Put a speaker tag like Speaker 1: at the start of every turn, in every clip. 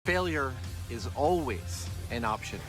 Speaker 1: Failure is always an option.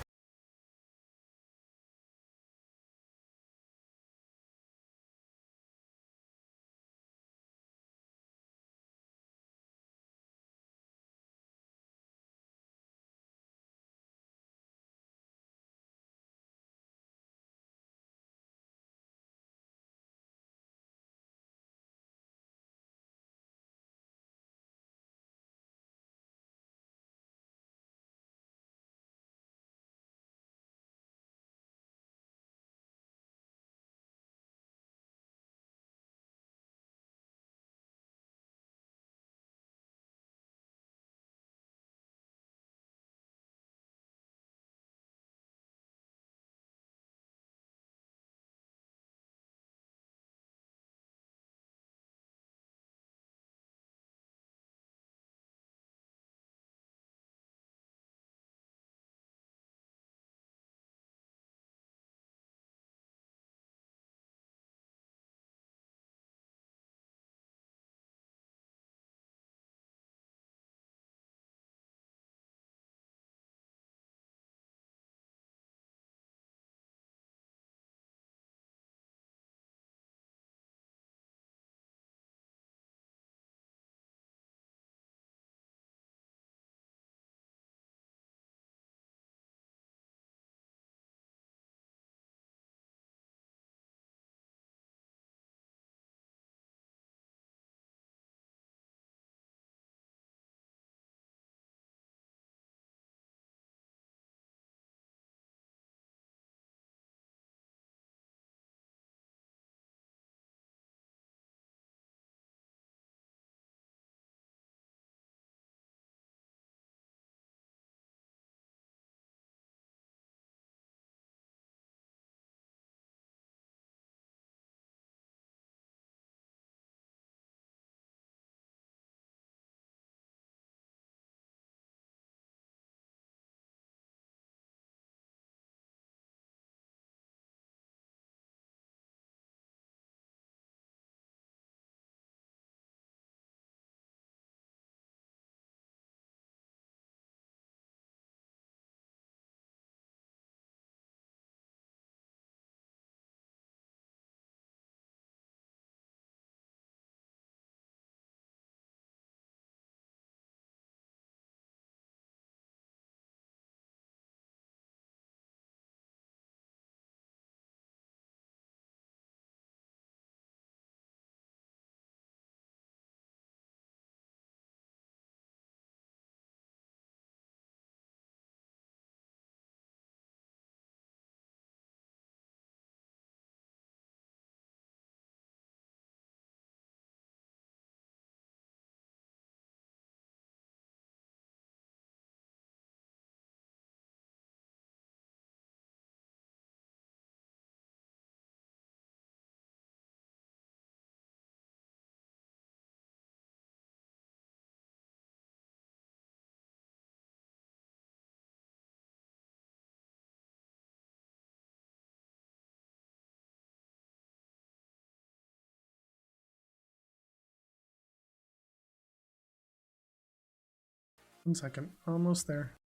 Speaker 2: One second, almost there.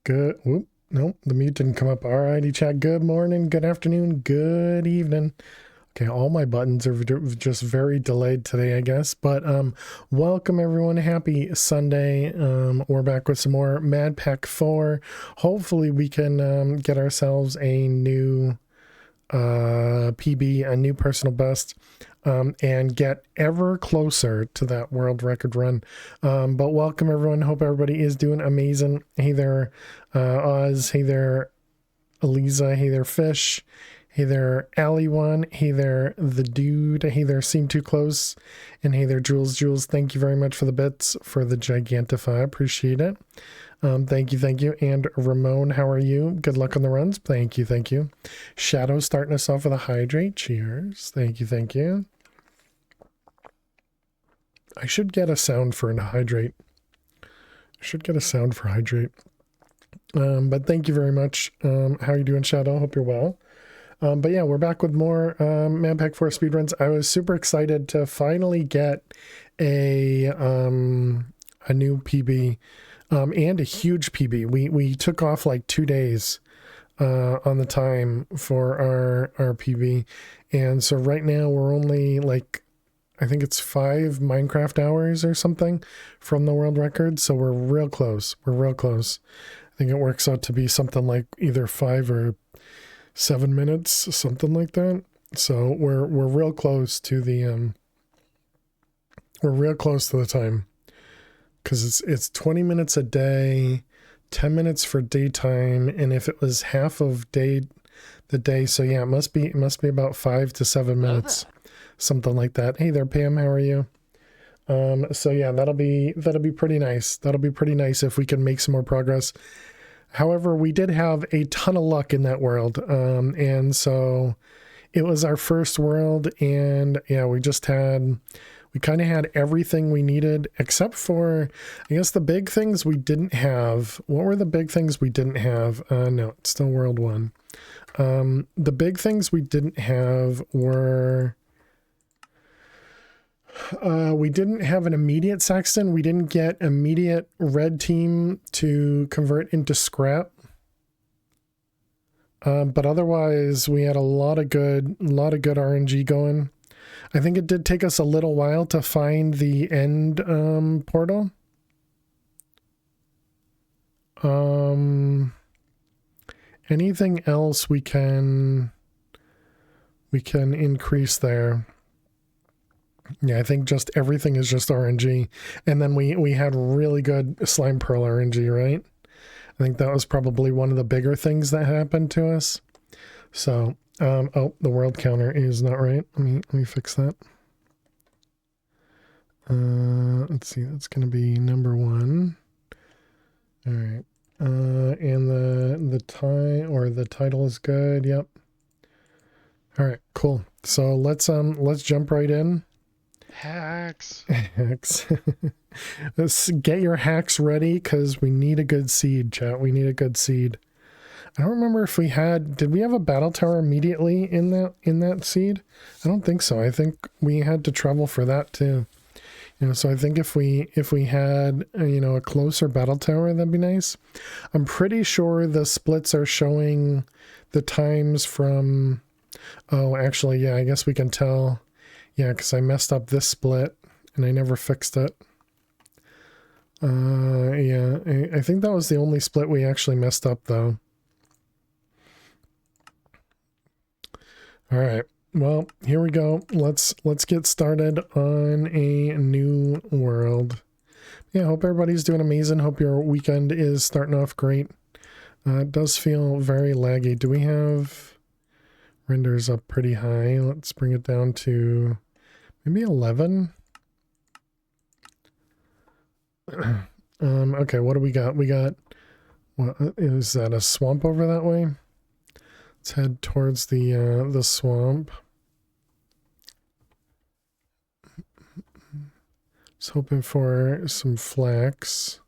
Speaker 2: Good. Whoop. Nope, the mute didn't come up. Alrighty, chat. Good morning, good afternoon, good evening. Okay, all my buttons are just very delayed today, I guess. But welcome everyone. Happy Sunday. We're back with some more MadPack 4. Hopefully we can get ourselves a new PB, a new personal best, and get ever closer to that world record run. But welcome everyone. Hope everybody is doing amazing. Hey there, Oz. Hey there, Eliza. Hey there, Fish. Hey there, Ali1. Hey there, The Dude. Hey there, Seem Too Close. And hey there, Jules. Jules, thank you very much for the bits, for the Gigantify. Appreciate it. Thank you, thank you. And Ramon, how are you? Good luck on the runs. Thank you, thank you. Shadow starting us off with a hydrate. Cheers. Thank you, thank you. I should get a sound for an hydrate. I should get a sound for hydrate. But thank you very much. How are you doing, Shadow? Hope you're well. But yeah, we're back with more MadPack 4 speedruns. I was super excited to finally get a new PB. And a huge PB. We took off like 2 days on the time for our PB. And so right now we're only like, I think it's 5 Minecraft hours or something from the world record. So we're real close. We're real close. I think it works out to be something like either 5 or 7 minutes, something like that. So we're real close to the time. Because it's 20 minutes a day, 10 minutes for daytime, and if it was half of the day, so yeah, it must be about 5 to 7 minutes, something like that. Hey there, Pam, how are you? So yeah, that'll be pretty nice. That'll be pretty nice if we can make some more progress. However, we did have a ton of luck in that world, and so it was our first world, and yeah, we kind of had everything we needed, except for, I guess, the big things we didn't have. What were the big things we didn't have? No, it's still World 1. The big things we didn't have were, we didn't have an immediate Saxton. We didn't get immediate red team to convert into scrap. But otherwise, we had a lot of good RNG going. I think it did take us a little while to find the end portal. Anything else we can increase there? Yeah, I think just everything is just RNG. And then we had really good slime pearl RNG, right? I think that was probably one of the bigger things that happened to us. So, oh, the world counter is not right. Let me fix that. Let's see, that's going to be number 1. All right. And the title is good. Yep. All right, cool. So let's jump right in.
Speaker 3: Hacks.
Speaker 2: Hacks. Let's get your hacks ready because we need a good seed, chat. We need a good seed. I don't remember if did we have a battle tower immediately in that seed? I don't think so. I think we had to travel for that too. So I think if we had a closer battle tower, that'd be nice. I'm pretty sure the splits are showing the times from, oh, actually, yeah, I guess we can tell. Yeah, because I messed up this split and I never fixed it. Yeah, I think that was the only split we actually messed up though. All right. Well, here we go. Let's get started on a new world. Yeah, hope everybody's doing amazing. Hope your weekend is starting off great. It does feel very laggy. Do we have renders up pretty high? Let's bring it down to maybe 11. Okay, what do we got? We got, what is that, a swamp over that way? Let's head towards the swamp. Just hoping for some flax.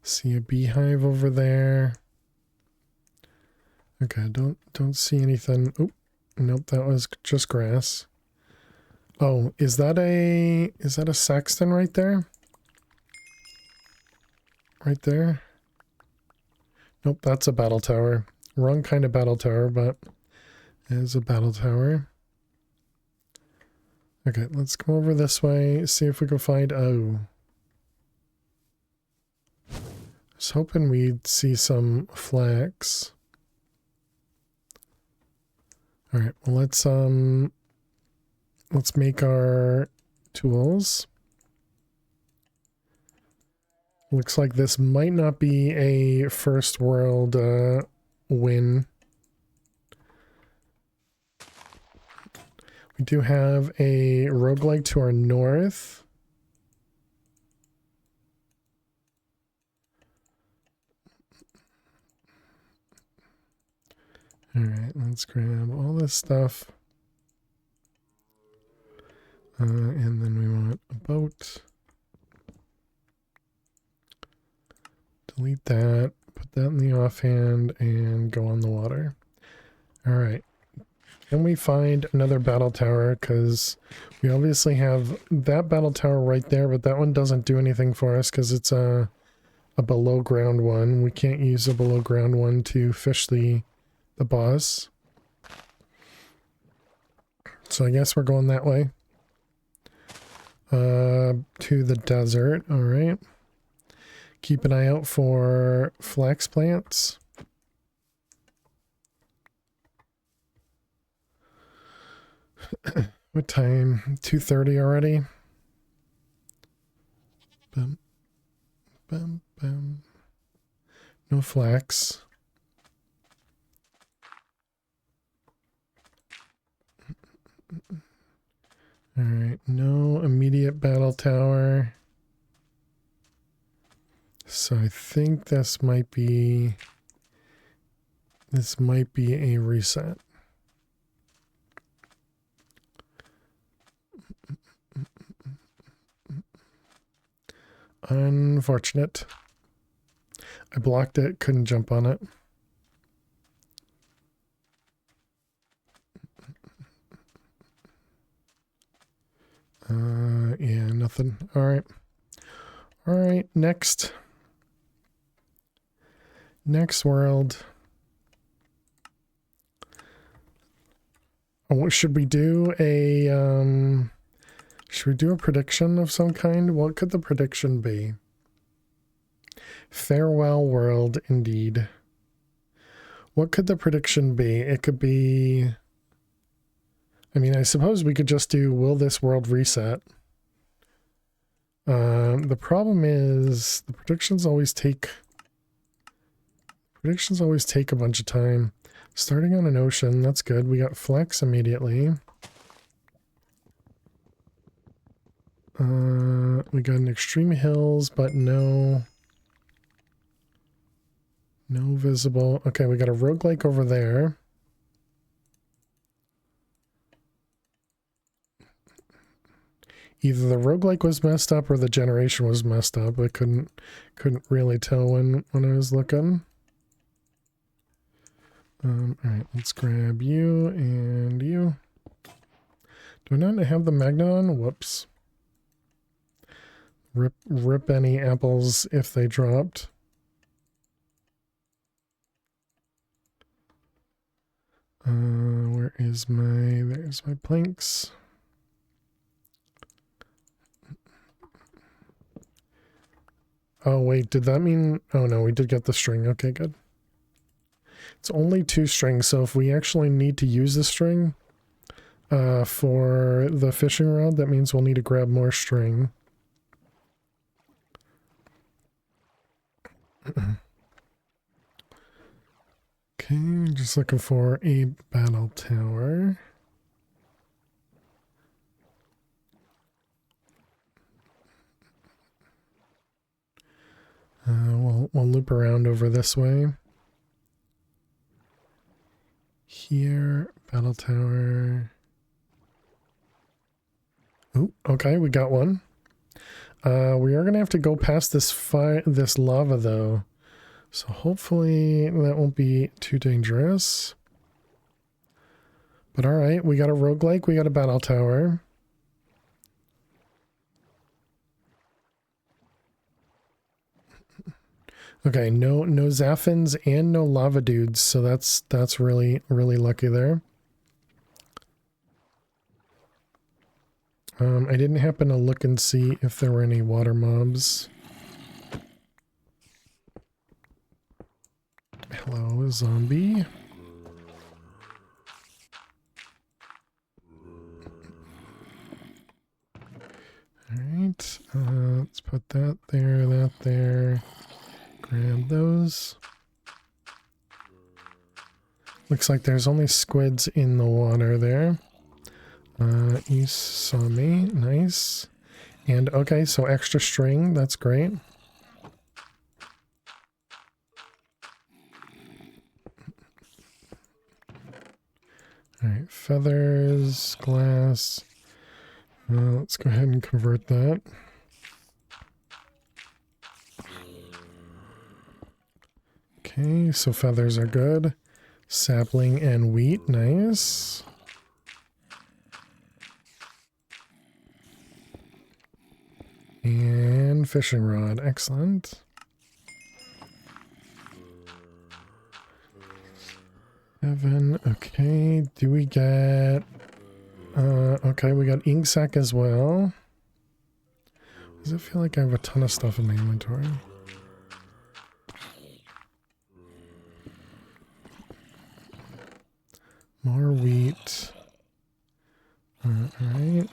Speaker 2: See a beehive over there. Okay, don't see anything. Oh, nope, that was just grass. Oh, is that a Saxton right there? Right there? Nope, that's a battle tower. Wrong kind of battle tower, but it is a battle tower. Okay, let's come over this way, see if we can find... Oh. I was hoping we'd see some flax. Alright, well let's make our tools. Looks like this might not be a first world win. We do have a roguelike to our north. Alright, let's grab all this stuff. And then we want a boat. Delete that, put that in the offhand, and go on the water. Alright. Can we find another battle tower? Because we obviously have that battle tower right there, but that one doesn't do anything for us because it's a below ground one. We can't use a below ground one to fish the boss. So I guess we're going that way. To the desert, alright. Keep an eye out for flax plants. What time? 2:30 already? Bum, bum, bum. No flax. Alright, no immediate battle tower. So I think this might be a reset. Unfortunate. I blocked it, couldn't jump on it. Yeah, nothing. Alright. Alright, next. Next world. Oh, should we do a prediction of some kind? What could the prediction be? Farewell world, indeed. What could the prediction be? It could be... I mean, I suppose we could just do, will this world reset? The problem is, the predictions always take a bunch of time. Starting on an ocean, that's good. We got flex immediately. We got an extreme hills, but no visible. Okay, we got a roguelike over there. Either the roguelike was messed up or the generation was messed up. I couldn't really tell when I was looking. Alright, let's grab you and you. Do I not have the magnet on? Whoops. Rip any apples if they dropped. Where is there's my planks. Oh wait, did that mean, oh no, we did get the string. Okay, good. It's only 2 strings, so if we actually need to use the string for the fishing rod, that means we'll need to grab more string. Okay, just looking for a battle tower. We'll loop around over this way. Here, battle tower. Oh, okay, we got one. We are gonna have to go past this lava though, so hopefully that won't be too dangerous. But all right, we got a roguelike, we got a battle tower. Okay, no Zaphins and no lava dudes, so that's really lucky there. I didn't happen to look and see if there were any water mobs. Hello, zombie. Alright, let's put that there. Grab those. Looks like there's only squids in the water there. You saw me. Nice. And okay, so extra string. That's great. Alright, feathers, glass. Let's go ahead and convert that. Okay, so feathers are good. Sapling and wheat, nice. And fishing rod, excellent. Seven, okay, do we get... okay, we got ink sac as well. Does it feel like I have a ton of stuff in my inventory? More wheat. Alright.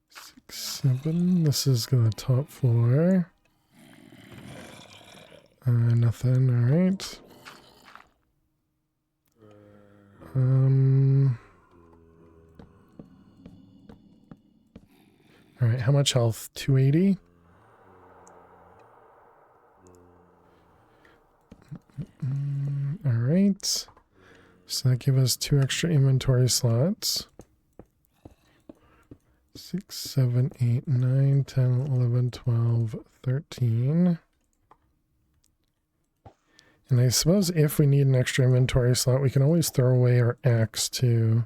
Speaker 2: 6, 7. This is the top floor. Nothing. Alright. Alright, how much health? 280? Alright. So that gives us 2 extra inventory slots. 6, 7, 8, 9, 10, 11, 12, 13. And I suppose if we need an extra inventory slot, we can always throw away our axe too.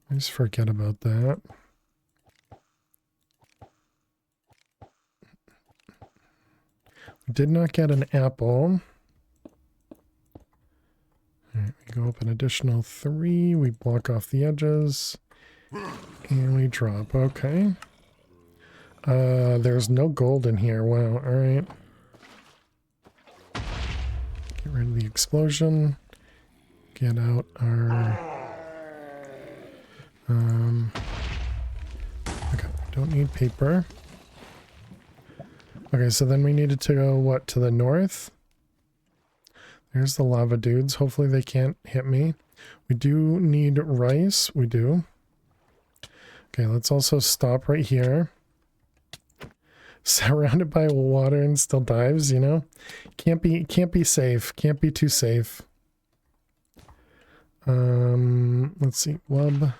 Speaker 2: I just forget about that. We did not get an apple. Alright, we go up an additional 3. We block off the edges. And we drop. Okay. There's no gold in here. Wow. Alright. Get rid of the explosion. Get out our... okay, don't need paper. Okay, so then we needed to go, what, to the north? There's the lava dudes. Hopefully they can't hit me. We do need rice. We do. Okay, let's also stop right here. Surrounded by water and still dives, you know? Can't be safe. Can't be too safe. Let's see. Wub.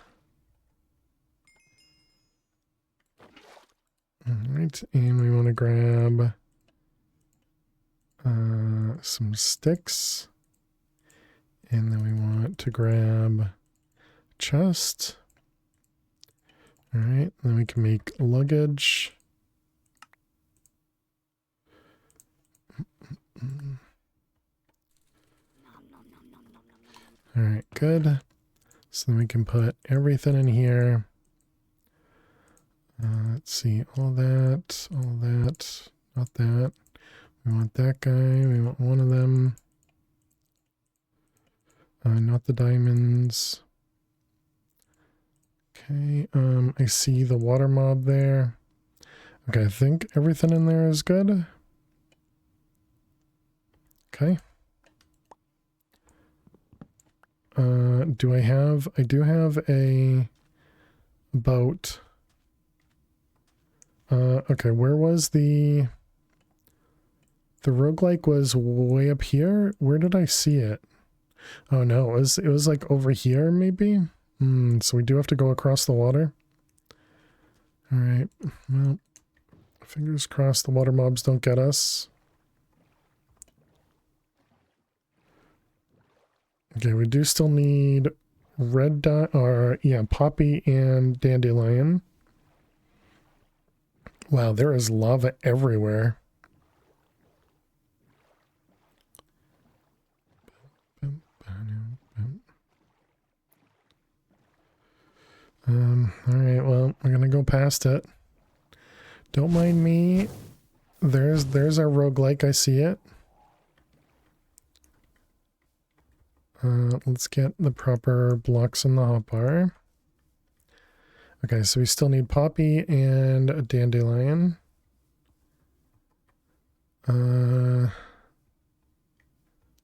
Speaker 2: Alright, and we want to grab some sticks. And then we want to grab chest. Alright, then we can make luggage. Alright, good. So then we can put everything in here. Let's see, all that, not that. We want that guy, we want one of them. Not the diamonds. Okay, I see the water mob there. Okay, I think everything in there is good. Okay. I do have a boat. Okay, where was the roguelike was way up here? Where did I see it? Oh no, it was like over here maybe? So we do have to go across the water. Alright, well, fingers crossed the water mobs don't get us. Okay, we do still need red dye, or yeah, poppy and dandelion. Wow, there is lava everywhere. Alright, well, we're gonna go past it. Don't mind me. There's our roguelike, I see it. Let's get the proper blocks in the hotbar. Okay, so we still need poppy and a dandelion.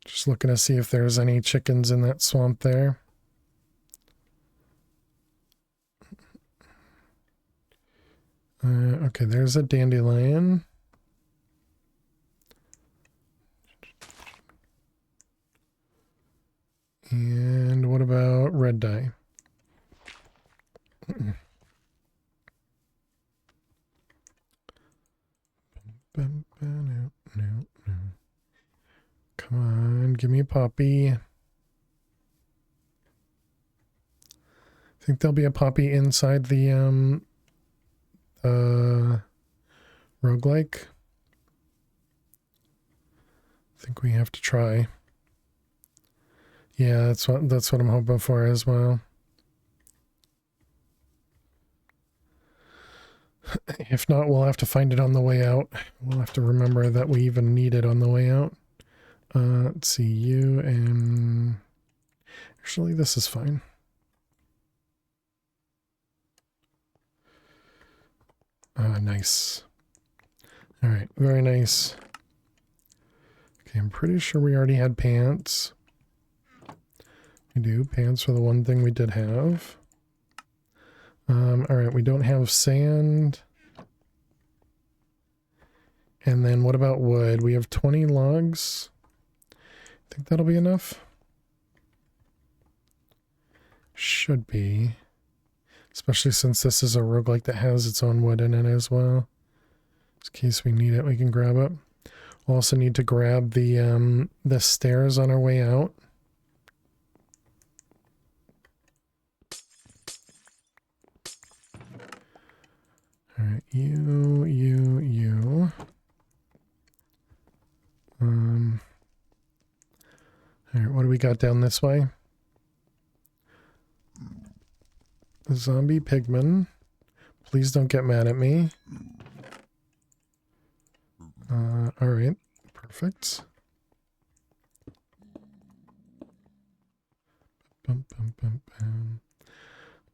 Speaker 2: Just looking to see if there's any chickens in that swamp there. Okay, there's a dandelion. And what about red dye? No. Come on, give me a poppy. I think there'll be a poppy inside the roguelike. I think we have to try. Yeah, that's what I'm hoping for as well. If not, we'll have to find it on the way out. We'll have to remember that we even need it on the way out. Let's see, you and... Actually, this is fine. Nice. Alright, very nice. Okay, I'm pretty sure we already had pants. We do. Pants are the one thing we did have. Alright, we don't have sand. And then what about wood? We have 20 logs. Think that'll be enough? Should be. Especially since this is a roguelike that has its own wood in it as well. In case we need it, we can grab it. We'll also need to grab the stairs on our way out. Alright, you. Alright, what do we got down this way? Zombie pigman. Please don't get mad at me. Alright, perfect.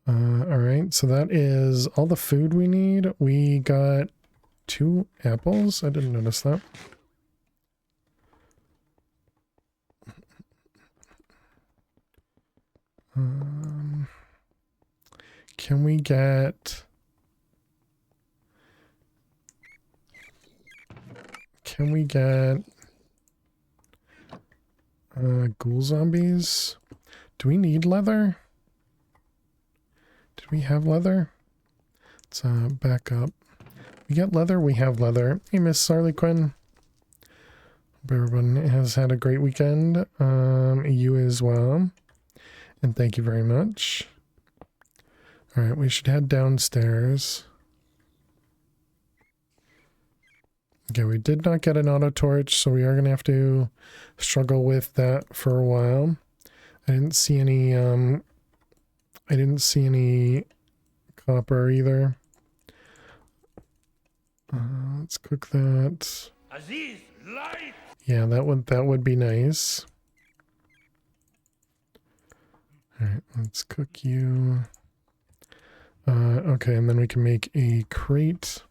Speaker 2: Alright, so that is all the food we need. We got 2 apples. I didn't notice that. Can we get... ghoul zombies? Do we need leather? Did we have leather? Let's back up. We get leather, we have leather. Hey, Miss Harlequin. Hope everyone has had a great weekend. You as well. And thank you very much. Alright, we should head downstairs. Okay, we did not get an auto torch, so we are going to have to struggle with that for a while. I didn't see any copper either. Let's cook that.
Speaker 4: Aziz, light!
Speaker 2: Yeah, that would be nice. Alright, let's cook you. Okay, and then we can make a crate.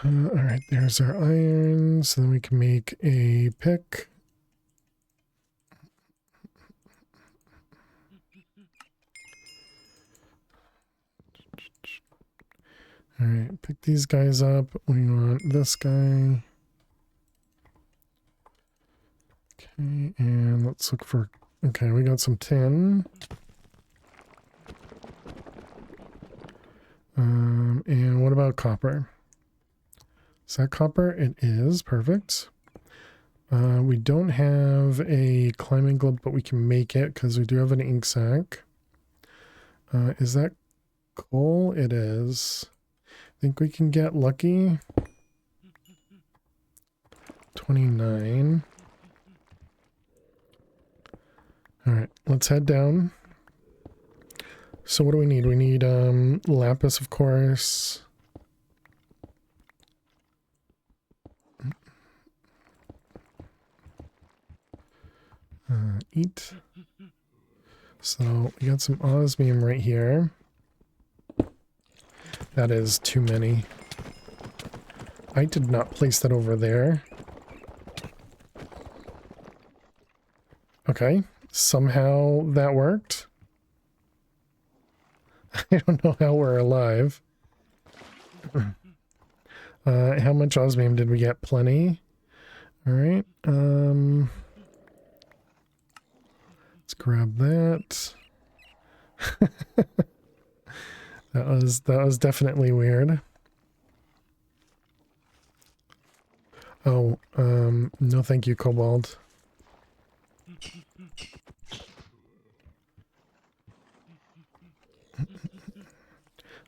Speaker 2: Alright, there's our iron, so then we can make a pick. Alright, pick these guys up. We want this guy. Okay, and let's look for... Okay, we got some tin. And what about copper? Is that copper? It is. Perfect. We don't have a climbing glove, but we can make it because we do have an ink sac. Is that coal? It is. Think we can get lucky. 29. All right, let's head down. So what do we need? We need lapis, of course. Eat. So we got some osmium right here. That is too many. I did not place that over there. Okay, somehow that worked. I don't know how we're alive. How much osmium did we get? Plenty. All right. Let's grab that. that was definitely weird. Oh, no thank you, Cobalt.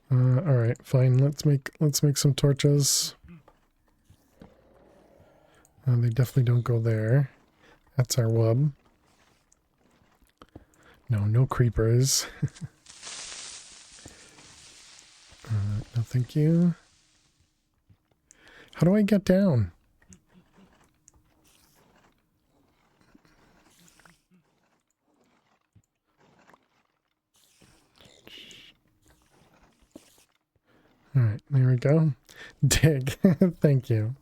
Speaker 2: All right, fine. Let's make some torches. They definitely don't go there. That's our wub. No creepers. No thank you. How do I get down? Alright, there we go. Dig. Thank you.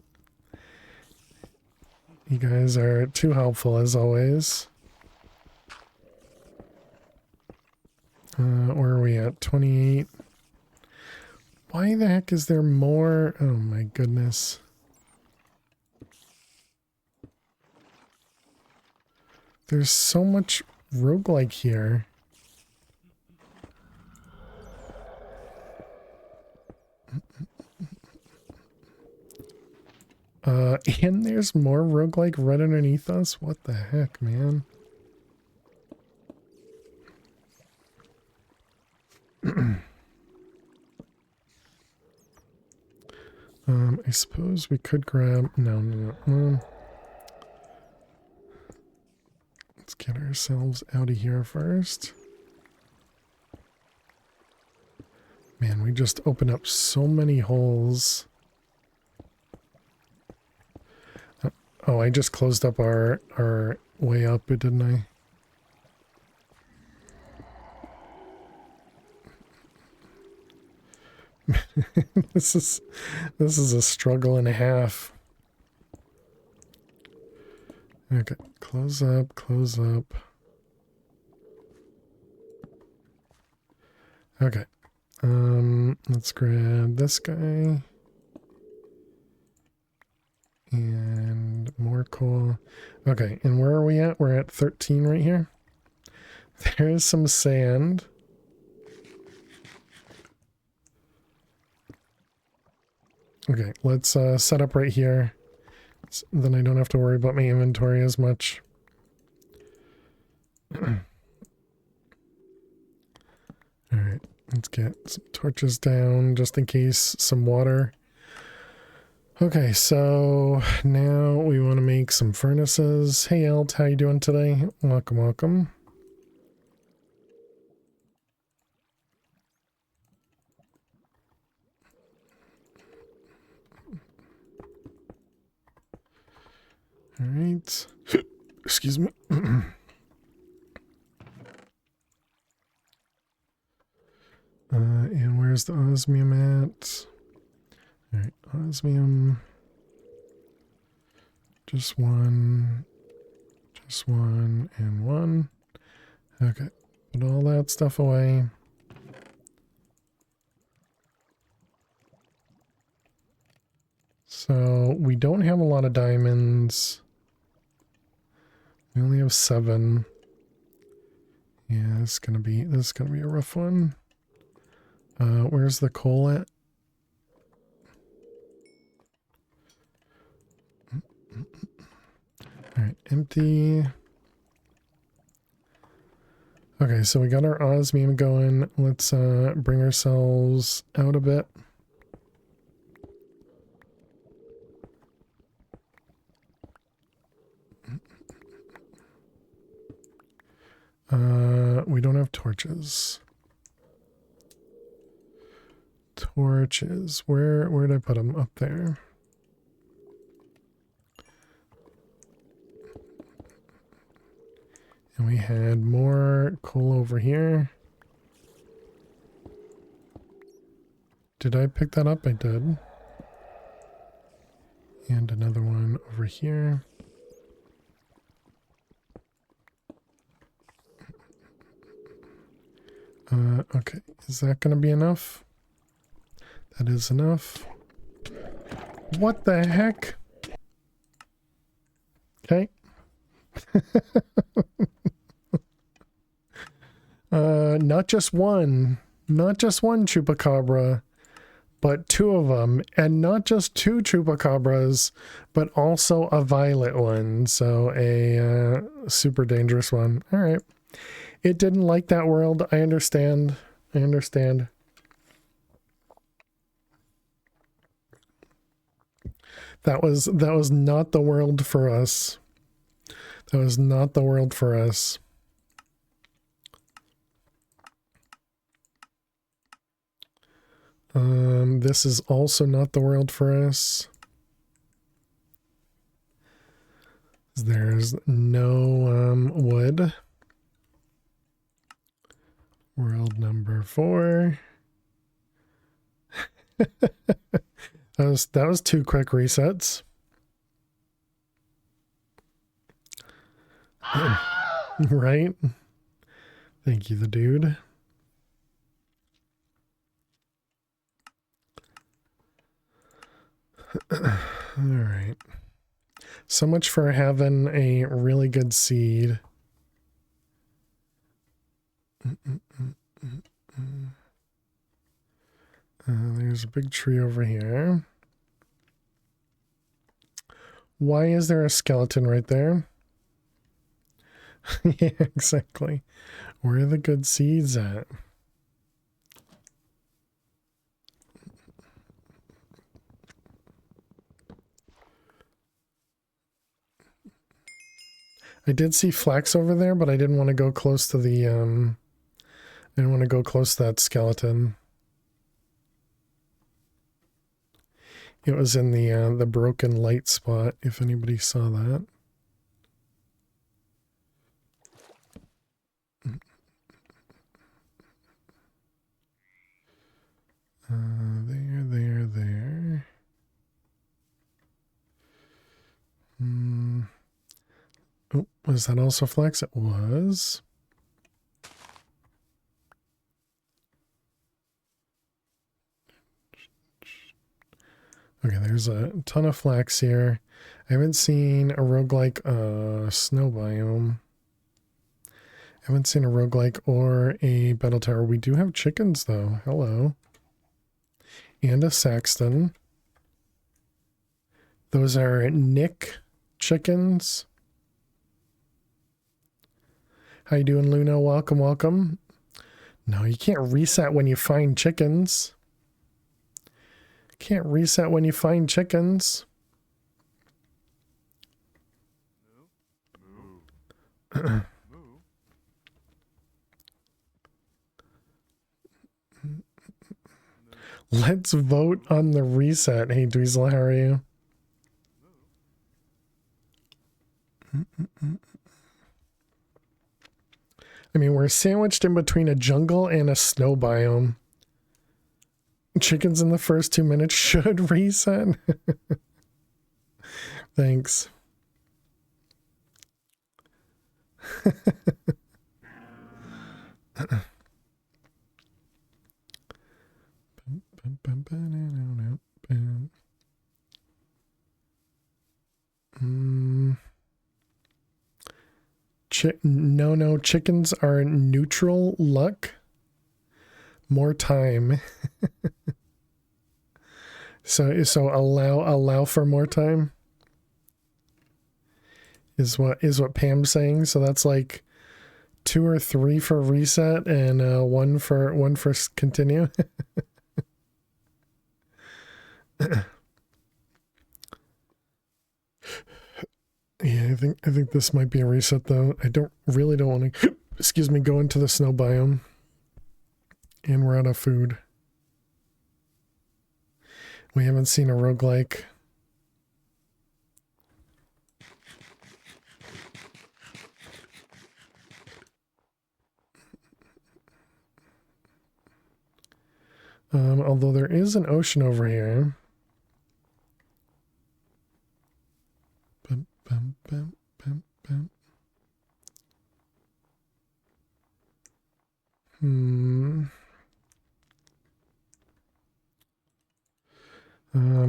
Speaker 2: You guys are too helpful as always. Where are we at? 28. Why the heck is there more? Oh my goodness. There's so much roguelike here. And there's more roguelike right underneath us? What the heck, man? I suppose we could grab... No. Let's get ourselves out of here first. Man, we just opened up so many holes. Oh, I just closed up our way up, didn't I? This is a struggle and a half. Okay, close up, close up. Okay. Let's grab this guy. And more coal. Okay, and where are we at? We're at 13 right here. There's some sand. Okay, let's set up right here. So then I don't have to worry about my inventory as much. Alright, let's get some torches down just in case some water. Okay, so now we want to make some furnaces. Hey Elt, how you doing today? Welcome, welcome. All right. Excuse me. And where's the osmium at? All right, osmium. Just one, and one. Okay, put all that stuff away. So we don't have a lot of diamonds. We only have 7. Yeah, this is gonna be a rough one. Where's the coal at? empty. Okay, so we got our osmium going. Let's bring ourselves out a bit. We don't have torches. Torches. Where did I put them? Up there. And we had more coal over here. Did I pick that up? I did. And another one over here. Okay, is that going to be enough? That is enough. What the heck? Okay. Not just one chupacabra, but two of them, and not just two chupacabras, but also a violet one, so a super dangerous one. All right. It didn't like that world. I understand. That was not the world for us. That was not the world for us. This is also not the world for us. There's no wood. World number 4. That was 2 quick resets. Right? Thank you, the dude. All right. So much for having a really good seed. There's a big tree over here. Why is there a skeleton right there? Yeah, exactly. Where are the good seeds at? I did see flax over there, but I didn't want to go close to the I didn't want to go close to that skeleton. It was in the broken light spot, if anybody saw that. There. Oh, was that also flax? It was. Okay, there's a ton of flax here. I haven't seen a roguelike snow biome. I haven't seen a roguelike or a battle tower. We do have chickens, though. Hello. And a Saxton. Those are Nick chickens. How you doing, Luna? Welcome, welcome. No, you can't reset when you find chickens. Can't reset when you find chickens. Let's vote on the reset. Hey, Dweezil, how are you? I mean, we're sandwiched in between a jungle and a snow biome. Chickens in the first 2 minutes should reset. Thanks. No, chickens are neutral luck. More time. So allow for more time. is what Pam's saying. So that's like 2 or 3 for reset and one for continue. Yeah, I think this might be a reset though. I don't want to excuse me, go into the snow biome. And we're out of food. We haven't seen a roguelike. Although there is an ocean over here. Bum, bum, bum, bum, bum.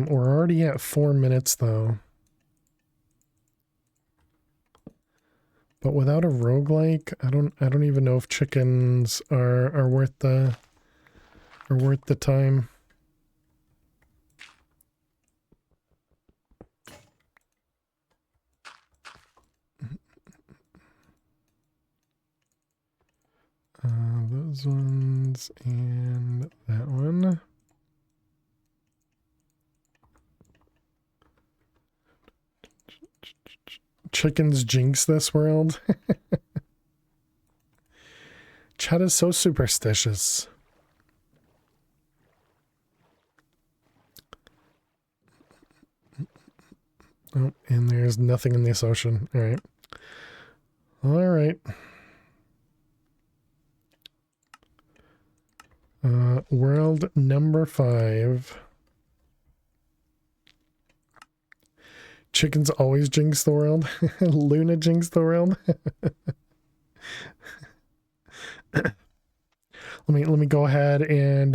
Speaker 2: We're already at 4 minutes though. But without a roguelike, I don't even know if chickens are worth the time. Those ones and that one. Chickens jinx this world. Chat is so superstitious. Oh, and there's nothing in this ocean. All right. All right. World number 5. Chickens always jinx the world. Luna jinx the world. Let me go ahead and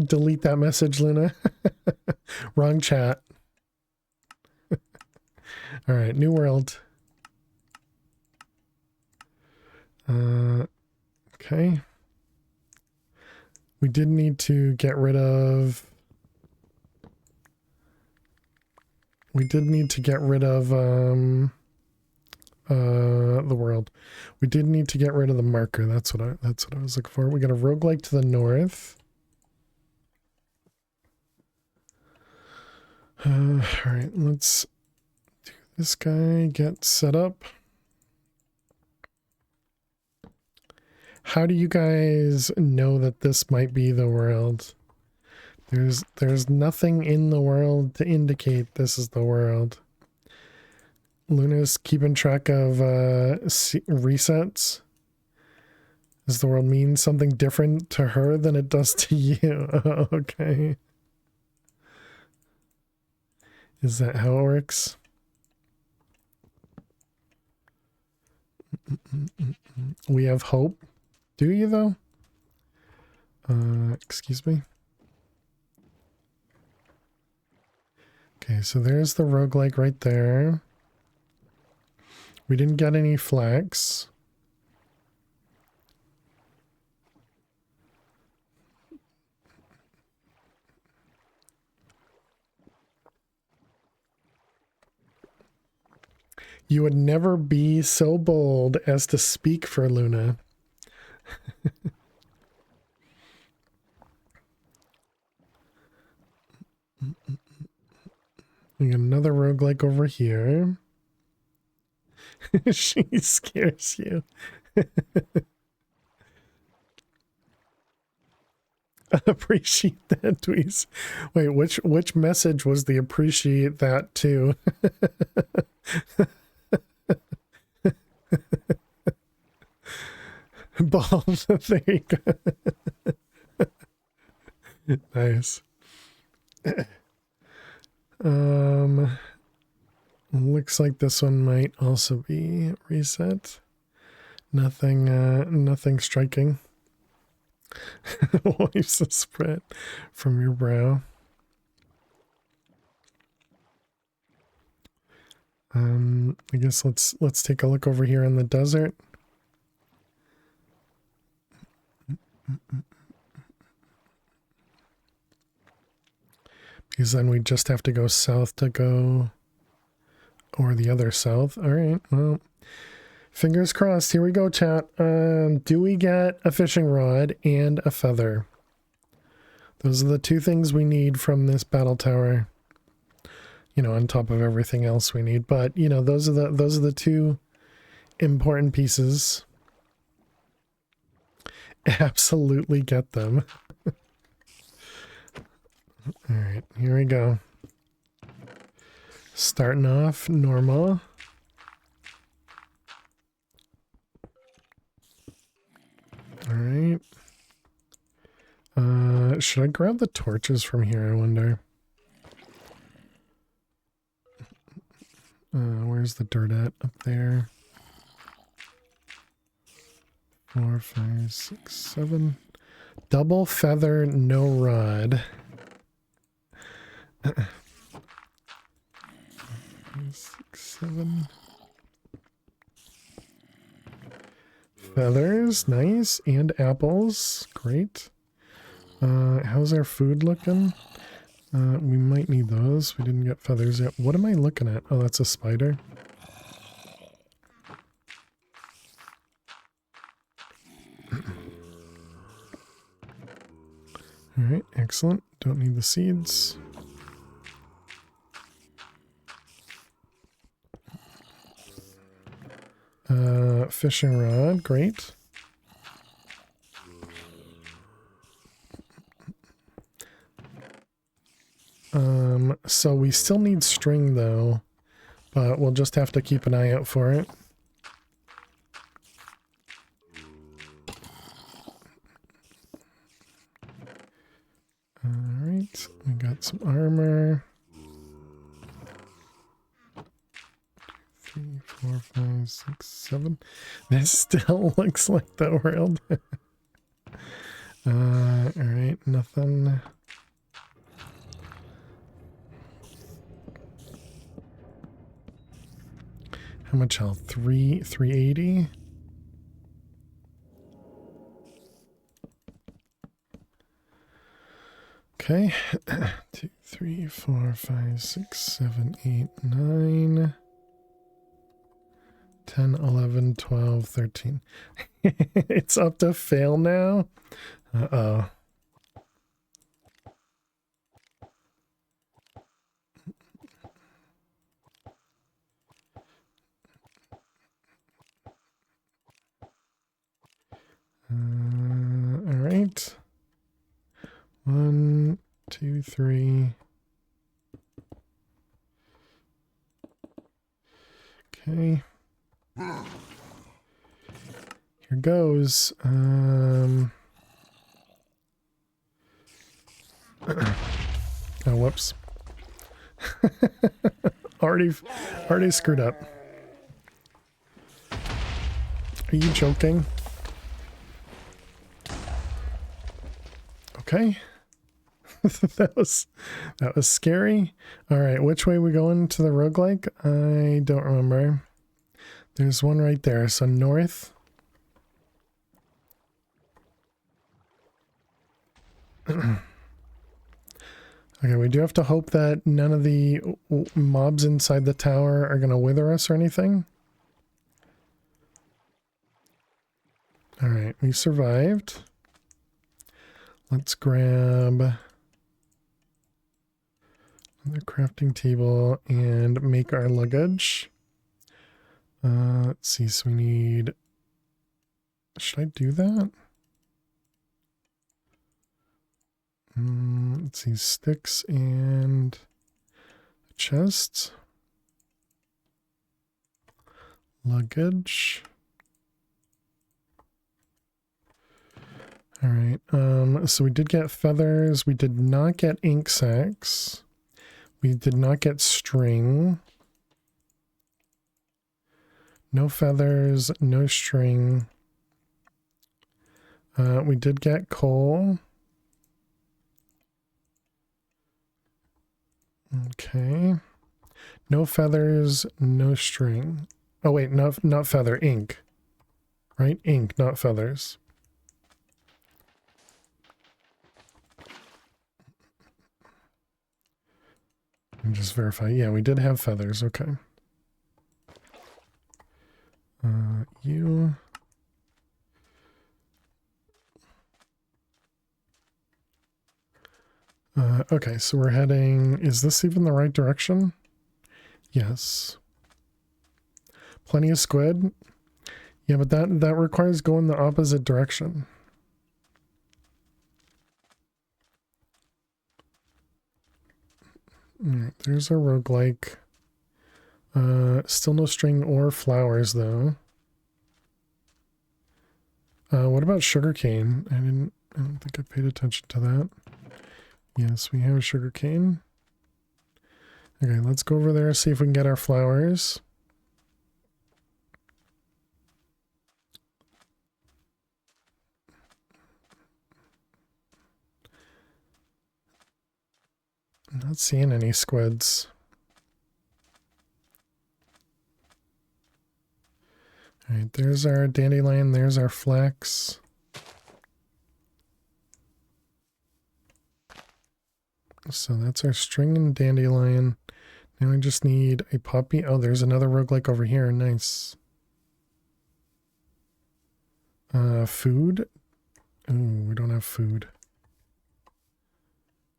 Speaker 2: delete that message, Luna. Wrong chat. All right, new world. Okay. We did need to get rid of... We did need to get rid of the world. We did need to get rid of the marker. That's what I was looking for. We got a roguelike to the north. All right, let's do this guy. Get set up. How do you guys know that this might be the world? There's nothing in the world to indicate this is the world. Luna's keeping track of resets. Does the world mean something different to her than it does to you? Okay. Is that how it works? We have hope. Do you though? Excuse me. Okay, so there's the roguelike right there. We didn't get any flax. You would never be so bold as to speak for Luna. We got another roguelike over here. She scares you. Appreciate that, Dweez. Wait, which message was the appreciate that to? Balls. There you go. Nice. Looks like this one might also be reset. Nothing striking. Wipes the spread from your brow. I guess let's take a look over here in the desert. Because then we just have to go south to go Or the other south. All right, well, fingers crossed. Here we go, chat. Do we get a fishing rod and a feather? Those are the two things we need from this battle tower. You know, on top of everything else we need. But, you know, those are the two important pieces. Absolutely get them. All right, here we go. Starting off normal. All right. Should I grab the torches from here, I wonder? Where's the dirt at? Up there. 4, 5, 6, 7. Double feather, no rod. 5, 6, 7. Feathers, nice. And apples, great. How's our food looking? We might need those. We didn't get feathers yet. What am I looking at? Oh, that's a spider. Alright, excellent. Don't need the seeds. Fishing rod, great. So we still need string though, but we'll just have to keep an eye out for it. Alright, we got some armor. 3, 4, 5, 6, 7. This still looks like the world. Alright, nothing. How much health? 380. Okay. 2, 3, 4, 5, 6, 7, 8, 9, 10, 11, 12, 13. It's up to fail now. Uh-oh. All right. 1, 2, 3. Okay. Here goes. Oh, whoops. already screwed up. Are you joking? Okay. that was scary. All right, which way we going to the roguelike? I don't remember. There's one right there. So north. Okay, we do have to hope that none of the mobs inside the tower are going to wither us or anything. All right, we survived. Let's grab another crafting table and make our luggage. Let's see, so we need... Should I do that? Let's see, sticks and a chest. Luggage. All right, so we did get feathers. We did not get ink sacks. We did not get string. No feathers, no string. We did get coal. Okay. No feathers, no string. Oh wait, not feather, ink. Right? Ink, not feathers. And just verify. Yeah, we did have feathers. Okay. You. Okay, so we're heading... Is this even the right direction? Yes. Plenty of squid. Yeah, but that requires going the opposite direction. Alright, there's our roguelike. Still no string or flowers, though. What about sugarcane? I don't think I paid attention to that. Yes, we have sugarcane. Okay, let's go over there, see if we can get our flowers. I'm not seeing any squids. Alright, there's our dandelion, there's our flax. So that's our string and dandelion. Now I just need a poppy. Oh, there's another roguelike over here. Nice. Food? Ooh, we don't have food.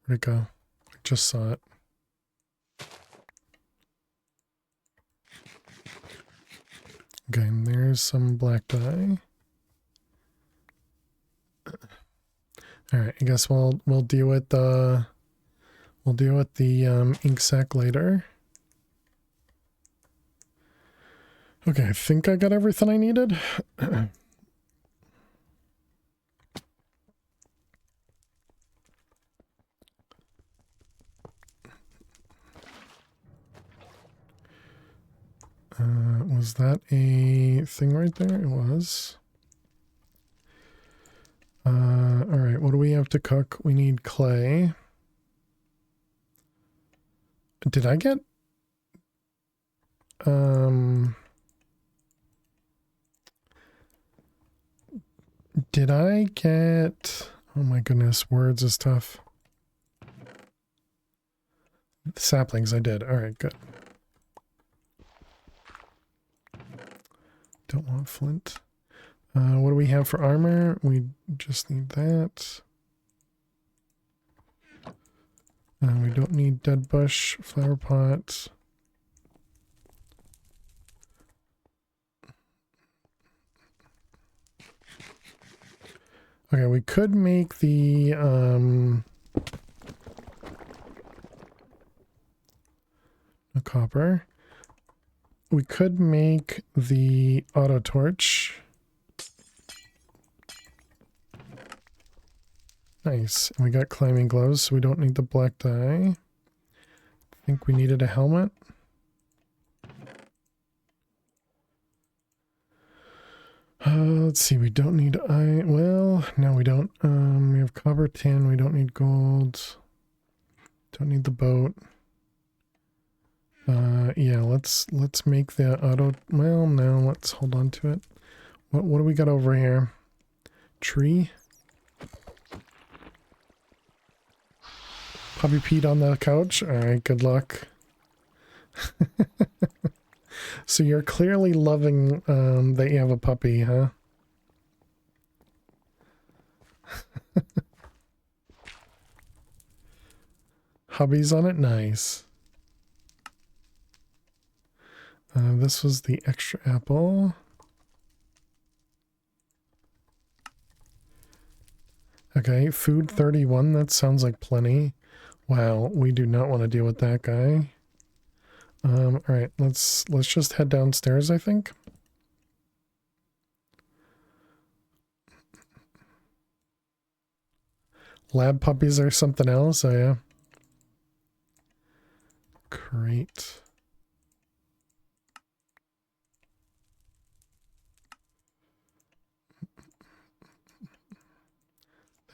Speaker 2: Where'd it go? I just saw it. Okay, and there's some black dye. Alright, I guess we'll deal with the ink sac later. Okay, I think I got everything I needed. Was that a thing right there? It was. Alright, what do we have to cook? We need clay. Did I get... Did I get... Oh my goodness, words is tough. Saplings, I did. Alright, good. Don't want flint. What do we have for armor? We just need that. We don't need dead bush, flower pot. Okay, we could make the no copper. We could make the auto torch. Nice. And we got climbing gloves, so we don't need the black dye. I think we needed a helmet. Let's see, we don't need well, no we don't. We have copper, tin, we don't need gold. Don't need the boat. Yeah, let's make the auto, well, no, let's hold on to it. What do we got over here? Tree? Puppy peed on the couch? Alright, good luck. So you're clearly loving that you have a puppy, huh? Hubbies on it? Nice. This was the extra apple. Okay, food 31, that sounds like plenty. Wow, we do not want to deal with that guy. Alright, let's just head downstairs, I think. Lab puppies are something else, oh yeah. Great.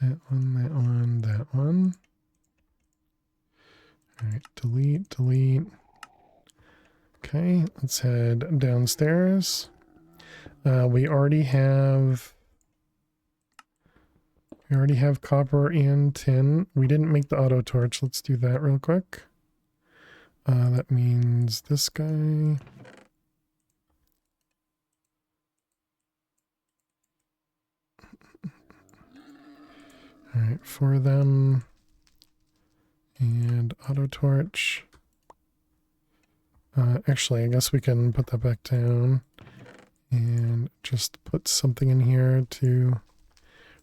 Speaker 2: That one, that one. Alright, delete. Okay, let's head downstairs. We already have copper and tin. We didn't make the auto torch. Let's do that real quick. That means this guy. Alright, 4 of them. And auto torch. Actually, I guess we can put that back down and just put something in here to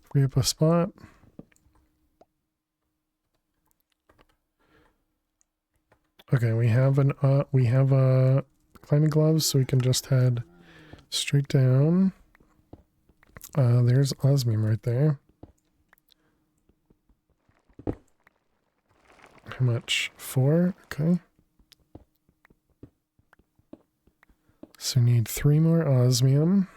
Speaker 2: free up a spot. Okay, we have a climbing gloves, so we can just head straight down. There's osmium right there. How much? 4? Okay. So we need 3 more osmium.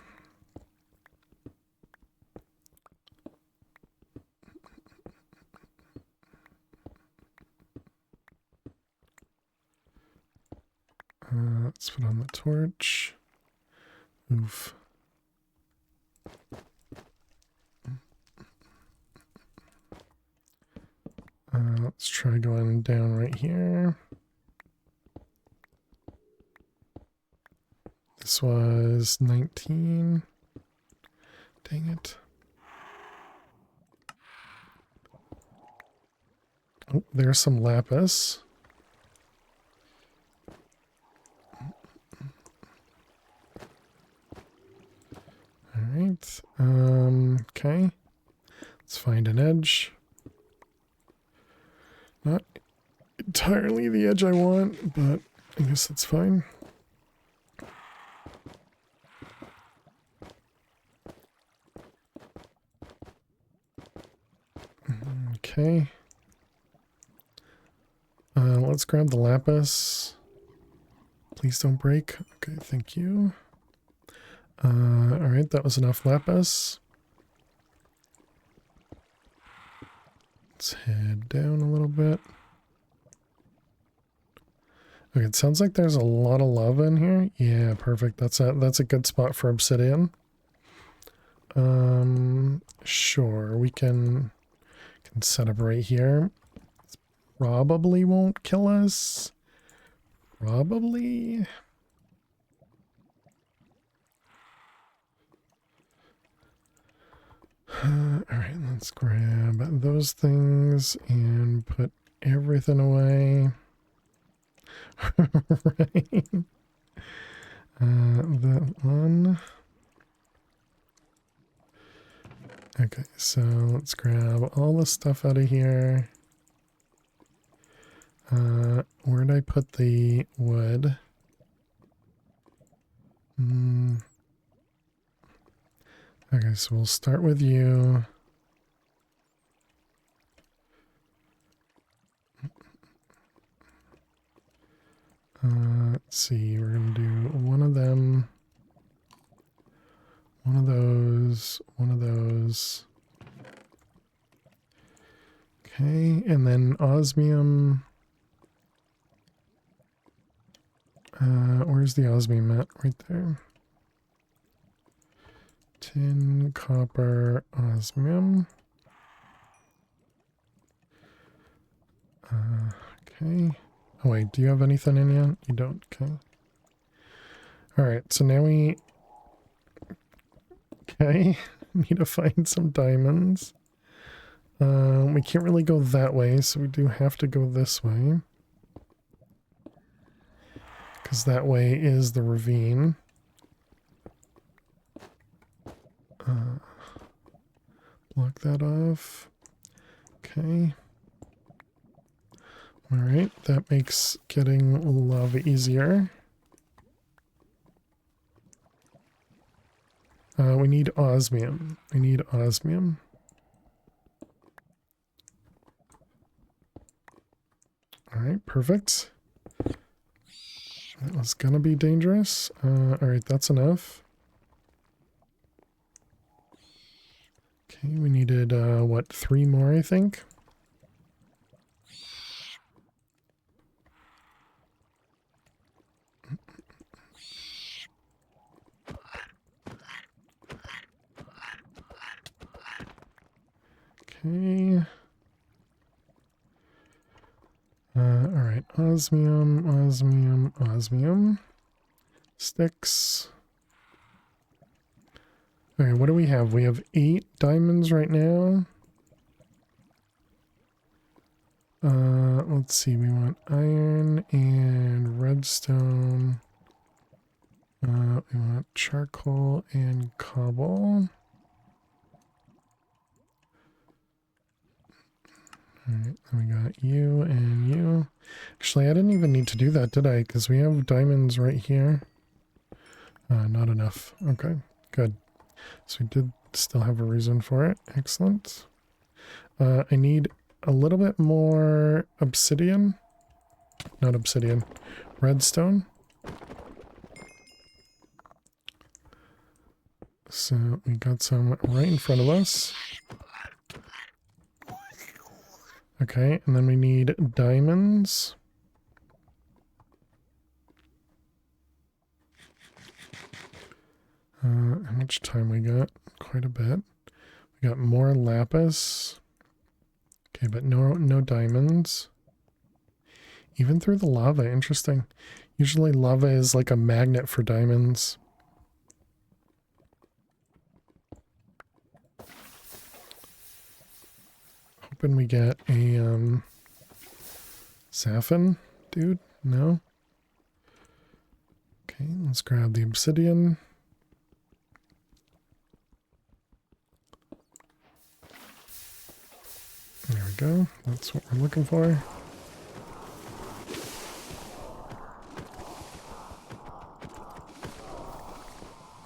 Speaker 2: Let's put on the torch. Oof. Let's try going down right here. This was 19. Dang it. Oh, there's some lapis. Alright. Okay. Let's find an edge. Not entirely the edge I want, but I guess that's fine. Okay. Let's grab the lapis. Please don't break. Okay, thank you. Alright, that was enough lapis. Let's head down a little bit. Okay, it sounds like there's a lot of lava in here. Yeah, perfect. That's a good spot for obsidian. Sure, we can set up right here. Probably won't kill us. Probably. Alright, let's grab those things and put everything away. Right. That one. Okay, so let's grab all the stuff out of here. Where'd I put the wood? Okay, so we'll start with you. Let's see, we're gonna do one of them, one of those, one of those. Okay, and then osmium. Where's the osmium at? Right there. Tin, copper, osmium. Okay. Oh wait, do you have anything in yet? You don't, okay. Alright, so now we... Okay, need to find some diamonds. We can't really go that way, so we do have to go this way. Because that way is the ravine. Block that off. Okay. Alright, that makes getting lava easier. We need osmium. We need osmium. Alright, perfect. That was gonna be dangerous. Alright, that's enough. Okay, we needed, what, 3 more, I think? Okay. Alright, osmium, osmium, osmium. Sticks. Okay, what do we have? We have 8 diamonds right now. Let's see, we want iron and redstone. We want charcoal and cobble. Alright, then we got you and you. Actually, I didn't even need to do that, did I? Because we have diamonds right here. Not enough. Okay, good. So we did still have a reason for it. Excellent. I need a little bit more obsidian. Not obsidian. Redstone. So we got some right in front of us. Okay, and then we need diamonds. How much time we got? Quite a bit. We got more lapis. Okay, but no diamonds. Even through the lava, interesting. Usually lava is like a magnet for diamonds. Hoping we get a Sapphire, dude. No. Okay, let's grab the obsidian. There we go. That's what we're looking for.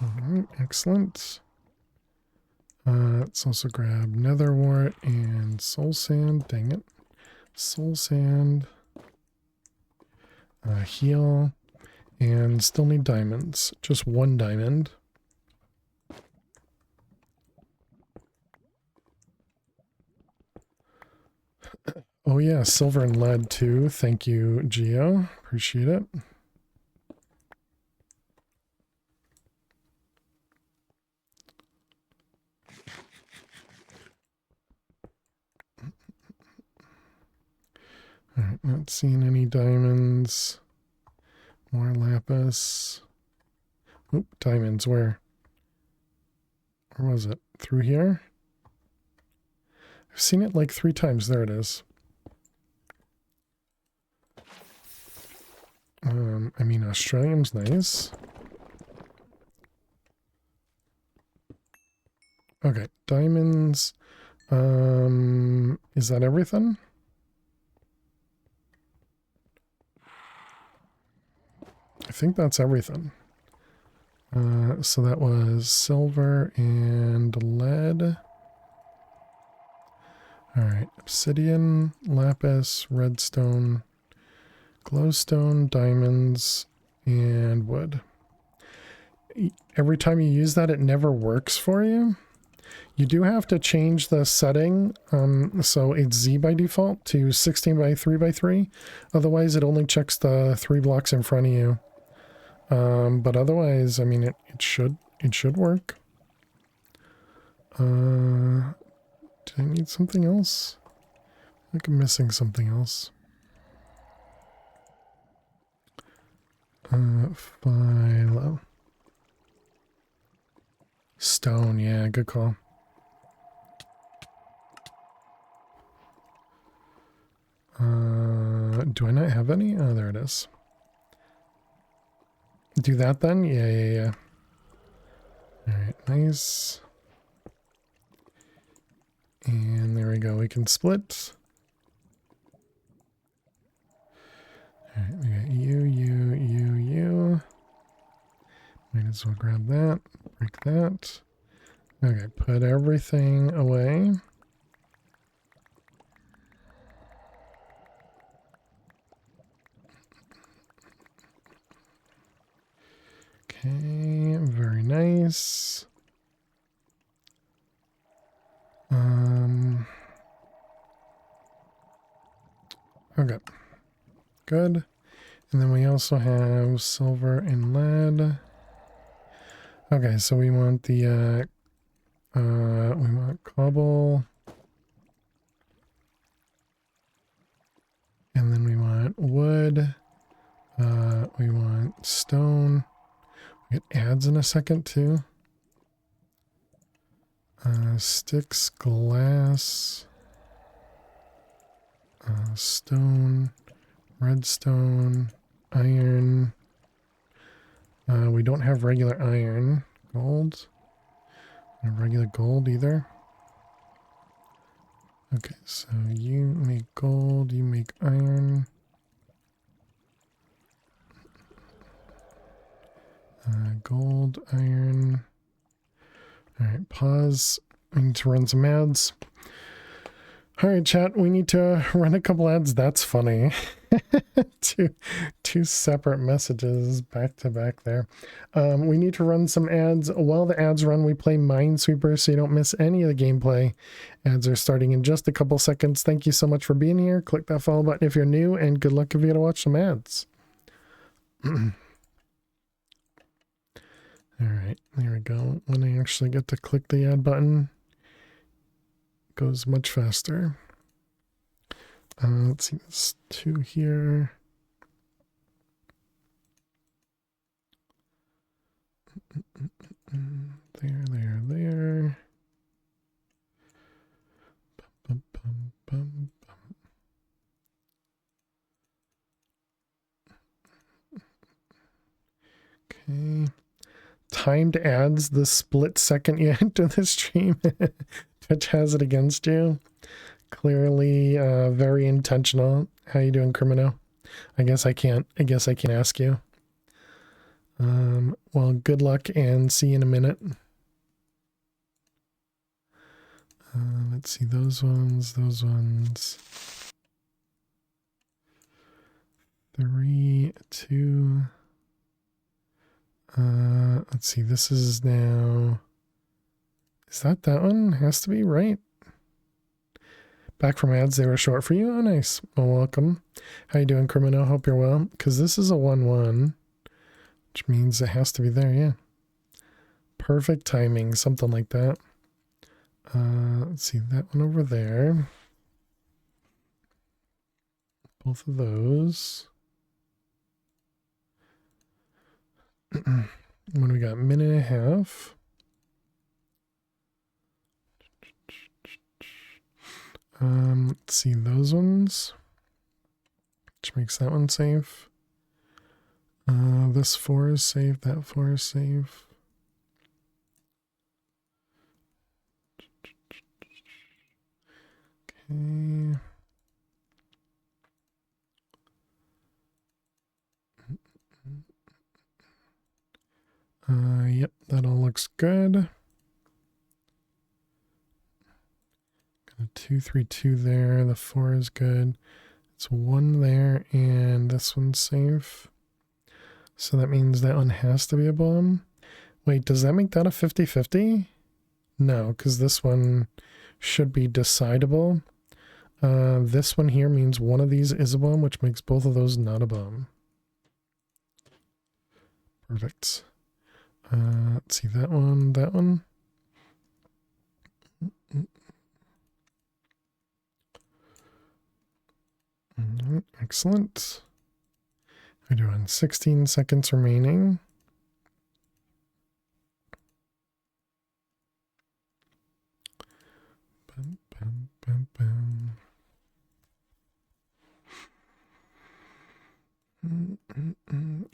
Speaker 2: Alright, excellent. Let's also grab nether wart and soul sand. Dang it. Soul sand. Heal. And still need diamonds. Just one diamond. Oh yeah, silver and lead too. Thank you, Geo. Appreciate it. Alright, not seeing any diamonds. More lapis. Oop, diamonds, where? Where was it? Through here? I've seen it like 3 times. There it is. I mean, Australian's nice. Okay, diamonds. Is that everything? I think that's everything. So that was silver and lead. Alright, obsidian, lapis, redstone, glowstone, diamonds, and wood. Every time you use that, it never works for you. You do have to change the setting, so it's Z by default to 16 by 3 by 3. Otherwise, it only checks the 3 blocks in front of you. But otherwise, I mean, it should work. Did I need something else? I think I'm missing something else. Philo. Stone, yeah, good call. Do I not have any? Oh, there it is. Do that then? Yeah. Alright, nice. And there we go. We can split. Alright, we got you. Might as well grab that. Break that. Okay, put everything away. Okay, very nice. Okay, good. And then we also have silver and lead. Okay, so we want the, we want cobble. And then we want wood. We want stone. We get adds in a second too. Sticks, glass. Stone, redstone, iron. We don't have regular iron. Gold. And regular gold either. Okay, so you make gold, you make iron. Gold, iron. Alright, pause. We need to run some ads. Alright, chat, we need to run a couple ads. That's funny. two separate messages back to back there. We need to run some ads. While the ads run, we play Minesweeper so you don't miss any of the gameplay. Ads are starting in just a couple seconds. Thank you so much for being here. Click that follow button if you're new, and good luck if you gotta watch some ads. Alright, there we go. When I actually get to click the ad button, it goes much faster. Let's see, there's 2 here. There. Bum, bum, bum, bum. Okay. Timed ads the split second you enter the stream. Twitch has it against you. Clearly, very intentional. How you doing, Crimino? I guess I can't ask you. Well, good luck and see you in a minute. Let's see, those ones. 3, 2. Let's see, this is now... Is that one? Has to be, right? Back from ads, they were short for you? Oh, nice. Well, welcome. How you doing, Crimino? Hope you're well. Because this is a 1-1, which means it has to be there, yeah. Perfect timing, something like that. Let's see, that one over there. Both of those. What do we got? Minute and a half. Let's see those ones, which makes that one safe. This 4 is safe, that 4 is safe. Okay. Yep, that all looks good. Got a 2, 3, 2 there. The 4 is good. It's 1 there, and this one's safe. So that means that one has to be a bomb. Wait, does that make that a 50-50? No, because this one should be decidable. This one here means one of these is a bomb, which makes both of those not a bomb. Perfect. Let's see, that one. Excellent. We're doing 16 seconds remaining. Bum, bum, bum, bum.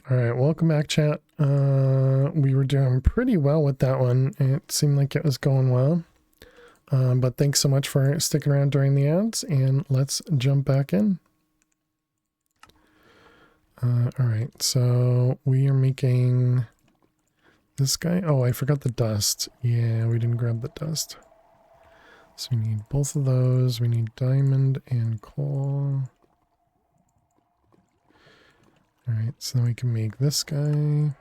Speaker 2: All right, welcome back, chat. We were doing pretty well with that one. It seemed like it was going well. But thanks so much for sticking around during the ads, and let's jump back in. All right, so we are making this guy. Oh, I forgot the dust. Yeah, we didn't grab the dust. So we need both of those. We need diamond and coal. All right, so then we can make this guy.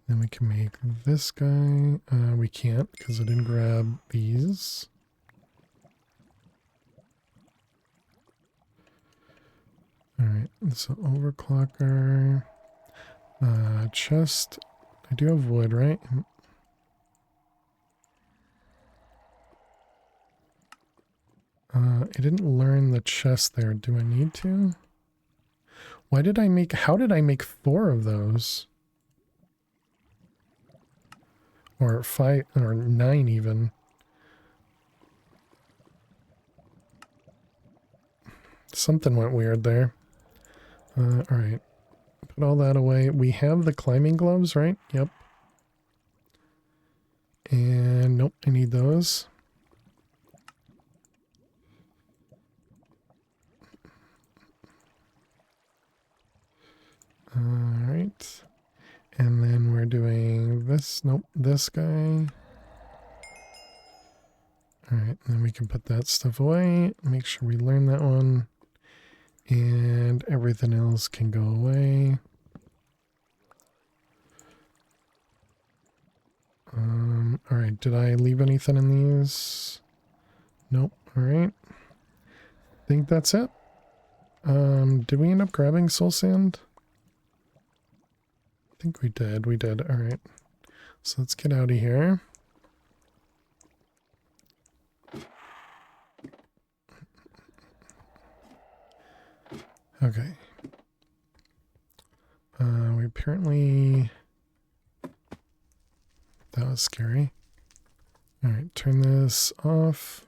Speaker 2: Then we can make this guy. We can't because I didn't grab these. All right, so overclocker. Chest. I do have wood, right? I didn't learn the chest there. Do I need to? How did I make 4 of those? Or 5, or 9 even. Something went weird there. Alright. Put all that away. We have the climbing gloves, right? Yep. And nope, I need those. Alright. And then we're doing this. Nope, this guy. Alright, then we can put that stuff away. Make sure we learn that one. And everything else can go away. Alright, did I leave anything in these? Nope, alright. Think that's it. Did we end up grabbing soul sand? I think we did, alright. So let's get out of here. Okay. We apparently... That was scary. Alright, turn this off.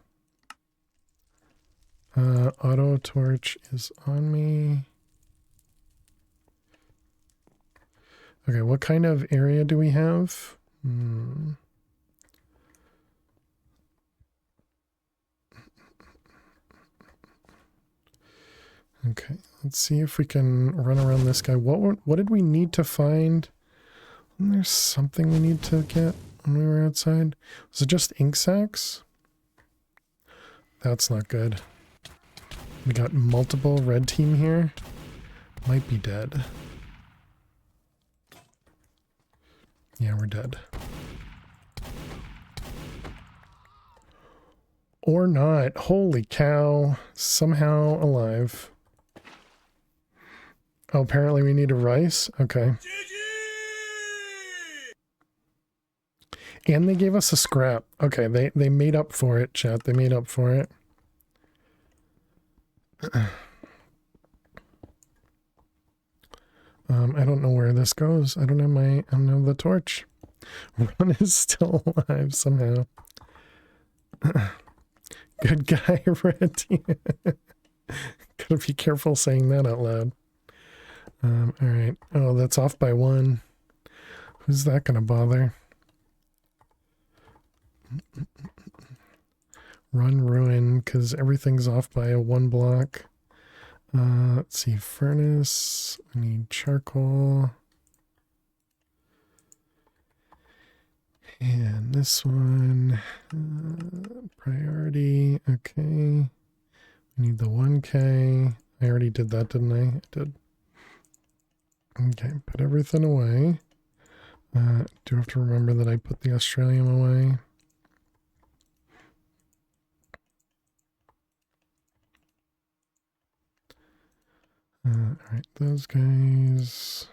Speaker 2: Auto torch is on me. Okay, what kind of area do we have? Okay, let's see if we can run around this guy. What did we need to find? Wasn't there something we need to get when we were outside? Was it just ink sacks? That's not good. We got multiple red team here. Might be dead. Yeah, we're dead. Or not. Holy cow. Somehow alive. Oh, apparently we need a rice? Okay. And they gave us a scrap. Okay, they made up for it, chat. They made up for it. I don't know where this goes. I don't have the torch. Ron is still alive somehow. Good guy, Red. Gotta be careful saying that out loud. Alright. Oh, that's off by 1. Who's that gonna bother? Run ruin, because everything's off by a 1 block. Let's see, furnace. We need charcoal. And this one, priority, okay. We need the 1K. I already did that, didn't I? I did. Okay, put everything away. Do have to remember that I put the Australian away. Alright, those guys.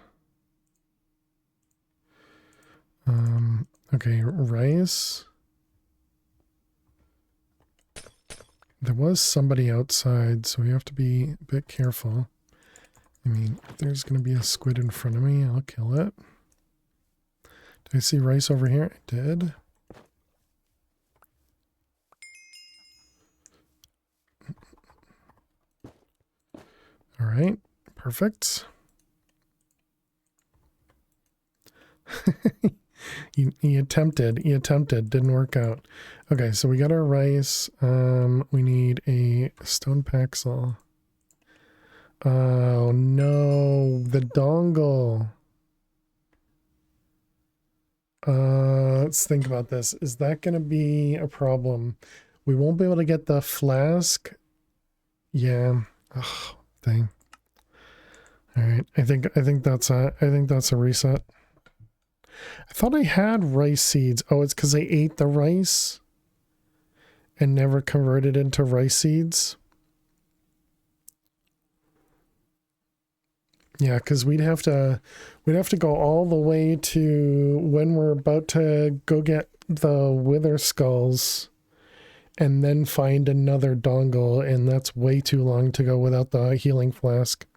Speaker 2: Okay, rice. There was somebody outside, so we have to be a bit careful. I mean, if there's going to be a squid in front of me, I'll kill it. Did I see rice over here? I did. Alright, perfect. He attempted, didn't work out. Okay, so we got our rice. We need a stone paxel. Oh no, the dongle. Let's think about this. Is that going to be a problem? We won't be able to get the flask. Yeah. Oh, dang. All right. I think that's a reset. I thought I had rice seeds. Oh, it's because I ate the rice and never converted into rice seeds. Yeah, because we'd have to go all the way to when we're about to go get the wither skulls and then find another dongle, and that's way too long to go without the healing flask.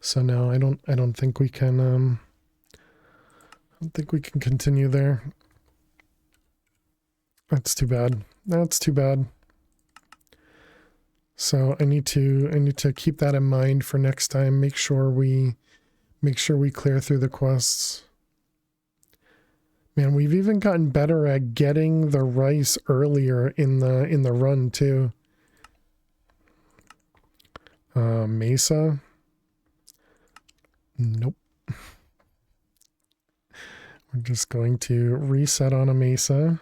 Speaker 2: So no, I don't think we can I don't think we can continue there. That's too bad. That's too bad. So I need to keep that in mind for next time. Make sure we clear through the quests. Man, we've even gotten better at getting the rice earlier in the run too. Mesa. Nope. We're just going to reset on a mesa.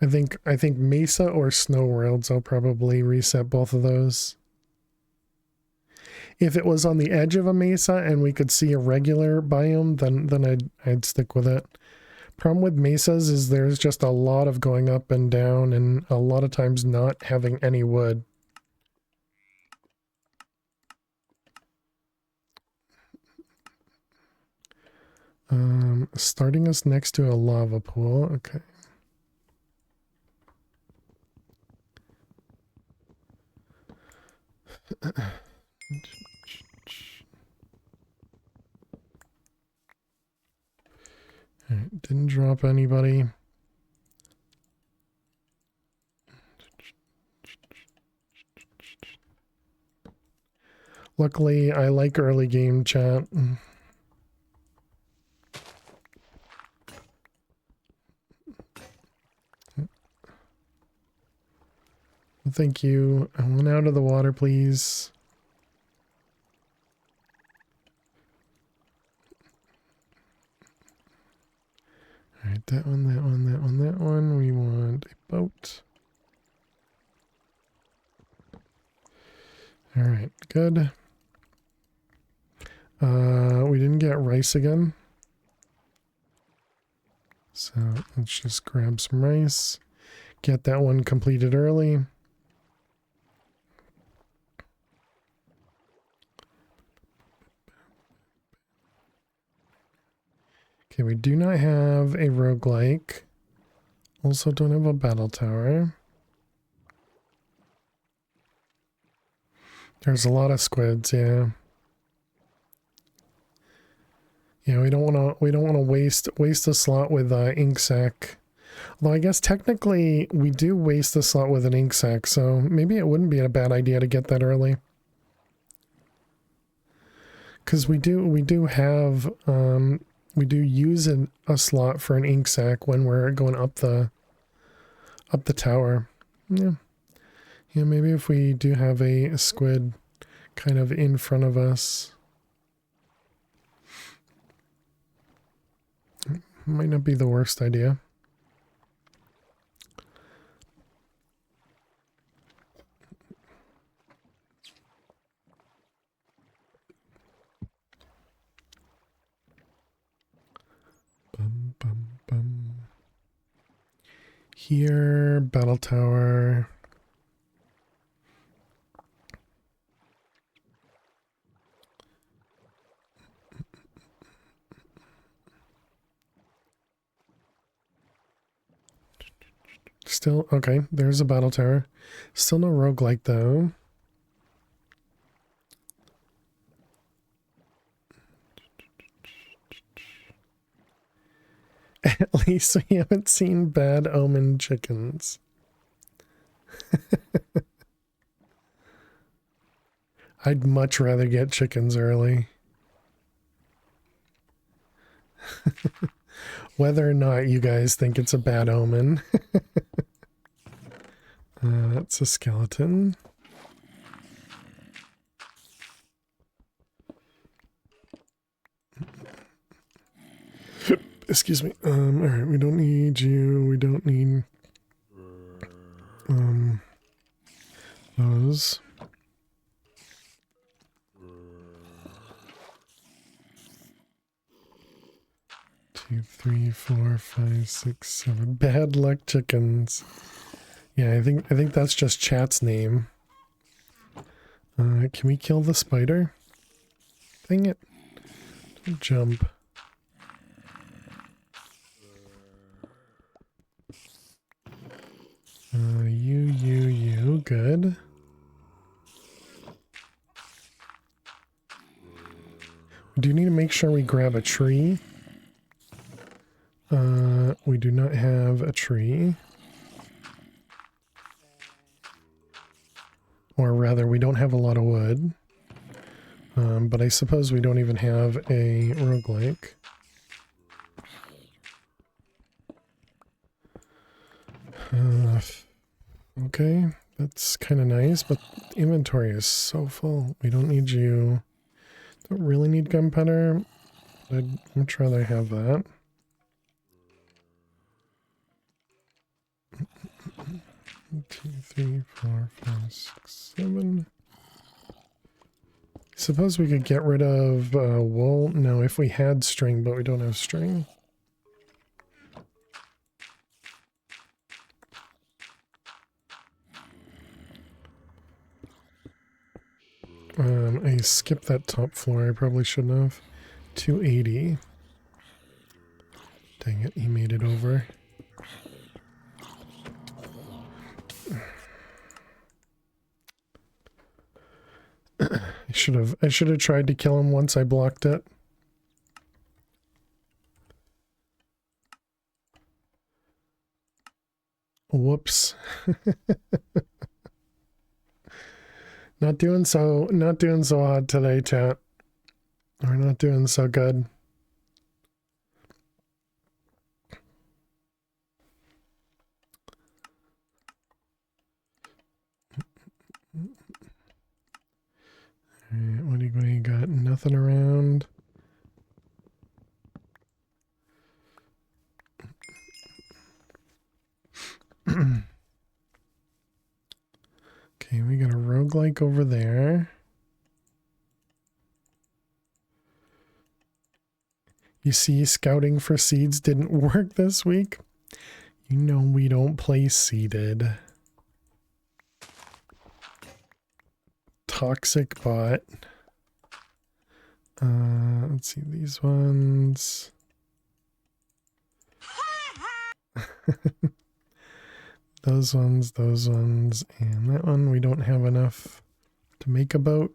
Speaker 2: I think Mesa or Snow Worlds, I'll probably reset both of those. If it was on the edge of a mesa and we could see a regular biome, then I'd stick with it. Problem with mesas is there's just a lot of going up and down and a lot of times not having any wood. Starting us next to a lava pool. Okay. Alright, didn't drop anybody. Luckily, I like early game chat. Thank you. I want out of the water, please. Alright, that one, that one, that one, that one. We want a boat. Alright, good. We didn't get rice again. So let's just grab some rice. Get that one completed early. Okay, we do not have a roguelike. Also don't have a battle tower. There's a lot of squids, yeah. Yeah, we don't want to waste a slot with ink sac. Although I guess technically we do waste the slot with an ink sac, so maybe it wouldn't be a bad idea to get that early. Because we do have we do use a slot for an ink sac when we're going up the tower. Yeah. Yeah, maybe if we do have a squid kind of in front of us. Might not be the worst idea. Bum, bum, bum. Here, battle tower. Still, okay, there's a battle tower. Still no roguelike though. At least we haven't seen bad omen chickens. I'd much rather get chickens early. Whether or not you guys think it's a bad omen. That's a skeleton. Excuse me. All right, we don't need you. We don't need those. Two, three, four, five, six, seven. Bad luck chickens. Yeah, I think that's just chat's name. Can we kill the spider? Dang it. Don't jump. You, good. We do need to make sure we grab a tree. We do not have a tree. Or rather, we don't have a lot of wood. But I suppose we don't even have a roguelike. Okay, that's kind of nice, but inventory is so full. We don't need you. Don't really need gunpowder. I'd much rather have that. One, 2, 3, 4, 5, 6, 7. Suppose we could get rid of wool. No, if we had string, but we don't have string. I skipped that top floor. I probably shouldn't have. 280. Dang it, he made it over. I should have tried to kill him once I blocked it. Whoops. Not doing so hot today, chat. We're not doing so good. Alright, what do you got? Nothing around. Okay, we got a roguelike over there. You see, scouting for seeds didn't work this week. You know we don't play seeded. Toxic bot. Let's see these ones. those ones, and that one we don't have enough to make a boat.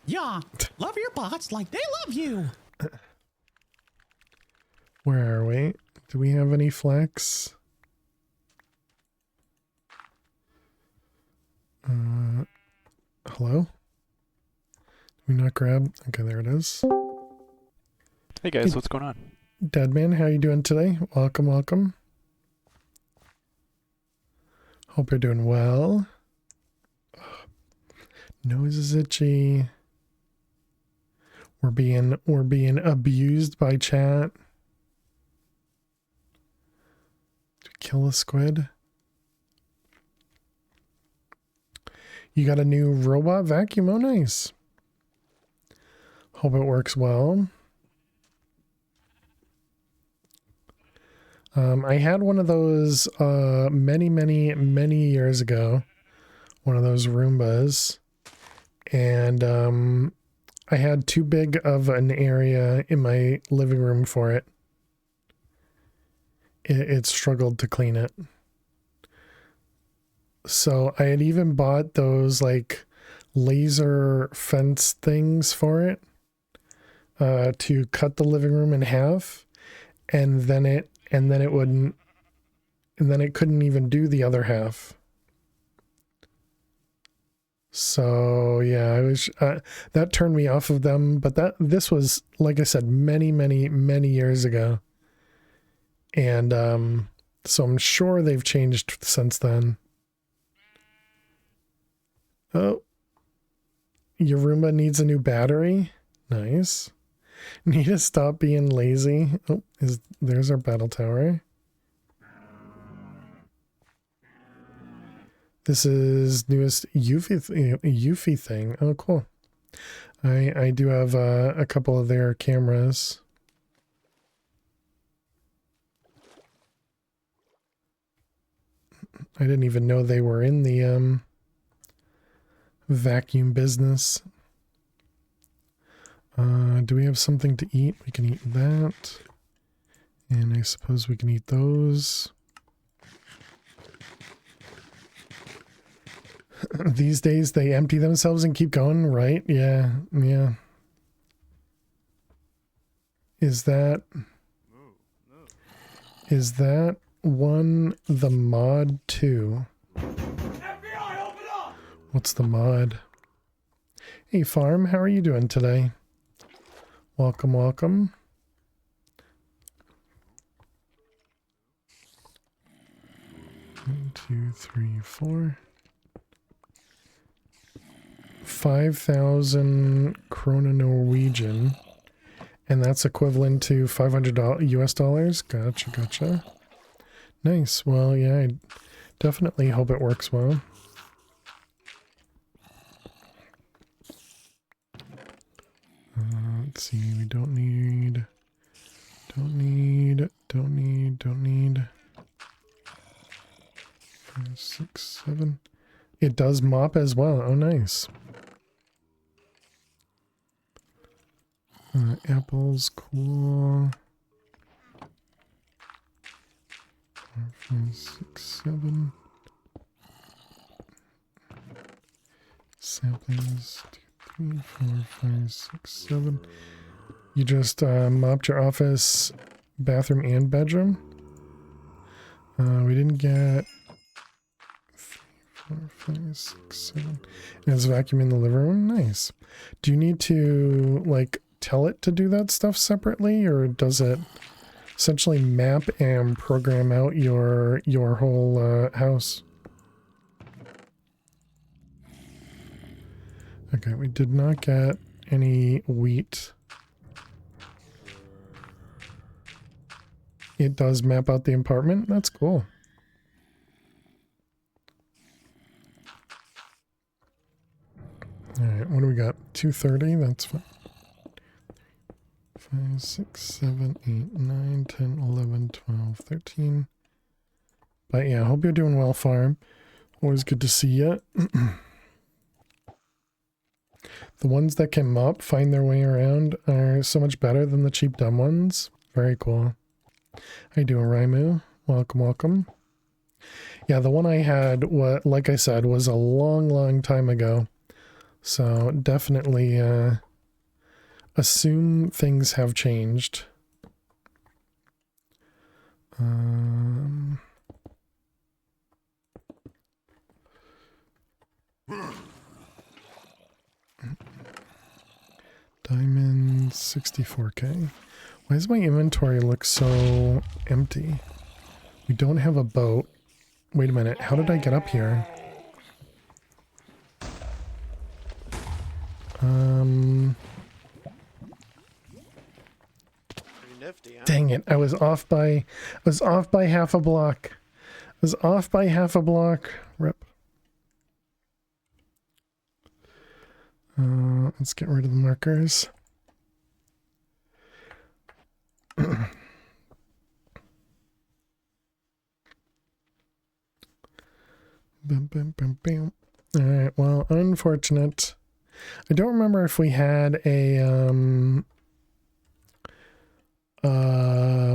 Speaker 4: Yeah, love your bots like they love you.
Speaker 2: Where are we? Do we have any flax? Hello? Did we not grab? Okay, there it is.
Speaker 5: Hey guys,
Speaker 2: Hey.
Speaker 5: what's going on?
Speaker 2: Deadman, how you doing today? Welcome, welcome. Hope you're doing well. Nose is itchy. We're being abused by chat. Did we kill a squid? You got a new robot vacuum? Oh, nice. Hope it works well. I had one of those many years ago. One of those Roombas. And I had too big of an area in my living room for it. It struggled to clean it. So I had even bought those like laser fence things for it to cut the living room in half, and then it wouldn't, and then it couldn't even do the other half. So yeah, I was that turned me off of them. But this was, like I said, many years ago, and so I'm sure they've changed since then. Oh, your Roomba needs a new battery. Nice. Need to stop being lazy. Oh, there's our battle tower. This is newest Eufy thing. Oh, cool. I do have a couple of their cameras. I didn't even know they were in the vacuum business. Do we have something to eat? We can eat that. And I suppose we can eat those. These days they empty themselves and keep going, right? Yeah, yeah. Is that won the mod 2. What's the mod? Hey Farm, how are you doing today? Welcome, welcome. One, two, three, four. 5,000 krona Norwegian. And that's equivalent to $500 US dollars. Gotcha, gotcha. Nice. Well, yeah, I definitely hope it works well. Let's see, we don't need. 5, 6, 7. It does mop as well. Oh, nice. Apples, cool. 4, 5, 6, 7. Saplings, 2, 3, 4, 5, 6, 7. You just mopped your office, bathroom, and bedroom. We didn't get 3, 4, 5, 6, 7. And it's vacuuming in the living room. Nice. Do you need to like tell it to do that stuff separately, or does it essentially map and program out your whole house? Okay, we did not get any wheat. It does map out the apartment. That's cool. All right, what do we got? 230. That's fine. 5, 6, 7, 8, 9, 10, 11, 12, 13. But yeah, I hope you're doing well, Farm. Always good to see you. The ones that can mop, find their way around, are so much better than the cheap dumb ones. Very cool. How you doing, Raimu? Welcome, welcome. Yeah, the one I had, what, like I said, was a long, long time ago. So definitely assume things have changed. Diamond 64k. Why does my inventory look so empty? We don't have a boat. Wait a minute, how did I get up here?
Speaker 1: Pretty nifty, huh?
Speaker 2: Dang it, I was off by half a block. Rip. Let's get rid of the markers. Bam, bam, bam, bam. All right, well, unfortunate. I don't remember if we had a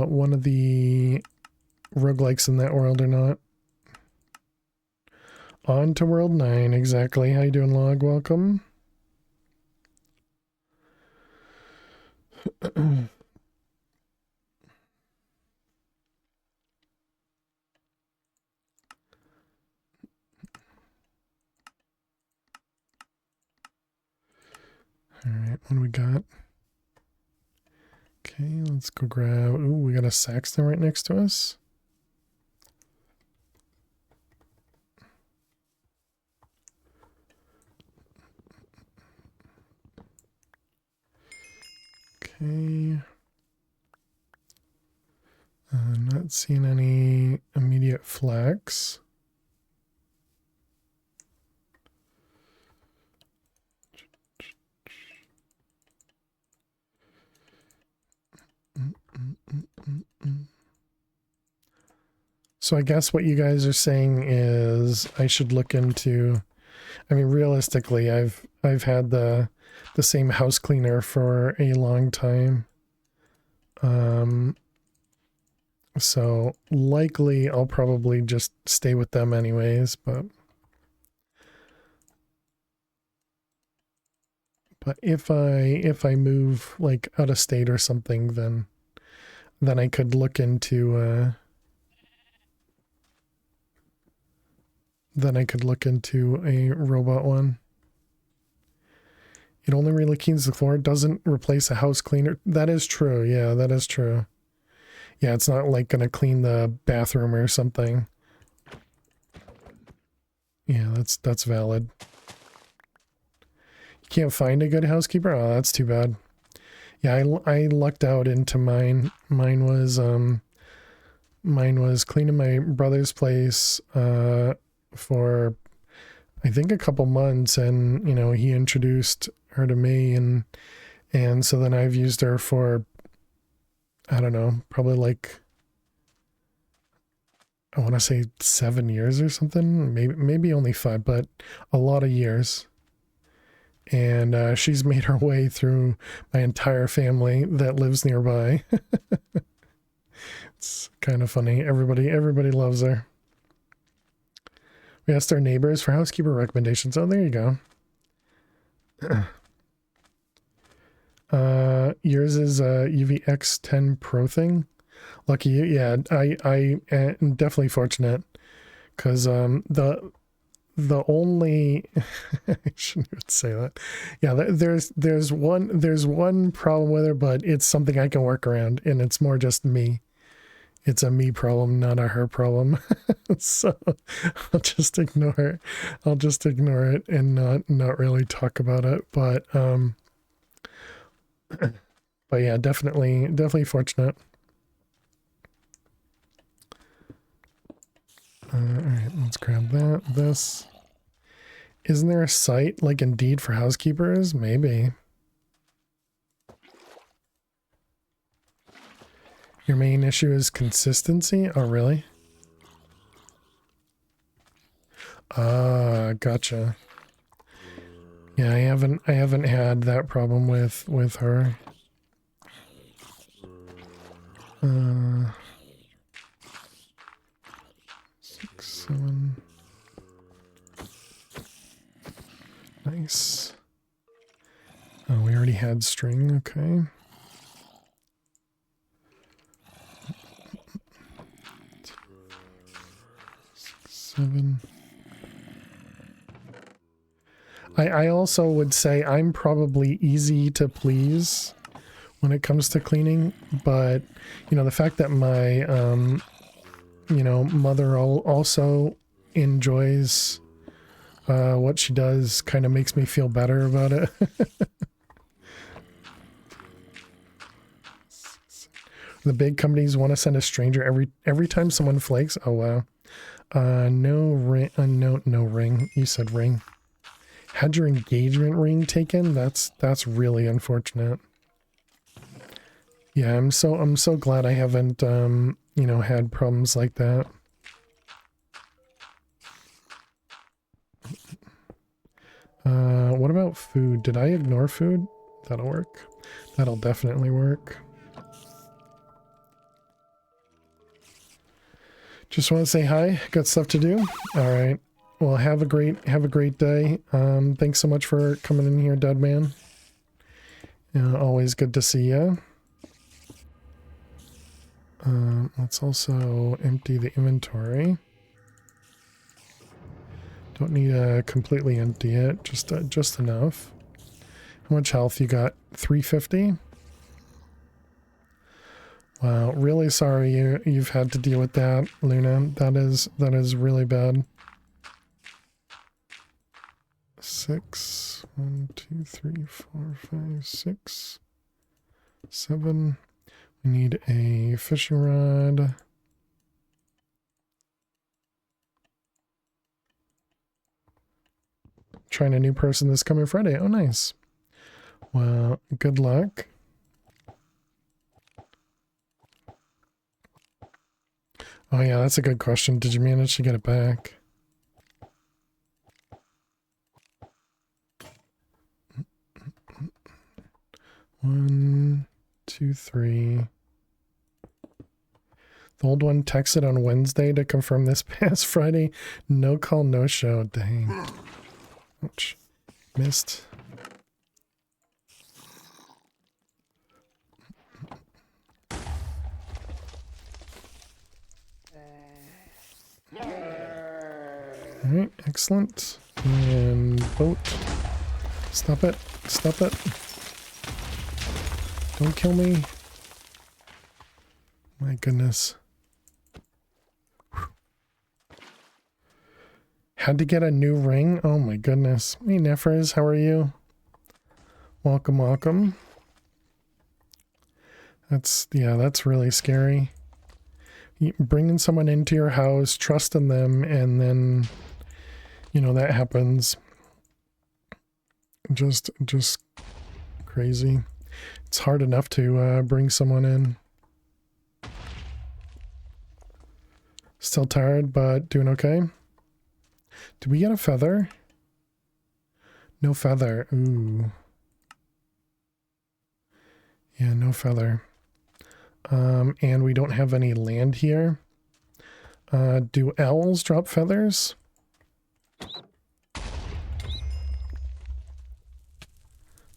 Speaker 2: one of the roguelikes in that world or not. On to world 9, exactly. How you doing, Log? Welcome. Alright, what do we got? Okay, let's go grab... Ooh, we got a Saxton right next to us. Okay. Not seeing any immediate flags. So I guess what you guys are saying is I should look into, I mean, realistically, I've had the same house cleaner for a long time. So likely I'll probably just stay with them anyways, but if I move like out of state or something, then I could look into then I could look into a robot one. It only really cleans the floor, doesn't replace a house cleaner. That is true. Yeah, that is true. Yeah, it's not like going to clean the bathroom or something. Yeah, that's valid. You can't find a good housekeeper? Oh, that's too bad. Yeah, I lucked out into mine. Mine was cleaning my brother's place for I think a couple months, and you know, he introduced her to me, and so then I've used her for, I don't know, probably like, I want to say 7 years or something, maybe only 5, but a lot of years. And she's made her way through my entire family that lives nearby. It's kind of funny. Everybody loves her. We asked our neighbors for housekeeper recommendations. Oh, there you go. Yours is UVX10 Pro thing. Lucky you. Yeah, I am definitely fortunate, because the only I shouldn't even say that. Yeah, there's one problem with her, but it's something I can work around, and it's more just me. It's a me problem, not a her problem. So I'll just ignore it. I'll just ignore it and not really talk about it. But yeah, definitely fortunate. All right, let's grab this. Isn't there a site like Indeed for housekeepers? Maybe. Your main issue is consistency? Oh, really? Ah, gotcha. Yeah, I haven't had that problem with her. 6, 7. Nice. Oh, we already had string. Okay. 6, 7. I also would say I'm probably easy to please when it comes to cleaning, but you know, the fact that my you know, mother also enjoys what she does kind of makes me feel better about it. The big companies want to send a stranger every time someone flakes. Oh wow. No ring. No ring. You said ring. Had your engagement ring taken? That's really unfortunate. Yeah, I'm so glad I haven't you know, had problems like that. What about food? Did I ignore food? That'll work. That'll definitely work. Just want to say hi. Got stuff to do. All right. Well, have a great day. Thanks so much for coming in here, Deadman. Always good to see you. Let's also empty the inventory. Don't need to completely empty it, just enough. How much health you got? 350? Wow, really sorry you've had to deal with that, Luna. That is really bad. 6, 1, 2, 3, 4, 5, 6, 7. We need a fishing rod. Trying a new person this coming Friday. Oh, nice. Well, good luck. Oh yeah, that's a good question. Did you manage to get it back? One, 2, 3. The old one texted on Wednesday to confirm this past Friday. No call, no show. Dang. Ouch. Missed. Alright, excellent. And boat. Stop it. Stop it. Don't kill me. My goodness. Whew. Had to get a new ring? Oh my goodness. Hey Nefres, how are you? Welcome, welcome. That's really scary. Bringing someone into your house, trusting them, and then, you know, that happens. Just crazy. It's hard enough to bring someone in. Still tired, but doing okay. Did we get a feather? No feather. Ooh. Yeah, no feather. And we don't have any land here. Do owls drop feathers?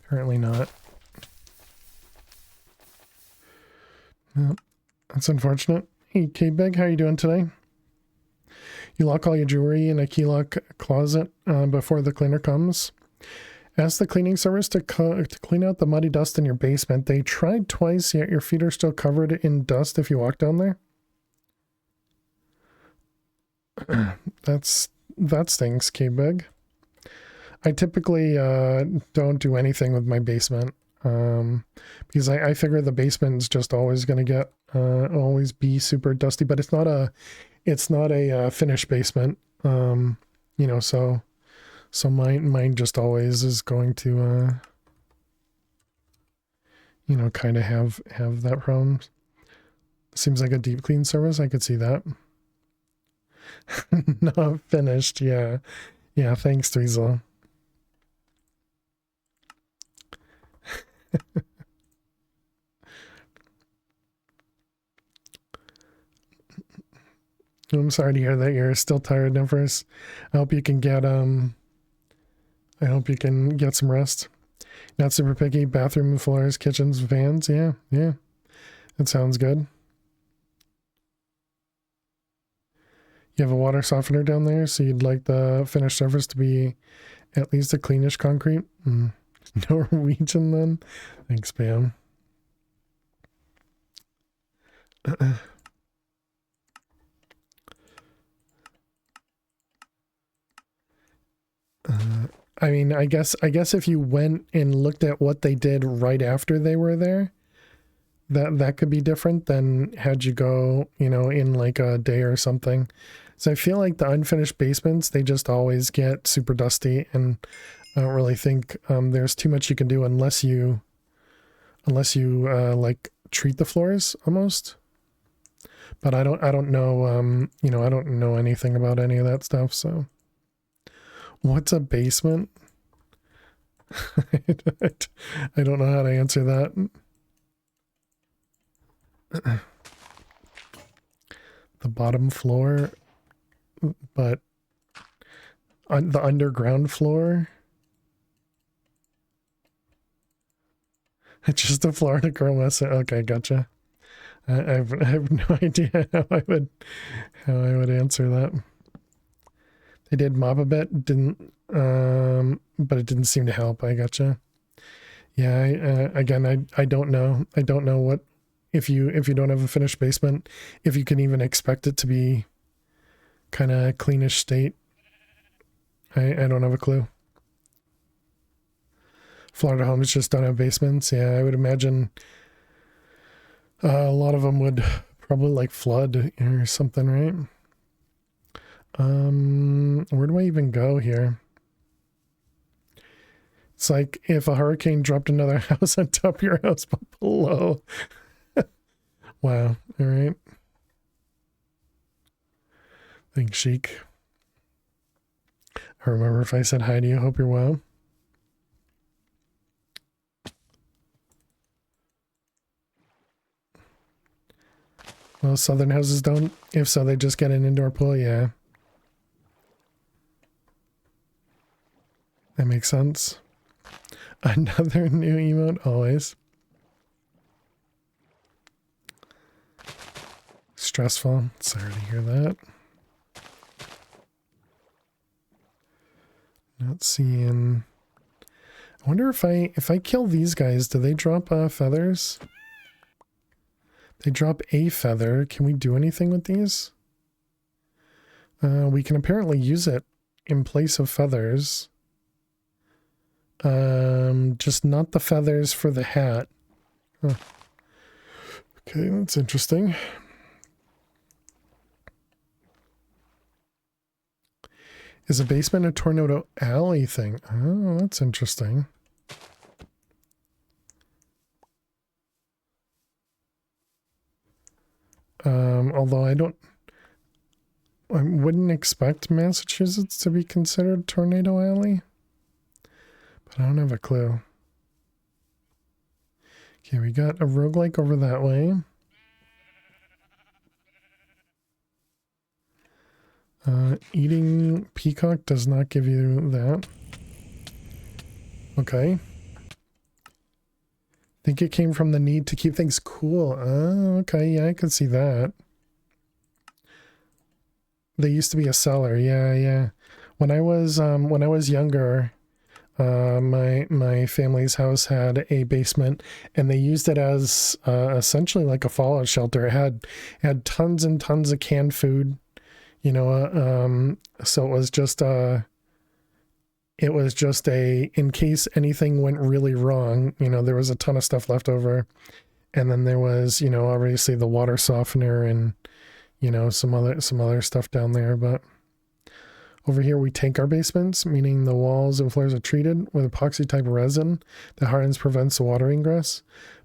Speaker 2: Apparently not. No, that's unfortunate. Hey, K-Big, how you doing today? You lock all your jewelry in a key lock closet before the cleaner comes. Ask the cleaning service to clean out the muddy dust in your basement. They tried twice, yet your feet are still covered in dust if you walk down there. That stinks, K-Big. I typically don't do anything with my basement because I figure the basement is just always going to get always be super dusty, but it's not a finished basement, you know, so mine just always is going to you know, kind of have that problem. Seems like a deep clean service. I could see that. Not finished. Yeah, thanks, Dweezil. I'm sorry to hear that you're still tired, Nefers. I hope you can get some rest. Not super picky. Bathroom floors, kitchens, fans. Yeah. That sounds good. You have a water softener down there, so you'd like the finished surface to be at least a cleanish concrete. Norwegian then? Thanks, Pam. I mean, I guess if you went and looked at what they did right after they were there, that could be different than had you go, you know, in like a day or something. So I feel like the unfinished basements, they just always get super dusty, and I don't really think there's too much you can do unless you like treat the floors almost. But I don't know, you know, I don't know anything about any of that stuff, so. What's a basement? I don't know how to answer that. The bottom floor, but on the underground floor. It's just a floor to grow mess. Okay, gotcha. I have no idea how I would answer that. They did mop a bit, didn't, but it didn't seem to help. I gotcha. Yeah, again, I don't know. I don't know what, if you don't have a finished basement, if you can even expect it to be kind of cleanish state. I don't have a clue. Florida homes just don't have basements. Yeah, I would imagine a lot of them would probably like flood or something, right? Where do I even go here? It's like if a hurricane dropped another house on top of your house but below. Wow. All right. Thanks, Sheik. I remember if I said hi to you. Hope you're well. Well, southern houses don't. If so, they just get an indoor pool. Yeah. That makes sense. Another new emote, always. Stressful. Sorry to hear that. Not seeing. I wonder if I kill these guys, do they drop feathers? They drop a feather. Can we do anything with these? We can apparently use it in place of feathers. Just not the feathers for the hat. Huh. Okay, that's interesting. Is a basement a tornado alley thing? Oh, that's interesting. Although I wouldn't expect Massachusetts to be considered tornado alley, but I don't have a clue. Okay, we got a roguelike over that way. Eating peacock does not give you that. Okay. Think it came from the need to keep things cool. Oh, okay, yeah, I can see that. They used to be a cellar, yeah. When I was younger, my family's house had a basement, and they used it as essentially like a fallout shelter. It had tons and tons of canned food, you know. So it was just in case anything went really wrong, you know, there was a ton of stuff left over, and then there was, you know, obviously the water softener and, you know, some other stuff down there. But over here we tank our basements, meaning the walls and floors are treated with epoxy type resin that hardens, prevents the water ingress.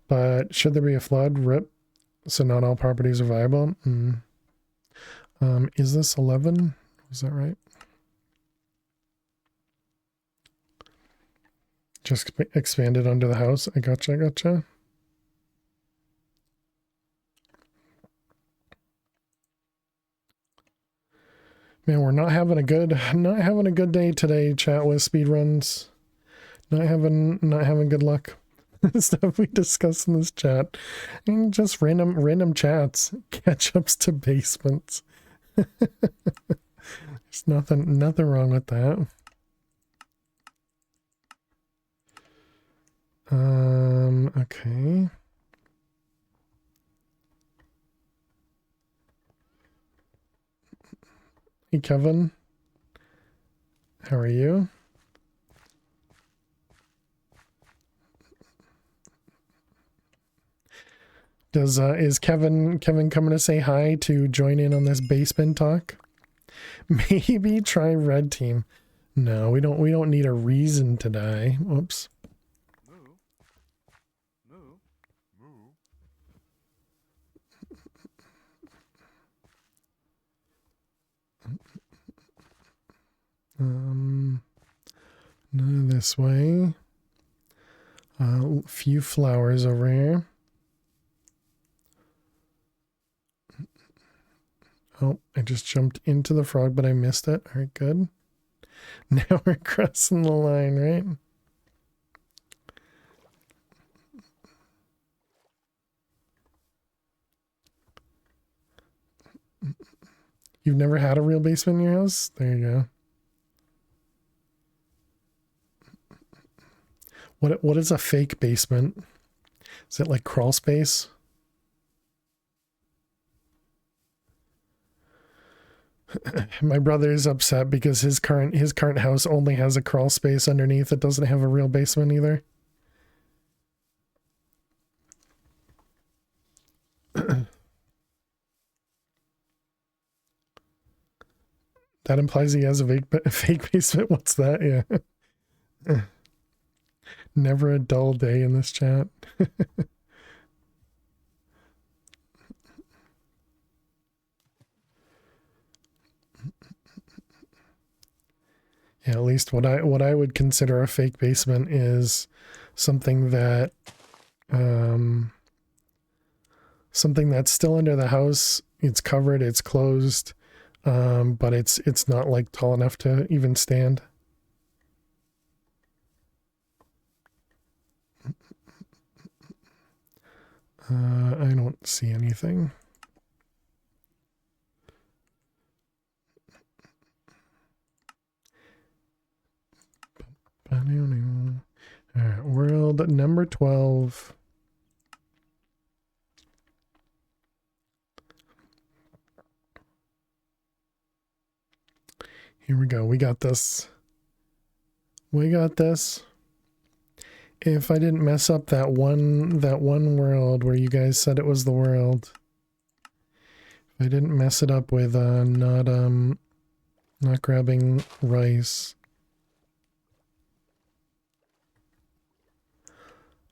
Speaker 2: But should there be a flood, rip. So not all properties are viable. Is this 11? Is that right? Just expanded under the house. I gotcha. Man, we're not having a good day today, chat, with speedruns. Not having good luck. Stuff we discuss in this chat. And just random chats. Catch-ups to basements. There's nothing wrong with that. Okay. Hey, Kevin. How are you? Is Kevin coming to say hi to join in on this basement talk? Maybe try red team. No, we don't need a reason to die. Whoops. No, this way. A few flowers over here. Oh, I just jumped into the frog, but I missed it. All right, good. Now we're crossing the line, right? You've never had a real basement in your house? There you go. What is a fake basement? Is it like crawl space? My brother's upset because his current house only has a crawl space underneath. It doesn't have a real basement either. That implies he has a fake basement. What's that? Yeah. Never a dull day in this chat. Yeah, at least what I would consider a fake basement is something that something that's still under the house. It's covered, it's closed, but it's not like tall enough to even stand. I don't see anything. world number 12. Here we go. We got this. We got this. If I didn't mess up that one world where you guys said it was the world. If I didn't mess it up with not grabbing rice.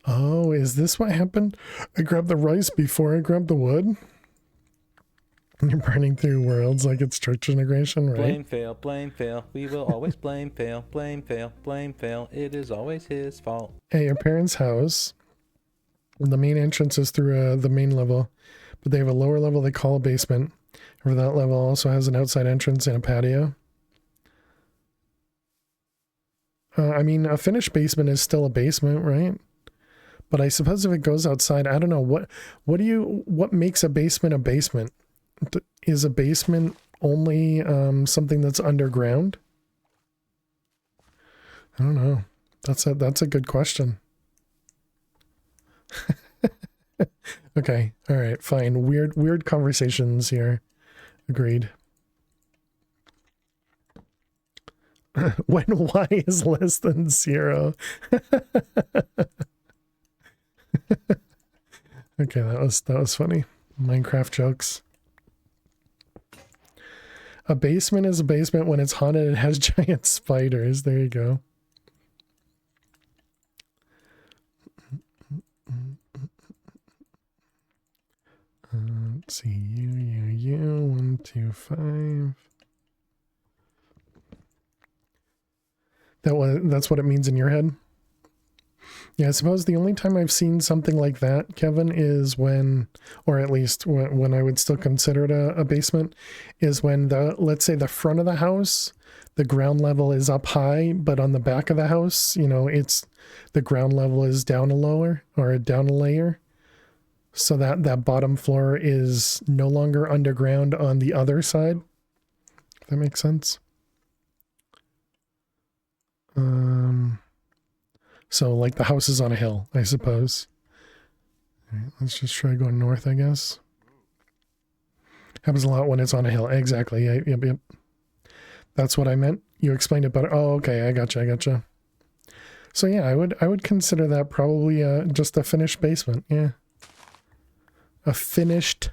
Speaker 2: Oh, is this what happened? I grabbed the rice before I grabbed the wood? You're burning through worlds like it's church integration, right?
Speaker 6: Blame fail, blame fail. We will always blame fail, blame fail, blame fail. It is always his fault.
Speaker 2: At your parents' house, the main entrance is through the main level, but they have a lower level they call a basement. Or that level also has an outside entrance and a patio. I mean, a finished basement is still a basement, right? But I suppose if it goes outside, I don't know, what makes a basement a basement? Is a basement only something that's underground? I don't know. That's a good question. Okay, all right, fine. Weird conversations here. Agreed. When y is less than 0. Okay, that was funny. Minecraft jokes. A basement is a basement when it's haunted and has giant spiders. There you go. Let's see. You. 1, 2, 5. That's what it means in your head? Yeah, I suppose the only time I've seen something like that, Kevin, is when, or at least when I would still consider it a basement, is when let's say the front of the house, the ground level is up high, but on the back of the house, the ground level is down a layer. So that bottom floor is no longer underground on the other side. If that makes sense. So like the house is on a hill, I suppose. All right, let's just try going north, I guess. Happens a lot when it's on a hill. Exactly. Yep. That's what I meant. You explained it better. Oh, okay. I gotcha. So yeah, I would consider that probably just a finished basement. Yeah. A finished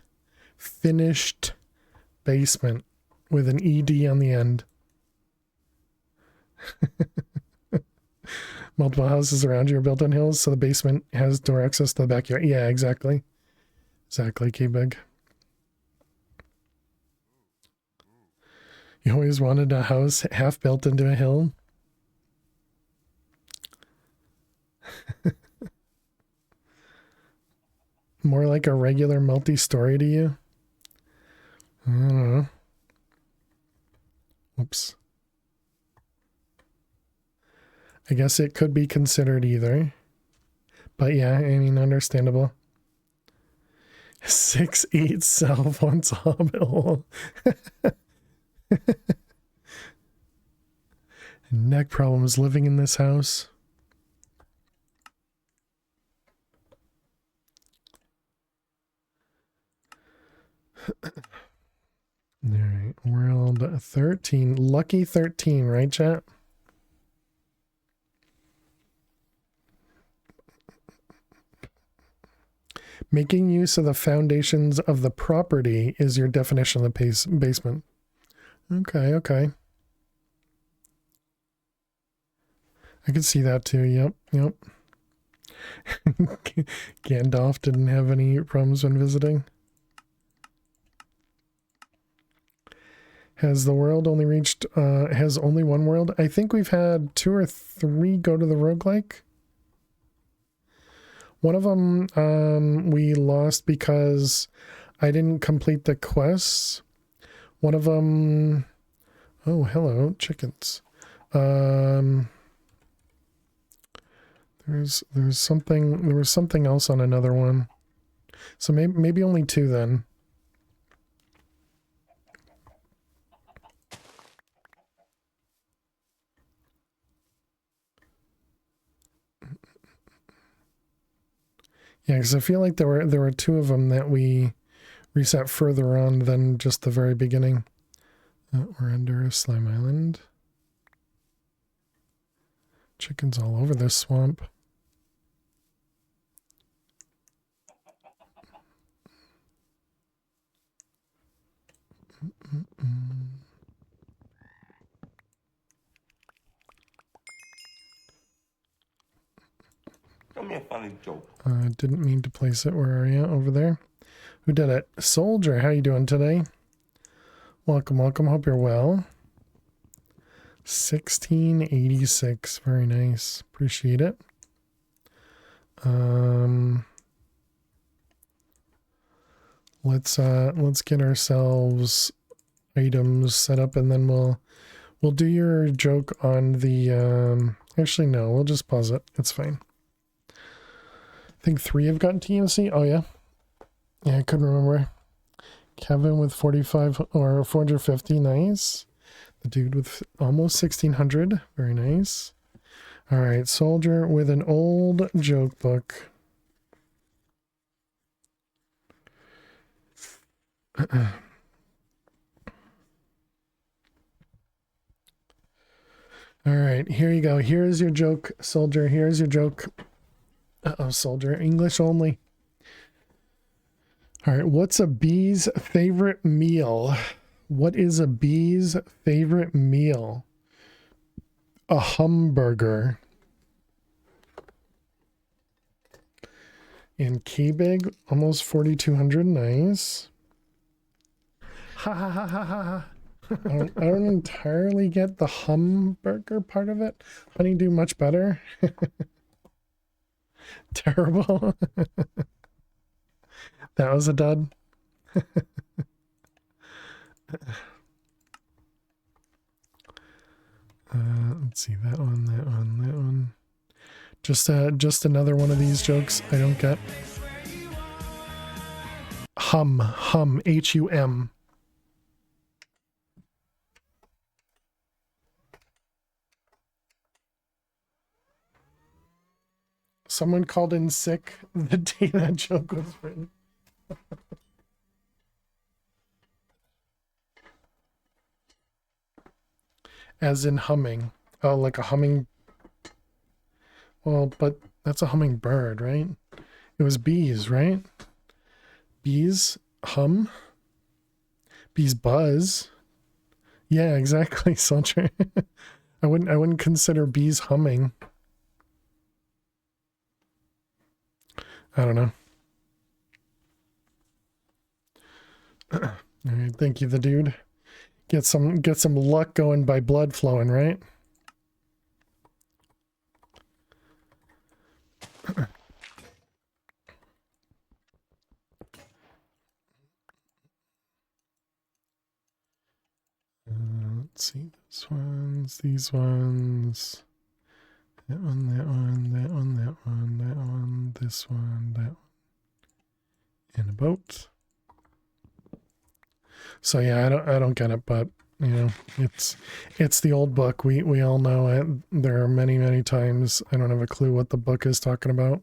Speaker 2: basement with an ED on the end. Multiple houses around you are built on hills, so the basement has door access to the backyard. Yeah, exactly. Exactly, K-Big. You always wanted a house half built into a hill? More like a regular multi-story to you? I don't know. Whoops. I guess it could be considered either. But yeah, I mean, understandable. 6'8" cell phones hobbit hole. Neck problems living in this house. Alright, world 13. Lucky 13, right, chat? Making use of the foundations of the property is your definition of the basement. Okay. I can see that too, yep. Gandalf didn't have any problems when visiting. Has the world only reached, has only one world? I think we've had 2 or 3 go to the roguelike. One of them we lost because I didn't complete the quests. One of them... Oh, hello, chickens. There was something else on another one. So maybe only 2 then. Yeah, because I feel like there were two of them that we reset further on than just the very beginning. We're under a slime island. Chickens all over this swamp.
Speaker 7: Tell me a funny joke.
Speaker 2: Didn't mean to place it. Where are you? Over there. Who did it? Soldier, how you doing today? Welcome, welcome. Hope you're well. 1686. Very nice. Appreciate it. Let's get ourselves items set up, and then we'll do your joke on the actually no, we'll just pause it. It's fine. I think 3 have gotten TMC. Oh yeah. Yeah, I couldn't remember. Kevin with 45 or 450, nice. The dude with almost 1600, very nice. All right, Soldier with an old joke book. All right, here you go. Here's your joke, Soldier. Here's your joke. Uh-oh, Soldier. English only. All right, what's a bee's favorite meal? What is a bee's favorite meal? A hamburger. And K-Big, almost 4,200. Nice. Ha ha ha ha ha. I don't entirely get the hamburger part of it. Honeydew much better. Terrible. That was a dud. Let's see, that one, that one, that one. Just another one of these jokes I don't get. Hum, H-U-M. Someone called in sick the day that joke was written. As in humming. Oh, like a humming. Well, but that's a hummingbird, right? It was bees, right? Bees hum. Bees buzz. Yeah, exactly, Soldier. I wouldn't consider bees humming. I don't know. All right, thank you, the dude. Get some luck going by blood flowing, right? Let's see, these ones, that one, that one, that one, that one, that one, this one, that one, and a boat. So yeah, I don't get it, but you know, it's the old book. We all know it. There are many times I don't have a clue what the book is talking about.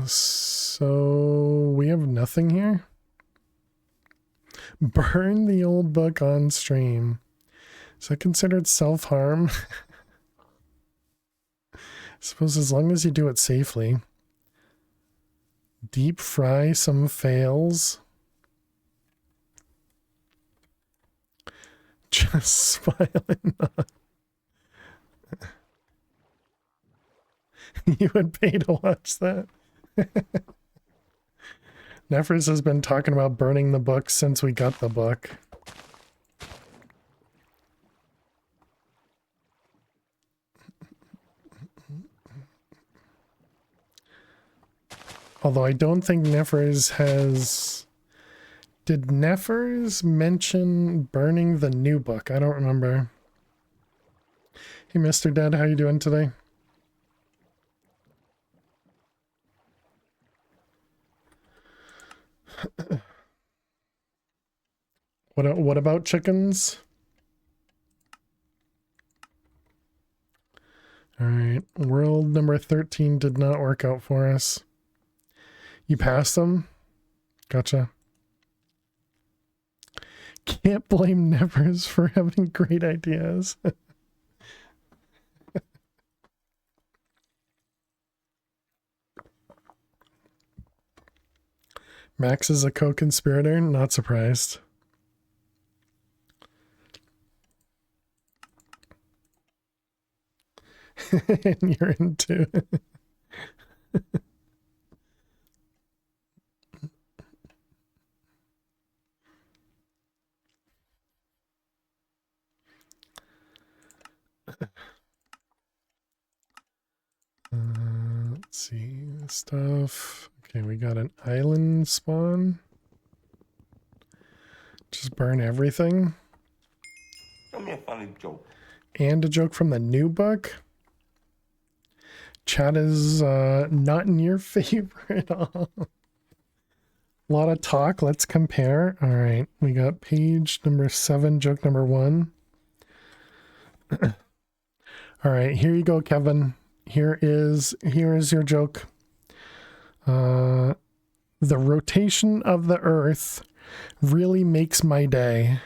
Speaker 2: So we have nothing here. Burn the old book on stream. Is that considered self-harm? I suppose as long as you do it safely. Deep fry some fails. Just smiling. You would pay to watch that. Nefris has been talking about burning the book since we got the book. Although I don't think Nefris has... Did Nefris mention burning the new book? I don't remember. Hey, Mr. Dead, how you doing today? What about chickens? All right, world number 13 did not work out for us. You passed them? Gotcha. Can't blame Nevers for having great ideas. Max is a co-conspirator? Not surprised. And you're into it. Let's see stuff. Okay, we got an island spawn. Just burn everything.
Speaker 7: Tell me a funny joke.
Speaker 2: And a joke from the new book. Chat is not in your favor at all. A lot of talk. Let's compare. All right, we got page number 7, joke number 1. All right, here you go, Kevin. Here is your joke. The rotation of the Earth really makes my day.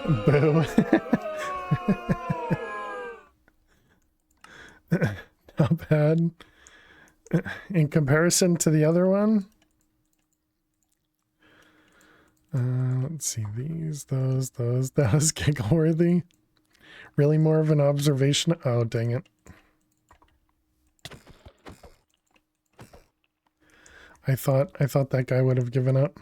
Speaker 2: Boo. Not bad. In comparison to the other one. Let's see, these, those. That was giggle-worthy. Really more of an observation. Oh, dang it. I thought that guy would have given up.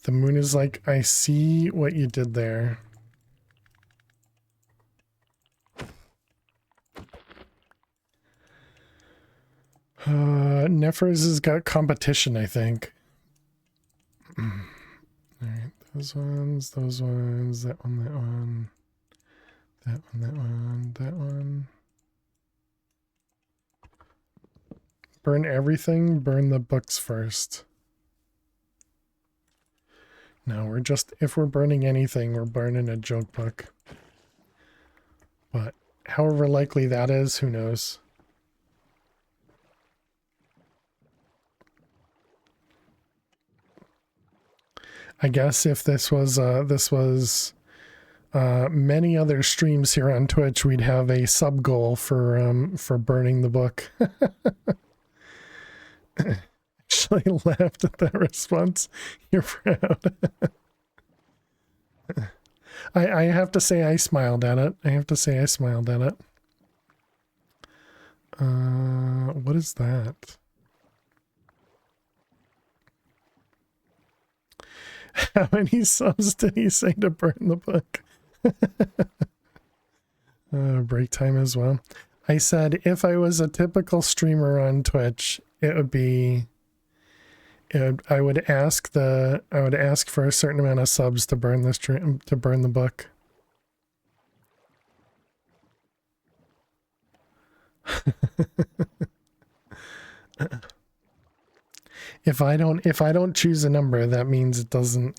Speaker 2: The moon is like, I see what you did there. Nefers has got competition, I think. Alright, those ones, that one, that one, that one. Burn everything, burn the books first. No, we're just, if we're burning anything, we're burning a joke book. But however likely that is, who knows? I guess if this was many other streams here on Twitch, we'd have a sub goal for burning the book. Actually laughed at that response. You're proud. I have to say I smiled at it. What is that? How many subs did he say to burn the book? Break time as well. I said if I was a typical streamer on Twitch, it would be. I would ask for a certain amount of subs to burn the stream, to burn the book. If I don't choose a number, that means it doesn't.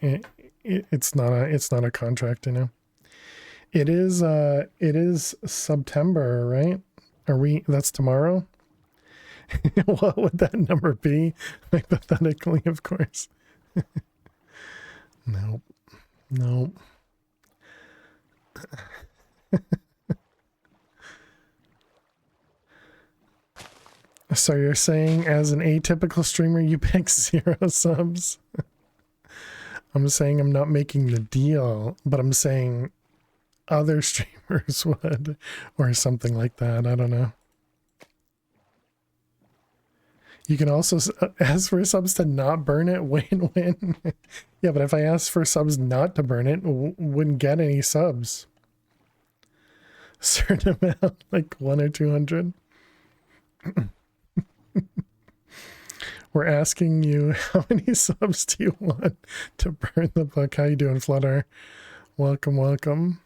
Speaker 2: It's not a contract, you know. It is September, right? Are we? That's tomorrow. What would that number be? Hypothetically, of course. Nope. So you're saying as an atypical streamer, you pick 0 subs? I'm saying I'm not making the deal, but I'm saying other streamers would, or something like that. I don't know. You can also ask for subs to not burn it, win. Yeah, but if I asked for subs not to burn it, wouldn't get any subs. certain amount, like 100 or 200. We're asking you, how many subs do you want to burn the book? How you doing, Flutter? Welcome, welcome.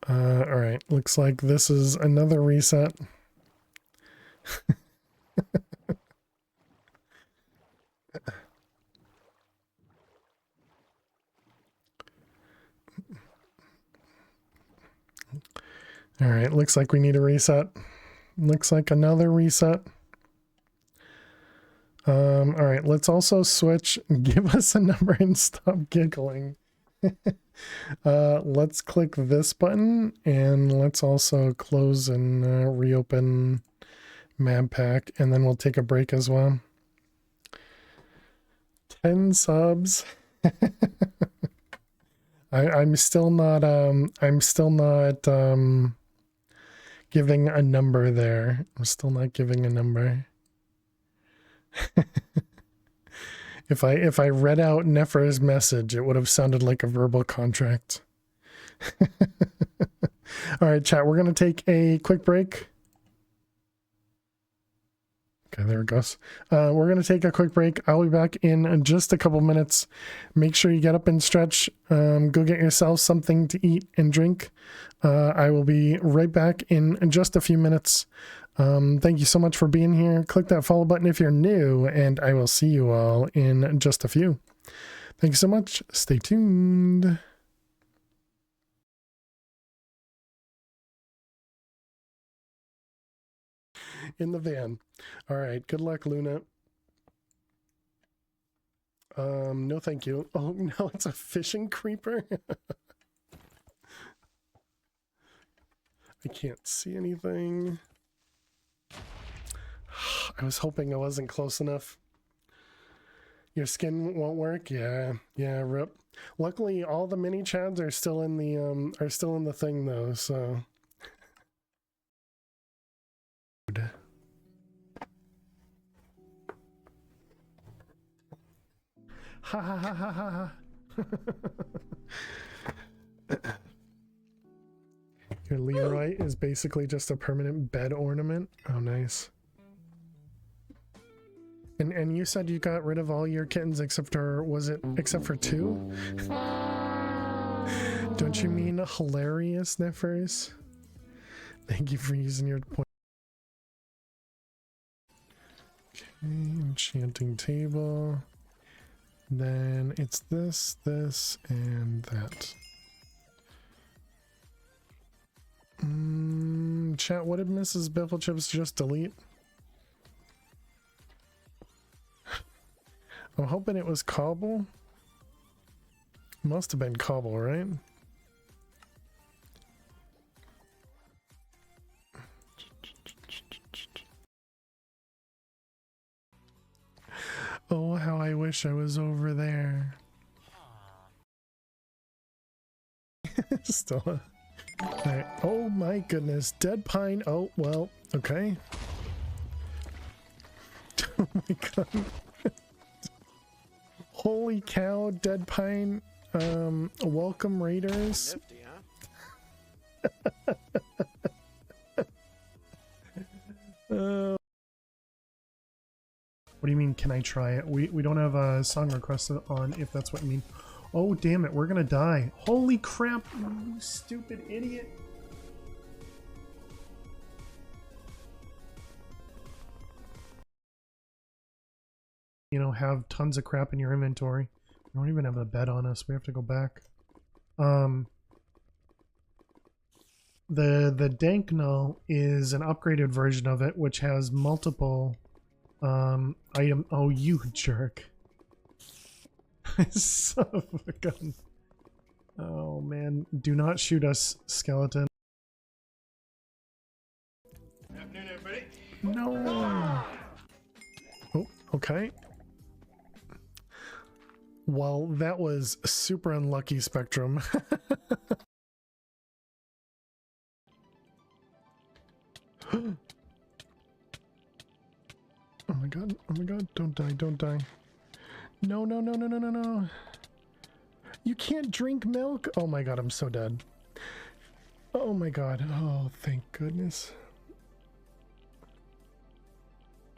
Speaker 2: All right, looks like this is another reset. All right, looks like we need a reset. Looks like another reset. All right, let's also switch. Give us a number and stop giggling. Let's click this button, and let's also close and reopen MadPack, and then we'll take a break as well. 10 subs. I'm still not giving a number there. I'm still not giving a number. If I read out Nefer's message, it would have sounded like a verbal contract. All right, chat, we're going to take a quick break. Okay, there it goes. We're going to take a quick break. I'll be back in just a couple minutes. Make sure you get up and stretch. Go get yourself something to eat and drink. I will be right back in just a few minutes. Thank you so much for being here. Click that follow button if you're new, and I will see you all in just a few. Thank you so much. Stay tuned. In the van. All right. Good luck, Luna. No, thank you. Oh, no, it's a fishing creeper. I can't see anything. I was hoping I wasn't close enough. Your skin won't work? Yeah, rip. Luckily, all the mini chads are still in the thing though, so. Ha ha ha ha ha ha. Your Leroy is basically just a permanent bed ornament. Oh, nice. And you said you got rid of all your kittens except for, was it except for 2? Don't you mean hilarious, Nefers? Thank you for using your point. Okay, enchanting table. Then it's this, and that. Chat, what did Mrs. Bifflechips just delete? I'm hoping it was cobble. Must have been cobble, right? Oh, how I wish I was over there. Still. Alright. Oh my goodness. Dead pine. Oh, well, okay. Oh my god. Holy cow, dead pine. Welcome raiders.
Speaker 1: Nifty, huh?
Speaker 2: What do you mean, can I try it? We don't have a song requested on, if that's what you mean. Oh, damn it, we're gonna die. Holy crap, you stupid idiot. You know, have tons of crap in your inventory. We don't even have a bed on us. We have to go back. The Danknull is an upgraded version of it, which has multiple item. Oh, you jerk. Son of a gun. Oh man, do not shoot us, skeleton.
Speaker 3: Afternoon, everybody.
Speaker 2: No. Oh, okay. Well, that was super unlucky, Spectrum. Oh my god, don't die, don't die. No, no, no, no, no, no, no. You can't drink milk? Oh my god, I'm so dead. Oh my god. Oh, thank goodness.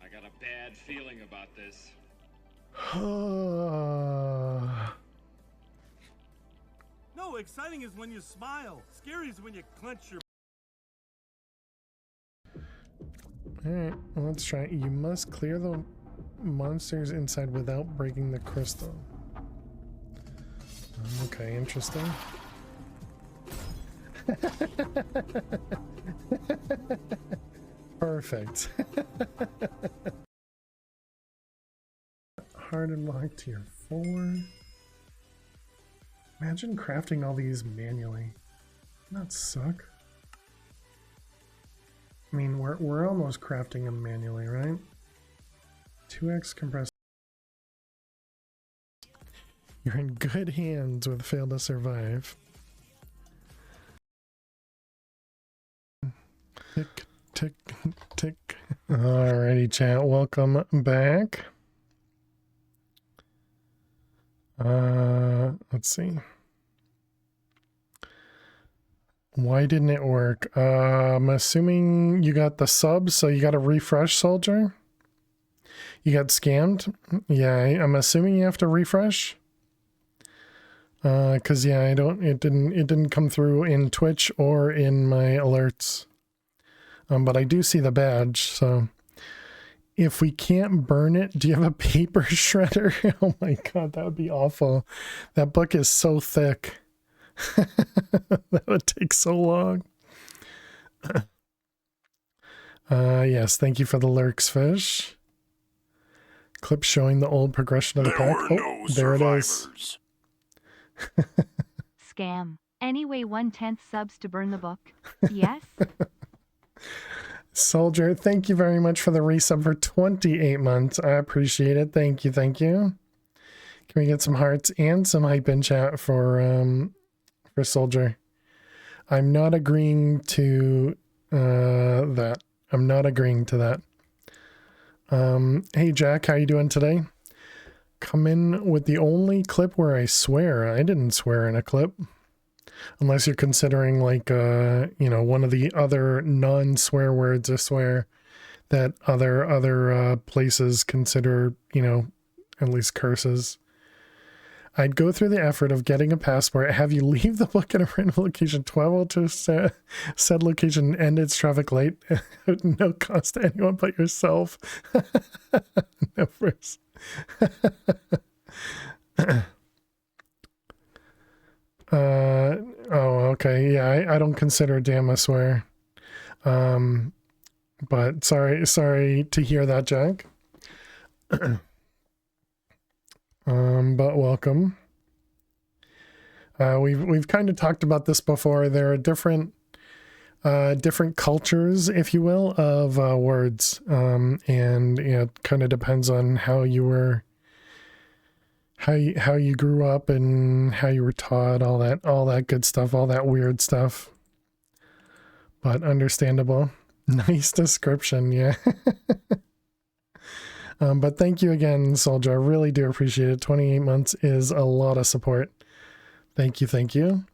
Speaker 3: I got a bad feeling about this.
Speaker 1: No, exciting is when you smile. Scary is when you clench your.
Speaker 2: Alright, well, let's try it. You must clear the monsters inside without breaking the crystal. Okay, interesting. Perfect. Hard and lock tier 4. Imagine crafting all these manually. Doesn't that suck? I mean, we're almost crafting them manually, right? 2x compressed. You're in good hands with Fail to Survive. Tick, tick, tick. Alrighty, chat. Welcome back. Let's see. Why didn't it work? I'm assuming you got the sub, so you got a refresh, soldier. You got scammed. Yeah, I'm assuming you have to refresh. Cause yeah, it didn't come through in Twitch or in my alerts. But I do see the badge, so if we can't burn it, do you have a paper shredder? Oh my god, that would be awful. That book is so thick. That would take so long. Yes, thank you for the lurks, fish. Clip showing the old progression of the pack. Oh, there it is.
Speaker 8: Scam. Anyway, 1/10 subs to burn the book. Yes?
Speaker 2: Soldier, thank you very much for the resub for 28 months. I appreciate it. Thank you, thank you. Can we get some hearts and some hype in chat for Soldier? I'm not agreeing to that. I'm not agreeing to that. Hey Jack, how you doing today? Come in with the only clip where I swear. I didn't swear in a clip. Unless you're considering like, you know, one of the other non-swear words I swear that other places consider, you know, at least curses. I'd go through the effort of getting a passport, have you leave the book at a random location, 12 to said location, end its traffic light, no cost to anyone but yourself. No first. Oh, okay. Yeah, I don't consider damn a swear. But sorry to hear that, Jack. But welcome. We've kind of talked about this before. There are different cultures, if you will, of words. And you know, it kind of depends on how you were, how you grew up and how you were taught, all that good stuff, all that weird stuff. But understandable. Nice description, yeah. But thank you again, Soldier. I really do appreciate it. 28 months is a lot of support. Thank you, thank you.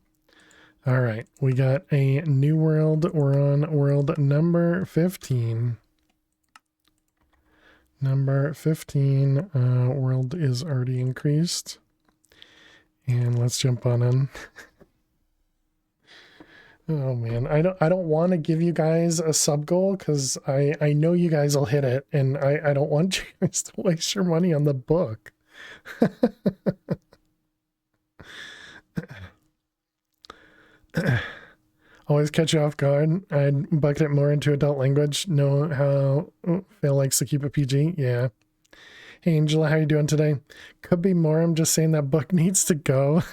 Speaker 2: All right, we got a new world. We're on world number 15. Number 15. World is already increased. And let's jump on in. Oh man, I don't want to give you guys a sub goal because I know you guys will hit it, and I don't want you guys to waste your money on the book. Always catch you off guard. I'd bucket it more into adult language. Know how Phil likes to keep it PG. Yeah. Hey Angela, how you doing today? Could be more. I'm just saying that book needs to go.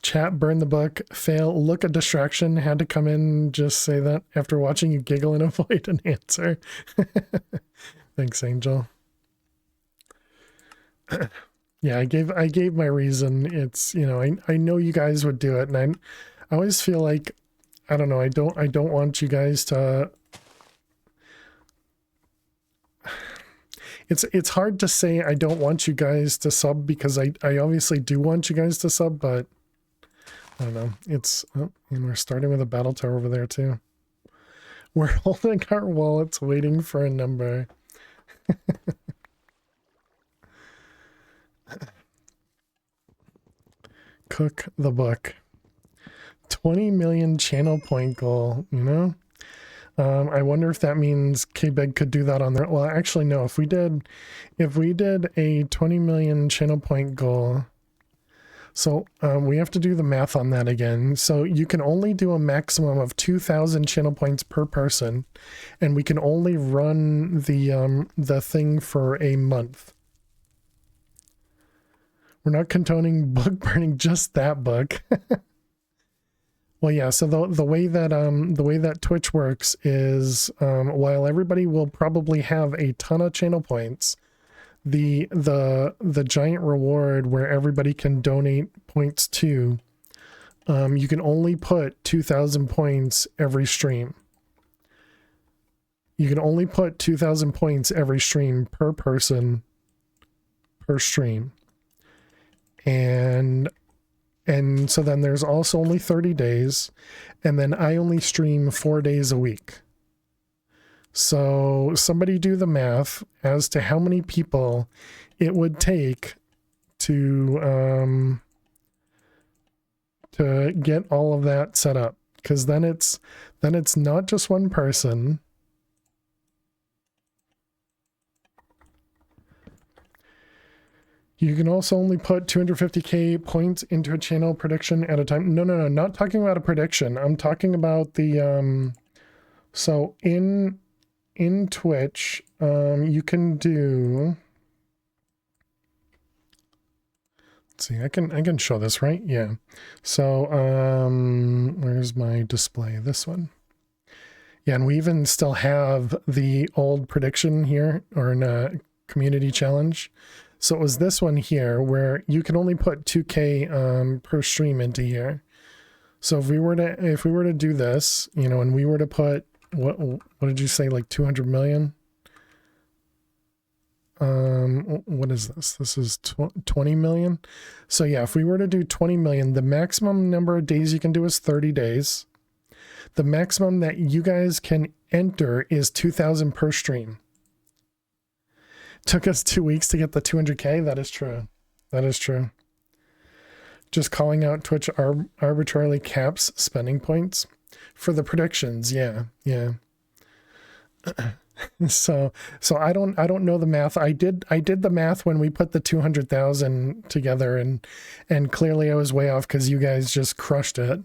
Speaker 2: Chat, burn the book. Fail, look a distraction. Had to come in, just say that after watching you giggle and avoid an answer. Thanks, Angel. Yeah, I gave my reason. It's, you know, I know you guys would do it, and I always feel like, I don't know, I don't want you guys to. it's hard to say I don't want you guys to sub, because I obviously do want you guys to sub, but I don't know. It's, oh, and we're starting with a battle tower over there too. We're holding our wallets waiting for a number. Cook the book. 20 million channel point goal, you know? I wonder if that means K-Beg could do that on their, well, actually, no, if we did a 20 million channel point goal, so we have to do the math on that again. So you can only do a maximum of 2,000 channel points per person, and we can only run the thing for a month. We're not condoning book burning, just that book. Well, yeah. So the way that Twitch works is, while everybody will probably have a ton of channel points, the giant reward where everybody can donate points to, you can only put 2,000 points every stream. You can only put 2,000 points every stream per person per stream. And so then there's also only 30 days, and then I only stream 4 days a week. So somebody do the math as to how many people it would take to get all of that set up, because then it's not just one person. You can also only put 250k points into a channel prediction at a time. No, not talking about a prediction. I'm talking about the so in Twitch, you can do, let's see, I can show this, right? Yeah. So where's my display? This one. Yeah, and we even still have the old prediction here, or in a community challenge. So it was this one here where you can only put 2k per stream into here. So if we were to do this, you know, and we were to put, what did you say, like 200 million? What is this? This is 20 million. So yeah, if we were to do 20 million, the maximum number of days you can do is 30 days. The maximum that you guys can enter is 2,000 per stream. Took us 2 weeks to get the 200k. That is true. That is true. Just calling out Twitch arbitrarily caps spending points for the predictions. Yeah. So I don't know the math. I did the math when we put the 200,000 together, and clearly I was way off because you guys just crushed it.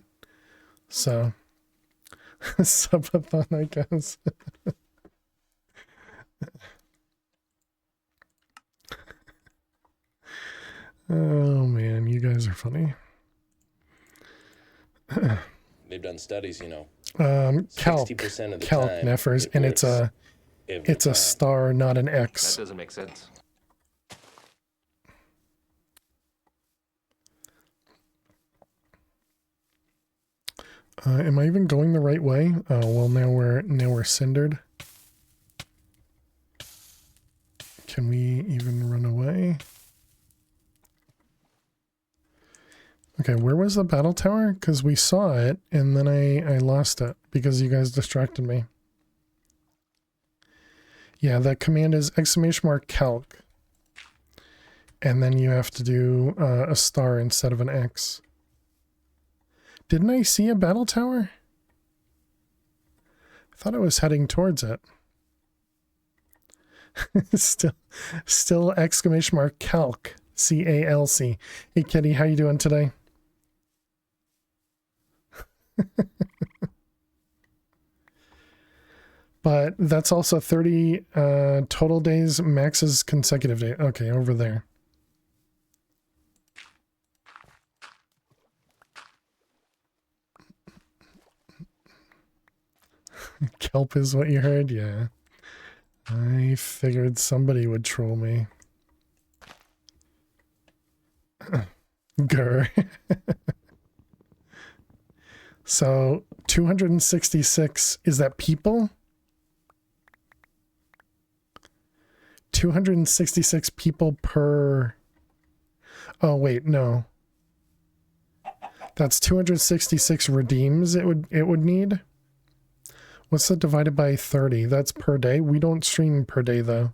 Speaker 2: So subathon, I guess. Oh man, you guys are funny.
Speaker 9: They've done studies, you know.
Speaker 2: Calc Neffers, and it's a star, not an X.
Speaker 7: That doesn't make sense.
Speaker 2: Am I even going the right way? Oh well, now we're cindered. Can we even run away? Okay, where was the battle tower? Because we saw it, and then I lost it because you guys distracted me. Yeah, the command is !calc. And then you have to do a star instead of an X. Didn't I see a battle tower? I thought I was heading towards it. still !calc. C-A-L-C. Hey Kitty, how you doing today? But that's also 30 total days, max's consecutive day. Okay, over there. Kelp is what you heard? Yeah. I figured somebody would troll me. Grr. So 266, is that people? 266 people per... Oh, wait, no. That's 266 redeems it would need. What's that divided by 30? That's per day. We don't stream per day, though.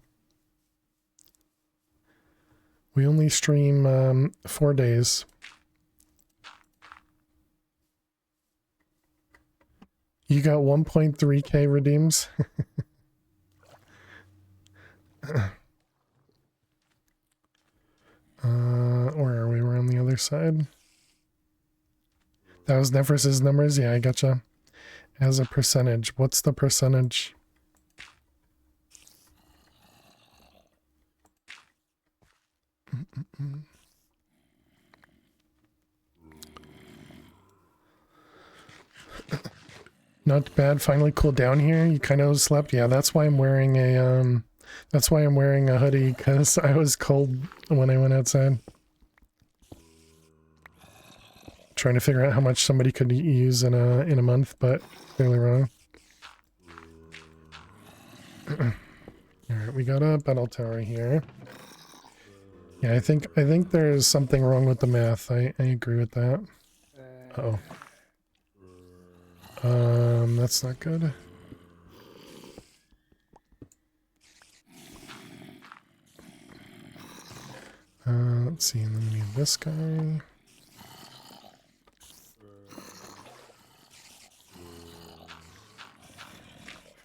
Speaker 2: We only stream 4 days. You got 1.3k redeems? Where are we? We're on the other side. That was Nephris's numbers? Yeah, I gotcha. As a percentage. What's the percentage? Not bad. Finally cooled down here. You kind of slept. Yeah, that's why I'm wearing a hoodie, because I was cold when I went outside. Trying to figure out how much somebody could use in a month, but clearly wrong. Alright, we got a battle tower here. Yeah, I think there's something wrong with the math. I agree with that. Uh-oh. That's not good. Let's see, and then we need this guy.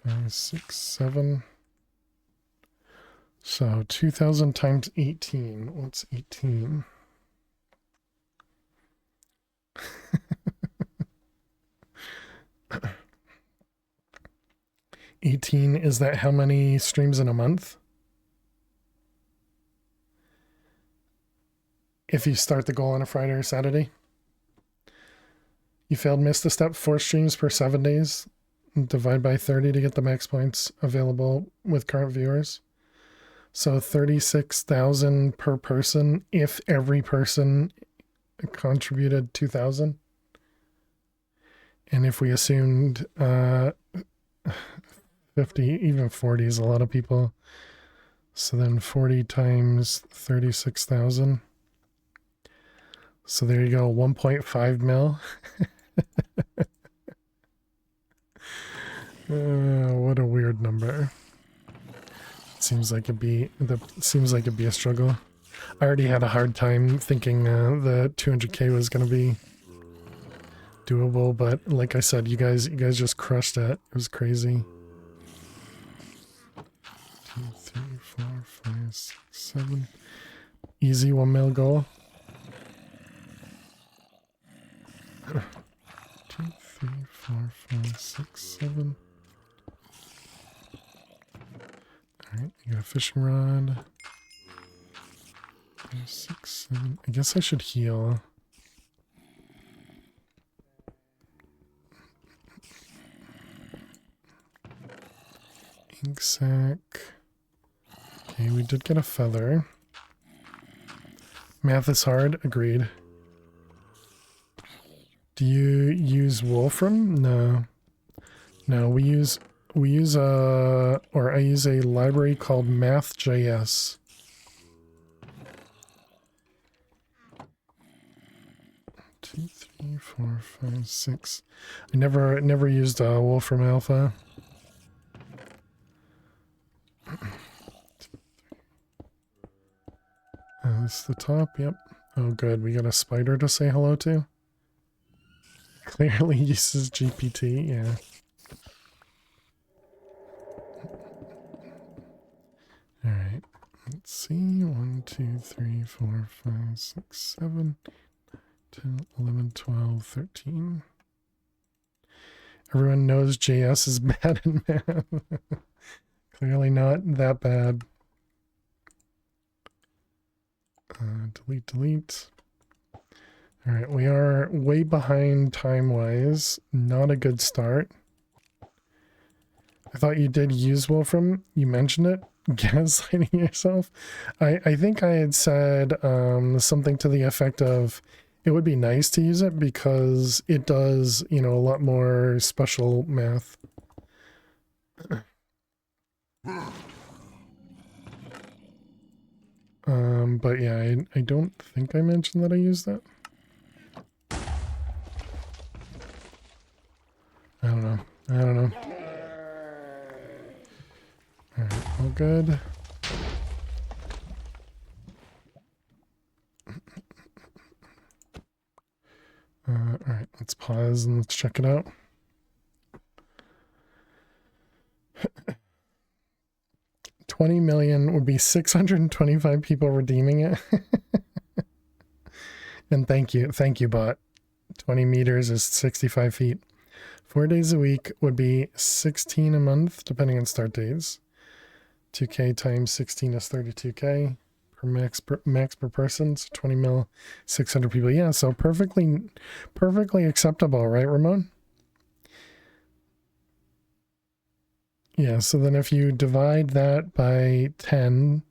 Speaker 2: Five, 6, 7. So 2,000 times 18. What's 18? Is that how many streams in a month? If you start the goal on a Friday or Saturday? You failed, missed a step, 4 streams per 7 days. Divide by 30 to get the max points available with current viewers. So 36,000 per person if every person contributed 2,000. And if we assumed 50, even 40 is a lot of people. So then 40 times 36,000. So there you go, 1.5 mil. What a weird number. Seems like it'd be a struggle. I already had a hard time thinking the 200k was gonna be doable, but like I said, you guys just crushed it. It was crazy. 2, 3, 4, 5, 6, 7. Easy 1 mil goal. 2, 3, 4, 5, 6, 7. Alright, you got a fishing rod. 5, 6, 7. I guess I should heal. Ink sac. Okay, we did get a feather. Math is hard, agreed. Do you use Wolfram? No. No, I use a library called Math.js. Two, 3, 4, 5, 6. I never used Wolfram Alpha. This is the top, yep. Oh good, we got a spider to say hello to. Clearly uses GPT, yeah. Alright, let's see. 1, 2, 3, 4, 5, 6, 7, 10, 11, 12, 13. Everyone knows JS is bad in math. Clearly not that bad. Delete. Alright, we are way behind time-wise. Not a good start. I thought you did use Wolfram. You mentioned it. Gaslighting yourself. I think I had said something to the effect of it would be nice to use it because it does, you know, a lot more special math. But yeah, I don't think I mentioned that I used that. I don't know. Alright, all good. Alright, let's pause and let's check it out. $20 million would be 625 people redeeming it. And thank you, bot. 20 meters is 65 feet. 4 days a week would be 16 a month, depending on start days. 2K times 16 is 32K per max per person. So 20 mil, 600 people. Yeah, so perfectly acceptable, right, Ramon? Yeah, so then if you divide that by 10,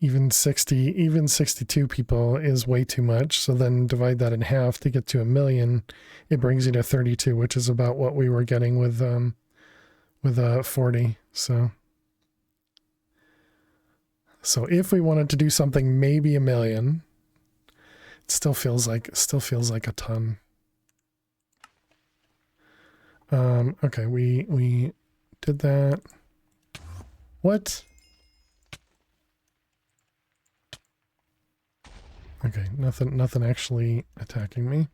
Speaker 2: even 62 people is way too much. So then divide that in half to get to 1 million. It brings you to 32, which is about what we were getting with 40. So if we wanted to do something, maybe 1 million. It still feels like a ton. Okay, we did that. What? Okay, nothing actually attacking me.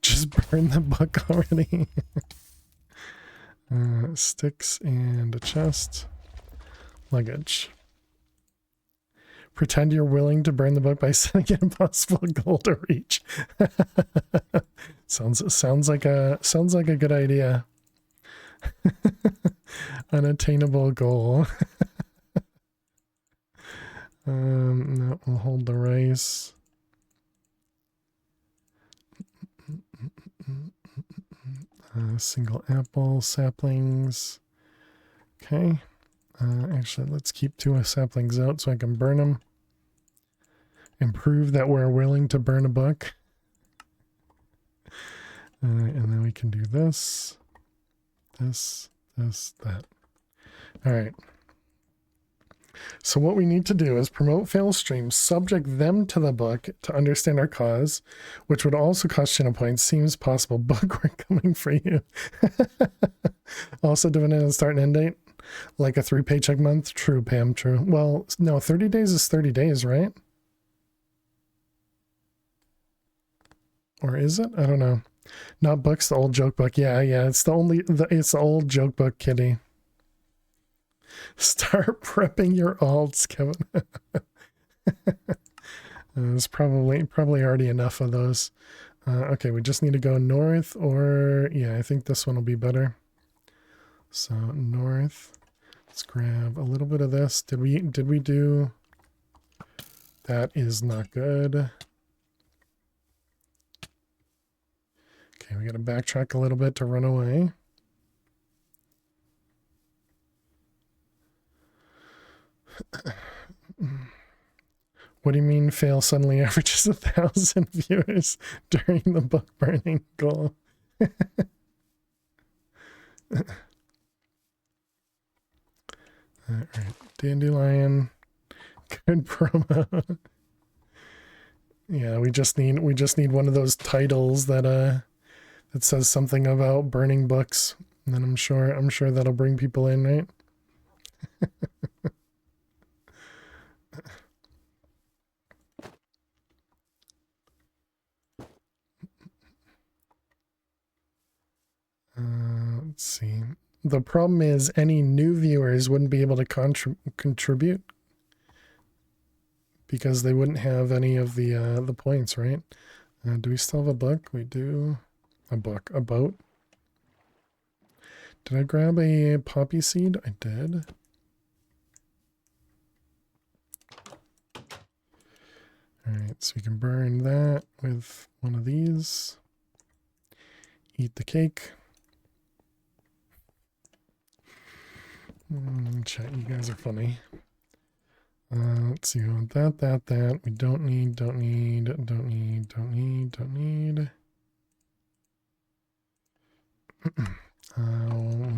Speaker 2: Just burn the book already. Sticks and a chest. Luggage. Pretend you're willing to burn the book by setting an impossible goal to reach. sounds like a good idea. Unattainable goal. No, we'll hold the rice. Single apple, saplings. Okay. Actually, let's keep 2 saplings out so I can burn them. And prove that we're willing to burn a book. And then we can do this. This, that. All right. So what we need to do is promote fail streams, subject them to the book to understand our cause, which would also cost channel points. Seems possible. Book, we're coming for you. Also doing it on start and end date, like a 3 paycheck month. True, Pam. True. Well, no, 30 days is 30 days, right? Or is it? I don't know. Not books, the old joke book. Yeah, it's the old joke book, Kitty. Start prepping your alts, Kevin. There's probably already enough of those. Okay, we just need to go north, or yeah, I think this one will be better. So north. Let's grab a little bit of this. Did we do? That is not good. Okay, we got to backtrack a little bit to run away. What do you mean fail suddenly averages 1,000 viewers during the book burning goal? All right, Dandelion, good promo. Yeah, we just need one of those titles that says something about burning books, and then I'm sure that'll bring people in, right? Let's see. The problem is any new viewers wouldn't be able to contribute because they wouldn't have any of the points, right? Do we still have a book? We do. A boat. Did I grab a poppy seed? I did. All right, so we can burn that with one of these. Eat the cake. Chat, you guys are funny. Let's see, we want that. We don't need. We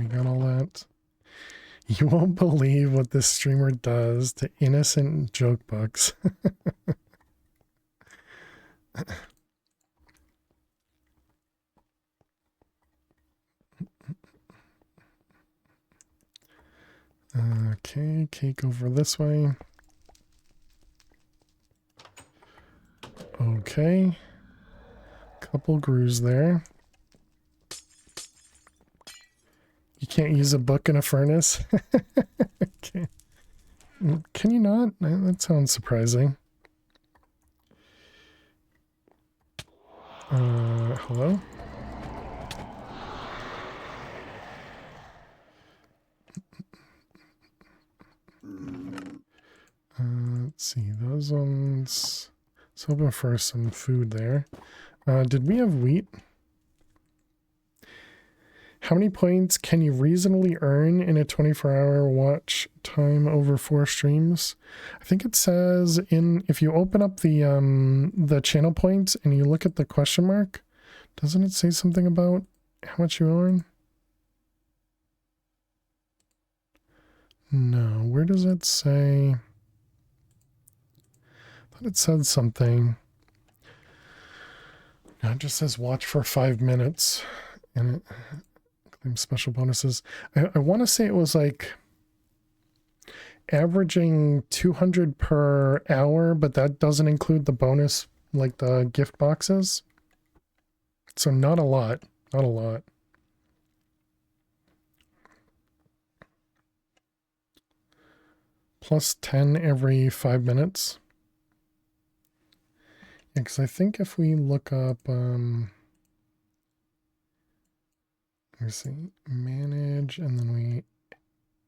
Speaker 2: got all that. You won't believe what this streamer does to innocent joke books. Okay, cake over this way. Okay. Couple grooves there. You can't use a book in a furnace? Okay. Can you not? That sounds surprising. Hello? Let's see, those ones. Let's hoping for some food there. Did we have wheat? How many points can you reasonably earn in a 24-hour watch time over 4 streams? I think it says if you open up the channel points and you look at the question mark, doesn't it say something about how much you earn? No, where does it say? I thought it said something. No, it just says watch for 5 minutes and it claims special bonuses. I want to say it was like averaging 200 per hour, but that doesn't include the bonus, like the gift boxes. So not a lot, not a lot. Plus 10 every 5 minutes. Yeah, because I think if we look up, let me see, manage, and then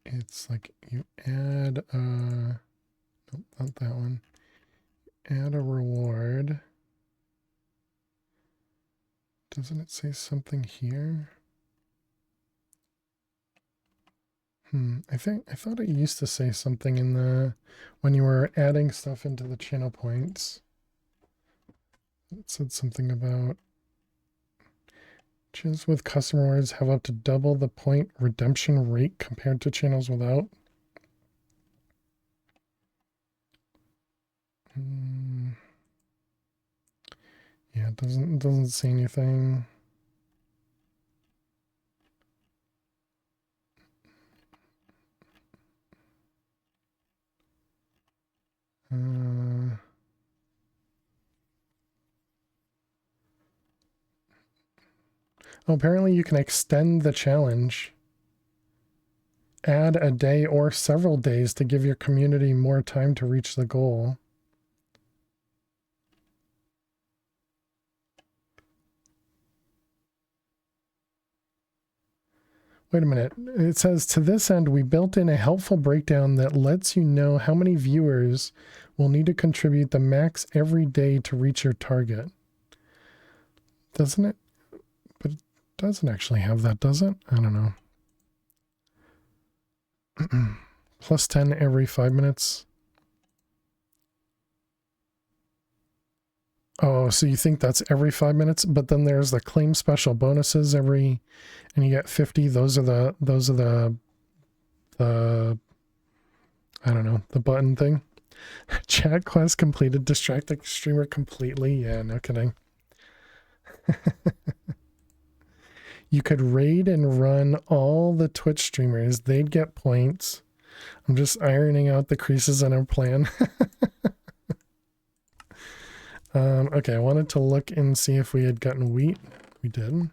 Speaker 2: it's like you add nope, not that one. Add a reward. Doesn't it say something here? I thought it used to say something in when you were adding stuff into the channel points. It said something about channels with custom rewards have up to double the point redemption rate compared to channels without. Yeah, it doesn't say anything. Oh, apparently you can extend the challenge. Add a day or several days to give your community more time to reach the goal. Wait a minute. It says, to this end, we built in a helpful breakdown that lets you know how many viewers will need to contribute the max every day to reach your target. Doesn't it? But it doesn't actually have that, does it? I don't know. Plus 10 every 5 minutes. Oh, so you think that's every 5 minutes, but then there's the claim special bonuses and you get 50. Those are the I don't know, the button thing. Chat quest completed, distract the streamer completely. Yeah, no kidding. You could raid and run all the Twitch streamers. They'd get points. I'm just ironing out the creases in our plan. Okay, I wanted to look and see if we had gotten wheat. We did.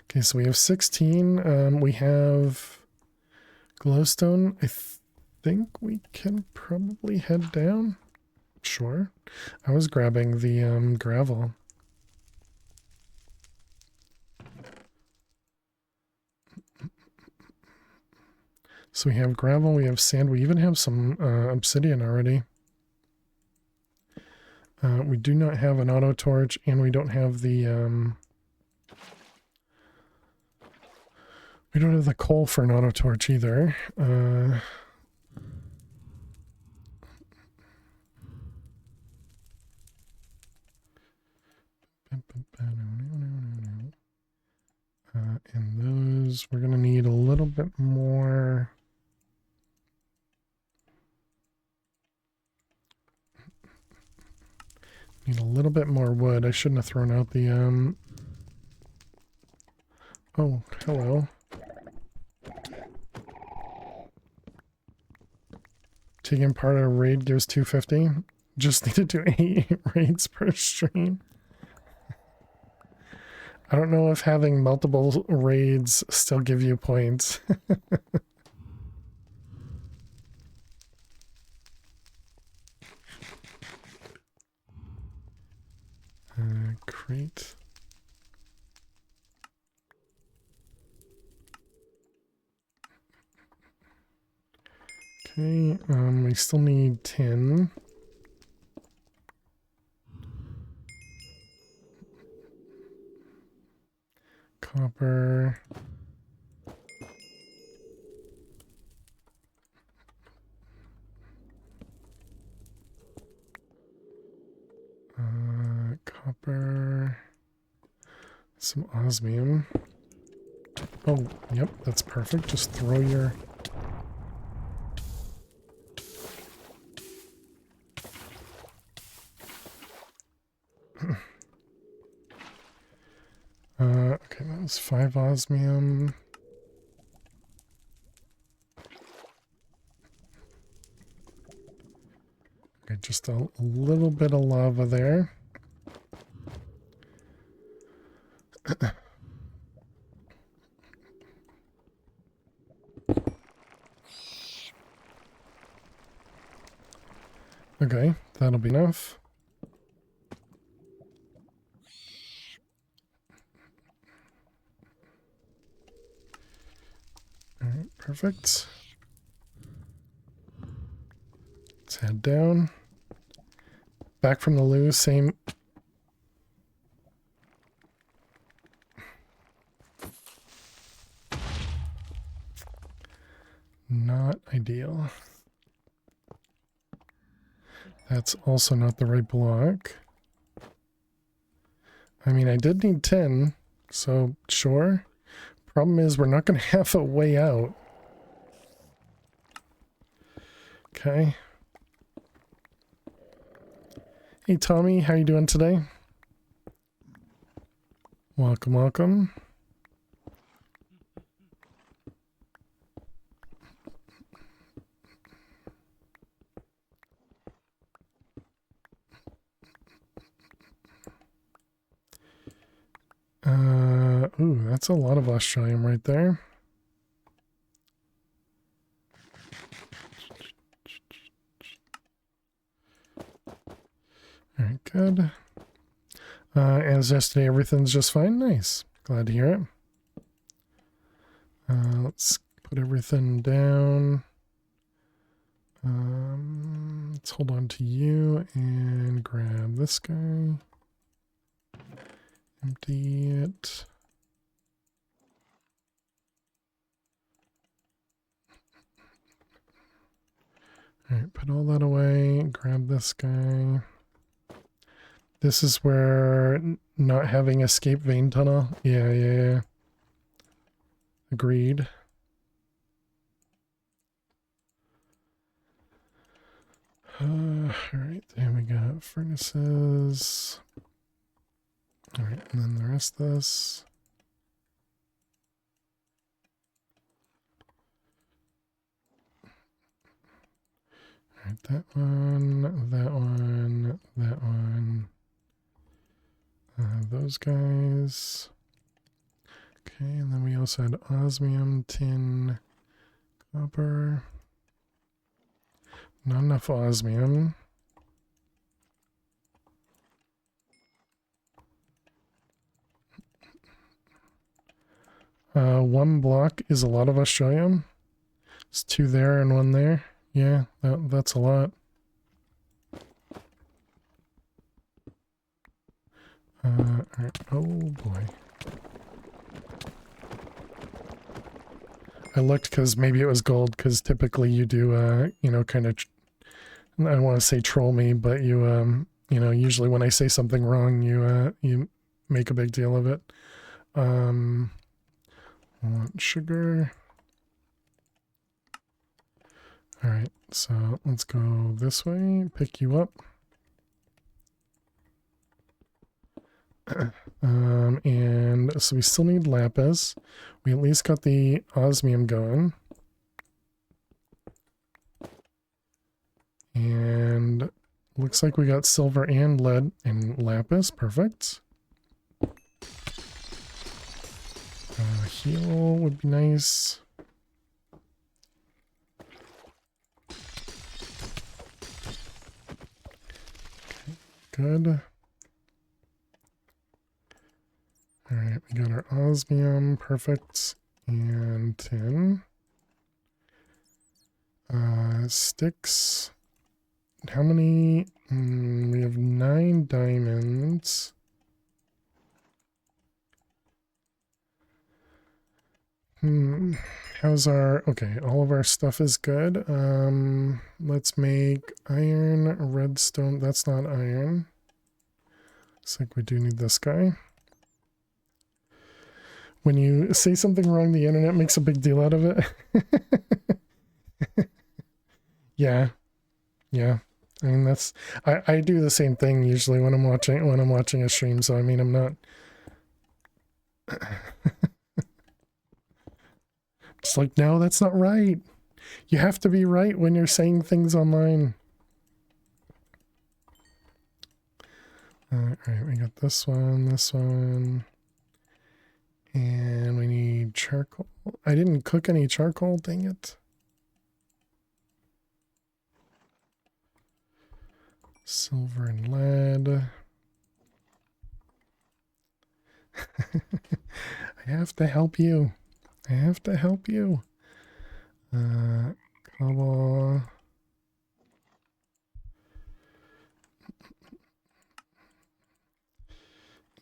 Speaker 2: Okay, so we have 16. We have glowstone. I think we can probably head down. Sure. I was grabbing the gravel. So we have gravel, we have sand, we even have some obsidian already. We do not have an auto torch, and we don't have the coal for an auto torch either. And those we're gonna need a little bit more. little bit more wood. I shouldn't have thrown out the, Oh, hello. Taking part in a raid gives 250. Just need to do 8 raids per stream. I don't know if having multiple raids still give you points. Crate. Okay, we still need tin. Copper. Copper. Some osmium. Oh, yep, that's perfect. Just throw your... okay, that was 5 osmium. Okay, just a little bit of lava there. Okay, that'll be enough. Alright, perfect. Let's head down. Back from the loo, same... Not ideal. That's also not the right block. I mean, I did need 10, so sure. Problem is, we're not going to have a way out. Okay. Hey, Tommy, how you doing today? Welcome, welcome. Ooh, that's a lot of Australium right there. Alright, good. As yesterday, everything's just fine. Nice. Glad to hear it. Let's put everything down. Let's hold on to you and grab this guy. Empty it. Alright, put all that away. Grab this guy. This is where not having escape vein tunnel. Yeah. Agreed. Alright, there we got furnaces. Alright, and then the rest of this. Alright, that one, that one, that one. Those guys. Okay, and then we also had osmium, tin, copper. Not enough osmium. One block is a lot of Australium. It's 2 there and 1 there. Yeah, that's a lot. Alright. Oh boy. I looked because maybe it was gold, because typically you do, you know, kind of, I don't want to say troll me, but you, you know, usually when I say something wrong, you make a big deal of it. I want sugar. Alright, so let's go this way, pick you up. And so we still need lapis. We at least got the osmium going. And looks like we got silver and lead and lapis. Perfect. Heal would be nice. Good. Alright, we got our osmium, perfect, and tin. Sticks. How many? We have 9 diamonds. How's our... Okay, all of our stuff is good. Let's make iron, redstone. That's not iron. Looks like we do need this guy. When you say something wrong, the internet makes a big deal out of it. Yeah. Yeah. I mean, that's... I do the same thing usually when I'm watching a stream, so I mean, I'm not... It's like, no, that's not right. You have to be right when you're saying things online. Alright, we got this one. And we need charcoal. I didn't cook any charcoal, dang it. Silver and lead. I have to help you. I have to help you. Cobble.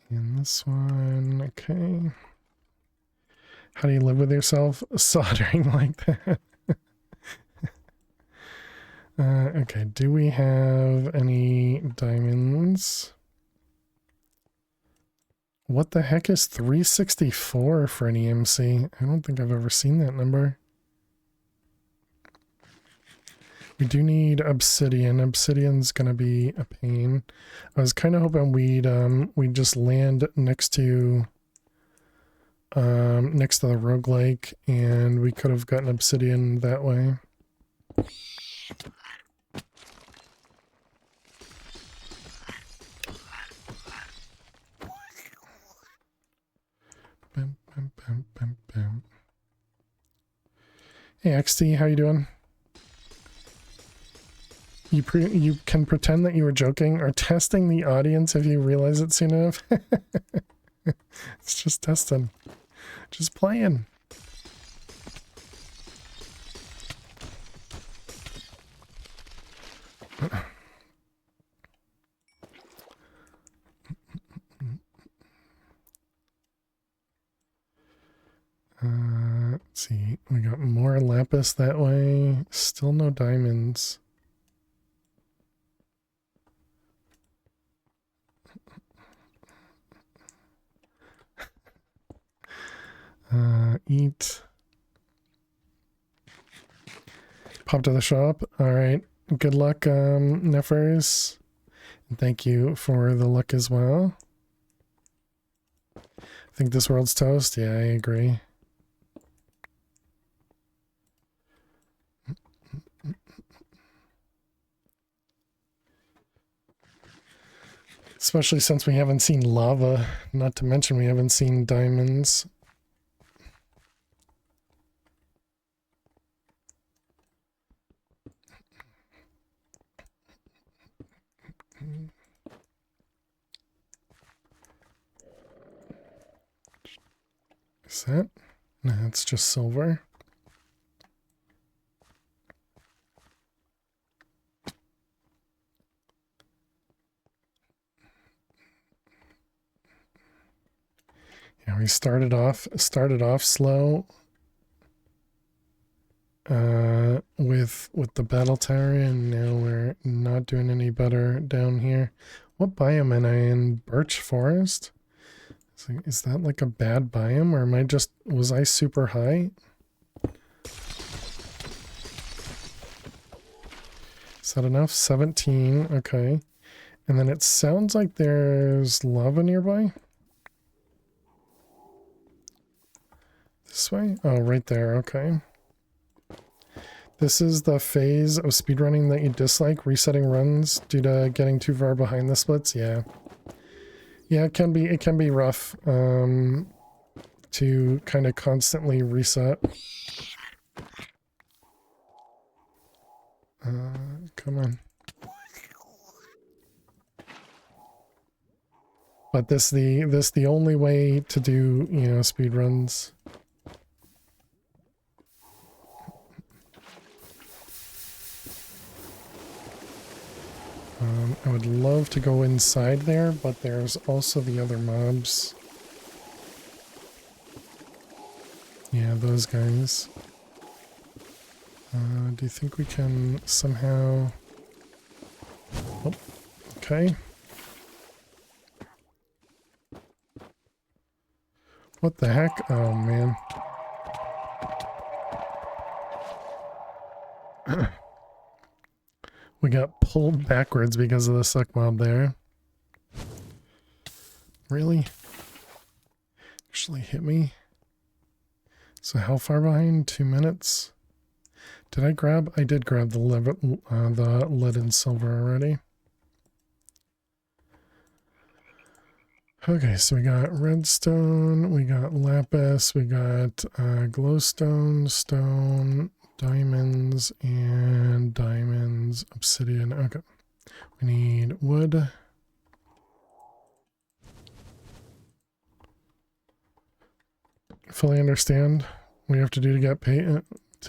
Speaker 2: And this one, okay. How do you live with yourself? Soldering like that. Okay, do we have any diamonds? What the heck is 364 for an EMC? I don't think I've ever seen that number. We do need obsidian. Obsidian's gonna be a pain. I was kind of hoping we'd just land next to the roguelike, and we could have gotten obsidian that way. Bam, bam, bam, bam, bam. Hey XT, how you doing? You can pretend that you were joking or testing the audience if you realize it soon enough. It's just testing. Just playing. Let's see. We got more lapis that way. Still no diamonds. Eat. Pop to the shop. All right. Good luck, Nefers. And thank you for the luck as well. I think this world's toast. Yeah, I agree. Especially since we haven't seen lava. Not to mention we haven't seen diamonds. Is that? No, it's just silver. Yeah, we started off slow with the battle tower, and now we're not doing any better down here. What biome am I in? Birch forest? Is that like a bad biome, or was I super high? Is that enough? 17, okay. And then it sounds like there's lava nearby. This way? Oh, right there. Okay. This is the phase of speedrunning that you dislike, resetting runs due to getting too far behind the splits. Yeah. Yeah, it can be rough to kind of constantly reset. Come on. But this the only way to do, you know, speed runs. I would love to go inside there, but there's also the other mobs. Yeah, those guys. Do you think we can somehow... Oh, okay. What the heck? Oh, man. We got pulled backwards because of the suck mob there. Really? Actually hit me? So how far behind? 2 minutes? Did I grab? I did grab the lead and silver already. Okay, so we got redstone, we got lapis, we got glowstone, stone, diamonds, and diamonds, obsidian. Okay, we need wood. Fully understand what you have to do to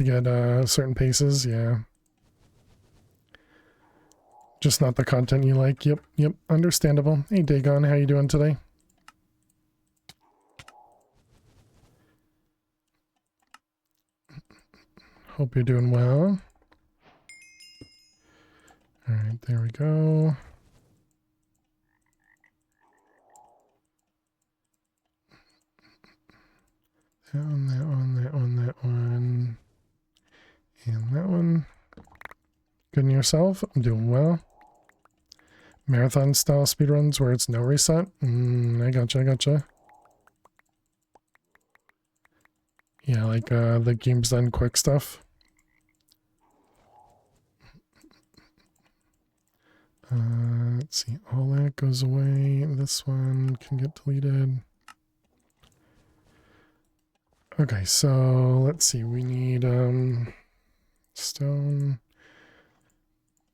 Speaker 2: get certain paces. Yeah, just not the content you like. Yep, understandable. Hey Dagon, how you doing today? Hope you're doing well. All right, there we go. That one, that one, that one, that one. And that one. Good in yourself? I'm doing well. Marathon style speedruns where it's no reset? I gotcha. Yeah, like the game's done quick stuff. Let's see, all that goes away. This one can get deleted. Okay, so let's see, we need stone,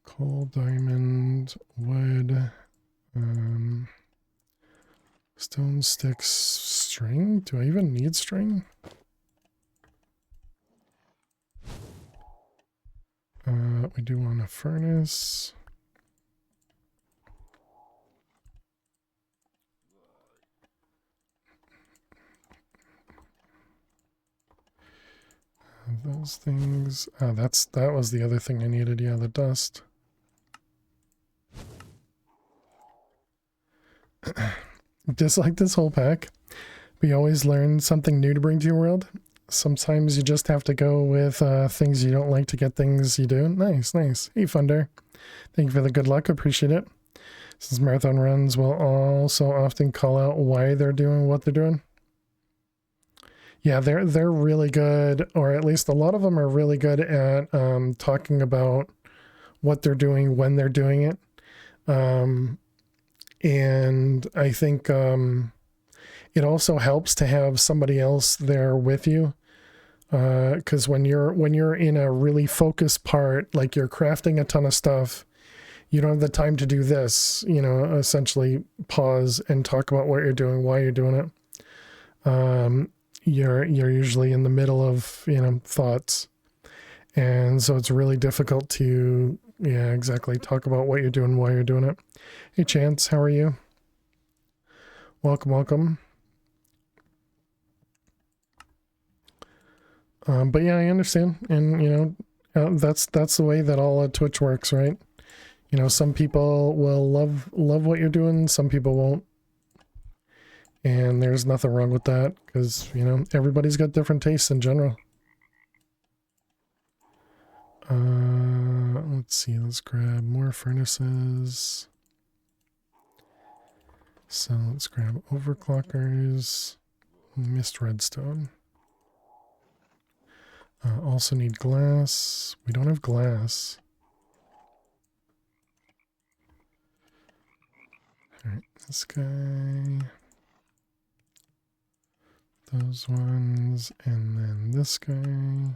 Speaker 2: coal, diamond, wood, stone, sticks, string. Do I even need string? We do want a furnace. Those things. Oh, that was the other thing I needed. Yeah, the dust. Dislike this whole pack. We always learn something new to bring to your world. Sometimes you just have to go with things you don't like to get things you do. Nice. Hey, Funder. Thank you for the good luck. Appreciate it. Since marathon runs will also often call out why they're doing what they're doing. Yeah, they're really good, or at least a lot of them are really good at talking about what they're doing when they're doing it. And I think it also helps to have somebody else there with you, because when you're in a really focused part, like you're crafting a ton of stuff, you don't have the time to do this. You know, essentially pause and talk about what you're doing, why you're doing it. You're usually in the middle of, you know, thoughts, and so it's really difficult to, yeah, exactly, talk about what you're doing, why you're doing it. Hey Chance, how are you? Welcome. But yeah, I understand, and you know, that's the way that all Twitch works, right? You know, some people will love what you're doing, some people won't. And there's nothing wrong with that, because, you know, everybody's got different tastes in general. Let's see, let's grab more furnaces. So let's grab overclockers, mist redstone. Also need glass. We don't have glass. Alright, this guy. Those ones, and then this guy.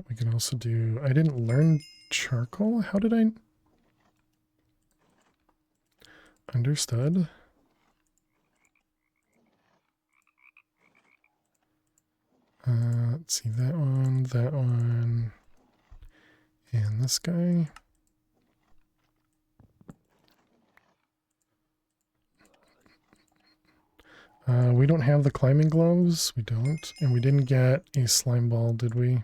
Speaker 2: We can also do... I didn't learn charcoal? How did I... Understood. Let's see, that one, and this guy. We don't have the climbing gloves. We don't. And we didn't get a slime ball, did we?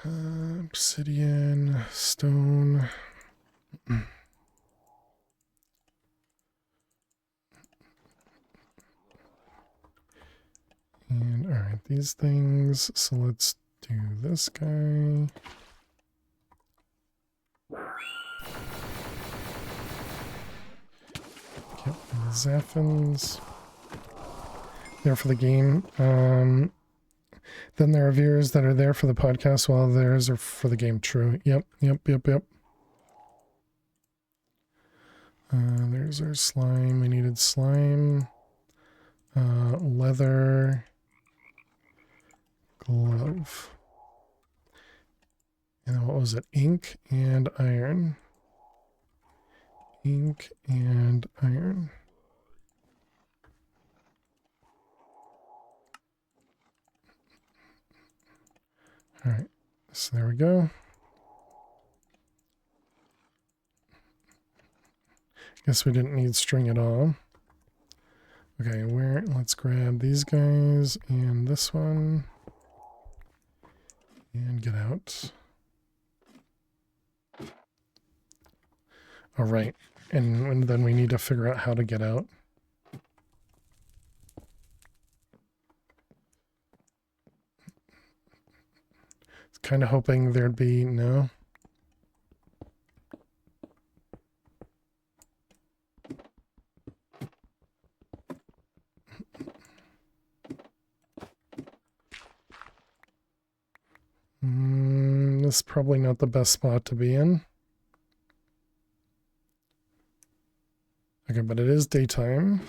Speaker 2: Obsidian, stone. And alright, these things. So let's do this guy. Yep, and the Zaffins. There for the game. Then there are viewers that are there for the podcast while theirs are for the game. True. Yep. There's our slime. We needed slime. Leather. Glove. And what was it? Ink and iron. Ink and iron. Alright, so there we go. Guess we didn't need string at all. Okay, let's grab these guys and this one. And get out. Alright, and then we need to figure out how to get out. Kind of hoping there'd be no. This is probably not the best spot to be in. Okay, but it is daytime.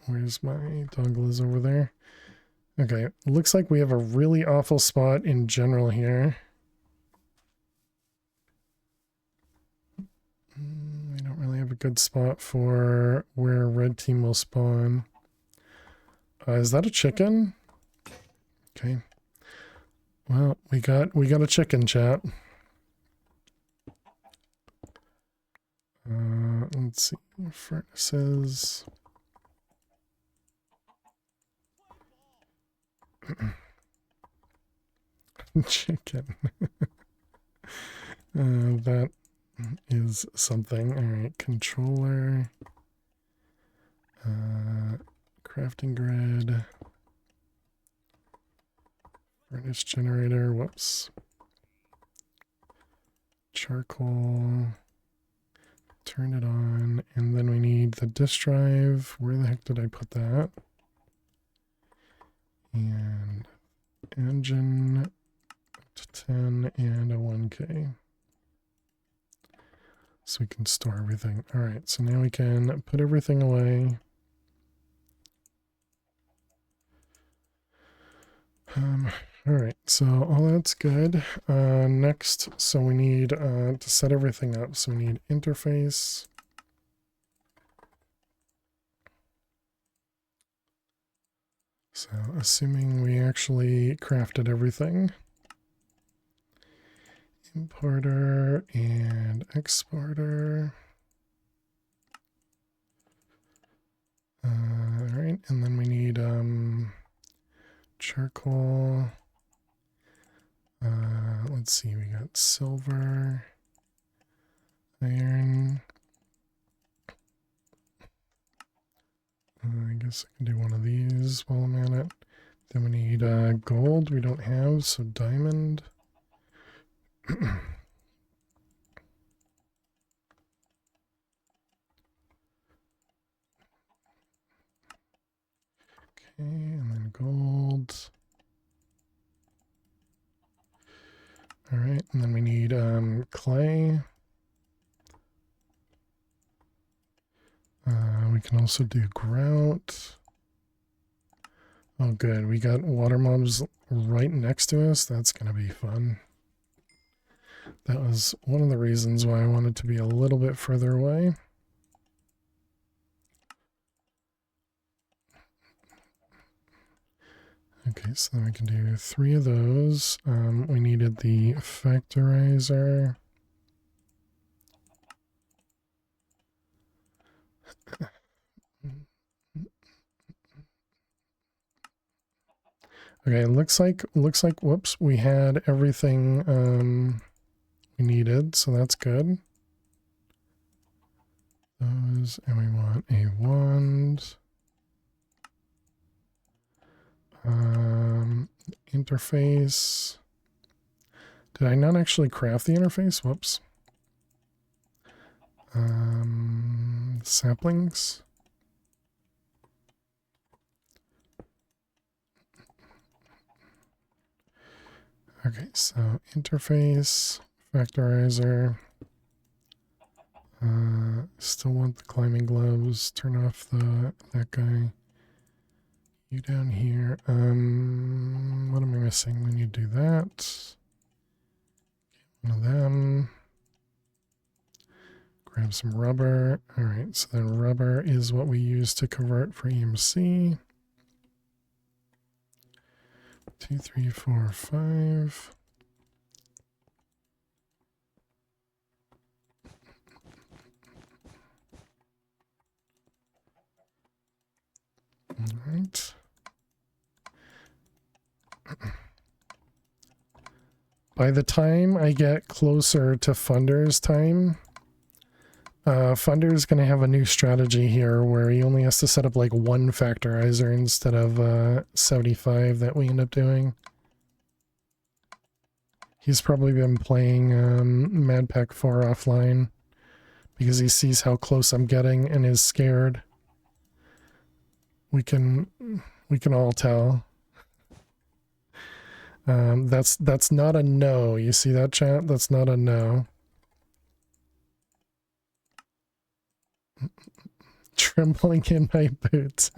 Speaker 2: Where's my Douglas over there? Okay, looks like we have a really awful spot in general here. We don't really have a good spot for where red team will spawn. Is that a chicken? Okay. Well, we got a chicken, chat. Let's see. Furnaces. Chicken. That is something. Alright, controller. Crafting grid. Furnace generator. Whoops. Charcoal. Turn it on. And then we need the disk drive. Where the heck did I put that? And engine to 10 and a 1K. So we can store everything. Alright, so now we can put everything away. Alright, so all that's good. Next, so we need to set everything up. So we need interface. So assuming we actually crafted everything. Importer and exporter. Alright, and then we need charcoal. Let's see, we got silver, iron. I guess I can do one of these while I'm at it. Then we need gold. We don't have, so diamond. Okay, and then gold. All right, and then we need clay. We can also do grout. Oh, good. We got water mobs right next to us. That's going to be fun. That was one of the reasons why I wanted to be a little bit further away. Okay, so then we can do 3 of those. We needed the factorizer. Okay, looks like whoops, we had everything we needed, so that's good. Those, and we want a wand. Interface. Did I not actually craft the interface? Whoops. Saplings. Okay, so interface, factorizer. Still want the climbing gloves. Turn off that guy. You down here. What am I missing? We need to do that. Get one of them. Grab some rubber. Alright, so then rubber is what we use to convert for EMC. 2, 3, 4, 5. All right. By the time I get closer to Funder's time, Funder's going to have a new strategy here where he only has to set up like 1 factorizer instead of 75 that we end up doing. He's probably been playing MadPack 4 offline because he sees how close I'm getting and is scared. We can all tell. That's not a no. You see that, chat? That's not a no. Trembling in my boots.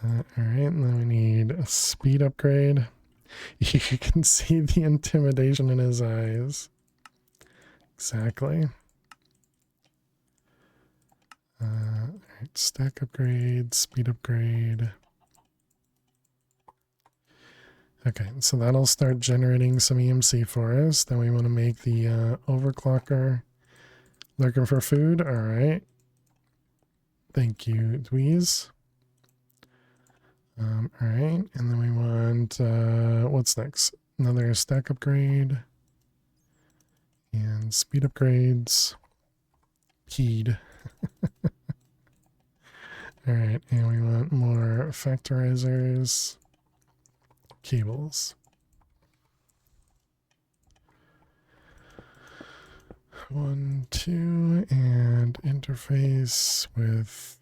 Speaker 2: Alright, and then we need a speed upgrade. You can see the intimidation in his eyes. Exactly. Alright, stack upgrade, speed upgrade. Okay, so that'll start generating some EMC for us. Then we want to make the overclocker. Looking for food? Alright. Thank you, Dweez. Alright, and then we want, what's next? Another stack upgrade. And speed upgrades. Peed. Alright, and we want more factorizers. Cables. 1, 2, and interface with...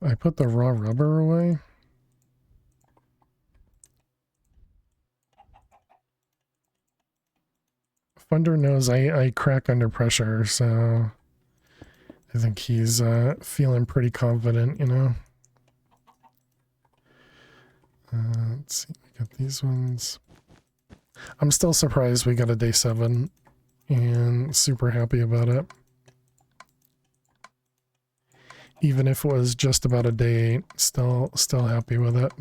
Speaker 2: I put the raw rubber away. Funder knows I crack under pressure, so I think he's feeling pretty confident, you know. Let's see, we got these ones. I'm still surprised we got a day 7 and super happy about it. Even if it was just about a day 8, still happy with it.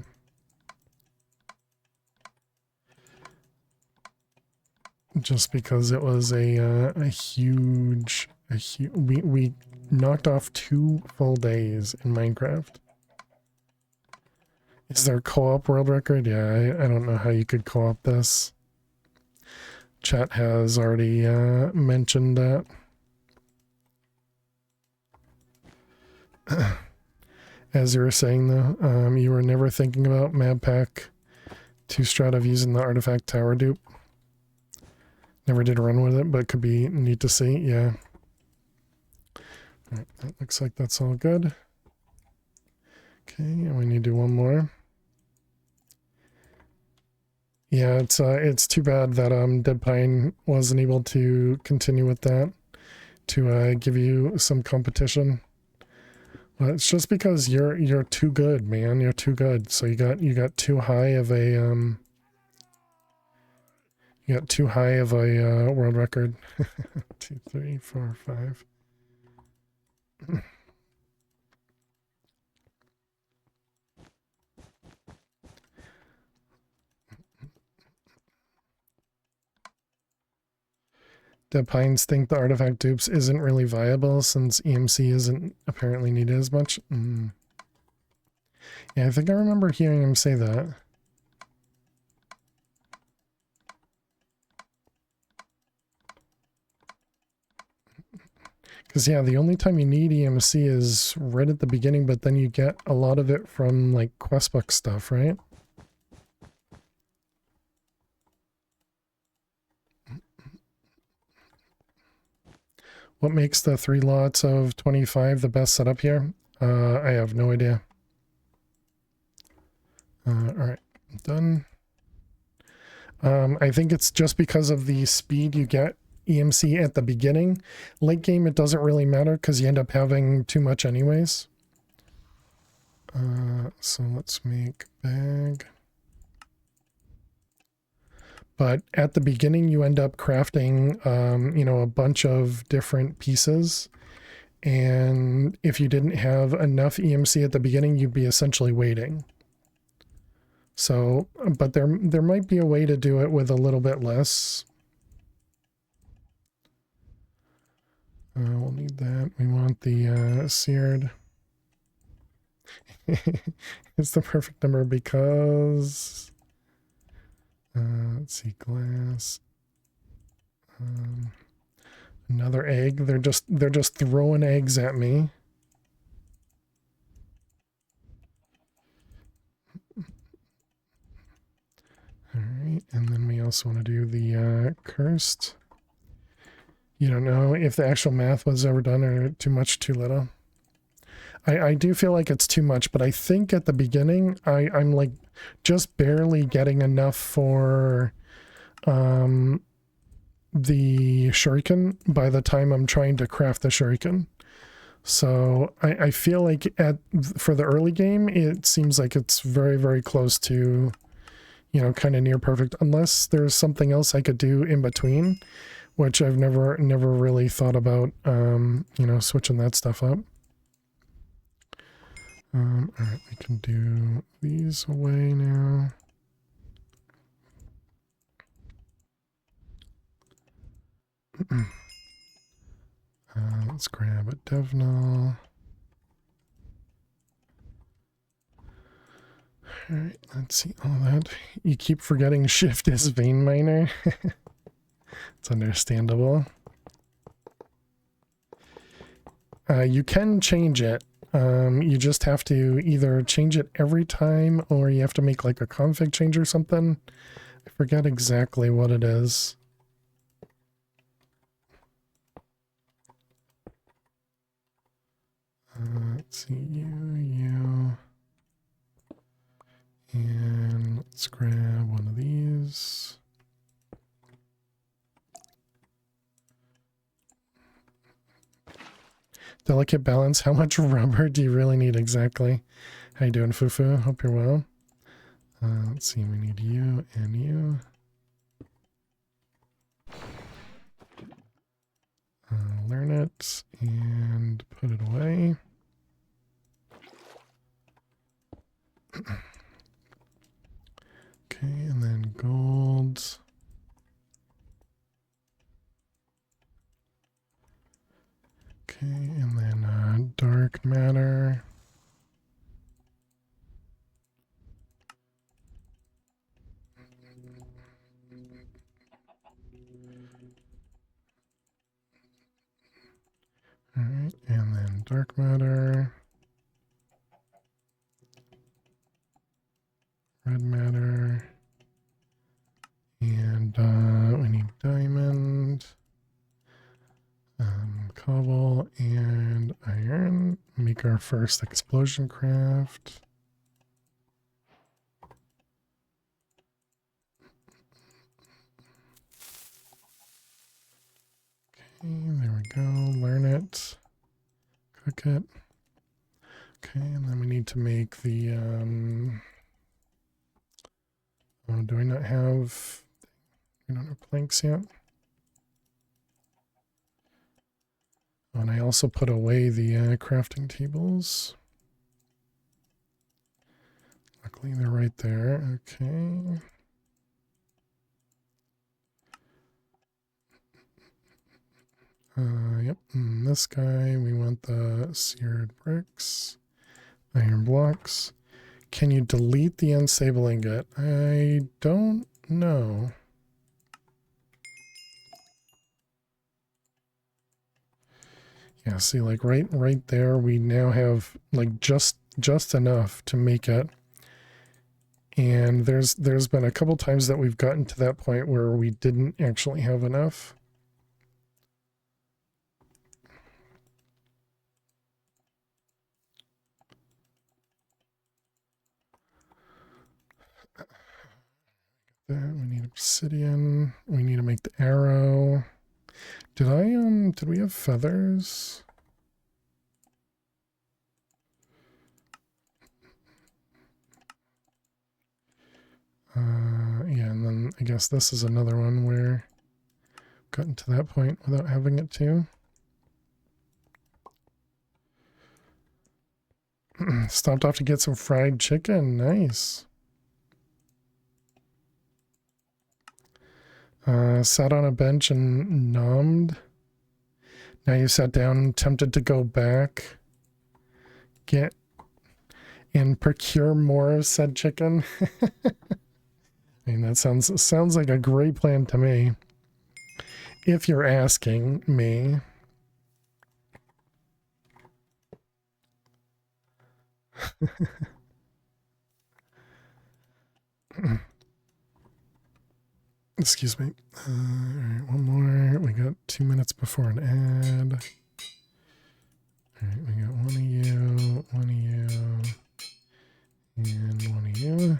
Speaker 2: Just because it was a huge we knocked off 2 full days in Minecraft. Is there a co-op world record? Yeah, I don't know how you could co-op this. Chat has already mentioned that. As you were saying though, you were never thinking about MadPack to strat of using the artifact tower dupe. Never did run with it, but could be neat to see. Yeah. Alright, that looks like that's all good. Okay, and we need to do one more. Yeah, it's too bad that Dead Pine wasn't able to continue with that to give you some competition. Well, it's just because you're too good, man. You're too good. So you got too high of a world record. 2, 3, 4, 5. The Pines think the artifact dupes isn't really viable since EMC isn't apparently needed as much. Yeah, I think I remember hearing him say that. Because, yeah, the only time you need EMC is right at the beginning, but then you get a lot of it from, like, questbook stuff, right? What makes the 3 lots of 25 the best setup here? I have no idea. Alright, done. I think it's just because of the speed you get EMC at the beginning. Late game, it doesn't really matter because you end up having too much anyways. So let's make bag. But at the beginning, you end up crafting, you know, a bunch of different pieces. And if you didn't have enough EMC at the beginning, you'd be essentially waiting. So, but there might be a way to do it with a little bit less. We'll need that. We want the seared. It's the perfect number because... let's see, glass. Another egg. They're just throwing eggs at me. All right, and then we also want to do the cursed. You don't know if the actual math was ever done or too much, too little. I do feel like it's too much, but I think at the beginning I'm like just barely getting enough for the shuriken by the time I'm trying to craft the shuriken. So I feel like for the early game it seems like it's very, very close to, you know, kind of near perfect, unless there's something else I could do in between, which I've never really thought about, you know, switching that stuff up. All right, we can do these away now. Let's grab a DevNull. All right, let's see all that. You keep forgetting shift is vein miner. It's understandable. You can change it. You just have to either change it every time or you have to make like a config change or something. I forget exactly what it is. Let's see, you. And let's grab one of these. Delicate balance. How much rubber do you really need exactly? How you doing, Fufu? Hope you're well. Let's see, we need you and you. Learn it and put it away. Okay, and then gold. Okay, and then dark matter. All right, and then dark matter. red matter. And we need diamond, cobble, and iron. Make our first explosion craft. Okay, there we go. Learn it. Cook it. Okay, and then we need to make the, oh, do I not have, we don't have planks yet? Oh, and I also put away the crafting tables. Luckily they're right there. Okay. Yep, and this guy, we want the seared bricks, iron blocks. Can you delete the unstable ingot? I don't know. Yeah, see, like right there, we now have like just enough to make it. And there's been a couple times that we've gotten to that point where we didn't actually have enough. We need obsidian. We need to make the arrow. Did we have feathers? Yeah, and then I guess this is another one where I've gotten to that point without having it too. Stopped off to get some fried chicken. Nice. Sat on a bench and nommed. Now you sat down, tempted to go back, get and procure more of said chicken. I mean, that sounds like a great plan to me. If you're asking me. Excuse me. All right, one more. We got 2 minutes before an ad. All right, we got one of you, and one of you.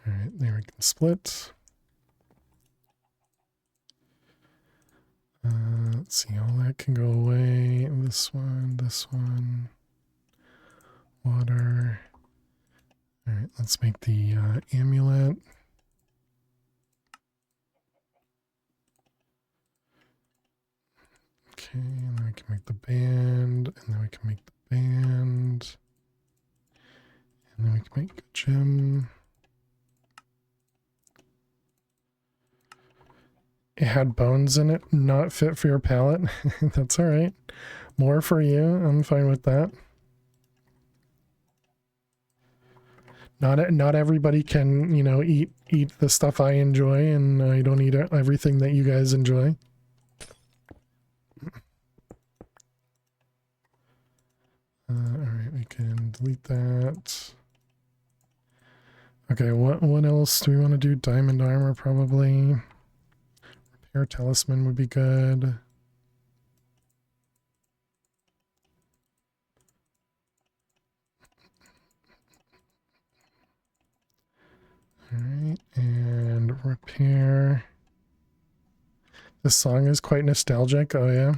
Speaker 2: All right, there we can split. Let's see, all that can go away. This one. Water. All right, let's make the amulet. Okay, and then we can make the band, and then we can make the band, and then we can make a gem. It had bones in it, not fit for your palate. That's all right. More for you. I'm fine with that. Not everybody can, eat the stuff I enjoy, and I don't eat everything that you guys enjoy. Alright, we can delete that. Okay, what else do we want to do? Diamond armor, probably. Repair talisman would be good. Alright, and repair. This song is quite nostalgic, oh yeah.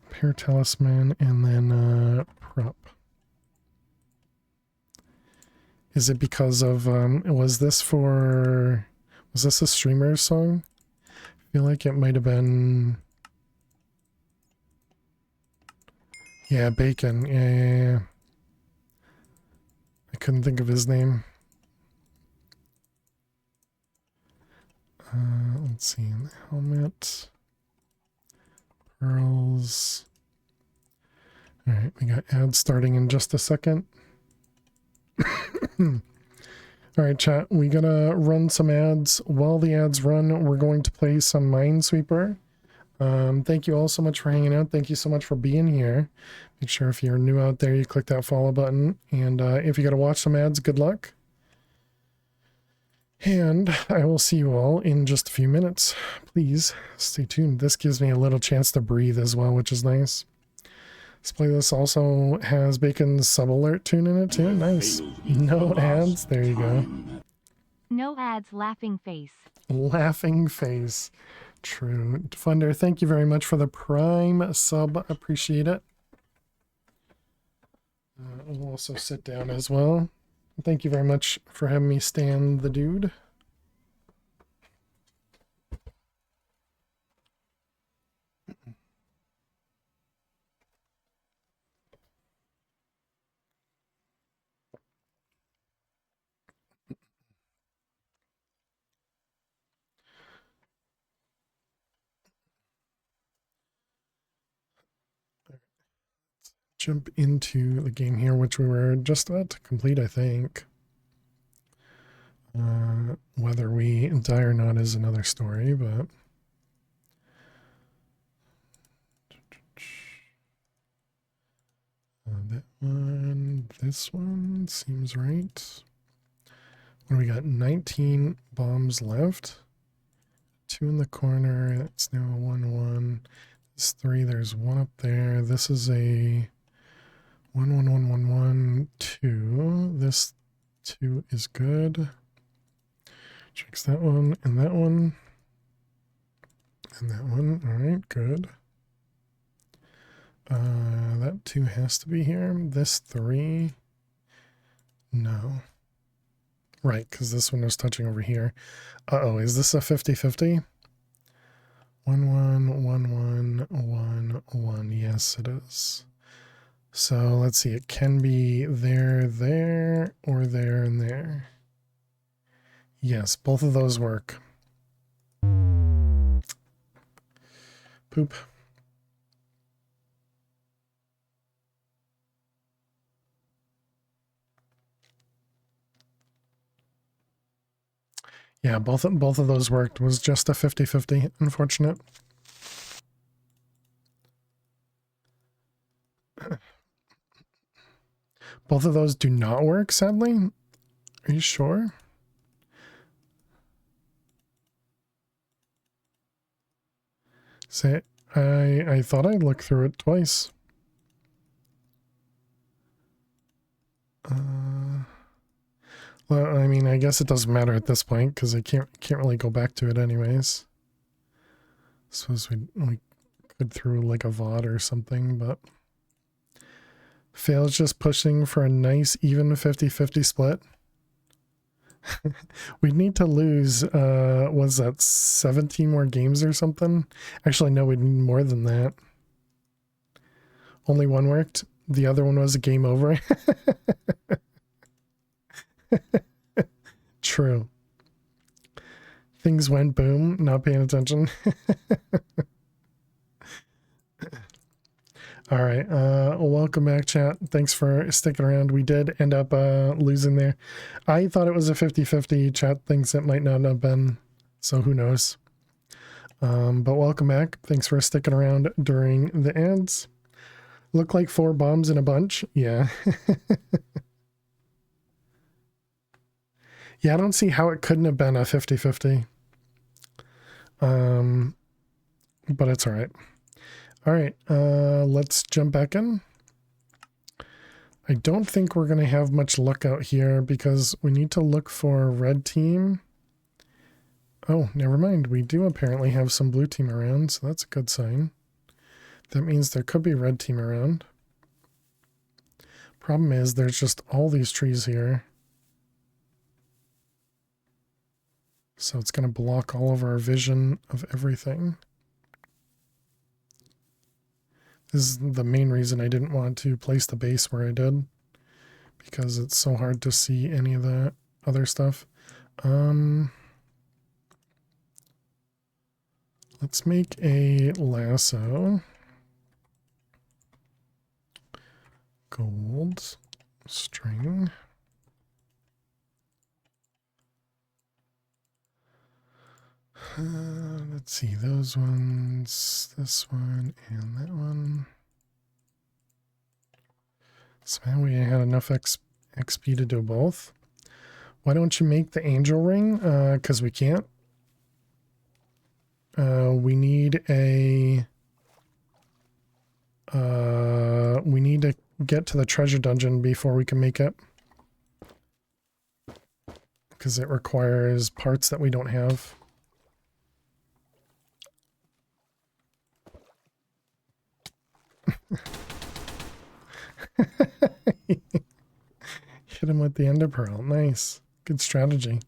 Speaker 2: Repair talisman, and then prop. Is it because of was this a streamer song? I feel like it might have been, yeah, Bacon. Yeah. I couldn't think of his name. Let's see, the helmet. Pearls. Alright, we got ads starting in just a second. Alright, chat, we gotta run some ads. While the ads run, we're going to play some Minesweeper. Thank you all so much for hanging out. Thank you so much for being here. Make sure if you're new out there, you click that follow button. And if you got to watch some ads, good luck. And I will see you all in just a few minutes. Please stay tuned. This gives me a little chance to breathe as well, which is nice. This playlist also has Bacon's sub alert tune in it too. Nice. No ads. There you go.
Speaker 8: No ads, laughing face.
Speaker 2: Laughing face. True. Funder, thank you very much for the Prime sub. Appreciate it. I'll also sit down as well. Thank you very much for having me stand the dude. Jump into the game here, which we were just about to complete, I think. Whether we die or not is another story, but that one, this one seems right. What do we got? 19 bombs left. 2 in the corner. That's now a 1-1. This 3, there's 1 up there. This is a 1-1-1-1-1, 2. This 2 is good. Checks that one and that one. And that one. Alright, good. That 2 has to be here. This 3. No. Right, because this one was touching over here. Uh-oh, is this a 50-50? 1-1-1-1-1-1. Yes, it is. So let's see, it can be there, there, or there and there. Yes, both of those work. Poop. Yeah, both of those worked. It was just a 50-50, unfortunate. Both of those do not work, sadly. Are you sure? Say, I thought I looked through it twice. Well, I mean, I guess it doesn't matter at this point because I can't really go back to it anyways. Suppose we could through like a VOD or something, but Fail's just pushing for a nice even 50-50 split. We'd need to lose was that 17 more games or something? Actually, no, we'd need more than that. Only one worked. The other one was a game over. True. Things went boom, not paying attention. All right. Welcome back, chat. Thanks for sticking around. We did end up losing there. I thought it was a 50-50. Chat thinks it might not have been, so who knows. But welcome back. Thanks for sticking around during the ads. Look like 4 bombs in a bunch. Yeah. Yeah, I don't see how it couldn't have been a 50-50. But it's all right. All right, let's jump back in. I don't think we're going to have much luck out here because we need to look for red team. Oh, never mind. We do apparently have some blue team around, so that's a good sign. That means there could be red team around. Problem is there's just all these trees here. So it's going to block all of our vision of everything. This is the main reason I didn't want to place the base where I did, because it's so hard to see any of the other stuff. Let's make a lasso. Gold string. Let's see, those ones, this one, and that one. So now we had enough XP to do both. Why don't you make the angel ring? Because we can't. We need a... we need to get to the treasure dungeon before we can make it. Because it requires parts that we don't have. Hit him with the ender pearl. Nice. Good strategy.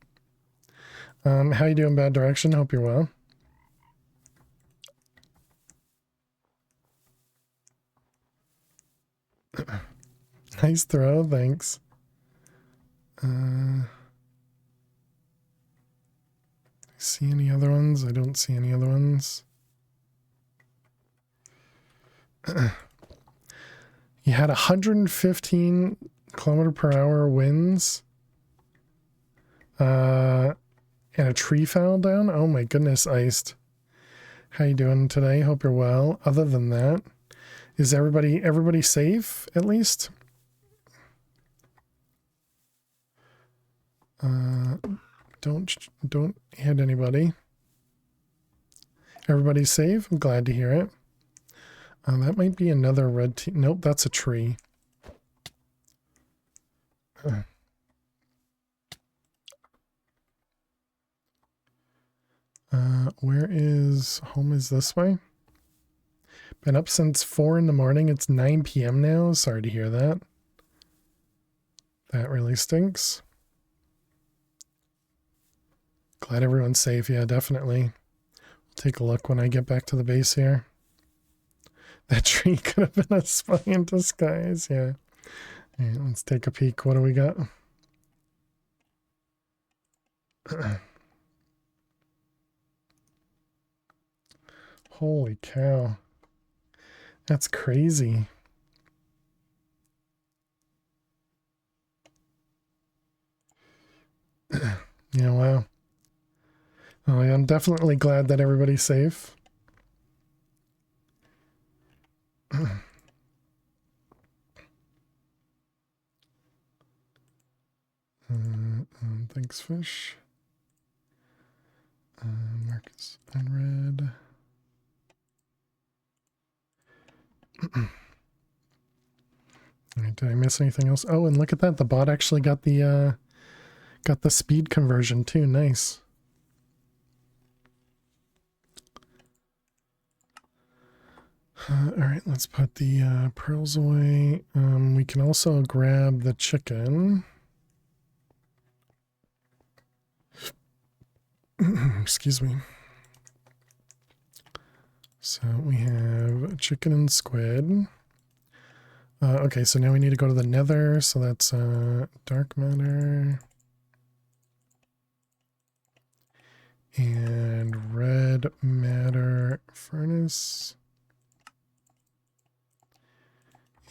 Speaker 2: How you doing, Bad Direction? Hope you're well. Nice throw, thanks. See any other ones? I don't see any other ones. You had 115 kilometer per hour winds. And a tree fell down? Oh my goodness, Iced. How you doing today? Hope you're well. Other than that, is everybody safe at least? Don't hit anybody. Everybody's safe? I'm glad to hear it. That might be another red team. Nope, that's a tree. Where is home? Is this way? Been up since 4 in the morning. It's 9 p.m. now. Sorry to hear that. That really stinks. Glad everyone's safe. Yeah, definitely. We'll take a look when I get back to the base here. That tree could have been a spy in disguise. Yeah. All right, let's take a peek. What do we got? Holy cow. That's crazy. Yeah, wow. Oh, yeah, I'm definitely glad that everybody's safe. Thanks, Fish. Marcus unread. Did I miss anything else? Oh, and look at that. The bot actually got the speed conversion too. Nice. All right, let's put the pearls away. We can also grab the chicken. Excuse me. So we have chicken and squid. Okay, so now we need to go to the nether. So that's dark matter. And red matter furnace.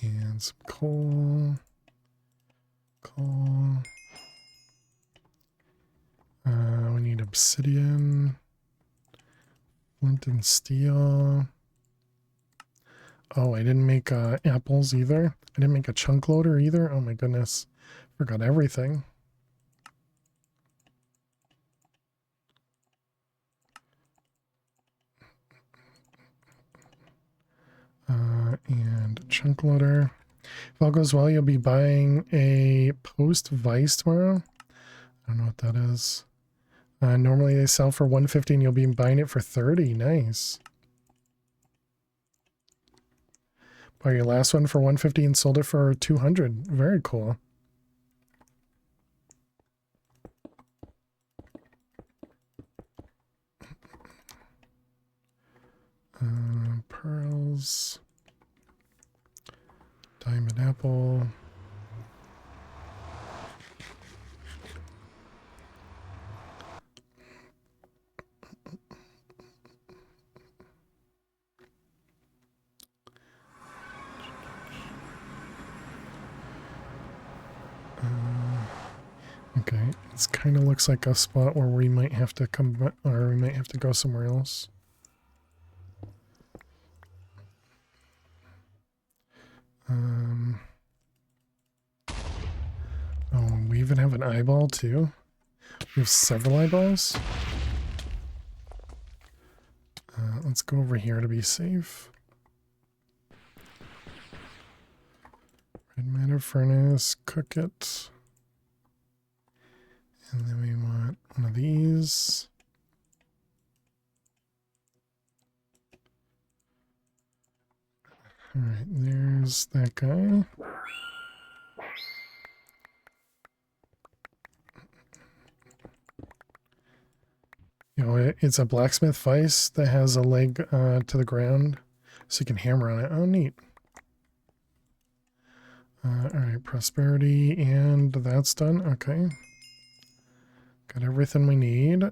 Speaker 2: And some coal. We need obsidian. Flint and steel. Oh, I didn't make apples either. I didn't make a chunk loader either. Oh my goodness. Forgot everything. And chunk loader. If all goes well, you'll be buying a post vice tomorrow. I don't know what that is. Normally they sell for 150 and you'll be buying it for 30. Nice. Bought your last one for 150 and sold it for 200. Very cool. Pearls. Diamond apple. Okay, this kind of looks like a spot where we might have to come, or we might have to go somewhere else. Oh, we even have an eyeball too. We have several eyeballs. Let's go over here to be safe. Red matter furnace, cook it. And then we want one of these. Alright, there's that guy. You know, it's a blacksmith vise that has a leg to the ground, so you can hammer on it. Oh, neat. Alright, prosperity, and that's done. Okay. Got everything we need.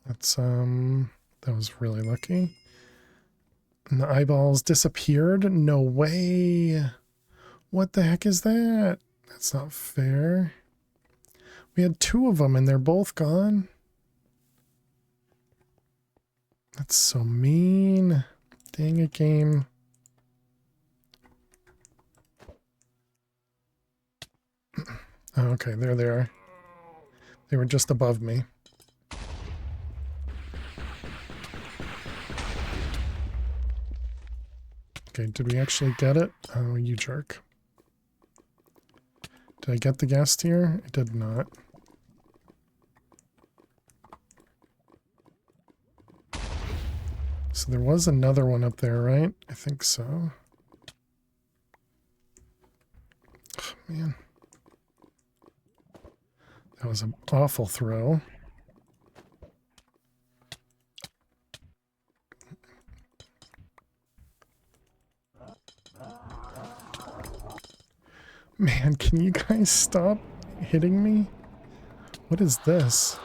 Speaker 2: That's, that was really lucky. And the eyeballs disappeared? No way! What the heck is that? That's not fair. We had 2 of them and they're both gone. That's so mean. Dang it, game. Oh, okay, there they are. They were just above me. Okay, did we actually get it? Oh, you jerk. Did I get the guest here? I did not. So there was another one up there, right? I think so. Oh, man. That was an awful throw. Man, can you guys stop hitting me? What is this?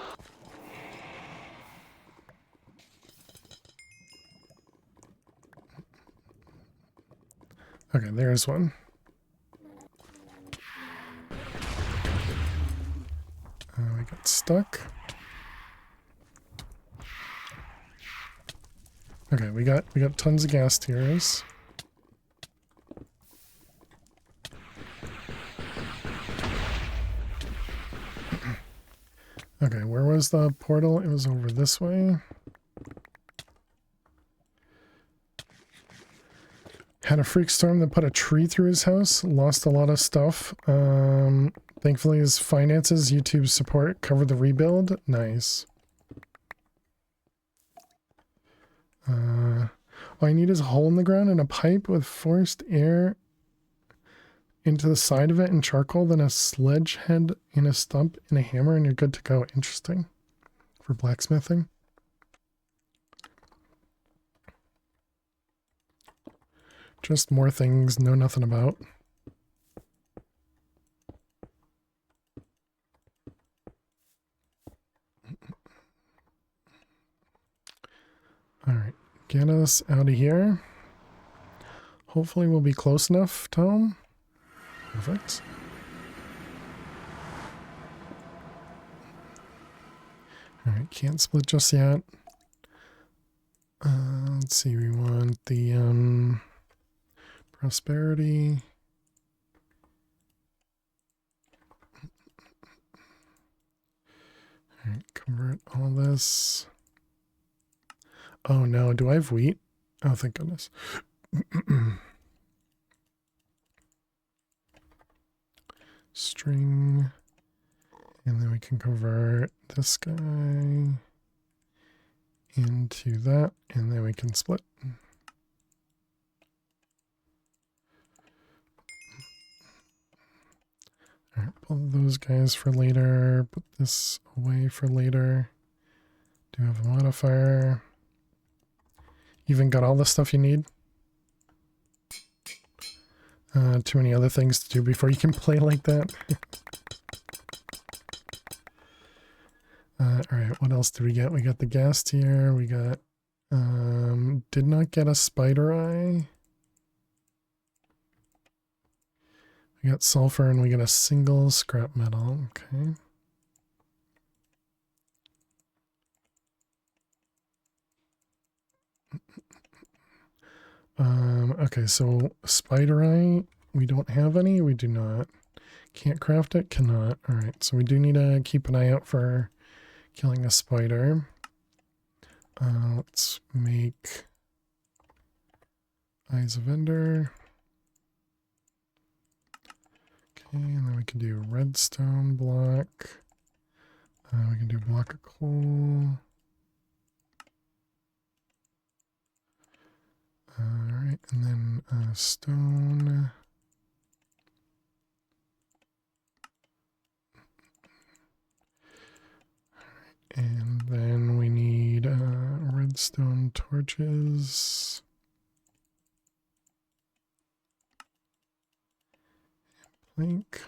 Speaker 2: Okay, there's one. We got stuck. Okay, we got tons of gas tiers. Okay, where was the portal? It was over this way. Had a freak storm that put a tree through his house. Lost a lot of stuff. Thankfully his finances, YouTube support covered the rebuild. Nice. All I need is a hole in the ground and a pipe with forced air into the side of it and charcoal, then a sledge head in a stump and a hammer, and you're good to go. Interesting. For blacksmithing. Just more things, know nothing about. Alright, get us out of here. Hopefully we'll be close enough to home. Perfect. Alright, can't split just yet. Let's see, we want the prosperity. Alright, convert all this. Oh no, do I have wheat? Oh, thank goodness. String. And then we can convert this guy into that, and then we can split. Alright, pull those guys for later. Put this away for later. Do have a modifier. Even got all the stuff you need. Too many other things to do before you can play like that. Alright, what else did we get? We got the gas tier. We got... did not get a spider eye. We got sulfur and we get a single scrap metal. Okay. Okay, so spiderite, we don't have any. We do not. Can't craft it, cannot. All right, so we do need to keep an eye out for killing a spider. Let's make Eyes of Ender. Okay, and then we can do redstone block. We can do block of coal. Alright, and then stone. And then we need redstone torches. Plank.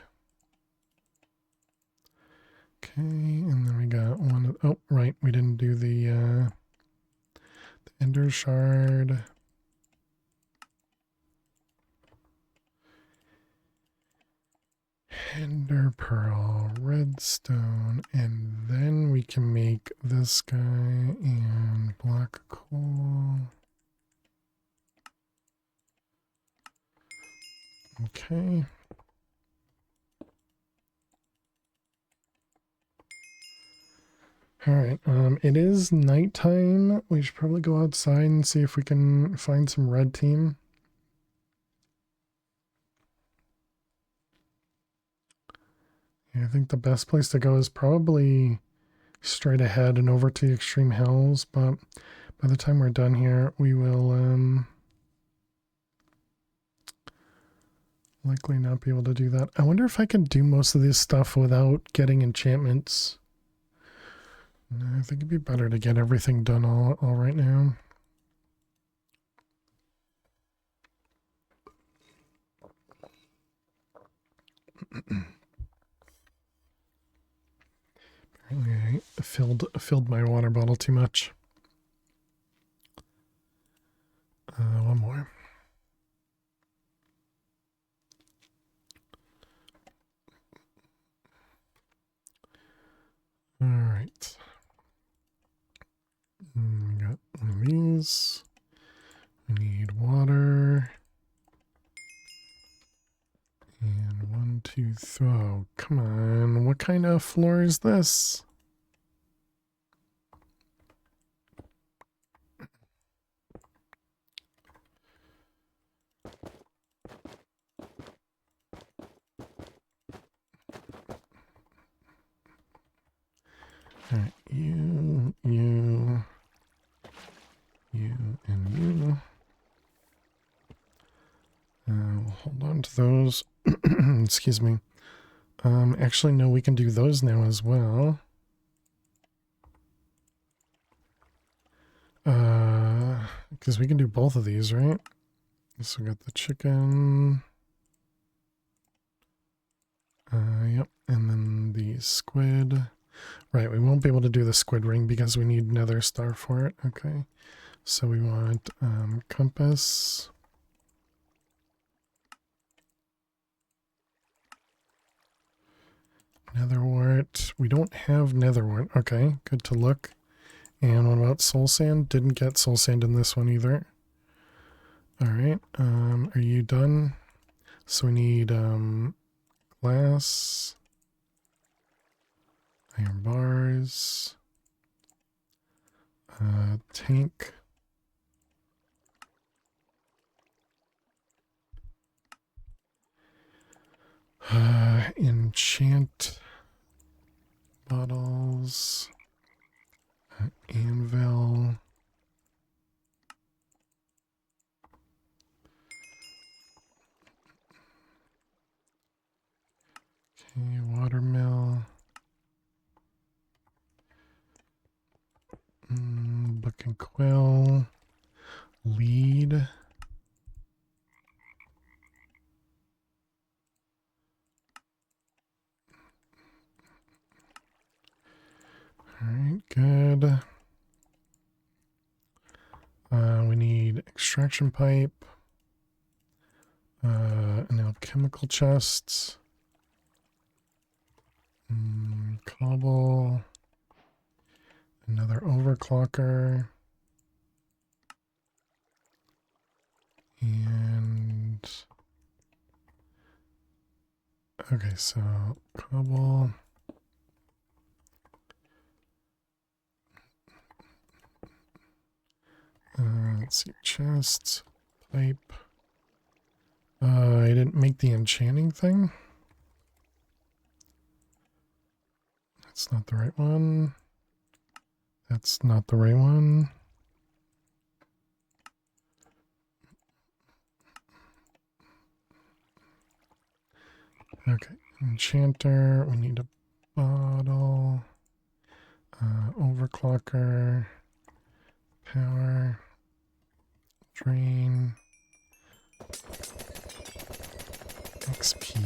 Speaker 2: Okay, and then we got one. Oh, right, we didn't do the ender shard. Ender pearl, redstone, and then we can make this guy and block coal. Okay. All right. It is nighttime. We should probably go outside and see if we can find some red team. I think the best place to go is probably straight ahead and over to the Extreme Hills, but by the time we're done here, we will likely not be able to do that. I wonder if I can do most of this stuff without getting enchantments. No, I think it'd be better to get everything done all right now. Apparently I filled my water bottle too much. One more. All right. We got one of these. We need water. And 1, 2, 3. Oh, come on. What kind of floor is this? All right, you, and you. We'll hold on to those. Excuse me. Actually, no, we can do those now as well. Because we can do both of these, right? So we got the chicken. Yep, and then the squid. Right, we won't be able to do the squid ring because we need nether star for it. Okay, so we want compass. Netherwort. We don't have netherwort. Okay, good to look. And what about soul sand? Didn't get soul sand in this one either. All right, are you done? So we need glass, iron bars, tank, enchant bottles, anvil. Okay, watermill. Book and quill. Lead. Alright, good. We need extraction pipe. An alchemical chest. Cobble. Another overclocker. And okay, so cobble. Let's see, chest, pipe. I didn't make the enchanting thing. That's not the right one. That's not the right one. Okay, enchanter. We need a bottle. Overclocker. Power. Drain. XP.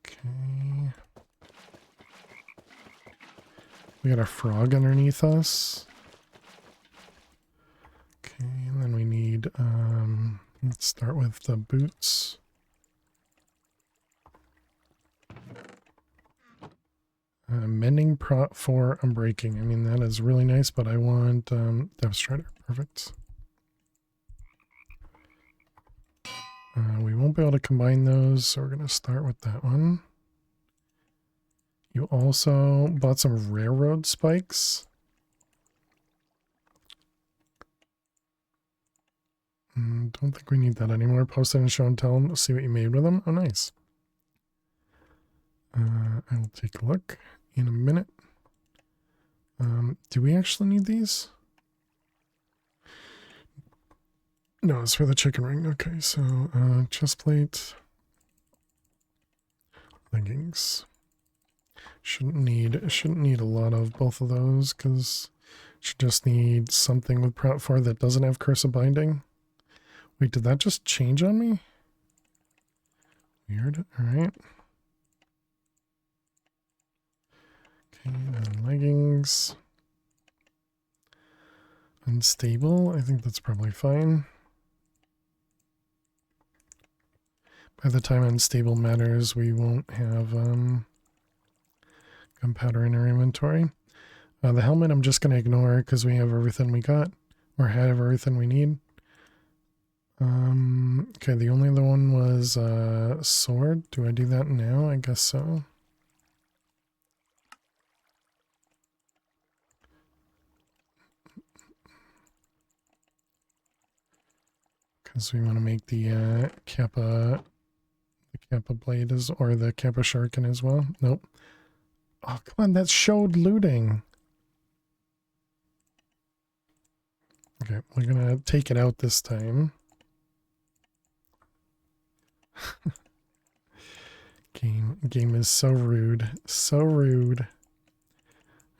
Speaker 2: Okay. We got a frog underneath us. Okay, and then we need, let's start with the boots. Mending prot for unbreaking. I mean, that is really nice, but I want Dev Strider. Perfect. We won't be able to combine those, so we're going to start with that one. You also bought some railroad spikes. Don't think we need that anymore. Post it and show and tell them. See what you made with them. Oh, nice. I will take a look in a minute. Do we actually need these? No, it's for the chicken ring. Okay, so chest plate, leggings. Shouldn't need a lot of both of those because should just need something with Prot 4 that doesn't have Curse of Binding. Wait, did that just change on me? Weird. All right. Okay, then leggings. Unstable. I think that's probably fine. By the time unstable matters, we won't have gunpowder in our inventory. The helmet I'm just going to ignore because we have everything we got, or have everything we need. Okay, the only other one was sword. Do I do that now? I guess so. Because we want to make the Kappa blade or the Kappa Shuriken as well. Nope. Oh, come on, that showed looting. Okay, we're gonna take it out this time. Game is so rude. So rude.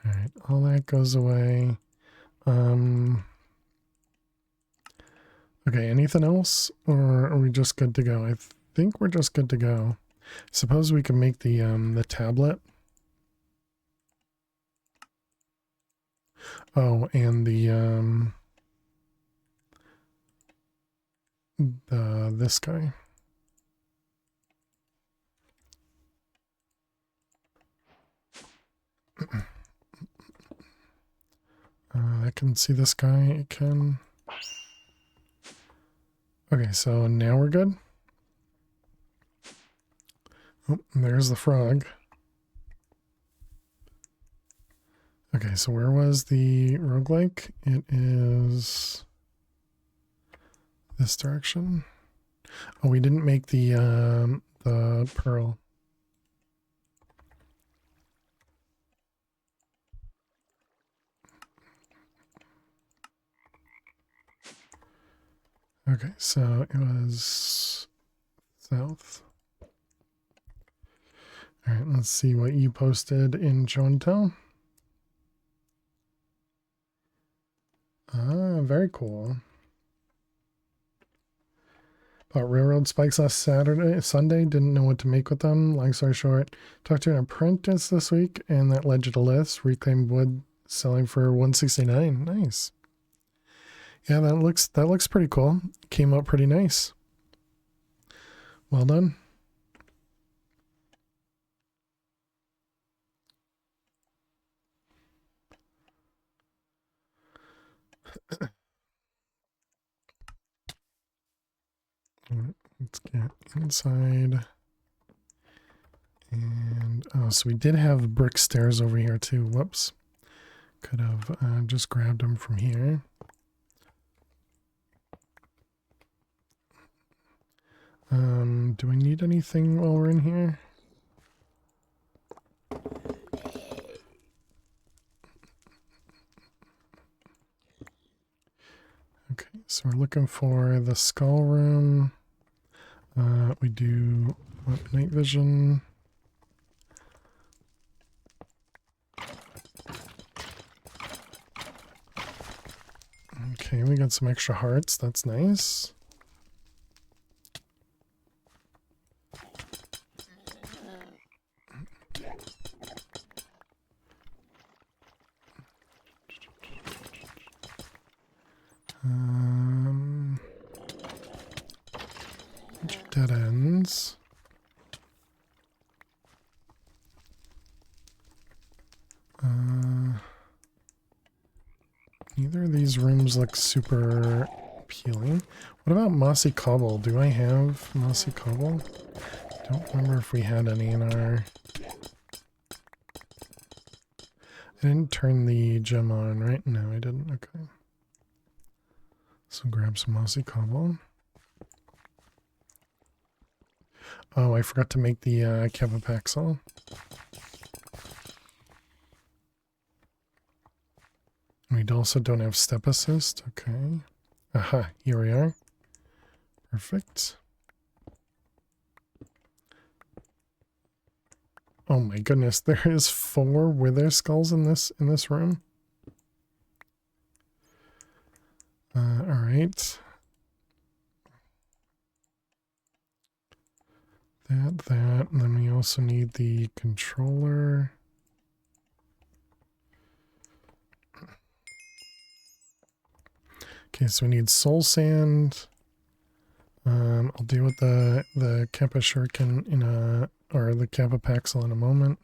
Speaker 2: Alright, all that goes away. Okay, anything else? Or are we just good to go? I think we're just good to go. Suppose we can make the tablet. Oh, and this guy. I can see this guy. It can. Okay, so now we're good. Oh, there's the frog. Okay, so where was the roguelike? It is this direction. Oh, we didn't make the pearl. Okay, so it was south. All right, let's see what you posted in Show and Tell. Ah, very cool. Bought railroad spikes last Sunday. Didn't know what to make with them. Long story short, talked to an apprentice this week, and that led to the list. Reclaimed wood selling for $169. Nice. Yeah, that looks pretty cool. Came out pretty nice. Well done. Let's get inside. And oh, so we did have brick stairs over here too. Whoops. Could have just grabbed them from here. Do I need anything while we're in here? Okay, so we're looking for the skull room. We do night vision. Okay, we got some extra hearts. That's nice. Dead ends. Neither of these rooms look super appealing. What about mossy cobble? Do I have mossy cobble? Don't remember if we had any in our... I didn't turn the gem on, right? No, I didn't. Okay. So grab some mossy cobble. Oh, I forgot to make the Cavapaxel. We also don't have step assist. Okay. Aha, here we are. Perfect. Oh my goodness, there is 4 wither skulls in this room. All right. That, and then we also need the controller. Okay, so we need soul sand. I'll deal with the Kappa Shuriken or the Kappa Paxel in a moment.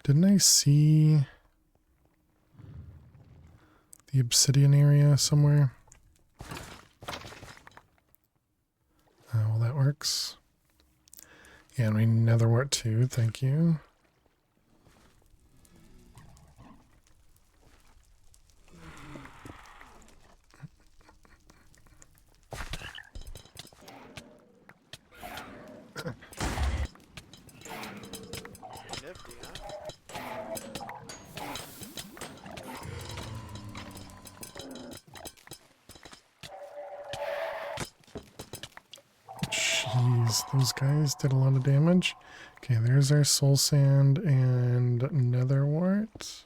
Speaker 2: Didn't I see the obsidian area somewhere? Well, that works. Yeah, and we need netherwort too, thank you. Jeez, those guys did a lot of damage. Okay, there's our soul sand and netherwort.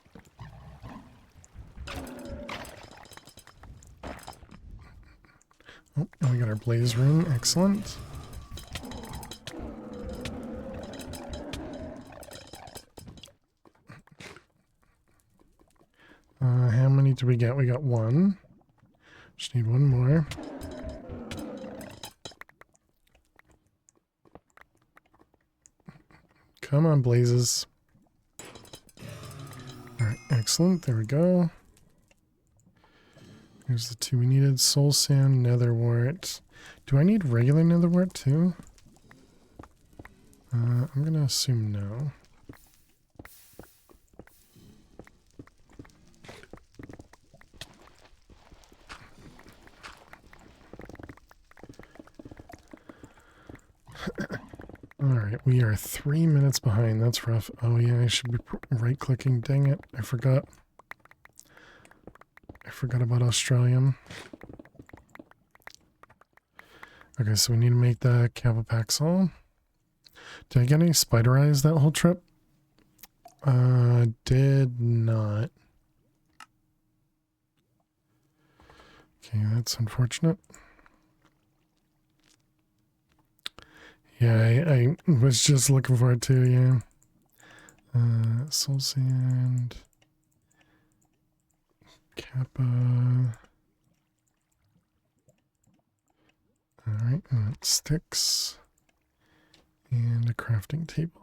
Speaker 2: Oh, and we got our blaze room. Excellent. How many do we get? We got 1. Just need 1 more. Come on, blazes. Alright, excellent. There we go. Here's the 2 we needed. Soul sand, netherwort. Do I need regular netherwort too? I'm gonna assume no. Alright, we are 3 minutes behind. That's rough. Oh yeah, I should be right-clicking. Dang it. I forgot. I forgot about Australian. Okay, so we need to make the Cavapaxel. Did I get any spider eyes that whole trip? Did not. Okay, that's unfortunate. Yeah, I was just looking for it too, yeah. Soul sand. Kappa. Sticks and a crafting table.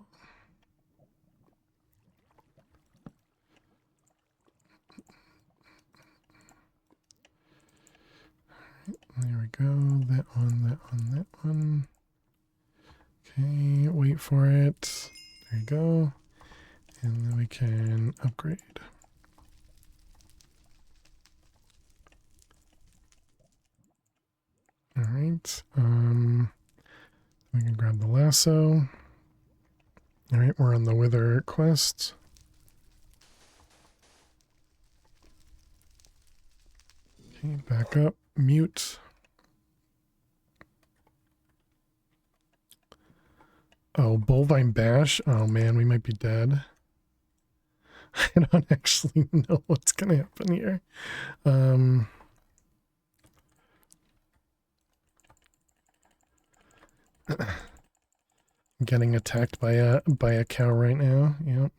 Speaker 2: There we go. That one, that one, that one. Okay, wait for it. There you go. And then we can upgrade. All right. We can grab the lasso. All right, we're on the Wither quest. Okay, back up. Mute. Oh, bovine bash. Oh man, we might be dead. I don't actually know what's gonna happen here. I'm getting attacked by a cow right now. Yep.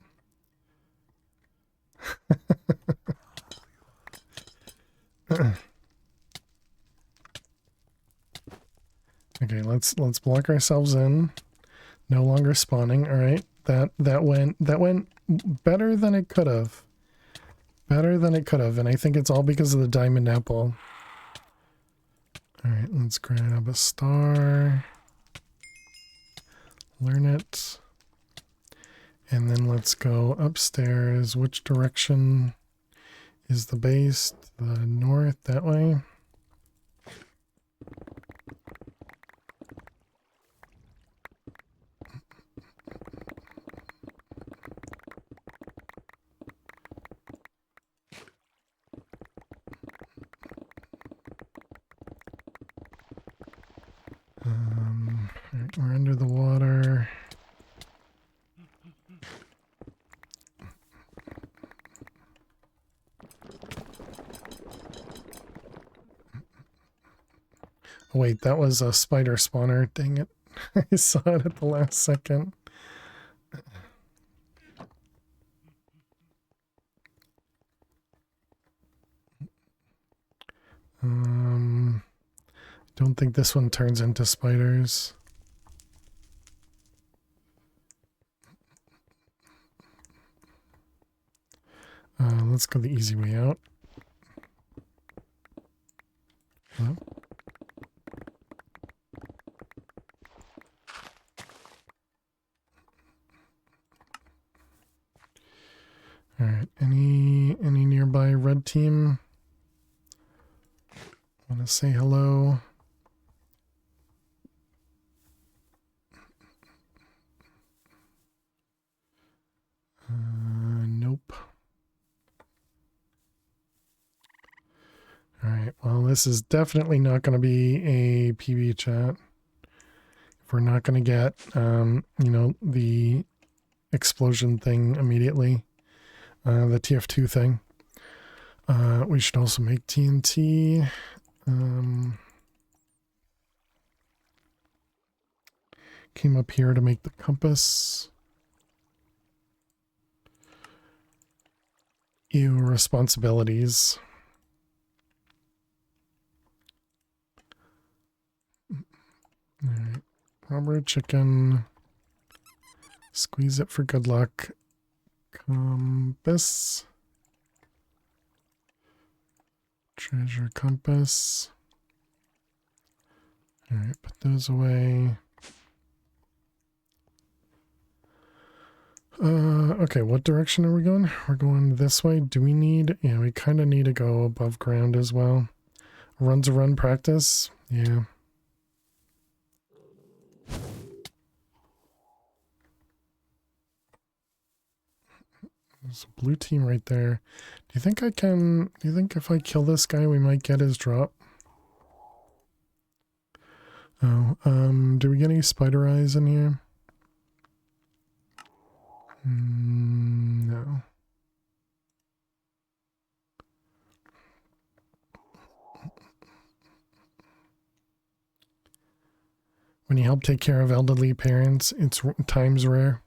Speaker 2: Okay, let's block ourselves in. No longer spawning. All right, that went better than it could have. Better than it could have, and I think it's all because of the diamond apple. All right, let's grab a star. Learn it. And then let's go upstairs. Which direction is the base? The north, that way. Alright, we're under the water. Oh, wait, that was a spider spawner. Dang it. I saw it at the last second. Don't think this one turns into spiders. Let's go the easy way out. Hello? All right, any nearby red team want to say hello? Nope. All right, well, this is definitely not going to be a PB chat. If we're not going to get, you know, the explosion thing immediately, the TF2 thing. We should also make TNT. Came up here to make the compass. Ew, responsibilities. Alright, rubber chicken. Squeeze it for good luck. Compass. Treasure compass. Alright, put those away. Okay, what direction are we going? We're going this way. Do we need... Yeah, we kind of need to go above ground as well. Run's a run practice. Yeah. There's a blue team right there. Do you think I can... Do you think if I kill this guy, we might get his drop? Oh, do we get any spider eyes in here? No. When you help take care of elderly parents, it's times rare.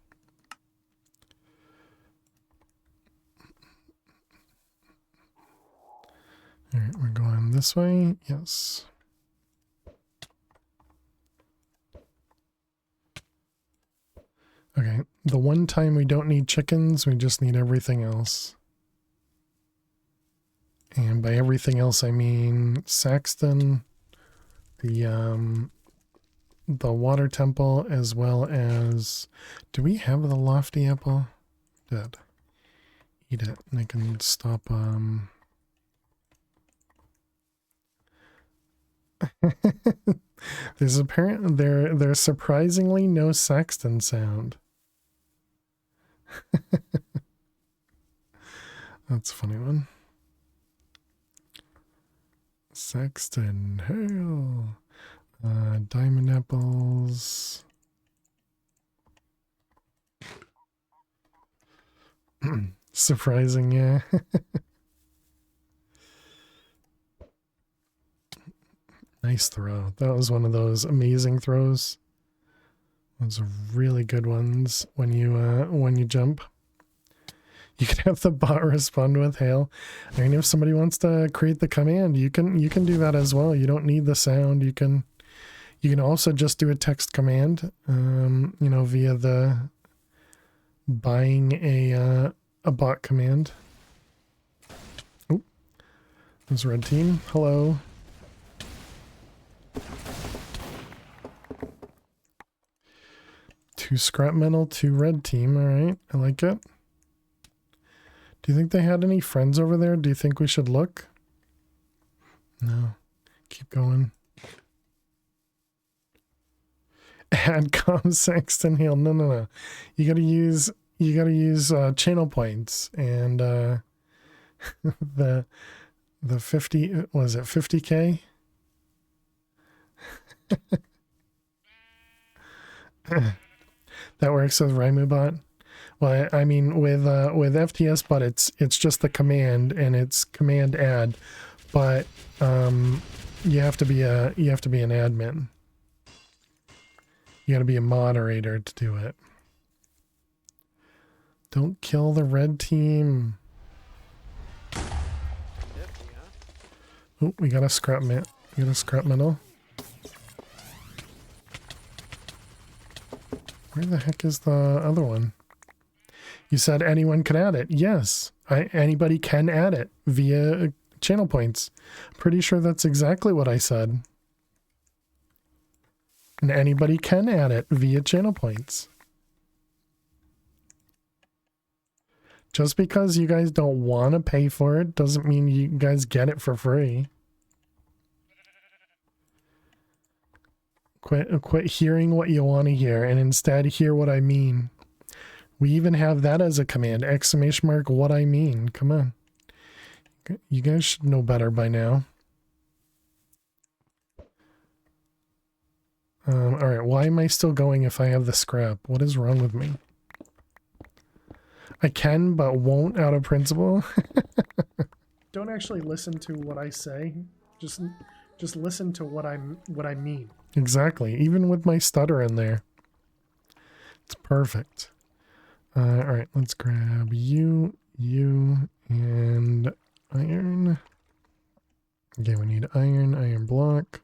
Speaker 2: All right, we're going this way. Yes. Okay, the one time we don't need chickens, we just need everything else. And by everything else, I mean Saxton, the water temple, as well as... Do we have the lofty apple? Dead. Eat it, and I can stop, there's surprisingly no Saxton sound. That's a funny one. Saxton, hail. Diamond apples. Surprising, yeah. Nice throw. That was one of those amazing throws. Those are really good ones when you jump. You can have the bot respond with hail. I mean, if somebody wants to create the command, you can do that as well. You don't need the sound. You can also just do a text command, you know, via the buying a bot command. Oh, there's red team. Hello. Two scrap metal, two red team. All right, I like it. Do you think they had any friends over there? Do you think we should look? No. Keep going. Add com Sexton Hill. No. You gotta use channel points and the 50, was it 50k? That works with RaimuBot. Well, I mean, with FTS bot, it's just the command, and it's command add, but you have to be an admin. You got to be a moderator to do it. Don't kill the red team. Oh, we got a scrap metal. Where the heck is the other one? You said anyone can add it. Yes, anybody can add it via channel points. Pretty sure that's exactly what I said. And anybody can add it via channel points. Just because you guys don't want to pay for it doesn't mean you guys get it for free. Quit hearing what you want to hear and instead hear what I mean. We even have that as a command. ! What I mean. Come on. You guys should know better by now. Alright, why am I still going if I have the scrap? What is wrong with me? I can, but won't out of principle. Don't actually listen to what I say. Just listen to what I mean. Exactly. Even with my stutter in there. It's perfect. Alright, let's grab you, and iron. Okay, we need iron block.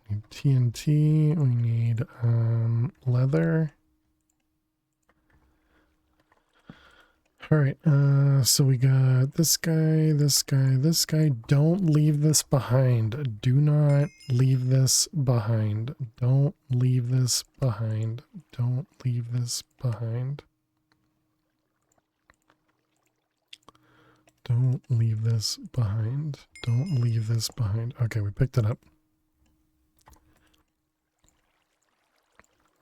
Speaker 2: We need TNT. We need leather. Alright, so we got this guy. Don't leave this behind. Do not leave this behind. Don't leave this behind. Don't leave this behind. Don't leave this behind. Don't leave this behind. Okay, we picked it up.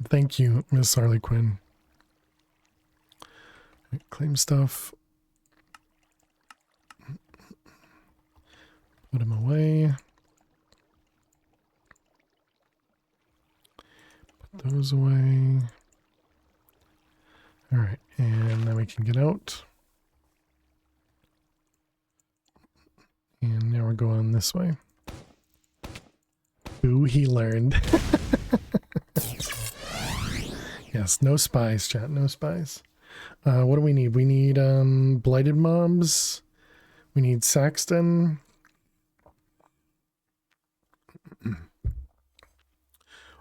Speaker 2: Thank you, Miss Harley Quinn. Right, claim stuff. Put them away. Put those away. Alright, and then we can get out. And now we're going this way. Boo, he learned. Yes, no spies, chat, no spies. What do we need? We need blighted mobs. We need Saxton.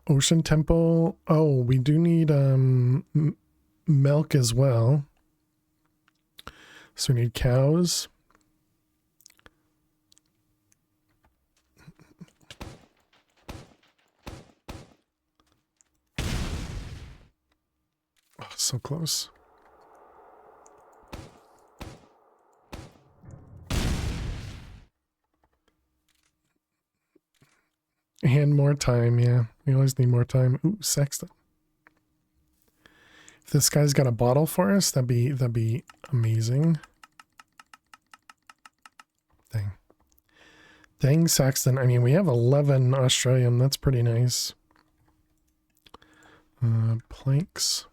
Speaker 2: Ocean Temple. Oh, we do need milk as well. So we need cows. Oh, so close. And more time, yeah. We always need more time. Ooh, Sexton. If this guy's got a bottle for us, that'd be amazing. Dang. Dang, Sexton. I mean, we have 11 Australian. That's pretty nice. Planks.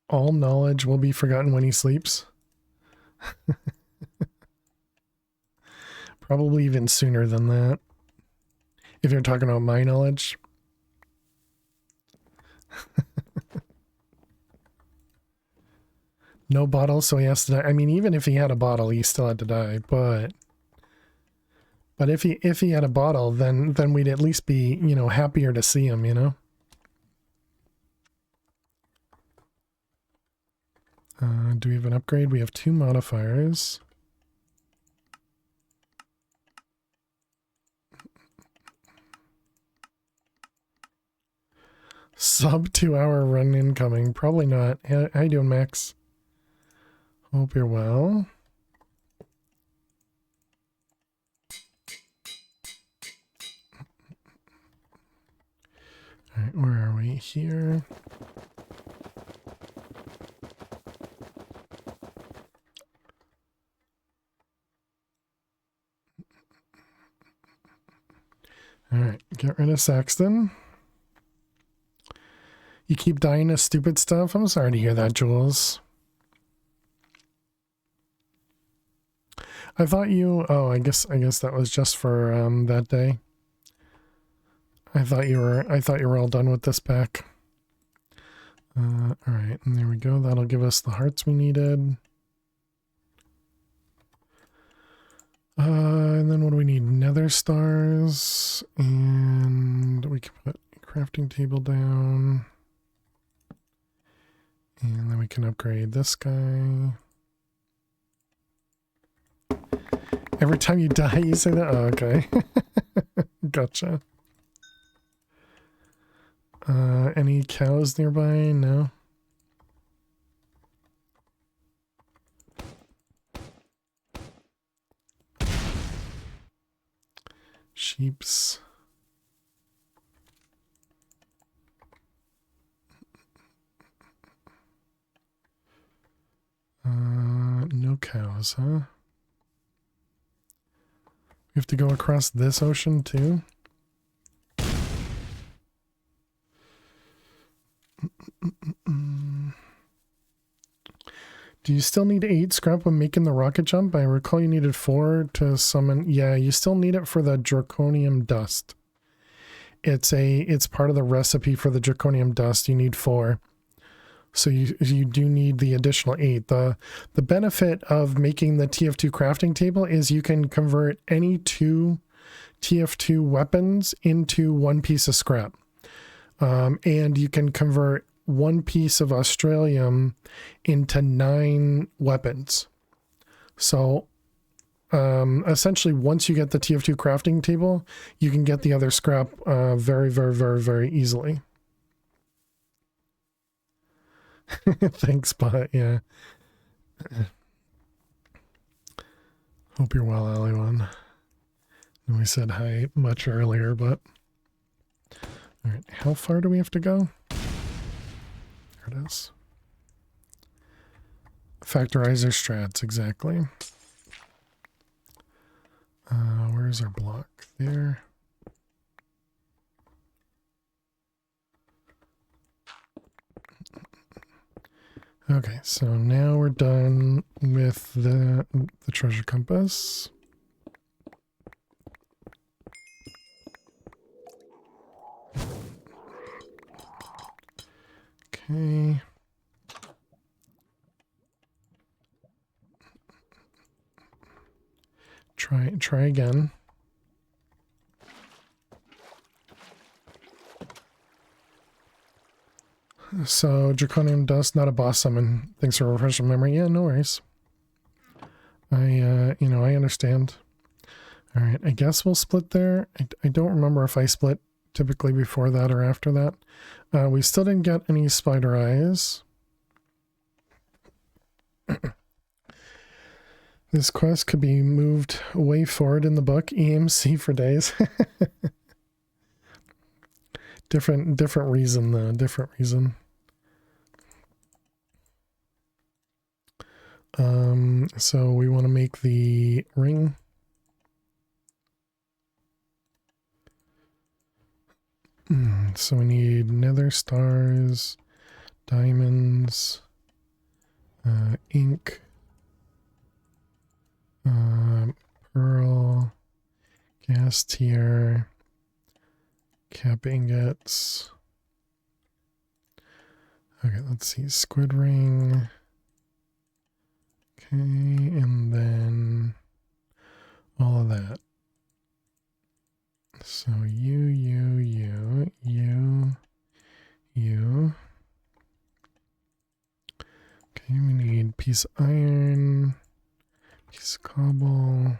Speaker 2: All knowledge will be forgotten when he sleeps. Probably even sooner than that. If you're talking about my knowledge. No bottle, so he has to die. I mean, even if he had a bottle, he still had to die. But if he had a bottle, then we'd at least be, you know, happier to see him, you know? Do we have an upgrade? We have 2 modifiers. Sub 2-hour run incoming. Probably not. How you doing, Max? Hope you're well. All right, where are we here? All right, get rid of Saxton. You keep dying to stupid stuff? I'm sorry to hear that, Jules. I thought you... Oh, I guess that was just for that day. I thought you were all done with this pack. All right, and there we go. That'll give us the hearts we needed. And then what do we need? Nether stars, and we can put a crafting table down. And then we can upgrade this guy. Every time you die, you say that? Oh, okay. Gotcha. Any cows nearby? No. Sheeps. No cows, huh? We have to go across this ocean too? Do you still need 8 scrap when making the rocket jump? I recall you needed 4 to summon. Yeah, you still need it for the draconium dust. It's part of the recipe for the draconium dust. You need 4. So you do need the additional 8. The benefit of making the TF2 crafting table is you can convert any 2 TF2 weapons into 1 piece of scrap. And you can convert 1 piece of Australium into 9 weapons. So essentially, once you get the TF2 crafting table, you can get the other scrap very, very, very, very easily. Thanks, Bot. Yeah. Hope you're well, Aliwan. And we said hi much earlier, but... Alright, how far do we have to go? There it is. Factorizer strats, exactly. Where's our block? There. Okay, so now we're done with the treasure compass. Okay. Try again. So Draconian Dust, not a boss summon. Thanks for refreshing memory. Yeah, no worries. I understand. All right, I guess we'll split there. I don't remember if I split typically before that or after that. We still didn't get any spider eyes. This quest could be moved way forward in the book. EMC for days. different reason though. Different reason. So we want to make the ring. So we need nether stars, diamonds, ink, pearl, gas tier, cap ingots. Okay, let's see, squid ring. Okay, and then all of that. So you. Okay, we need piece of iron, piece of cobble,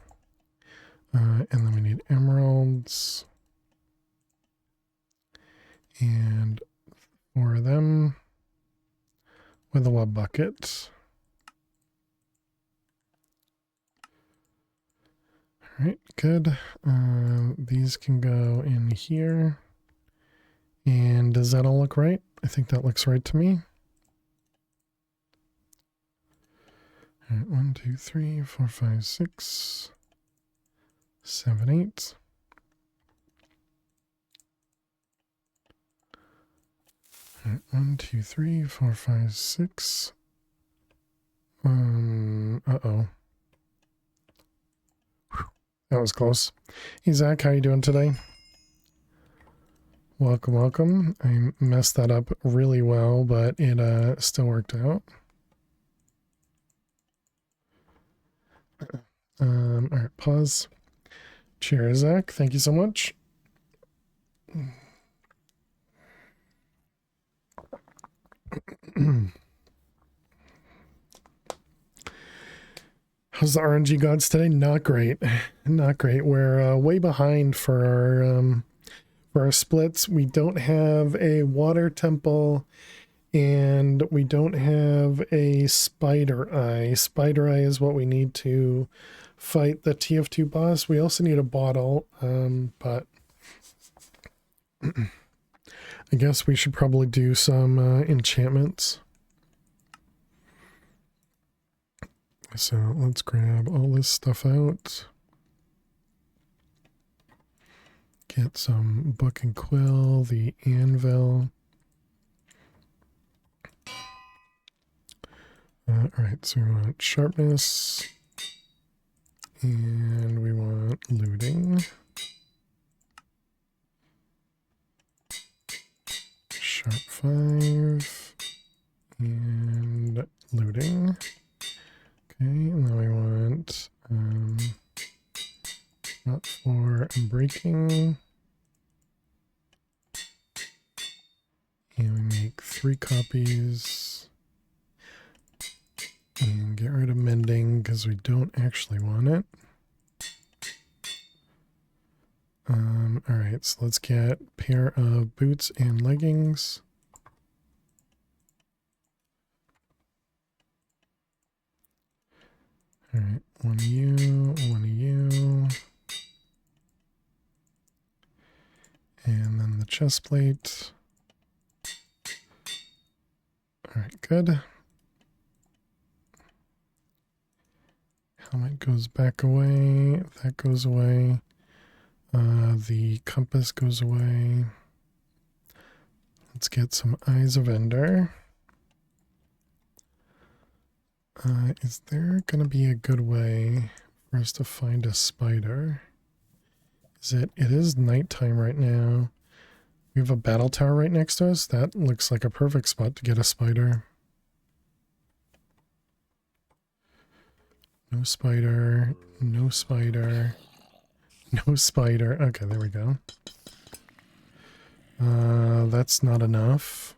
Speaker 2: and then we need emeralds. And 4 of them with a web bucket. Alright, good. These can go in here. And does that all look right? I think that looks right to me. Alright, 1, 2, 3, 4, 5, 6, 7, 8. Alright, 1, 2, 3, 4, 5, 6. Uh-oh. That was close. Hey Zach, how you doing today? Welcome, welcome. I messed that up really well, but it still worked out. Alright, pause. Cheers, Zach. Thank you so much. How's the RNG gods today? Not great. Not great. We're way behind for our splits. We don't have a water temple and we don't have a spider eye. Spider eye is what we need to fight the TF2 boss. We also need a bottle, but I guess we should probably do some enchantments. So let's grab all this stuff out. Get some book and quill, the anvil. Alright, so we want sharpness. And we want looting. Sharp 5. And looting. Okay, and then we want not for breaking. And we make 3 copies. And get rid of mending because we don't actually want it. Alright, so let's get a pair of boots and leggings. Alright, one of you, one of you. And then the chest plate. Alright, good. Helmet goes back away. That goes away. The compass goes away. Let's get some Eyes of Ender. Is there gonna be a good way for us to find a spider? It is nighttime right now. We have a battle tower right next to us. That looks like a perfect spot to get a spider. No spider, no spider, no spider. Okay, there we go. That's not enough.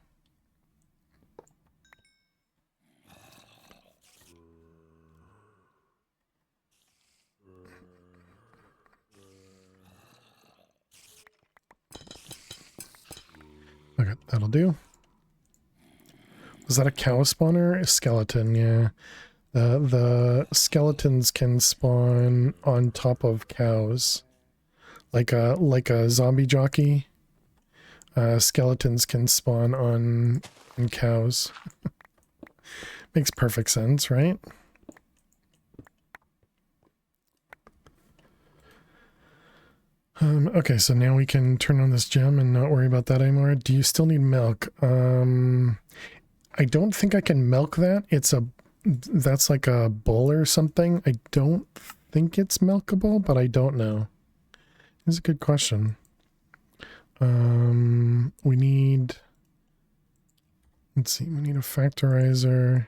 Speaker 2: That'll do. Was that a cow spawner? A skeleton, yeah. The skeletons can spawn on top of cows. Like a zombie jockey. Skeletons can spawn on cows. Makes perfect sense, right? Okay, so now we can turn on this gem and not worry about that anymore. Do you still need milk? I don't think I can milk that. That's like a bull or something. I don't think it's milkable, but I don't know. It's a good question. We need, let's see, we need a factorizer,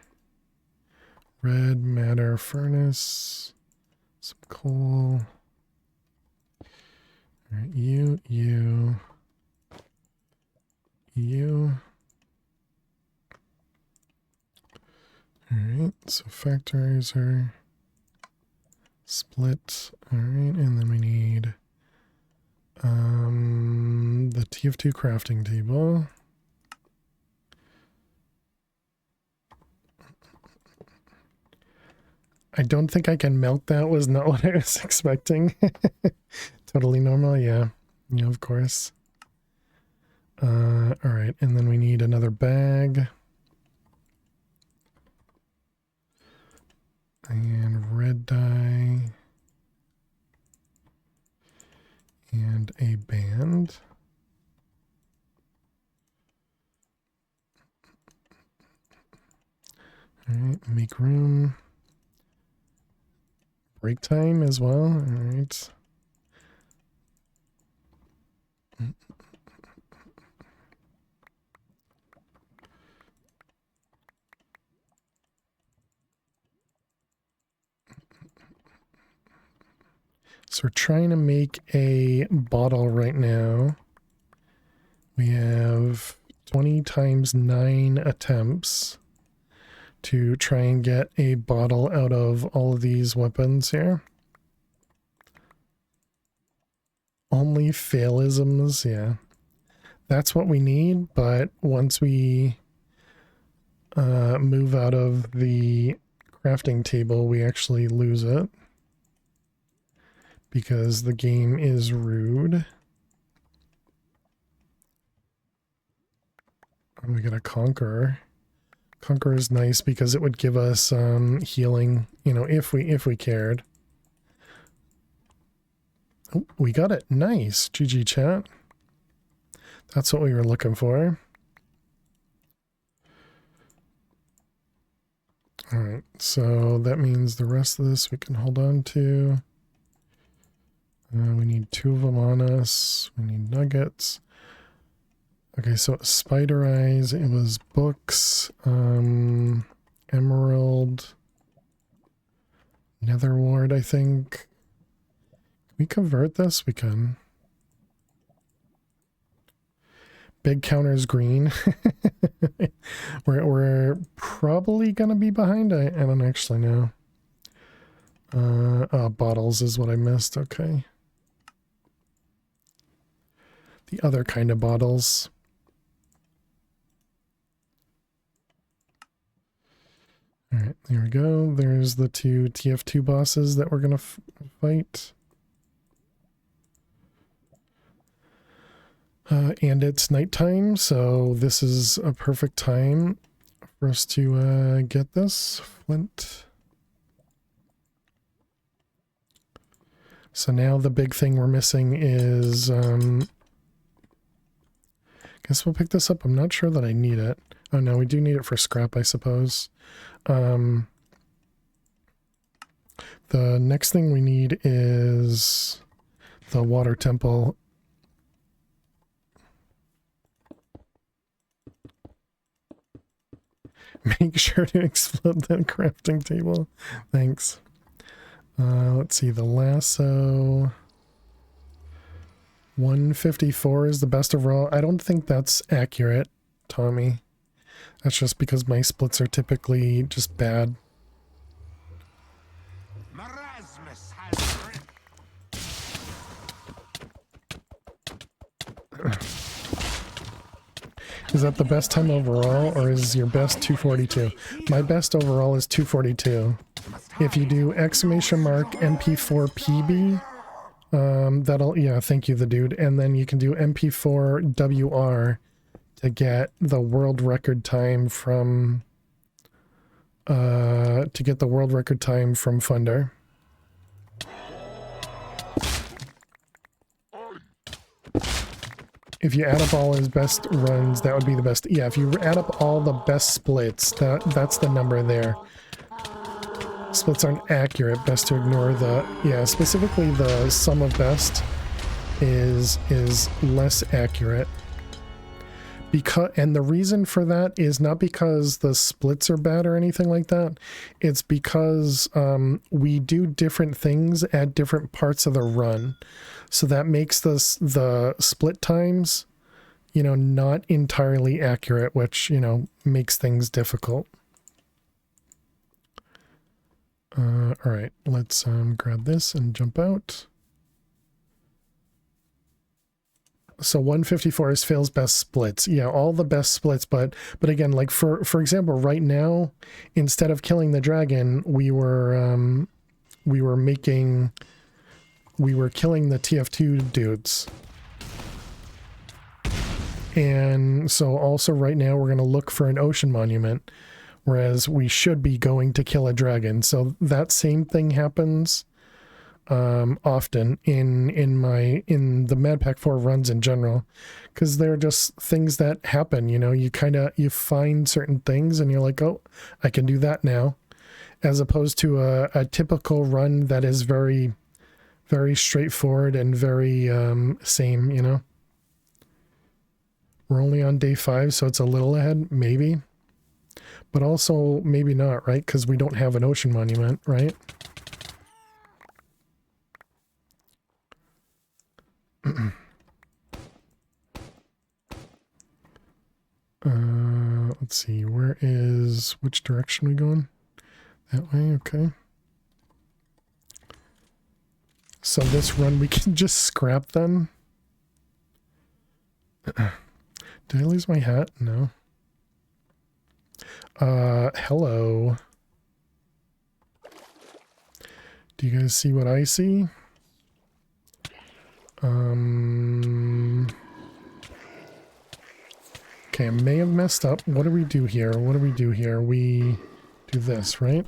Speaker 2: red matter furnace, some coal. All right, you. All right, so factorizer, split. All right, and then we need the TF2 crafting table. I don't think I can melt that. Was not what I was expecting. Totally normal, yeah. Yeah, of course. All right, and then we need another bag. And red dye. And a band. All right, make room. Break time as well. All right. So we're trying to make a bottle right now. We have 20 times 9 attempts to try and get a bottle out of all of these weapons here. Only failisms, yeah. That's what we need, but once we move out of the crafting table, we actually lose it. Because the game is rude. And we got a Conqueror. Conqueror is nice because it would give us healing, you know, if we cared. Oh, we got it. Nice. GG chat. That's what we were looking for. Alright, so that means the rest of this we can hold on to. We need 2 of them on us. We need nuggets. Okay, so spider eyes, it was books, emerald, nether wart, I think. Can we convert this? We can. Big counter is green. we're probably gonna be behind. I don't actually know. Bottles is what I missed. Okay. The other kind of bottles. All right, there we go. There's the 2 TF2 bosses that we're gonna fight. And it's nighttime, so this is a perfect time for us to get this flint. So now the big thing we're missing is guess we'll pick this up. I'm not sure that I need it. Oh no, we do need it for scrap, I suppose. The next thing we need is the water temple. Make sure to explode that crafting table. Thanks. Let's see, the lasso. 154 is the best overall. I don't think that's accurate, Tommy. That's just because my splits are typically just bad.
Speaker 1: Marasmus has
Speaker 2: Is that the best time overall, or is your best 242? My best overall is 242. If you do exclamation mark MP4 PB, that'll, yeah, thank you, the dude. And then you can do MP4 WR to get the world record time from, Funder. If you add up all his best runs, that would be the best. Yeah, if you add up all the best splits, that's the number there. Splits aren't accurate. Best to ignore the, yeah, specifically the sum of best is less accurate. And the reason for that is not because the splits are bad or anything like that. It's because we do different things at different parts of the run. So that makes the split times, you know, not entirely accurate, which, you know, makes things difficult. All right, let's grab this and jump out. So 154 is Phil's best splits. Yeah, all the best splits, but again, like for example, right now, instead of killing the dragon, we were killing the TF2 dudes. And so also right now we're going to look for an ocean monument, whereas we should be going to kill a dragon. So that same thing happens often in the MadPack 4 runs in general, because they're just things that happen. You know, you find certain things and you're like, oh, I can do that now, as opposed to a typical run that is very, very straightforward and very same, you know. We're only on day 5, so it's a little ahead, maybe, but also maybe not, right? Because we don't have an ocean monument, right? Let's see, which direction are we going? That way, okay. So this run we can just scrap then. Did I lose my hat? No. Hello. Do you guys see what I see? Okay, I may have messed up. What do we do here? We do this, right?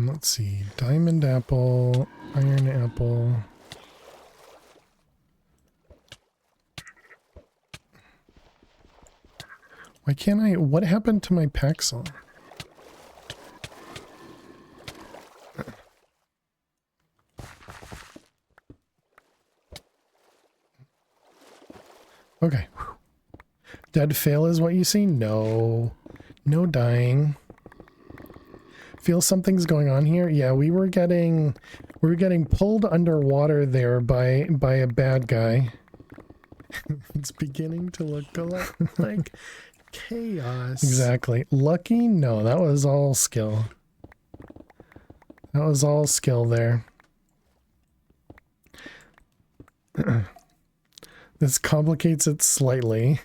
Speaker 2: Let's see. Diamond apple, iron apple. Why can't I? What happened to my Paxil? Okay. Dead fail is what you see? No. No dying. Feel something's going on here? Yeah, we were getting pulled underwater there by a bad guy. It's beginning to look a lot like chaos. Exactly. Lucky? No, that was all skill. That was all skill there. This complicates it slightly.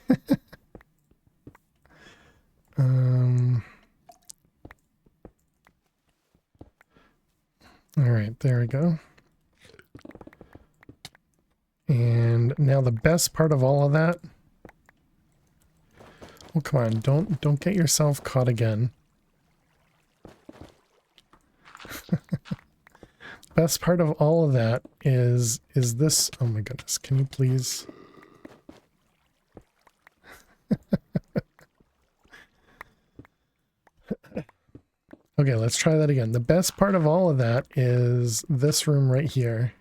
Speaker 2: All right, there we go. And now the best part of all of that. Oh, come on, don't get yourself caught again. Best part of all of that is this. Oh my goodness, can you please? Okay, let's try that again. The best part of all of that is this room right here.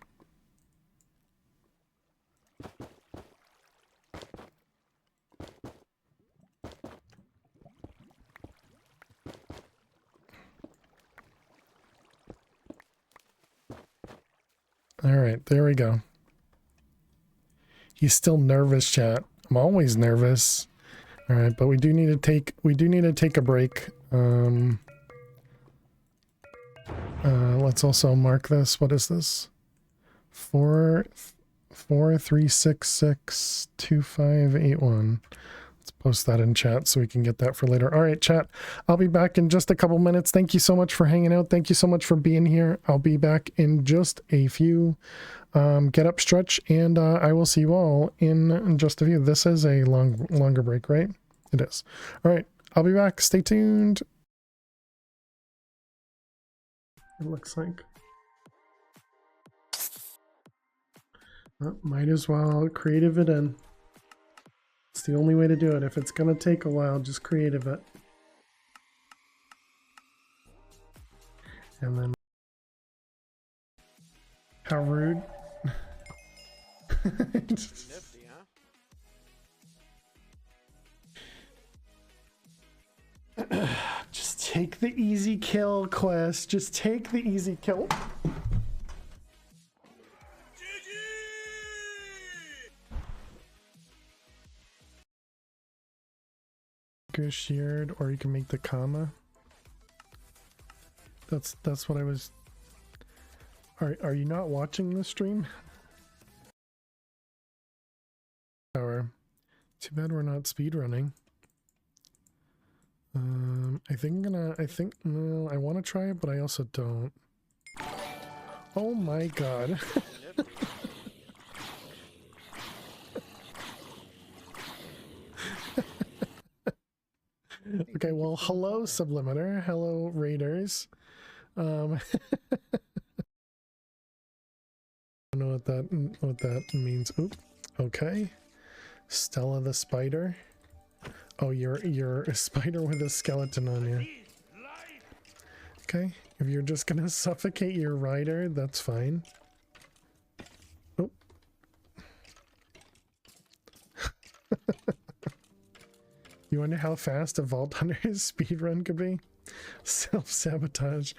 Speaker 2: All right, there we go. He's still nervous, chat. I'm always nervous. All right, but we do need to take a break. Let's also mark this. What is this? 4366251. Let's post that in chat so we can get that for later. All right, chat. I'll be back in just a couple minutes. Thank you so much for hanging out. Thank you so much for being here. I'll be back in just a few. Get up, stretch, and I will see you all in just a few. This is a longer break, right? It is. All right, I'll be back. Stay tuned. It looks like. Well, might as well creative it in. It's the only way to do it. If it's gonna take a while, just creative it. And then how rude.
Speaker 10: Nifty, huh?
Speaker 2: Just take the easy kill, Quest. Just take the easy kill. Shared, or you can make the comma. That's what I was. Are you not watching the stream? Too bad we're not speedrunning. I think no, I want to try it, but I also don't. Oh my god. Okay, well, hello Sublimiter, hello Raiders. I don't know what that means. Oop. Okay. Stella the spider. Oh, you're a spider with a skeleton on you. Okay, if you're just gonna suffocate your rider, that's fine. Oh. You wonder how fast a Vault Hunter's speedrun could be? Self-sabotage.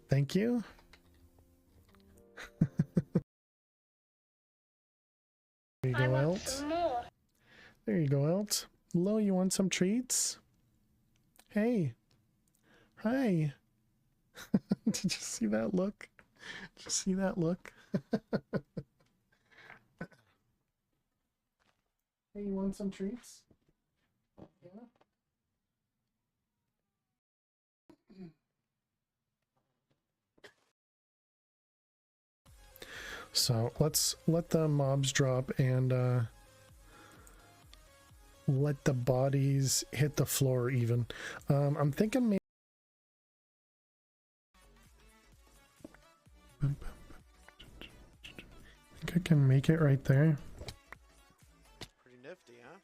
Speaker 2: Thank you. There you go, Elt. There you go, Elt. Lo, you want some treats? Hey. Hi. Did you see that look? Did you see that look? Hey, you want some treats? Yeah. So let's let the mobs drop and let the bodies hit the floor even. I'm thinking maybe I think I can make it right there.
Speaker 10: Pretty nifty, huh?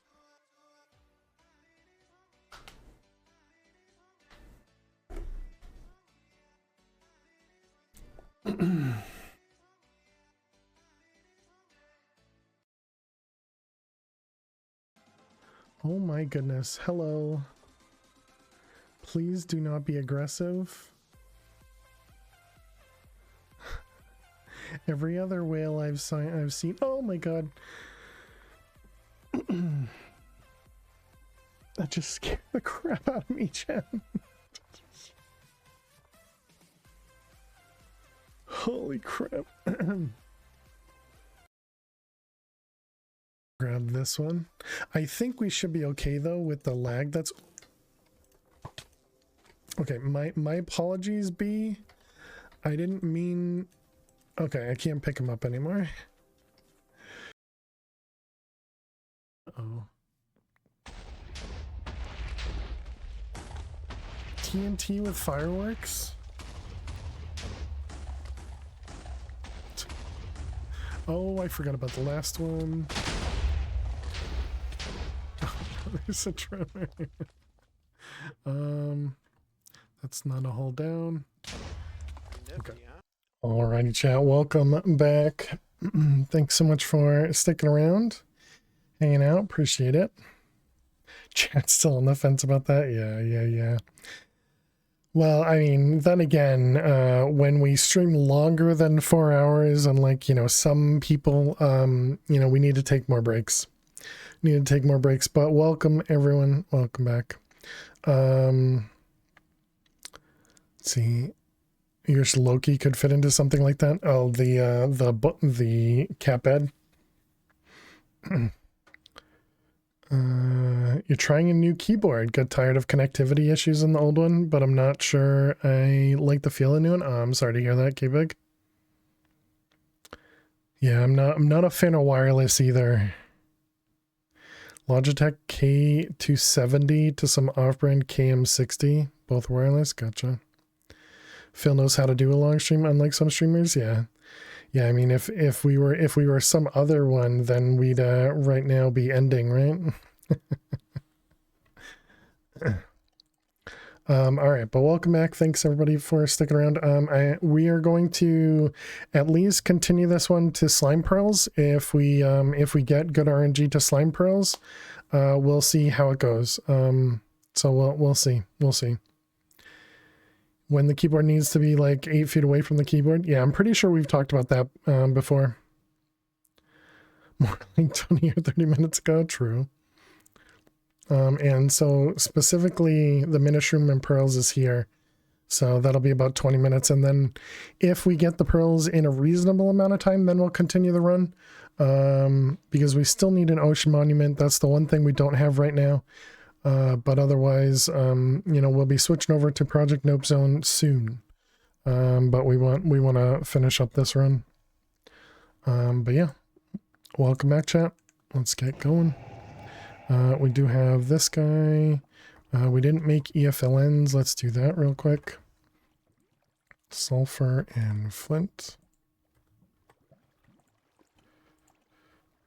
Speaker 2: Oh my goodness. Hello. Please do not be aggressive. Every other whale I've seen. Oh my god. That just scared the crap out of me, Jen. Holy crap. Grab this one. I think we should be okay though with the lag. That's okay. My apologies, B. I didn't mean. Okay, I can't pick him up anymore. Oh. TNT with fireworks? Oh, I forgot about the last one. There's a tremor. That's not a hold down. Okay. Alrighty, chat. Welcome back. Thanks so much for sticking around, hanging out. Appreciate it. Chat's still on the fence about that. Yeah. Well, I mean, then again, when we stream longer than 4 hours, and like, you know, some people, you know, we need to take more breaks. Need to take more breaks, but welcome everyone. Welcome back. Let's see. You wish Loki could fit into something like that. Oh, the cat bed. You're trying a new keyboard. Got tired of connectivity issues in the old one, but I'm not sure I like the feel of the new one. Oh, I'm sorry to hear that, K-Big. Yeah, I'm not a fan of wireless either. Logitech K270 to some off-brand KM60, both wireless. Gotcha. Phil knows how to do a long stream, unlike some streamers. Yeah, I mean, if we were some other one, then we'd right now be ending, right? All right, but welcome back. Thanks everybody for sticking around. We are going to at least continue this one to slime pearls. If we get good RNG to slime pearls, we'll see how it goes. So we'll see. When the keyboard needs to be like 8 feet away from the keyboard. Yeah, I'm pretty sure we've talked about that before. More like 20 or 30 minutes ago. True. And so specifically the Minishroom and pearls is here. So that'll be about 20 minutes. And then if we get the pearls in a reasonable amount of time, then we'll continue the run. Because we still need an ocean monument. That's the one thing we don't have right now. But otherwise, we'll be switching over to Project Nope Zone soon. But we want to finish up this run. But yeah, welcome back, chat. Let's get going. We do have this guy. We didn't make EFLNs. Let's do that real quick. Sulfur and flint.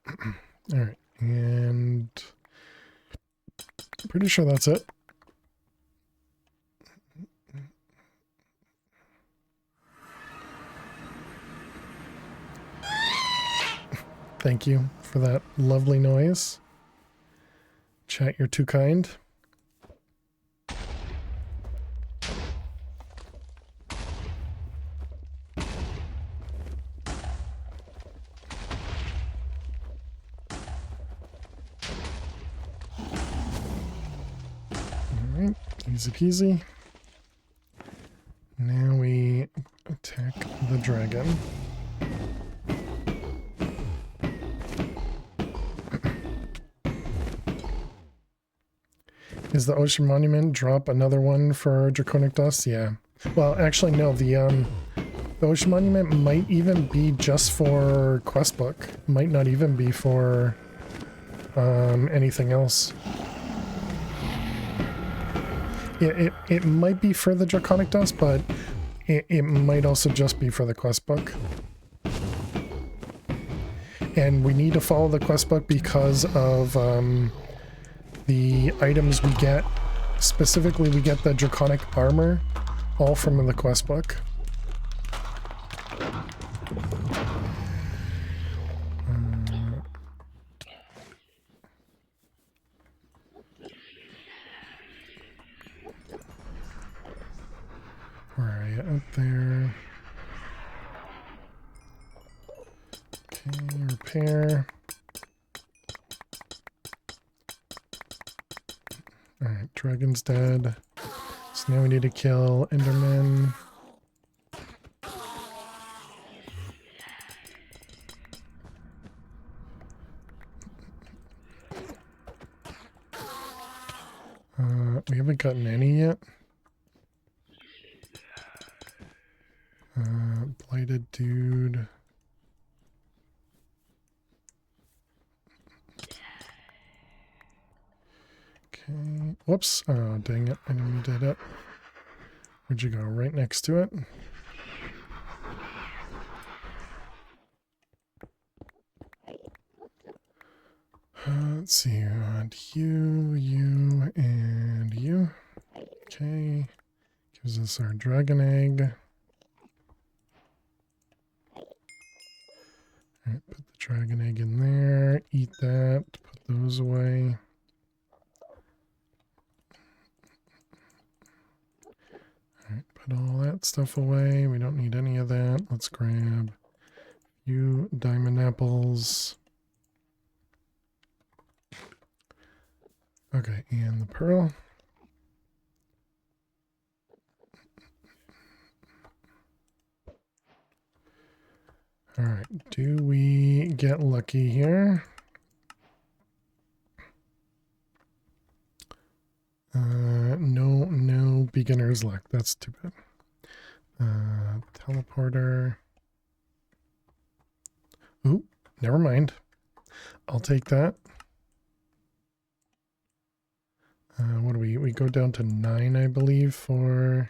Speaker 2: All right, and pretty sure that's it. Thank you for that lovely noise. Chat, you're too kind. Alright, easy peasy. Now we attack the dragon. Is the ocean monument drop another one for draconic dust? Yeah. Well, actually, no. The ocean monument might even be just for quest book. Might not even be for anything else. Yeah, it might be for the draconic dust, but it might also just be for the quest book. And we need to follow the quest book because of the items we get. Specifically, we get the draconic armor, all from the quest book. Where are you? Up there. Okay, repair. Alright, dragon's dead. So now we need to kill Enderman. We haven't gotten any yet. Blighted dude. Okay. Whoops. Oh, dang it. I didn't did it. Where'd you go? Right next to it? Let's see. We want you, and you. Okay. Gives us our dragon egg. Alright, put the dragon egg in there. Eat that. Put those away. Alright, put all that stuff away. We don't need any of that. Let's grab a few diamond apples. Okay, and the pearl. All right, do we get lucky here? No beginner's luck. That's too bad. Teleporter. Ooh, never mind. I'll take that. What do we go down to 9, I believe, for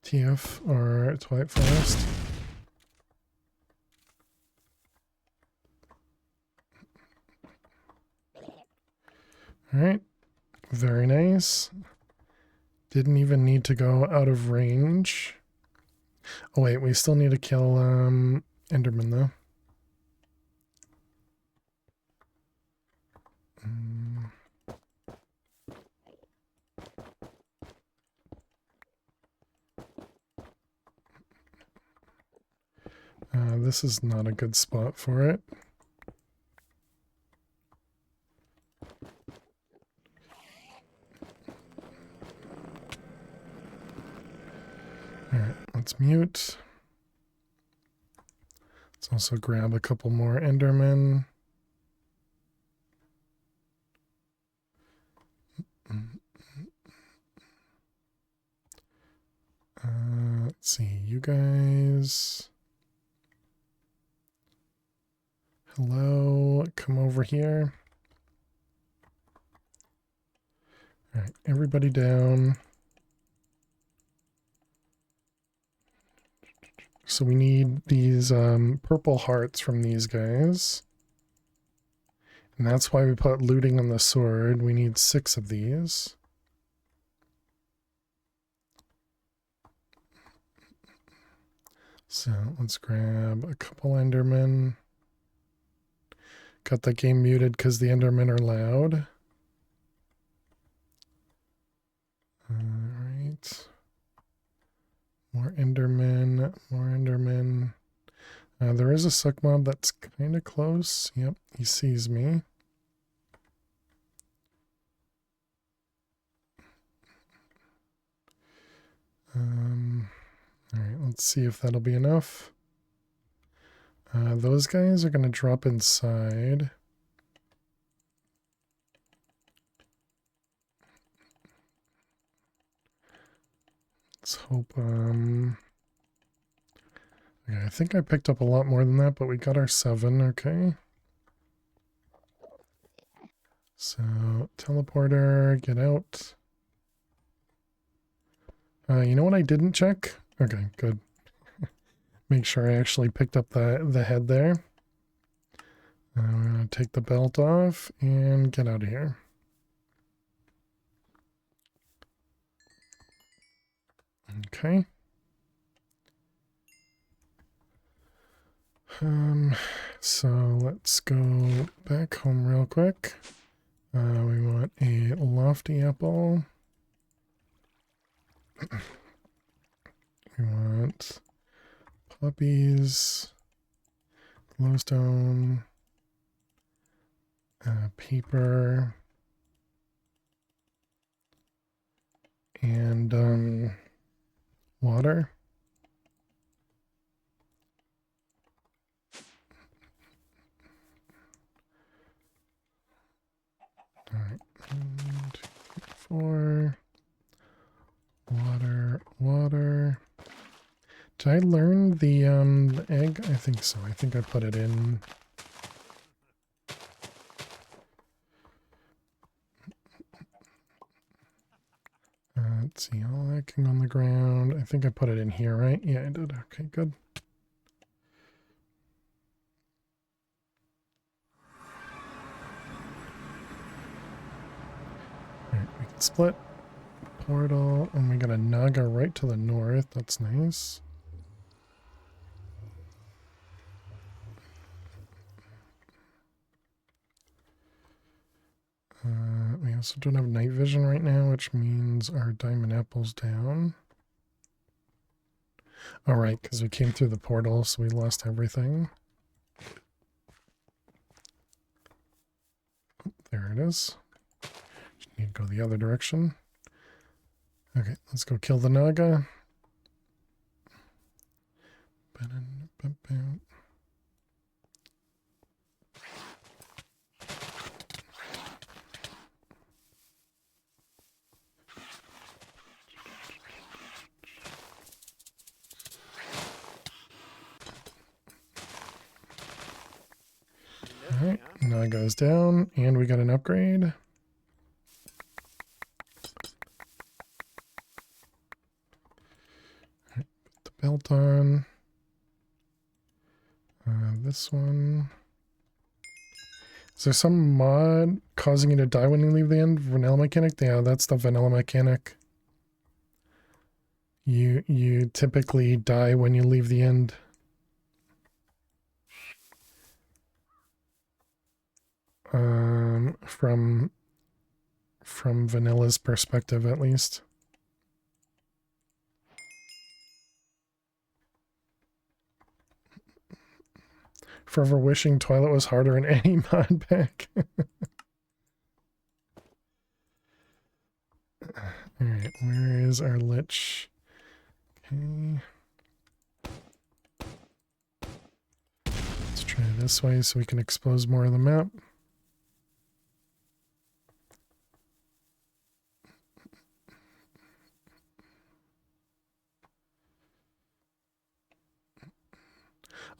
Speaker 2: TF or Twilight Forest. All right, very nice. Didn't even need to go out of range. Oh wait, we still need to kill Enderman though. This is not a good spot for it. Alright, let's mute. Let's also grab a couple more Endermen. Let's see, you guys. Hello, come over here. All right, everybody down. So we need these purple hearts from these guys. And that's why we put looting on the sword. We need 6 of these. So let's grab a couple Endermen. Got the game muted because the Endermen are loud. Alright. More Endermen, more Endermen. There is a suck mob that's kind of close. Yep, he sees me. Alright, let's see if that'll be enough. Those guys are going to drop inside. Let's hope, okay, I think I picked up a lot more than that, but we got our 7, okay. So, teleporter, get out. You know what I didn't check? Okay, good. Make sure I actually picked up the head there. I'm going to take the belt off and get out of here. Okay. So let's go back home real quick. We want a lofty apple. We want puppies, glowstone, paper, and water. All right, 1, 2, 4. Water. Did I learn the egg? I think so. I think I put it in. Let's see, all that can go on the ground. I think I put it in here, right? Yeah, I did. Okay, good. Alright, we can split. Portal, and we got a Naga right to the north. That's nice. We also don't have night vision right now, which means our diamond apple's down. Alright, because we came through the portal, so we lost everything. is. Just need to go the other direction. Okay, let's go kill the Naga. Alright, Naga's down, and we got an upgrade. Alright, put the belt on. This one. Is there some mod causing you to die when you leave the end? Vanilla mechanic? Yeah, that's the vanilla mechanic. You typically die when you leave the end. From Vanilla's perspective, at least. Forever wishing Twilight was harder in any mod pack. Alright, where is our Lich? Okay. Let's try this way so we can expose more of the map.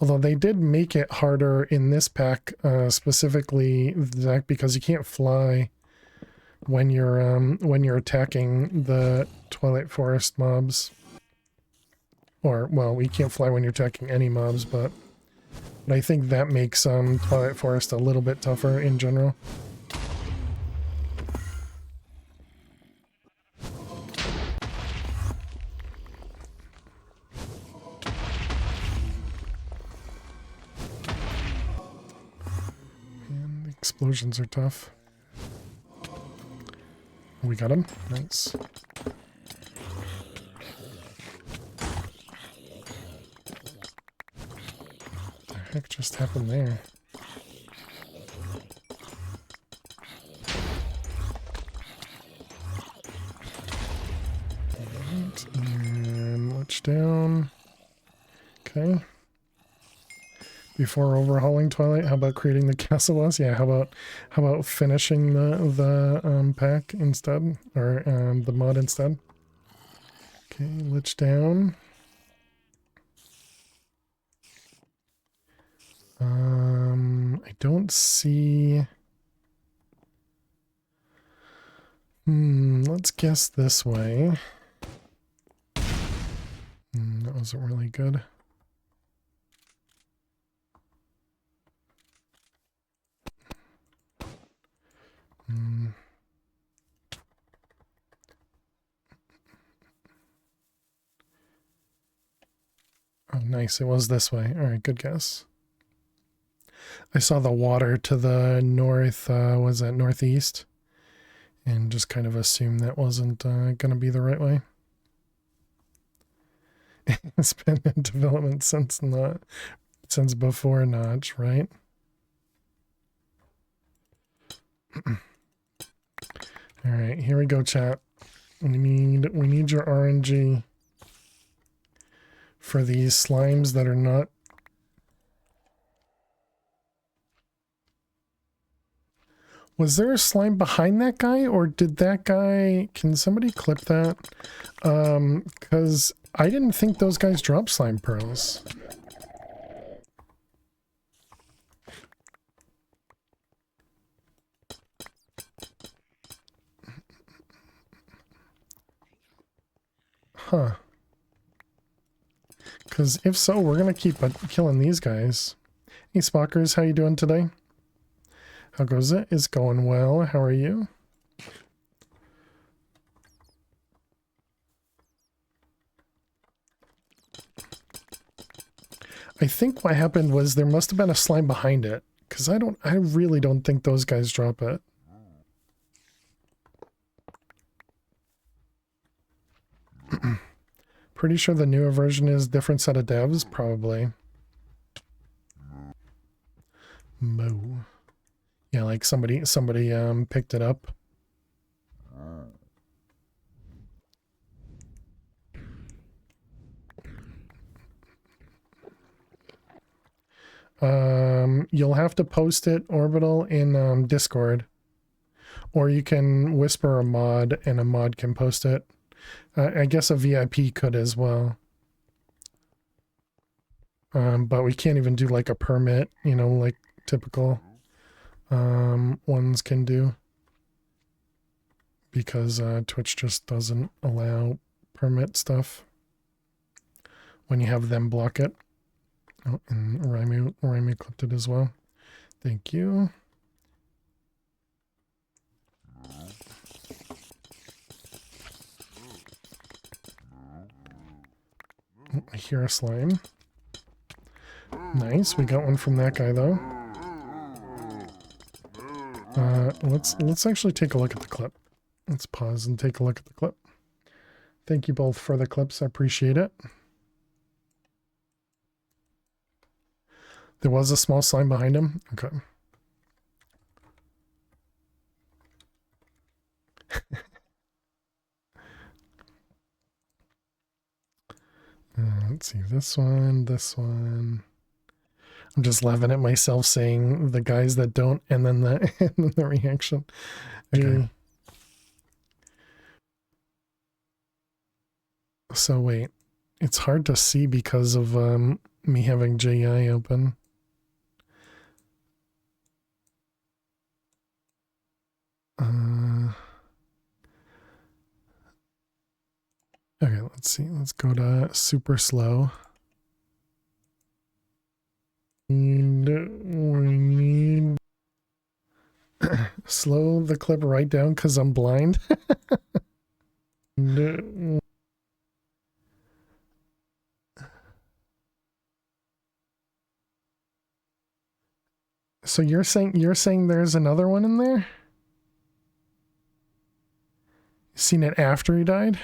Speaker 2: Although they did make it harder in this pack, specifically, Zach, because you can't fly when you're attacking the Twilight Forest mobs. Or, well, you can't fly when you're attacking any mobs, but I think that makes Twilight Forest a little bit tougher in general. Explosions are tough. We got him. Nice. What the heck just happened there? Alright, and Lich down. Okay. Before overhauling Twilight, how about creating the castle boss? Yeah, how about finishing the pack instead, or the mod instead? Okay, Lich down. I don't see. Let's guess this way. That wasn't really good. Oh, nice. It was this way. All right, good guess. I saw the water to the north, was that northeast? And just kind of assumed that wasn't going to be the right way. It's been in development since before Notch, right? All right, here we go, chat. We need your RNG for these slimes that are not. Was there a slime behind that guy, or did that guy? Can somebody clip that? Because I didn't think those guys drop slime pearls. Huh. Because if so, we're going to keep killing these guys. Hey, Spockers, how you doing today? How goes it? It's going well. How are you? I think what happened was there must have been a slime behind it. Because I really don't think those guys drop it. Pretty sure the newer version is different set of devs, probably. Mo. Yeah, like somebody picked it up. You'll have to post it, Orbital, in Discord. Or you can whisper a mod and a mod can post it. I guess a VIP could as well. But we can't even do like a permit, you know, like typical ones can do. Because Twitch just doesn't allow permit stuff when you have them block it. Oh, and Raimu clipped it as well. Thank you. Oh, I hear a slime. Nice, we got one from that guy though. Let's actually take a look at the clip. Let's pause and take a look at the clip. Thank you both for the clips. I appreciate it. There was a small slime behind him. Okay. Let's see, this one. I'm just laughing at myself saying the guys that don't and then the reaction. Okay. So wait, it's hard to see because of me having JI open. Okay, let's see. Let's go to super slow. Slow the clip right down because I'm blind. So you're saying there's another one in there? Seen it after he died?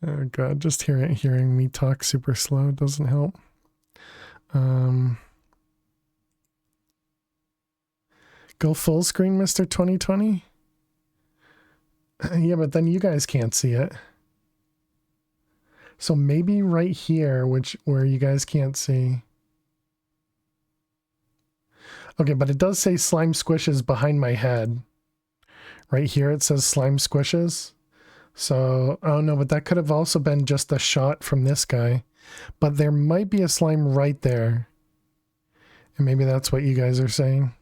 Speaker 2: Oh god, just hearing me talk super slow doesn't help. Go full screen, Mr. 2020? Yeah, but then you guys can't see it. So maybe right here, where you guys can't see. Okay, but it does say slime squishes behind my head. Right here it says slime squishes. So, oh no, but that could have also been just a shot from this guy. But there might be a slime right there. And maybe that's what you guys are saying.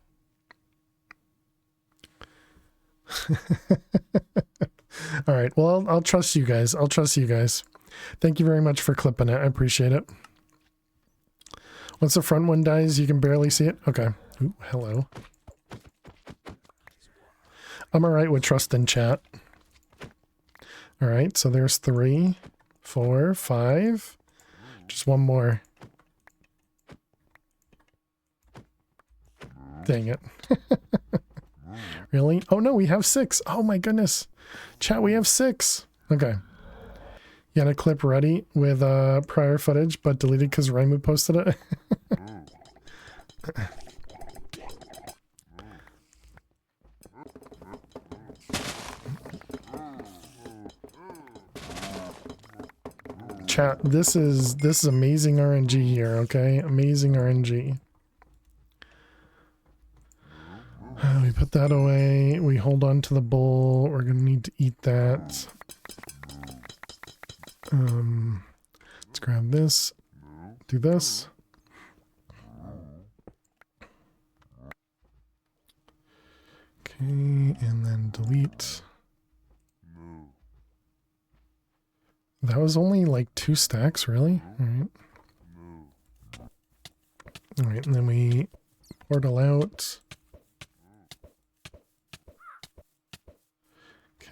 Speaker 2: All right, well, I'll trust you guys. I'll trust you guys. Thank you very much for clipping it. I appreciate it. Once the front one dies, you can barely see it. Okay. Ooh, hello. I'm all right with trust in chat. All right, so there's 3, 4, 5. Just one more. Dang it. Really? Oh no, we have 6. Oh my goodness. Chat, we have 6. Okay. You had a clip ready with prior footage, but deleted because Raimu posted it. Chat, this is amazing RNG here, okay? Amazing RNG. We put that away. We hold on to the bowl. We're gonna need to eat that. Let's grab this. Do this. Okay, and then delete. That was only like 2 stacks, really? Alright. Alright, and then we portal out.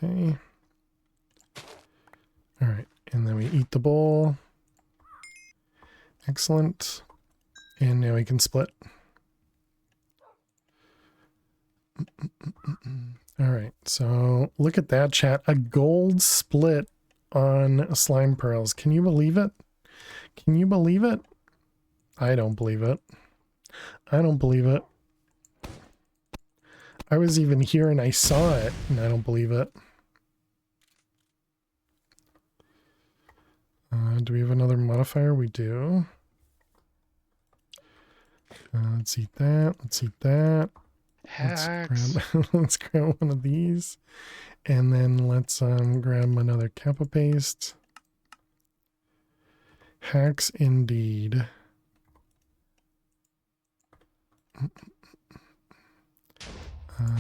Speaker 2: Okay. Alright, and then we eat the bowl. Excellent. And now we can split. Alright, so look at that, chat. A gold split on slime pearls. Can you believe it? Can you believe it? I don't believe it. I don't believe it. I was even here and I saw it, and I don't believe it. Do we have another modifier? We do. Let's eat that. Let's eat that.
Speaker 5: Hacks.
Speaker 2: Let's grab one of these. And then let's grab another Kappa paste. Hacks indeed.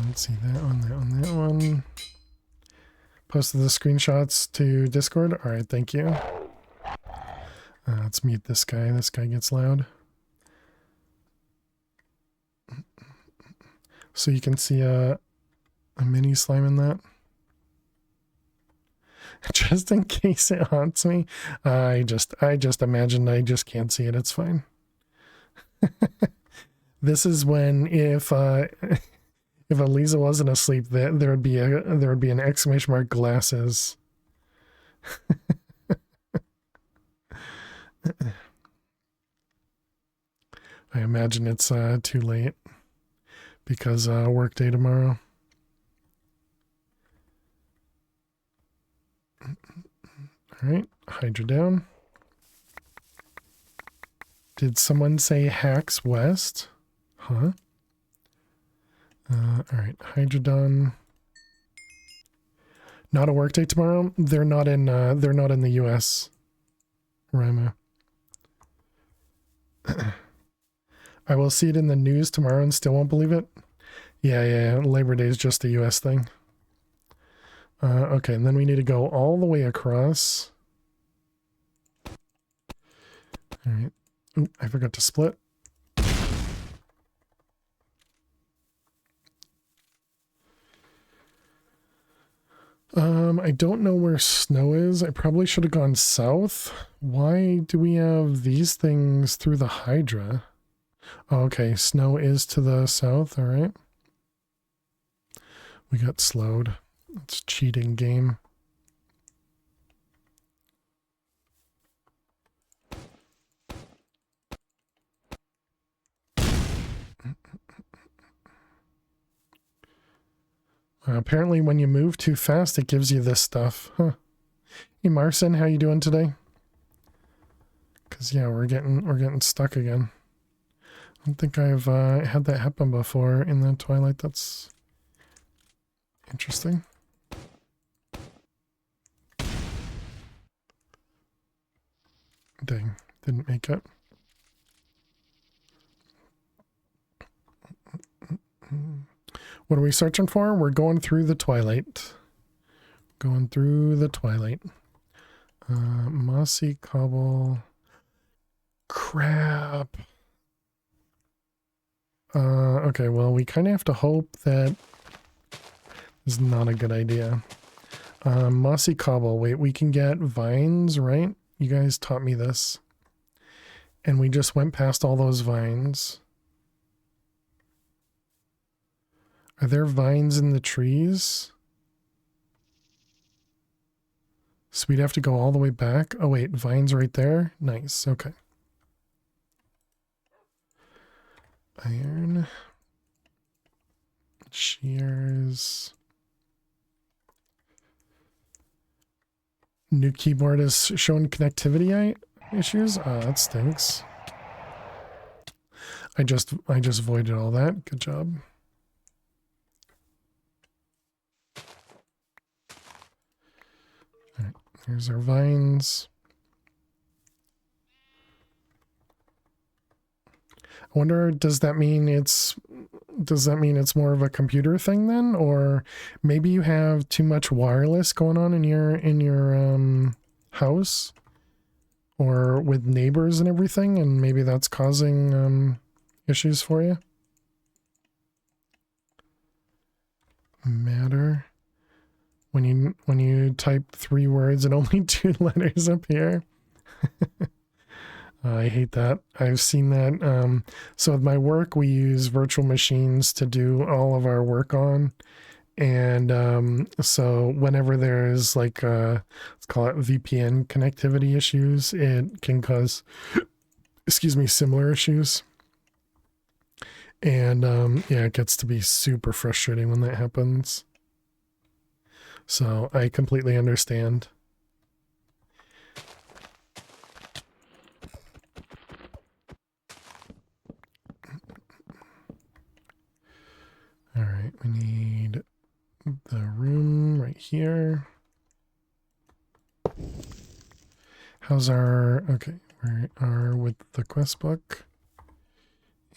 Speaker 2: Let's see, that one, that one, that one. Posted the screenshots to Discord. All right, thank you. Let's mute this guy. This guy gets loud. So you can see a mini slime in that. Just in case it haunts me. I just imagined. I just can't see it. It's fine. This is when if Eliza wasn't asleep, there would be an exclamation mark glasses. I imagine it's too late because work day tomorrow. All right, Hydra down. Did someone say Hacks West? Huh? All right, Hydra done. Not a work day tomorrow. They're not in the US. Rima. I will see it in the news tomorrow and still won't believe it. Yeah. Labor Day is just a US thing. Okay, and then we need to go all the way across. All right. Oop, I forgot to split. I don't know where snow is. I probably should have gone south. Why do we have these things through the Hydra? Oh, okay, snow is to the south, all right. We got slowed. It's cheating game. Apparently when you move too fast, it gives you this stuff. Huh. Hey Marcin, how you doing today? Cause yeah, we're getting stuck again. I don't think I've had that happen before in the Twilight. That's interesting. Dang, didn't make it. What are we searching for? We're going through the Twilight. Going through the Twilight. Mossy cobble. Crap. Okay, well, we kind of have to hope that this is not a good idea. Mossy cobble. Wait, we can get vines, right? You guys taught me this. And we just went past all those vines. Are there vines in the trees? So we'd have to go all the way back. Oh wait, vines right there. Nice, okay. Iron. Shears. New keyboard is showing connectivity issues. That stinks. I just voided all that. Good job. All right, here's our vines. I wonder, does that mean it's more of a computer thing then, or maybe you have too much wireless going on in your house or with neighbors and everything, and maybe that's causing issues for you? Matter. When you type 3 words and only 2 letters appear. I hate that. I've seen that. So with my work, we use virtual machines to do all of our work on. And so whenever there's like, let's call it VPN connectivity issues, it can cause excuse me, similar issues. And yeah, it gets to be super frustrating when that happens. So I completely understand. All right, we need the room right here. How's our, okay, we are with the quest book.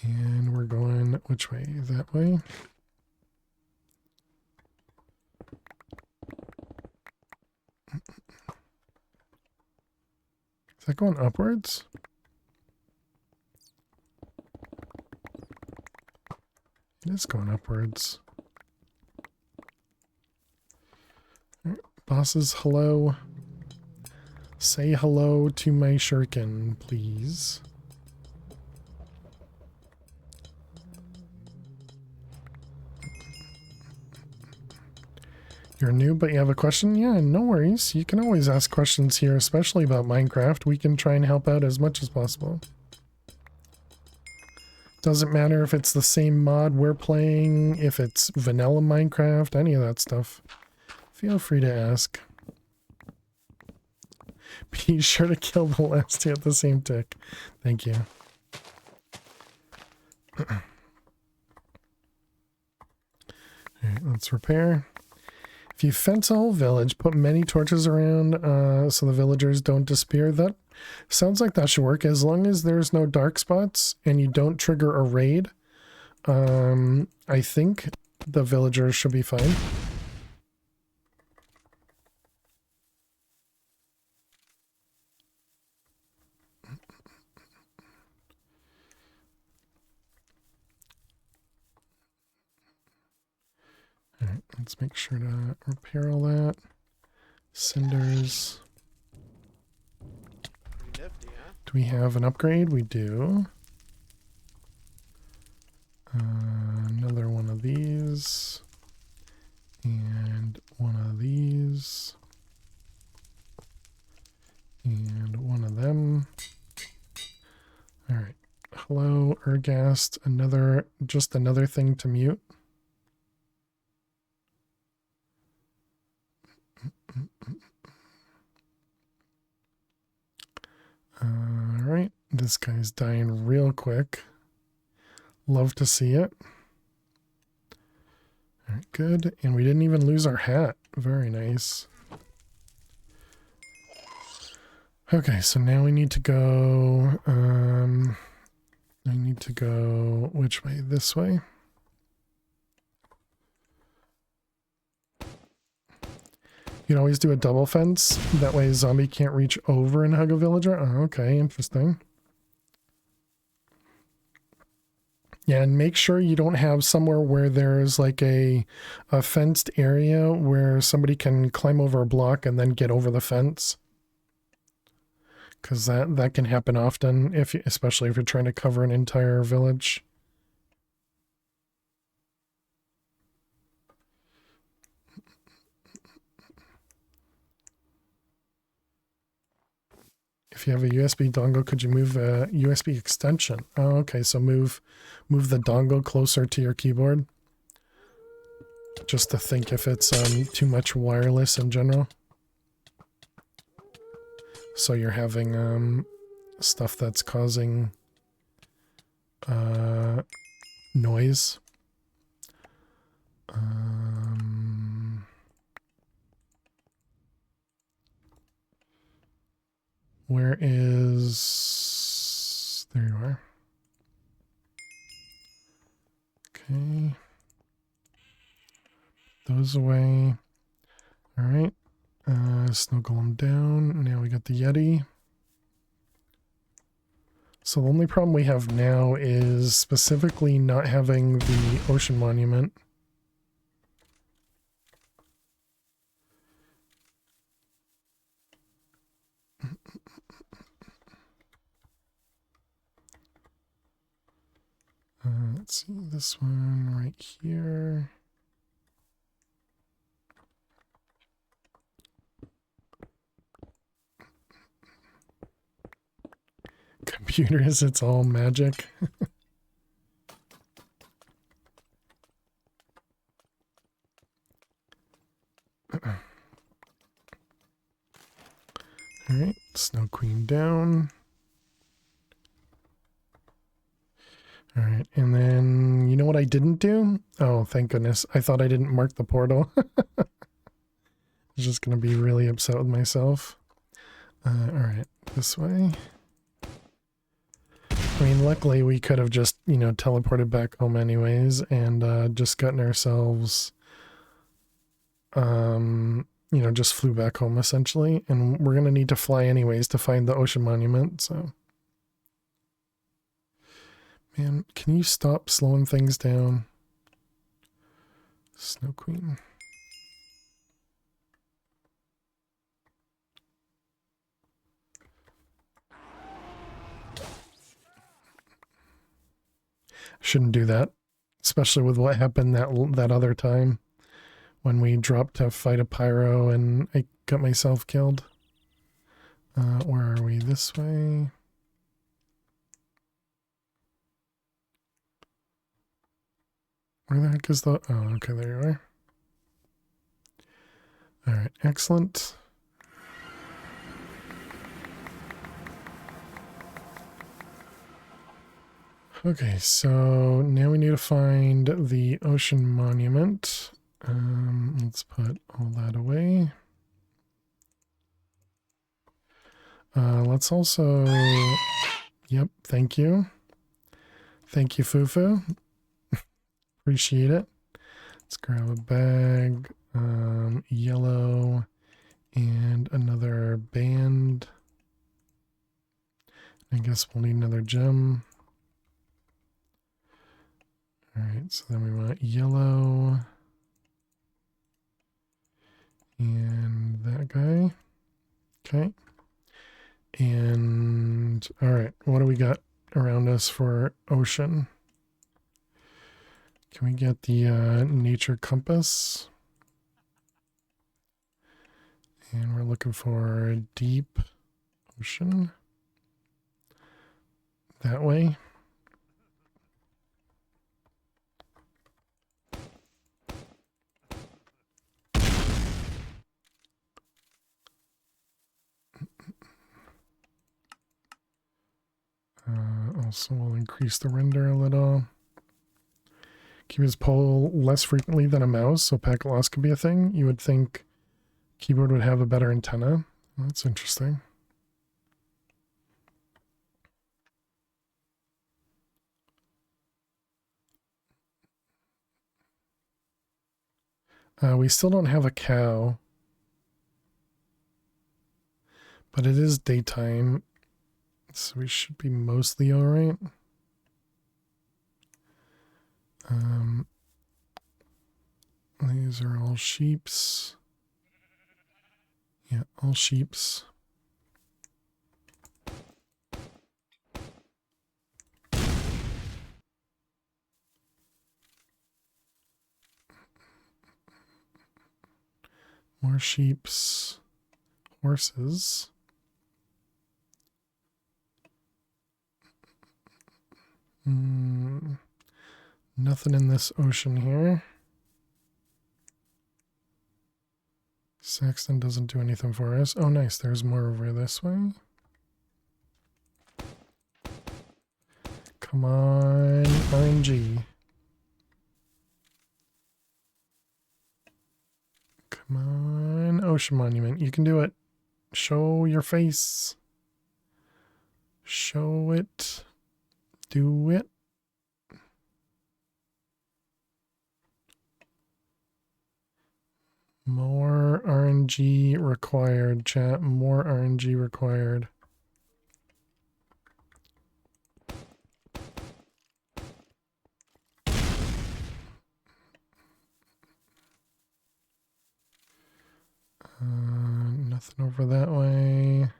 Speaker 2: And we're going which way? That way? Is that going upwards? It is going upwards. All right, bosses, hello. Say hello to my shuriken, please. You're new, but you have a question? Yeah, no worries. You can always ask questions here, especially about Minecraft. We can try and help out as much as possible. Doesn't matter if it's the same mod we're playing, if it's vanilla Minecraft, any of that stuff. Feel free to ask. Be sure to kill the last two at the same tick. Thank you. Alright, let's repair. If you fence a whole village, put many torches around so the villagers don't disappear. That sounds like that should work as long as there's no dark spots and you don't trigger a raid. I think the villagers should be fine. Alright, let's make sure to repair all that. Cinders.
Speaker 10: Pretty nifty, huh?
Speaker 2: Do we have an upgrade? We do. Another one of these. And one of these. And one of them. Alright. Hello, Ergast. Just another thing to mute. Alright, this guy's dying real quick. Love to see it. Alright, good. And we didn't even lose our hat. Very nice. Okay, so now we need to go, I need to go, which way? This way? You can always do a double fence. That way a zombie can't reach over and hug a villager. Oh, okay, interesting. Yeah, and make sure you don't have somewhere where there's like a fenced area where somebody can climb over a block and then get over the fence. Because that can happen often, especially if you're trying to cover an entire village. If you have a USB dongle, could you move a USB extension? Oh, okay, so move the dongle closer to your keyboard. Just to think if it's too much wireless in general. So you're having stuff that's causing noise. Where is... There you are. Okay. Those away. Alright. Snuggle them down. Now we got the Yeti. So the only problem we have now is specifically not having the ocean monument. Let's see, this one right here. Could computers, it's all magic. Alright, Snow Queen down. Alright, and then, you know what I didn't do? Oh, thank goodness. I thought I didn't mark the portal. I was just going to be really upset with myself. Alright, this way. I mean, luckily we could have just, you know, teleported back home anyways and just gotten ourselves, you know, just flew back home essentially. And we're going to need to fly anyways to find the ocean monument, so. Man, can you stop slowing things down? Snow Queen. Shouldn't do that, especially with what happened that other time when we dropped to fight a pyro and I got myself killed. Where are we? This way. Where the heck is the... Oh, okay, there you are. Alright, excellent. Okay, so now we need to find the ocean monument. Let's put all that away. Let's also... Yep, thank you. Thank you, Fufu. Appreciate it. Let's grab a bag, yellow, and another band. I guess we'll need another gem. Alright, so then we want yellow. And that guy. Okay. And, alright, what do we got around us for ocean? Can we get the nature compass? And we're looking for deep ocean. That way. Also, we'll increase the render a little. Keep his pull less frequently than a mouse, so packet loss could be a thing. You would think keyboard would have a better antenna. That's interesting. We still don't have a cow, but it is daytime, so we should be mostly all right. These are all sheeps. Yeah, all sheeps. More sheeps. Horses. Nothing in this ocean here. Saxton doesn't do anything for us. Oh, nice. There's more over this way. Come on, RNG. Come on, ocean monument. You can do it. Show your face. Show it. Do it. More RNG required, chat. More RNG required. Nothing over that way.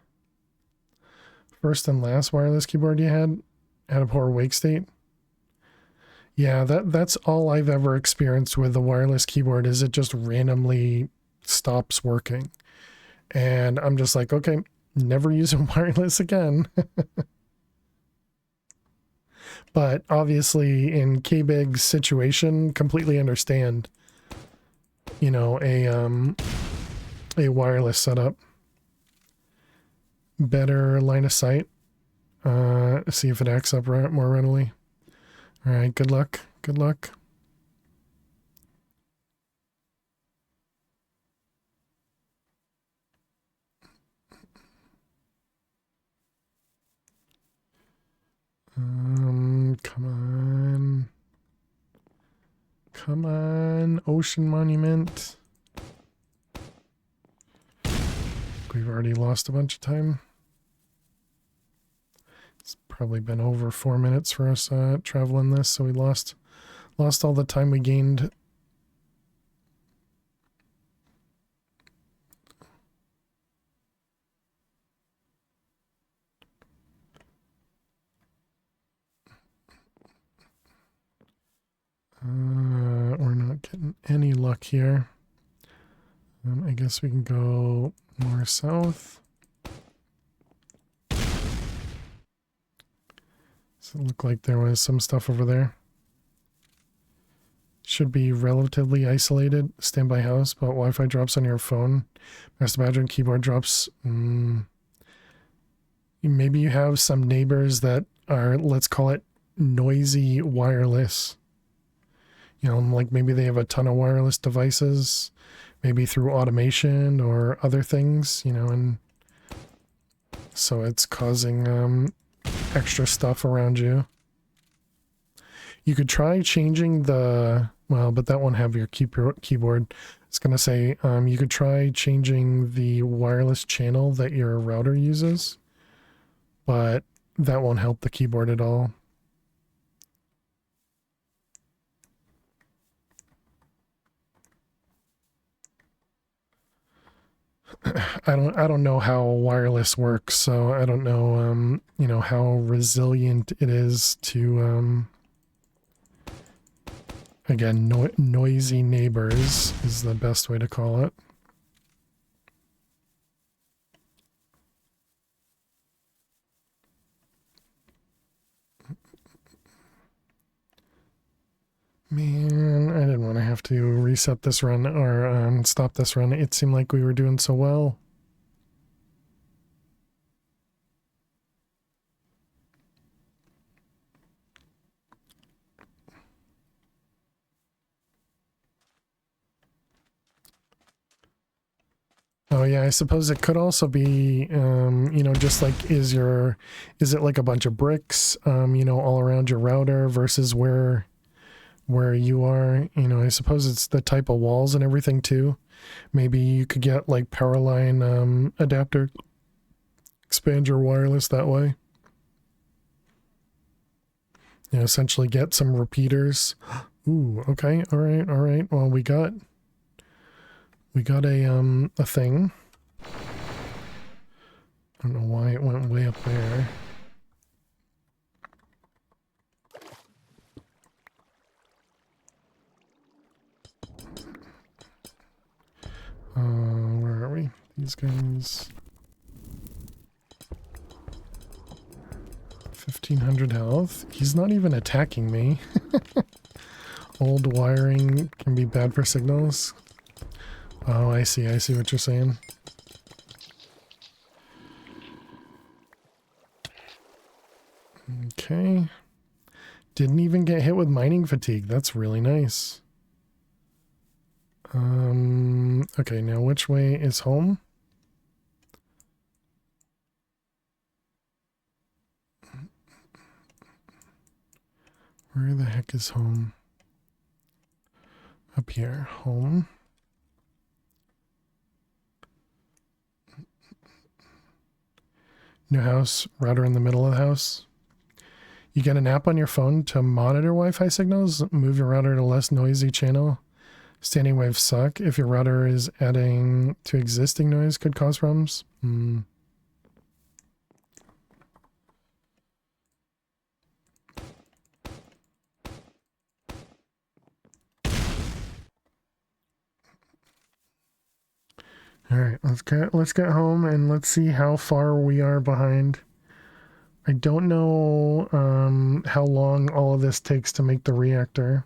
Speaker 2: First and last wireless keyboard you had a poor wake state. Yeah, that's all I've ever experienced with the wireless keyboard is it just randomly stops working. And I'm just like, okay, never use a wireless again. But obviously in K-Big's situation, completely understand, you know, a wireless setup. Better line of sight. See if it acts up more readily. All right, good luck. Good luck. Come on. Come on, Ocean Monument. We've already lost a bunch of time. It's probably been over 4 minutes for us traveling this, so we lost all the time we gained. We're not getting any luck here. I guess we can go more south. So it looked like there was some stuff over there. Should be relatively isolated. Standby house, but Wi-Fi drops on your phone. Master badge and keyboard drops. Maybe you have some neighbors that are, let's call it, noisy wireless. You know, like maybe they have a ton of wireless devices, maybe through automation or other things, you know, and so it's causing extra stuff around you. You could try changing the, well, but that won't have your keyboard. It's going to say you could try changing the wireless channel that your router uses, but that won't help the keyboard at all. I don't know how wireless works, so I don't know you know, how resilient it is to again, noisy neighbors is the best way to call it. Man, I didn't want to have to reset this run or stop this run. It seemed like we were doing so well. Oh yeah, I suppose it could also be, you know, just like, is it like a bunch of bricks, you know, all around your router versus where you are? You know, I suppose it's the type of walls and everything too. Maybe you could get like power line adapter, expand your wireless that way. You know, essentially get some repeaters. Ooh, okay, all right. Well, we got a thing. I don't know why it went way up there. Where are we? These guys. 1500 health. He's not even attacking me. Old wiring can be bad for signals. Oh, I see what you're saying. Okay. Didn't even get hit with mining fatigue. That's really nice. Okay, now which way is home? Where the heck is home? Up here, home. New house, router in the middle of the house. You get an app on your phone to monitor Wi-Fi signals, move your router to less noisy channel. Standing waves suck. If your router is adding to existing noise, could cause problems. All right, let's get home and let's see how far we are behind. I don't know how long all of this takes to make the reactor.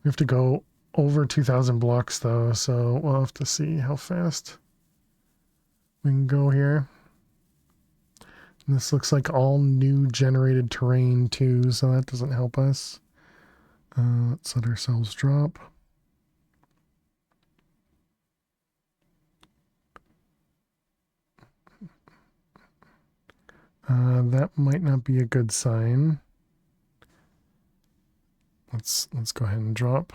Speaker 2: We have to go over 2,000 blocks though, so we'll have to see how fast we can go here. And this looks like all new generated terrain too, so that doesn't help us. Let's let ourselves drop. That might not be a good sign. Let's go ahead and drop.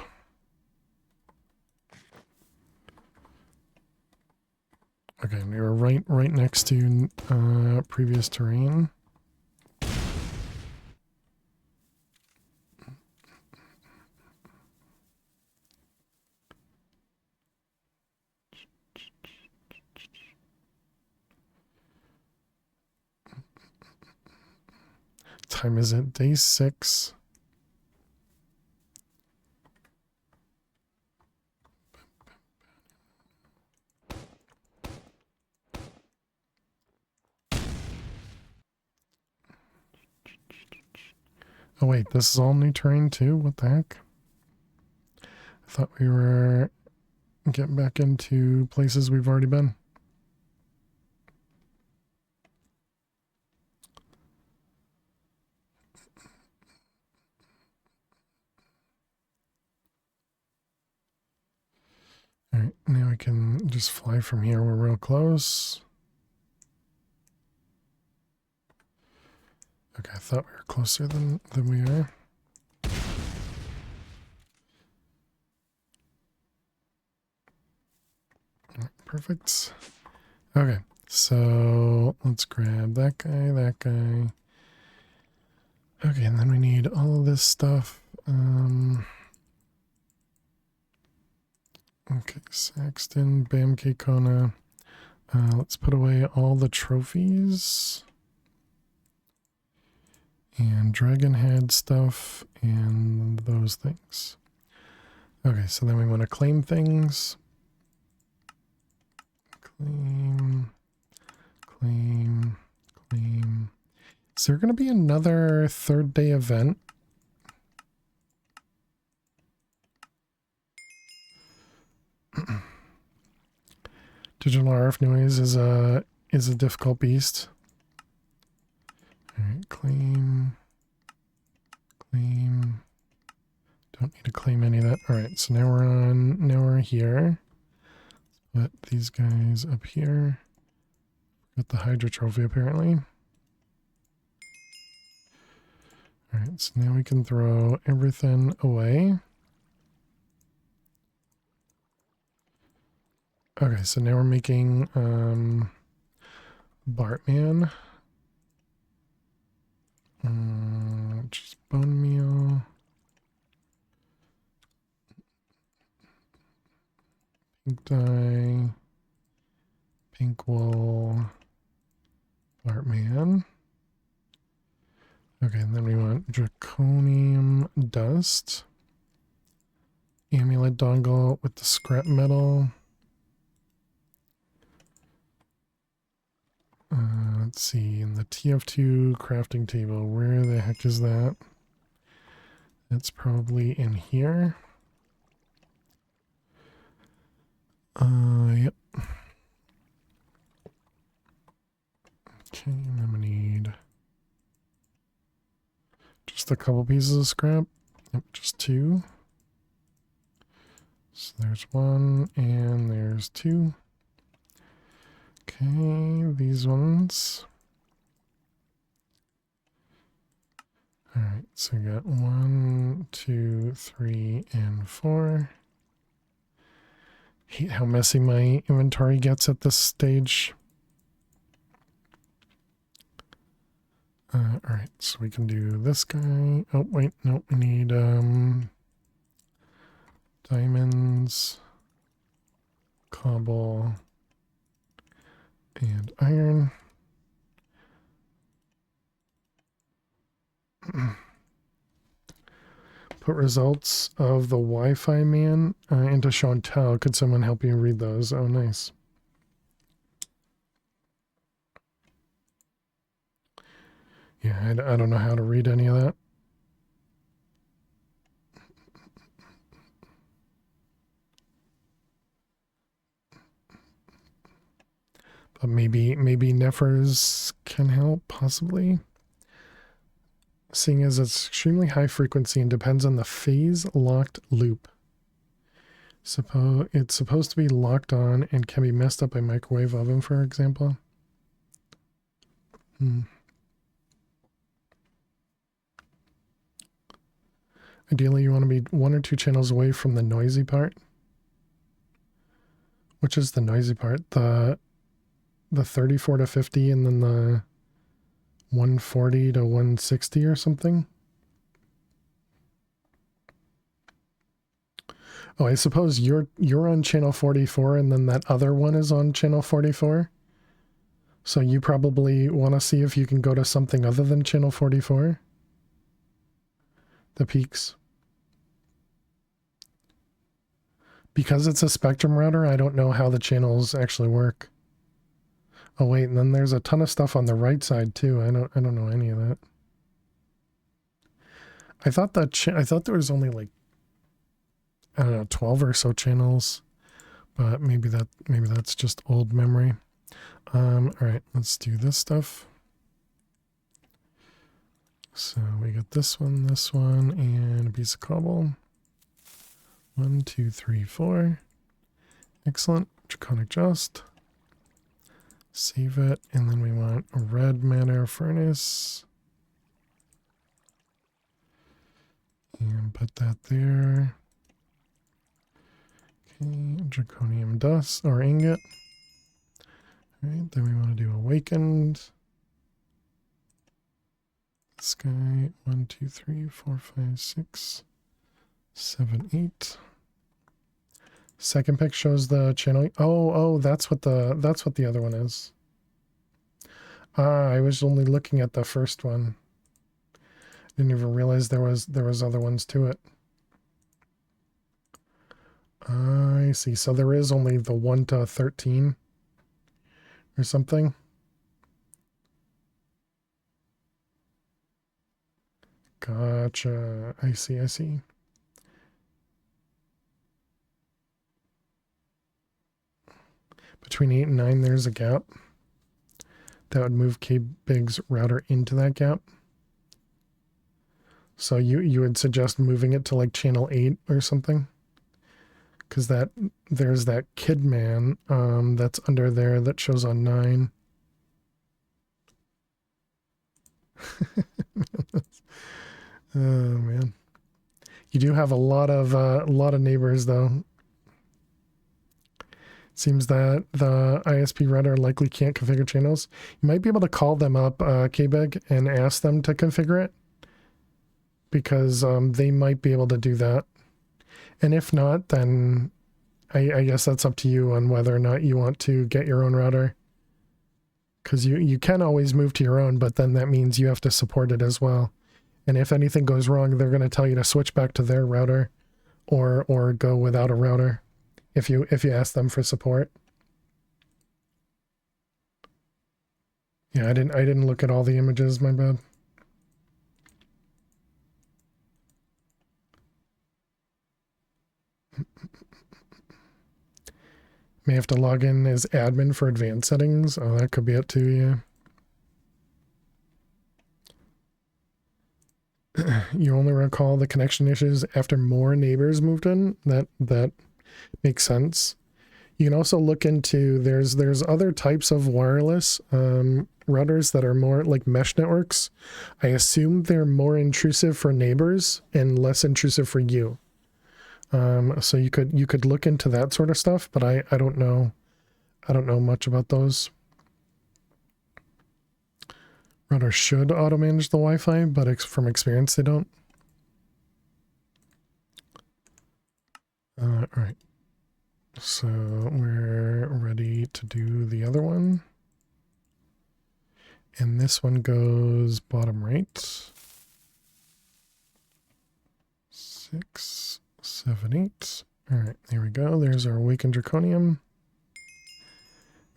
Speaker 2: Okay, we were right next to previous terrain. Time is it? Day 6. Oh wait, this is all new terrain too? What the heck? I thought we were getting back into places we've already been. Alright, now we can just fly from here. We're real close. Okay, I thought we were closer than we are. Right, perfect. Okay, so let's grab that guy, that guy. Okay, and then we need all of this stuff. Okay, Saxton, Bam Kona. Let's put away all the trophies. And Dragon Head stuff and those things. Okay, so then we want to claim things. Claim. Is there going to be another third day event? Digital RF noise is a difficult beast. All right, claim. Don't need to claim any of that. All right, so now we're here. Let's put these guys up here. Got the Hydra trophy apparently. All right, so now we can throw everything away. Okay, so now we're making Bartman. Just bone meal. Pink dye. Pink wool. Bartman. Okay, and then we want draconium dust. Amulet dongle with the scrap metal. Let's see, in the TF2 crafting table, where the heck is that? That's probably in here. Yep. Okay, and I'm gonna need just a couple pieces of scrap. Yep, just 2. So there's 1 and there's 2. Okay, these ones. Alright, so we got 1, 2, 3, and 4. Hate how messy my inventory gets at this stage. Alright, so we can do this guy. Oh, wait, no, we need diamonds, cobble, and iron. Put results of the Wi-Fi man into show and tell. Could someone help you read those? Oh, nice. Yeah, I don't know how to read any of that. But maybe Nefers can help, possibly. Seeing as it's extremely high frequency and depends on the phase locked loop. It's supposed to be locked on and can be messed up by microwave oven, for example. Ideally, you want to be 1 or 2 channels away from the noisy part. Which is the noisy part? The 34 to 50 and then the 140 to 160 or something. Oh, I suppose you're on channel 44 and then that other one is on channel 44. So you probably want to see if you can go to something other than channel 44. The peaks. Because it's a Spectrum router, I don't know how the channels actually work. Oh wait, and then there's a ton of stuff on the right side too. I don't know any of that. I thought there was only like, I don't know, 12 or so channels, but maybe that's just old memory. All right, let's do this stuff. So we got this one, and a piece of cobble. 1, 2, 3, 4. Excellent. Draconic Just. Save it, and then we want a red matter furnace. And put that there. Okay, draconium dust or ingot. Alright, then we want to do awakened. This guy, 1, 2, 3, 4, 5, 6, 7, 8. Second pick shows the channel. Oh, that's what the other one is. I was only looking at the first one. Didn't even realize there was other ones to it. I see. So there is only the 1 to 13 or something. Gotcha. I see. Between 8 and 9, there's a gap. That would move K-Big's router into that gap. So you would suggest moving it to like channel 8 or something? Because there's that Kidman that's under there that shows on 9. Oh man. You do have a lot of neighbors though. Seems that the ISP router likely can't configure channels. You might be able to call them up, KBEG, and ask them to configure it. Because they might be able to do that. And if not, then I guess that's up to you on whether or not you want to get your own router. Because you can always move to your own, but then that means you have to support it as well. And if anything goes wrong, they're going to tell you to switch back to their router or go without a router if you ask them for support. Yeah, I didn't look at all the images, my bad. May have to log in as admin for advanced settings. Oh, that could be it too, yeah. You only recall the connection issues after more neighbors moved in? That makes sense. You can also look into, there's other types of wireless routers that are more like mesh networks. I assume they're more intrusive for neighbors and less intrusive for you. So you could look into that sort of stuff, but I don't know much about those. Routers should auto manage the Wi-Fi, but from experience they don't. All right. So we're ready to do the other one. And this one goes bottom right. 6, 7, 8. All right, there we go. There's our awakened draconium.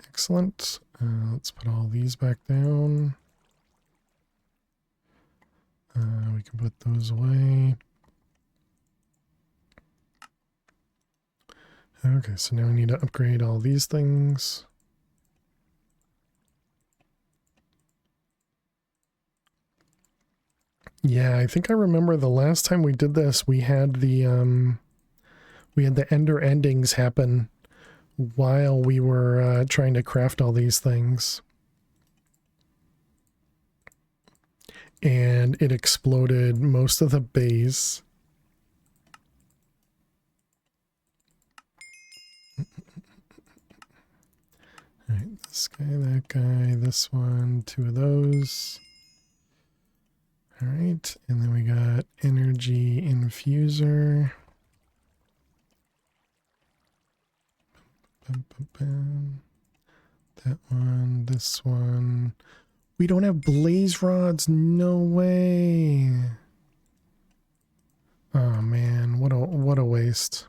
Speaker 2: Excellent. Let's put all these back down. We can put those away. Okay, so now we need to upgrade all these things. Yeah, I think I remember the last time we did this, we had the ender endings happen while we were trying to craft all these things. And it exploded most of the base. Alright, this guy, that guy, this one, 2 of those. Alright, and then we got energy infuser. That one, this one. We don't have blaze rods, no way. Oh man, what a waste.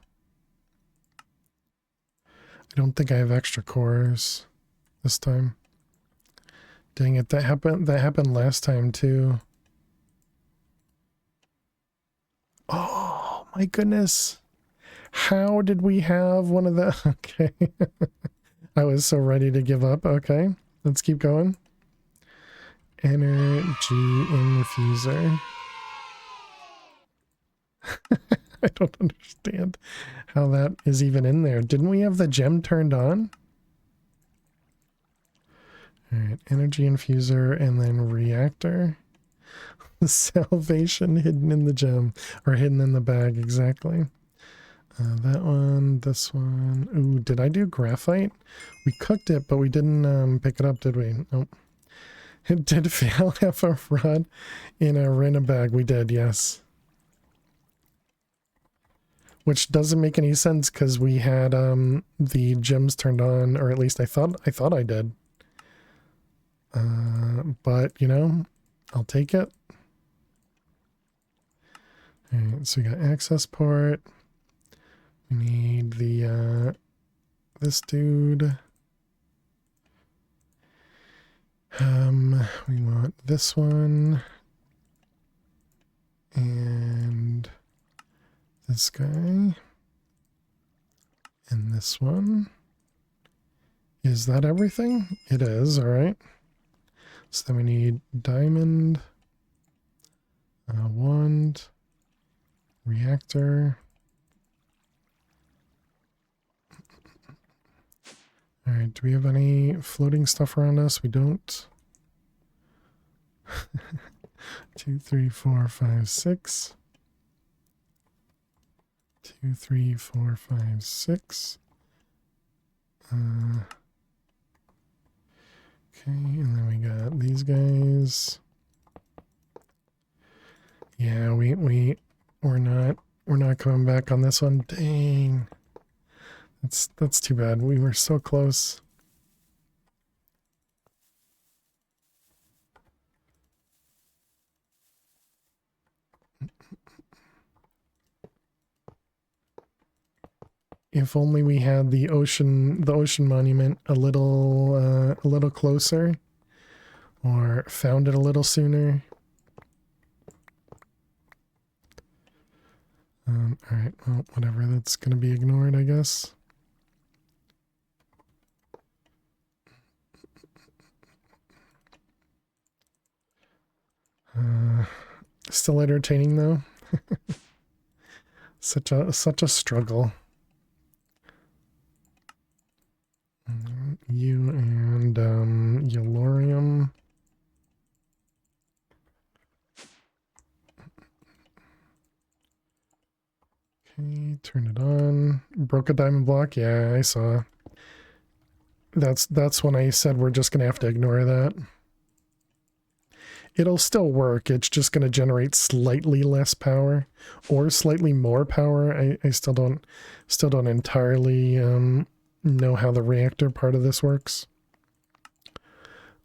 Speaker 2: I don't think I have extra cores this time. Dang it, that happened last time too. Oh my goodness. How did we have one of the... Okay. I was so ready to give up. Okay, let's keep going. Energy infuser. I don't understand how that is even in there. Didn't we have the gem turned on? Alright, energy infuser and then reactor. The salvation hidden in the gem. Or hidden in the bag, exactly. That one, this one. Ooh, did I do graphite? We cooked it, but we didn't pick it up, did we? Nope. It did fail half a rod in a random bag. We did, yes. Which doesn't make any sense because we had the gems turned on, or at least I thought I did. But you know, I'll take it. Alright, so we got access port. We need the this dude. We want this one and this guy and this one. Is that everything? It is, all right. So then we need diamond, wand, reactor. All right, do we have any floating stuff around us? We don't. 2, 3, 4, 5, 6. 2, 3, 4, 5, 6. Okay, and then we got these guys. Yeah, we're not coming back on this one. Dang. That's too bad. We were so close. If only we had the ocean monument a little closer, or found it a little sooner. All right, well, whatever. That's gonna be ignored, I guess. Still entertaining though. such a struggle. You and Yellorium. Okay, turn it on. Broke a diamond block. Yeah, I saw. That's when I said we're just gonna have to ignore that. It'll still work. It's just going to generate slightly less power or slightly more power. I still don't entirely know how the reactor part of this works.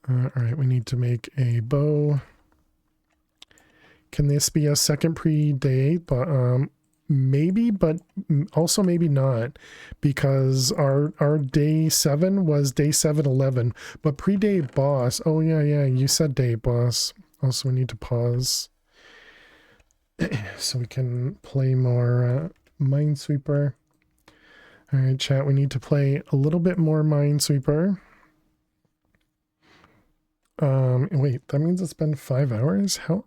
Speaker 2: All right, we need to make a bow. Can this be a second pre-day? But maybe, but also maybe not, because our day 7 was day 711, but pre-day boss. Oh yeah, you said day boss. Also, we need to pause so we can play more Minesweeper. All right, chat, we need to play a little bit more Minesweeper. Wait, that means it's been 5 hours? How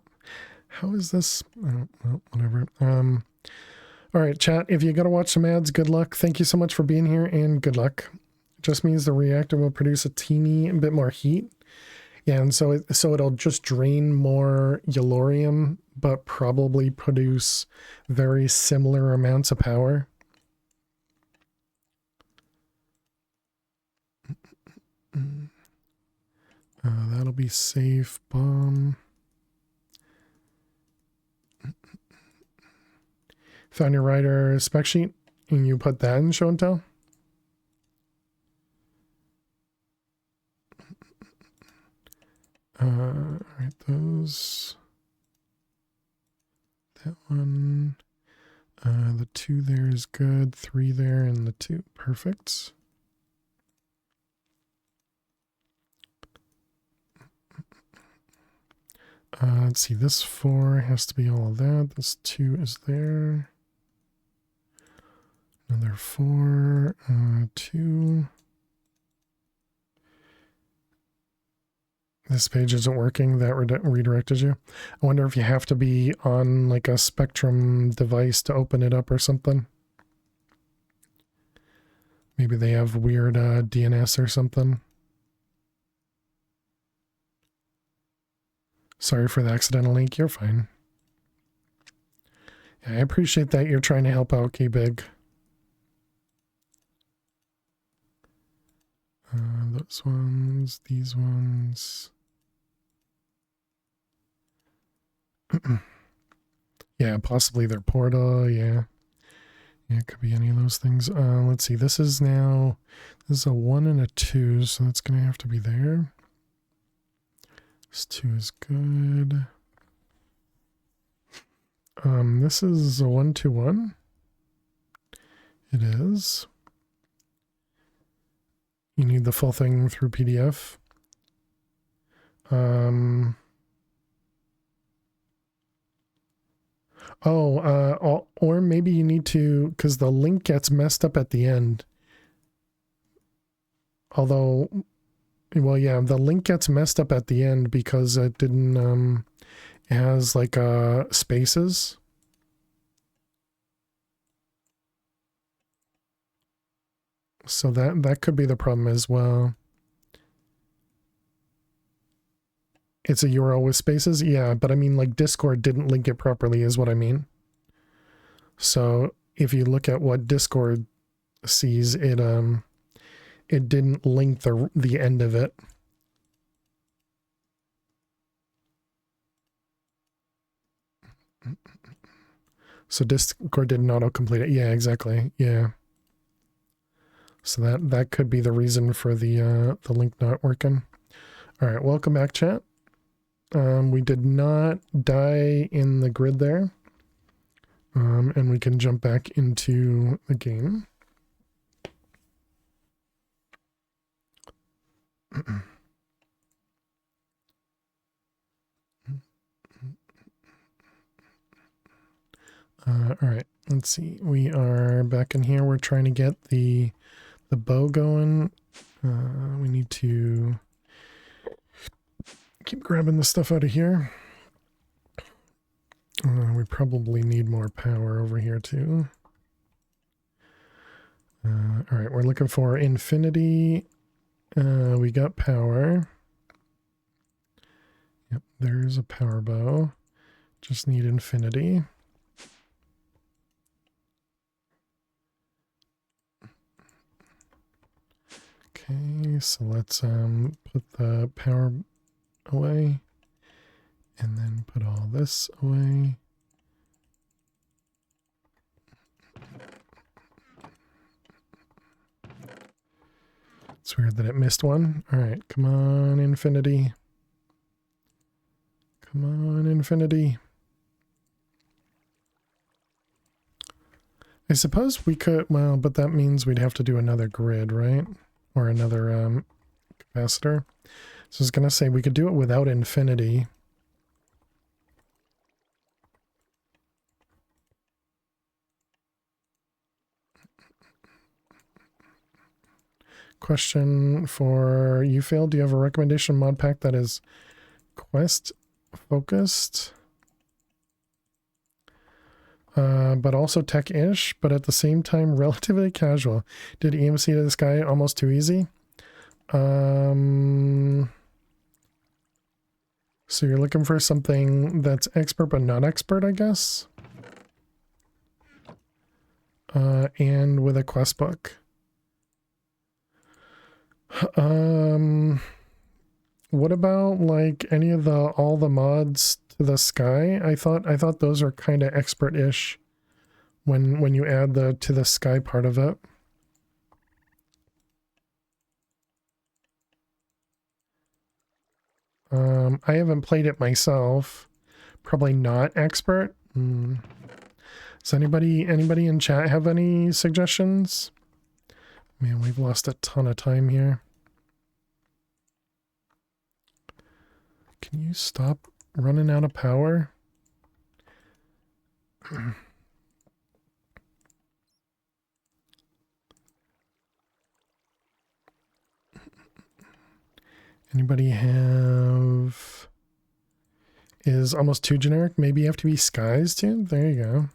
Speaker 2: is this? Oh, well, whatever. All right, chat, if you got to watch some ads, good luck. Thank you so much for being here, and good luck. It just means the reactor will produce a teeny bit more heat. Yeah, and so it'll just drain more yellorium, but probably produce very similar amounts of power. That'll be safe. Bomb. Found your writer spec sheet, and you put that in show and tell? Alright, those. That one. The 2 there is good. 3 there, and the 2. Perfect. Let's see, this 4 has to be all of that. This 2 is there. Another 4, 2. This page isn't working. That redirected you. I wonder if you have to be on like a Spectrum device to open it up or something. Maybe they have weird DNS or something. Sorry for the accidental link. You're fine. Yeah, I appreciate that you're trying to help out, K-Big. Those ones, these ones. Yeah, possibly their portal, yeah. Yeah, it could be any of those things. Let's see, this is a 1 and a 2, so that's going to have to be there. This 2 is good. This is a 1-2-1. It is. You need the full thing through PDF. Or maybe you need to, because the link gets messed up at the end. Although, well, yeah, the link gets messed up at the end because it didn't, it has like spaces. So that could be the problem as well. It's a URL with spaces? Yeah, but I mean, like, Discord didn't link it properly is what I mean. So if you look at what Discord sees, it didn't link the end of it. So Discord didn't autocomplete it. Yeah, exactly. Yeah. So that could be the reason for the link not working. All right, welcome back, chat. We did not die in the grid there. And we can jump back into the game. All right, let's see. We are back in here. We're trying to get the bow going. We need to keep grabbing the stuff out of here. We probably need more power over here too. All right, we're looking for infinity. We got power. Yep, there's a power bow. Just need infinity. Okay, so let's put the power away and then put all this away. It's weird that it missed one. All right, come on, infinity. Come on, infinity. I suppose we could, well, but that means we'd have to do another grid, right? Or another capacitor. So I was going to say we could do it without infinity. question for you, Phil. Do you have a recommendation mod pack that is quest focused, but also tech-ish, but at the same time relatively casual? Did EMC to the Sky almost too easy? So you're looking for something that's expert but not expert, I guess? And with a quest book. What about like any of all the mods to the Sky? I thought those are kind of expert-ish when you add the to the Sky part of it. I haven't played it myself. Probably not expert. Does anybody in chat have any suggestions? Man, we've lost a ton of time here. Can you stop running out of power? Anybody have... Is almost too generic? Maybe you have to be skies too? There you go.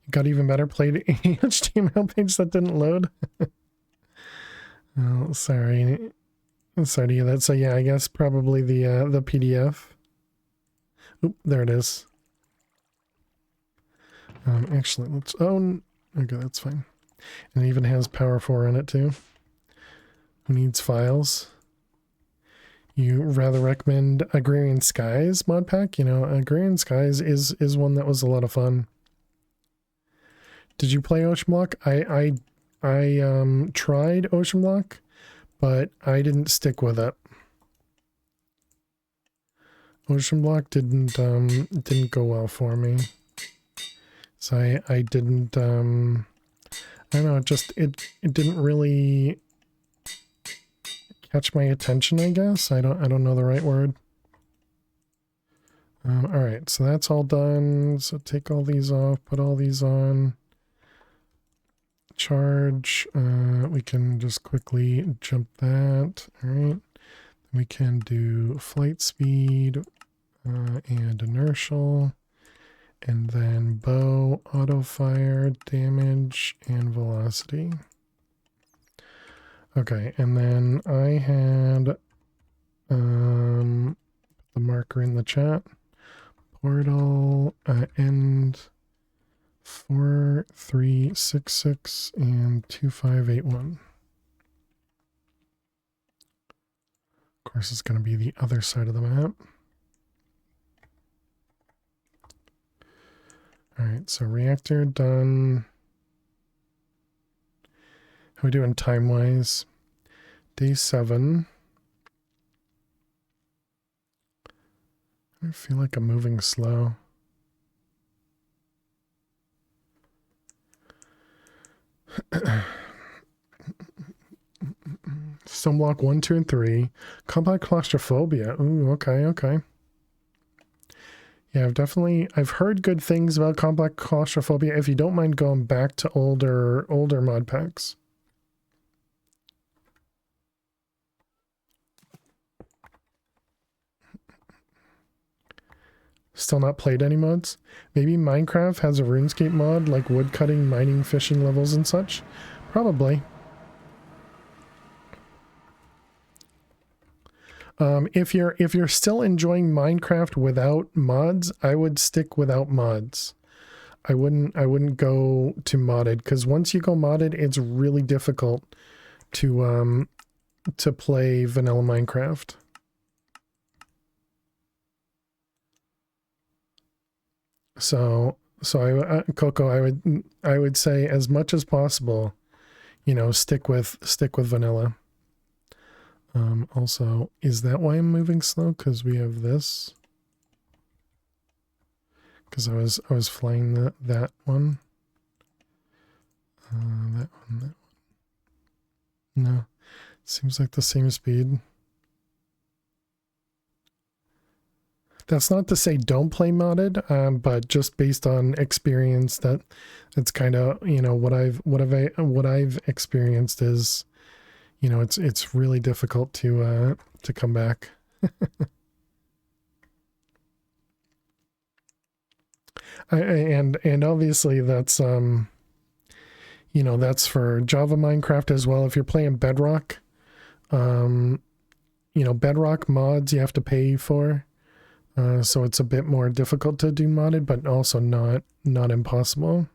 Speaker 2: It got even better. Played a HTML page that didn't load. Oh, sorry. I'm sorry to hear that. So yeah, I guess probably the PDF. Oop, there it is. Actually, let's... Oh, okay, that's fine. And it even has Power 4 in it too. Who needs files? You rather recommend Agrarian Skies mod pack? You know, Agrarian Skies is one that was a lot of fun. Did you play Ocean Block? I tried Ocean Block, but I didn't stick with it. Ocean Block didn't go well for me. So I didn't I don't know, it didn't really catch my attention, I guess. I don't know the right word. All right, so that's all done. So take all these off, put all these on. Charge. We can just quickly jump that. All right. We can do flight speed and inertial. And then bow, auto fire, damage, and velocity. Okay, and then I had the marker in the chat. Portal end 4366 and 2581. Of course, it's going to be the other side of the map. All right, so reactor done. How are we doing time-wise? Day 7. I feel like I'm moving slow. Stoneblock 1, 2, and 3. Complex claustrophobia. Ooh, okay. Yeah, I've heard good things about complex claustrophobia. If you don't mind going back to older mod packs. Still not played any mods? Maybe Minecraft has a RuneScape mod like woodcutting, mining, fishing levels and such? Probably. If you're still enjoying Minecraft without mods, I would stick without mods. I wouldn't go to modded, because once you go modded, it's really difficult to play vanilla Minecraft. So Coco, I would say as much as possible, you know, stick with vanilla. Also, is that why I'm moving slow? Because we have this. Because I was flying that one. That one. No, seems like the same speed. That's not to say don't play modded, but just based on experience, that's kind of, you know, what I've experienced is, you know, it's really difficult to come back. And obviously that's you know, that's for Java Minecraft as well. If you're playing Bedrock, you know, Bedrock mods you have to pay for. So it's a bit more difficult to do modded, but also not impossible.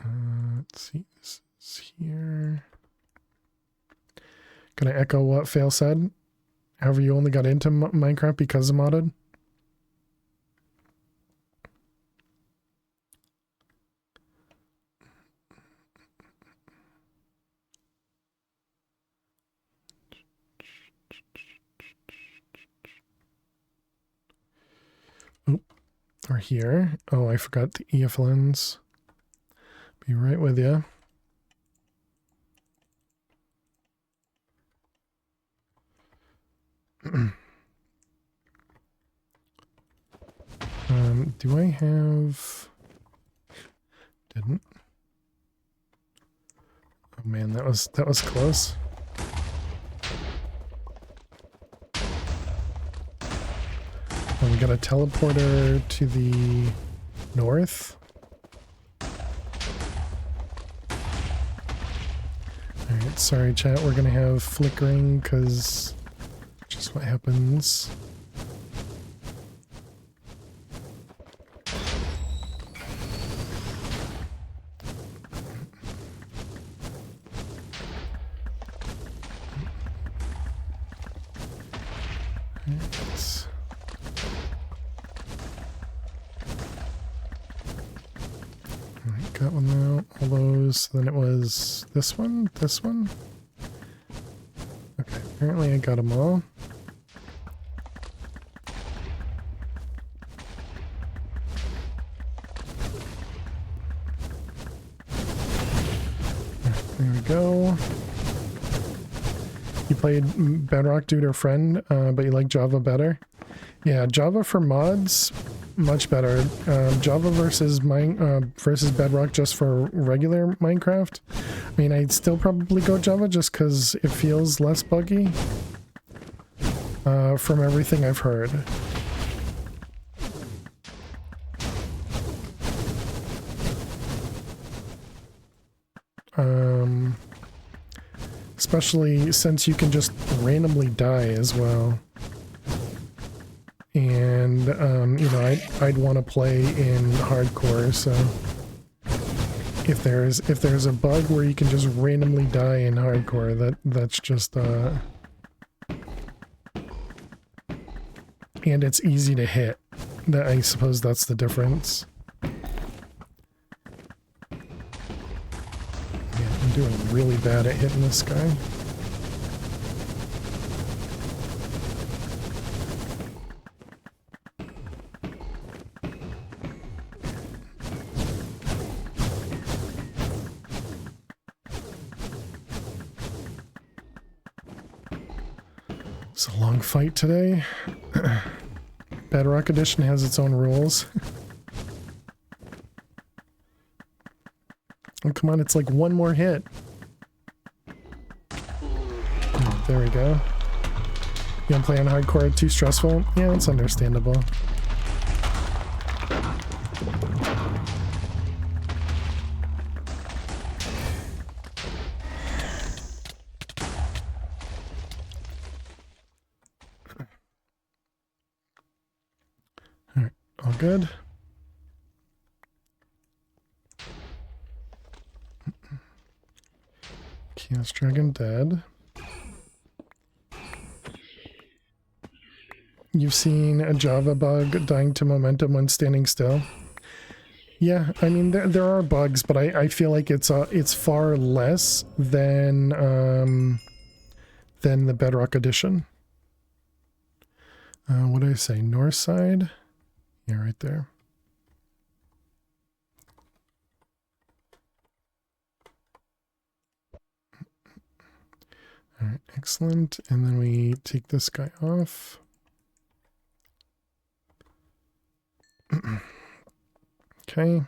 Speaker 2: Let's see, this is here. Gonna echo what Fail said. However, you only got into Minecraft because of modded. Oh, or here. Oh, I forgot the EFLNs. Be right with you. Do I have... Didn't. Oh man, that was close. We got a teleporter to the north. Alright, sorry chat, we're gonna have flickering because just what happens. Got one out, all those, then it was this one. Okay, apparently I got them all. There we go. You played Bedrock due to a friend, but you like Java better? Yeah, Java for mods, much better. Java versus Bedrock just for regular Minecraft. I mean, I'd still probably go Java just because it feels less buggy. From everything I've heard. Especially since you can just randomly die as well. And, you know, I'd want to play in hardcore, so if there's a bug where you can just randomly die in hardcore, that's just, and it's easy to hit. I suppose that's the difference. I'm doing really bad at hitting this guy. It's a long fight today. Bedrock Edition has its own rules. Oh, come on, it's like one more hit. Oh, there we go. You want to play on hardcore too stressful? Yeah, it's understandable. Alright, all good. Chaos Dragon dead. You've seen a Java bug dying to momentum when standing still? Yeah, I mean there are bugs, but I feel like it's far less than the Bedrock Edition. What did I say? North side? Yeah, right there. All right, excellent. And then we take this guy off. Okay.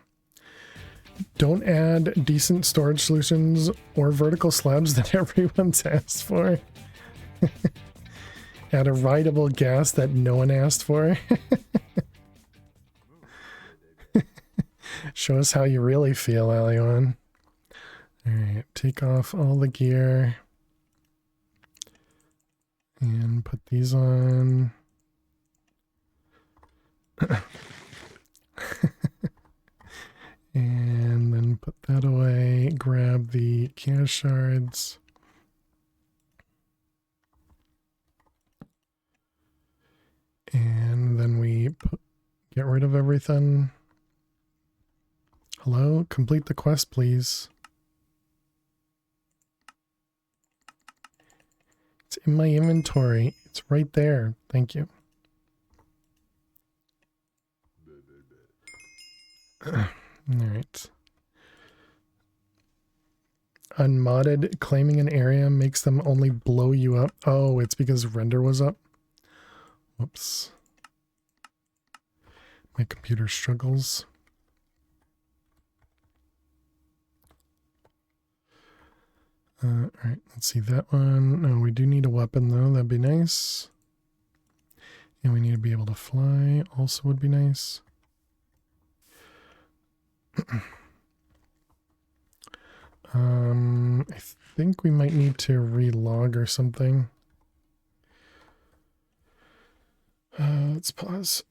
Speaker 2: Don't add decent storage solutions or vertical slabs that everyone's asked for. Add a rideable gas that no one asked for. Show us how you really feel, Alion. Alright, take off all the gear. And put these on. And then put that away. Grab the cash shards. And then we get rid of everything. Hello? Complete the quest, please. It's in my inventory. It's right there. Thank you. Alright. Unmodded, claiming an area makes them only blow you up. Oh, it's because render was up. Whoops. My computer struggles. Alright, let's see that one. No, we do need a weapon though. That'd be nice. And we need to be able to fly. Also would be nice. I think we might need to relog or something. Let's pause.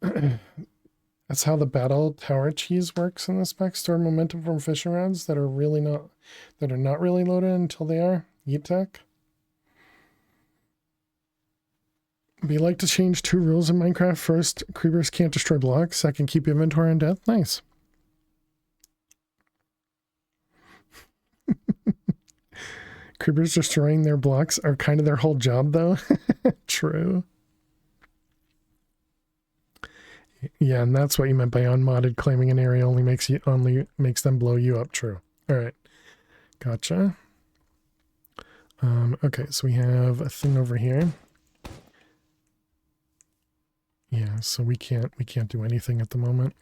Speaker 2: That's how the battle tower cheese works in this pack. Store momentum from fishing rods that are not really loaded until they are. Yeet tech. We like to change 2 rules in Minecraft. First, creepers can't destroy blocks. Second, keep inventory on death. Nice. Creepers destroying their blocks are kind of their whole job, though. True. Yeah, and that's what you meant by unmodded. Claiming an area only makes them blow you up. True. All right, gotcha. Okay, so we have a thing over here. Yeah, so we can't do anything at the moment.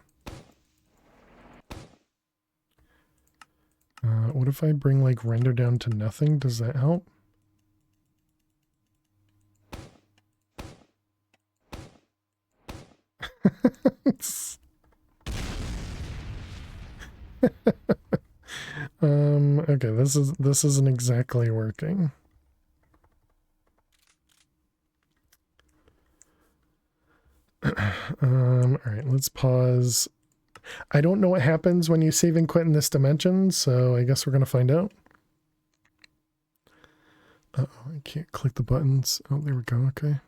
Speaker 2: What if I bring like render down to nothing? Does that help? Okay, this isn't exactly working. All right, let's pause. I don't know what happens when you save and quit in this dimension, so I guess we're gonna find out. Uh-oh, I can't click the buttons. Oh, there we go. Okay.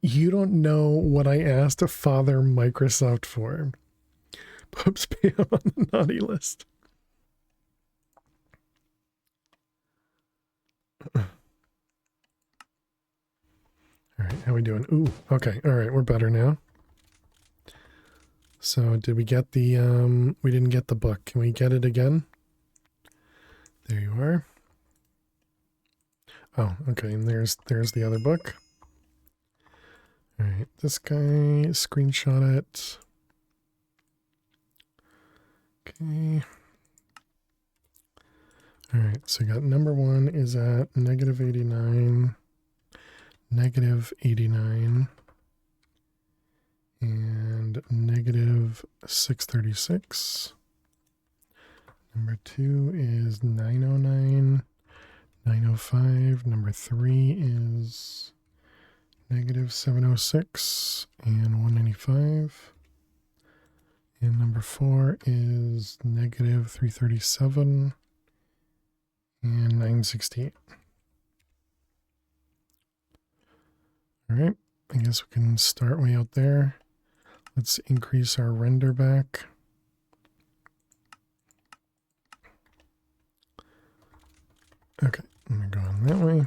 Speaker 2: You don't know what I asked Father Microsoft for. Pope spam on the naughty list. All right, how we doing? Ooh, okay. All right, we're better now. So did we get the, we didn't get the book. Can we get it again? There you are. Oh, okay, and there's the other book. All right, this guy, screenshot it. Okay. All right, so we got number 1 is at -89, -89, and -636. Number 2 is 909, 905. Number 3 is -706 and 195. And number 4 is -337 and 968. All right, I guess we can start way out there. Let's increase our render back. Okay, I'm gonna go on that way.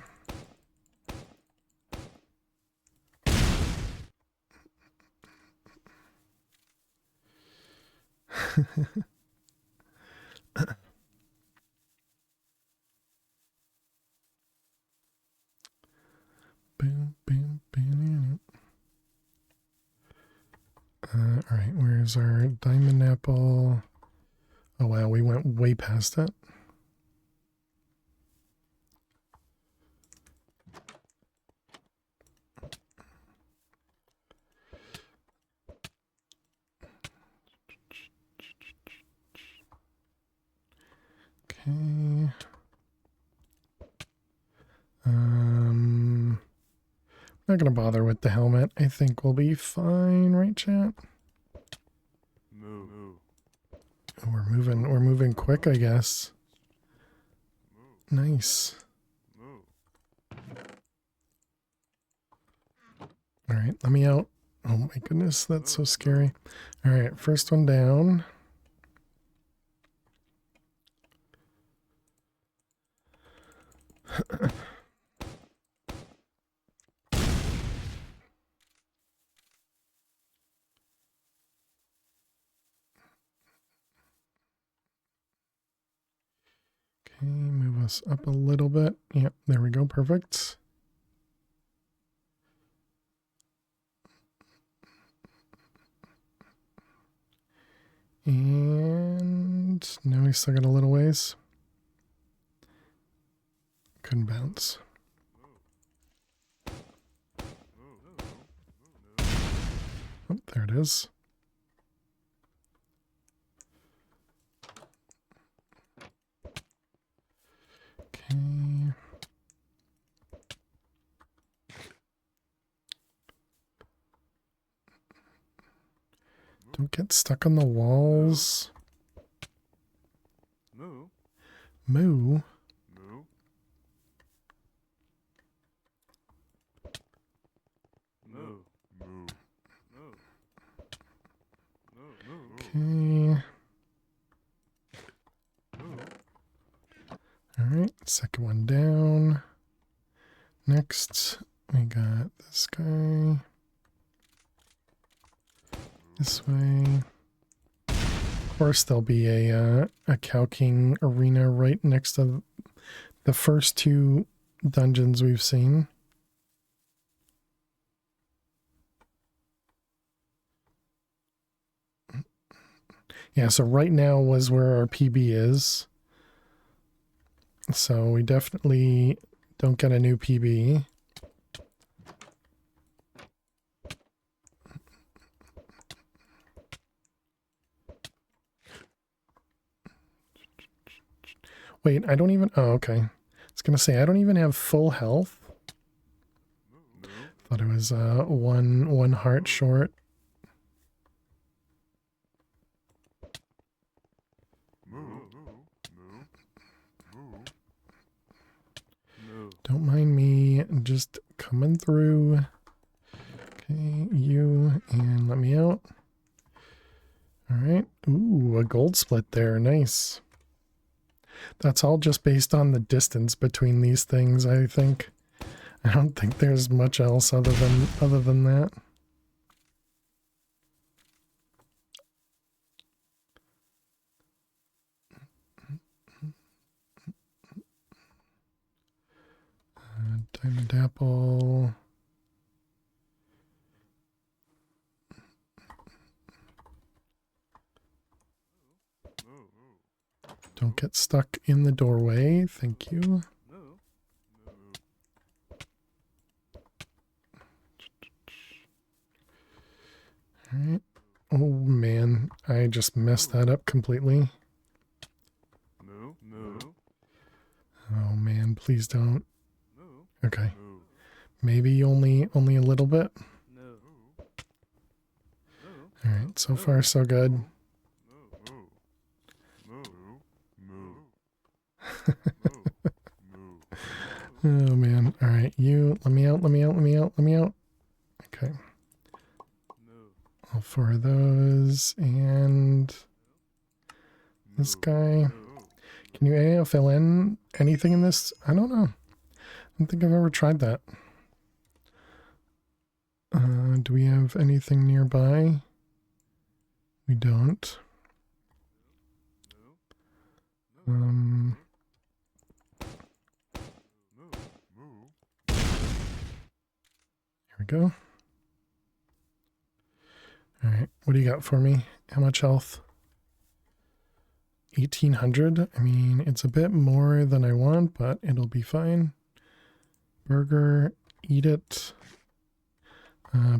Speaker 2: All right, where's our diamond apple? Oh wow, we went way past it. Okay. Not gonna bother with the helmet. I think we'll be fine, right, chat? We're moving quick, I guess. Nice. All right, let me out. Oh my goodness, that's so scary. All right, first one down. Okay, move us up a little bit. Yep, there we go. Perfect. And now we still got a little ways. Couldn't bounce. Oh, there it is. Okay. Don't get stuck on the walls.
Speaker 1: Moo.
Speaker 2: Moo.
Speaker 1: Moo. Moo. Moo. Moo.
Speaker 2: Okay. All right, second one down. Next, we got this guy. This way. Of course, there'll be a Cow King arena right next to the first two dungeons we've seen. Yeah, so right now was where our PB is. So we definitely don't get a new PB. Wait, I don't even... Oh, okay. I was going to say, I don't even have full health. Thought it was one heart short. Don't mind me just coming through. Okay, you, and let me out. All right. Ooh, a gold split there. Nice. That's all just based on the distance between these things, I think. I don't think there's much else other than that. Diamond apple. Don't get stuck in the doorway. Thank you. All right. Oh man, I just messed that up completely. Oh man, please don't. Okay. Maybe only a little bit. All right, so far so good. Oh man. All right, you let me out. Okay. All four of those and this guy. Can you AFLN anything in this? I don't know. I don't think I've ever tried that. Do we have anything nearby? We don't. Here we go. All right, What do you got for me? How much health? 1800. I mean, it's a bit more than I want, but it'll be fine. Burger, eat it.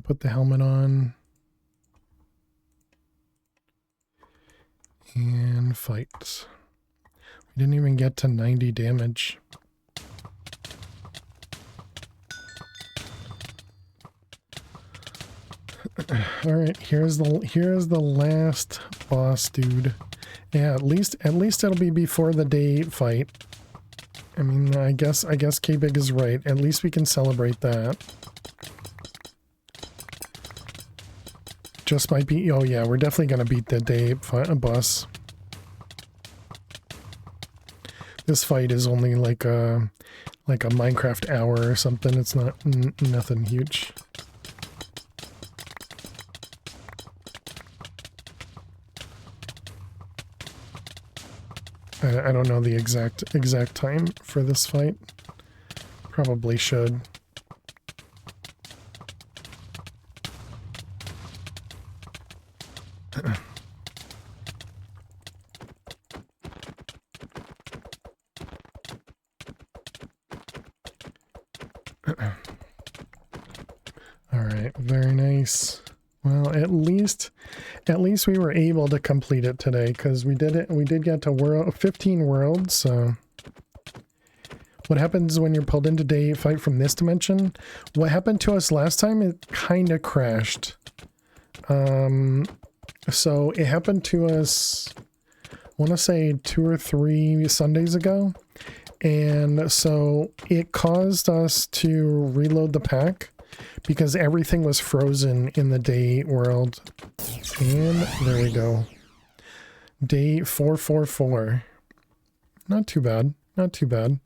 Speaker 2: Put the helmet on. And fight. We didn't even get to 90 damage. All right, here's the last boss dude. Yeah, at least it'll be before the day fight. I mean, I guess K-Big is right. At least we can celebrate that. Just might be. Oh yeah, we're definitely gonna beat the day boss. This fight is only like a Minecraft hour or something. It's not nothing huge. I don't know the exact time for this fight. Probably should. All right, very nice. Well, at least we were able to complete it today because we did it. We did get to 15 worlds. So, what happens when you're pulled into day fight from this dimension? What happened to us last time? It kind of crashed. So it happened to us, I want to say 2 or 3 Sundays ago. And so it caused us to reload the pack because everything was frozen in the day world. And there we go. Day 444. Not too bad. Not too bad.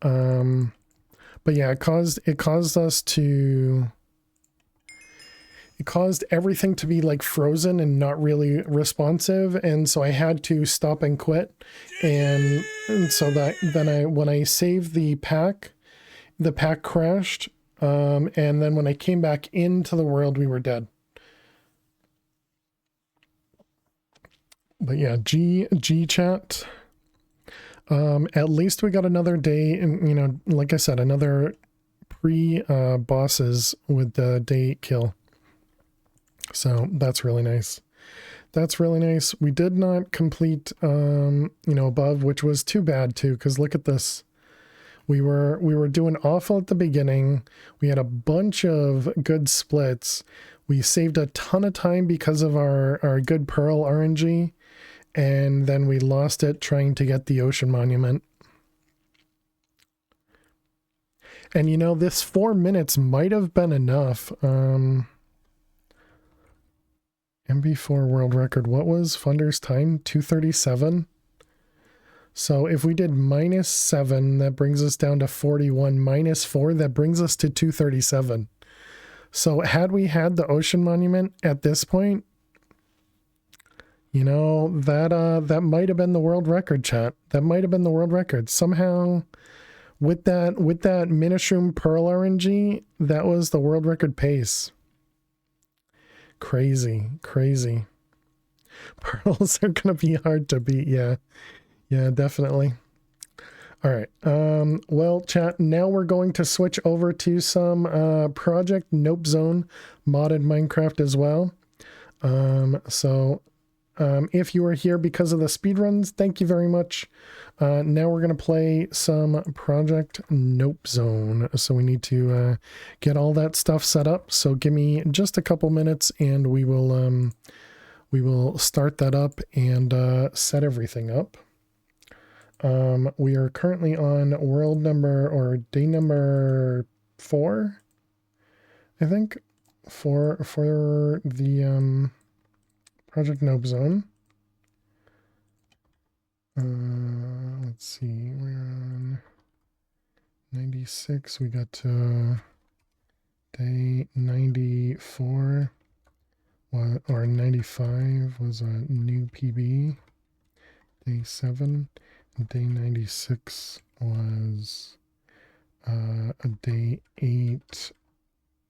Speaker 2: But yeah, it caused us to... It caused everything to be like frozen and not really responsive, and so I had to stop and quit. And so that then when I saved the pack crashed. And then when I came back into the world, we were dead. But yeah, G chat. At least we got another day, and you know, like I said, another bosses with the day kill. So that's really nice. That's really nice. We did not complete, you know, above, which was too bad too, because look at this. We were doing awful at the beginning. We had a bunch of good splits. We saved a ton of time because of our good Pearl RNG, and then we lost it trying to get the Ocean Monument. And you know, this 4 minutes might have been enough. MB4 world record. What was Funder's time? 237. So if we did -7, that brings us down to 41. -4, that brings us to 237. So had we had the Ocean Monument at this point, you know, that might have been the world record, chat. That might have been the world record. Somehow with that Minishroom Pearl RNG, that was the world record pace. Crazy. Pearls are gonna be hard to beat. Yeah, definitely. All right, well, chat, now we're going to switch over to some Project Nope Zone modded Minecraft as well. If you are here because of the speedruns, thank you very much. Now we're going to play some Project Nope Zone. So we need to get all that stuff set up. So give me just a couple minutes and we will start that up and set everything up. We are currently on world number, or day number 4, I think, for the Project Nope Zone. Let's see, we're on 96. We got to day 94, or 95 was a new PB. Day 7. Day 96 was a day 8,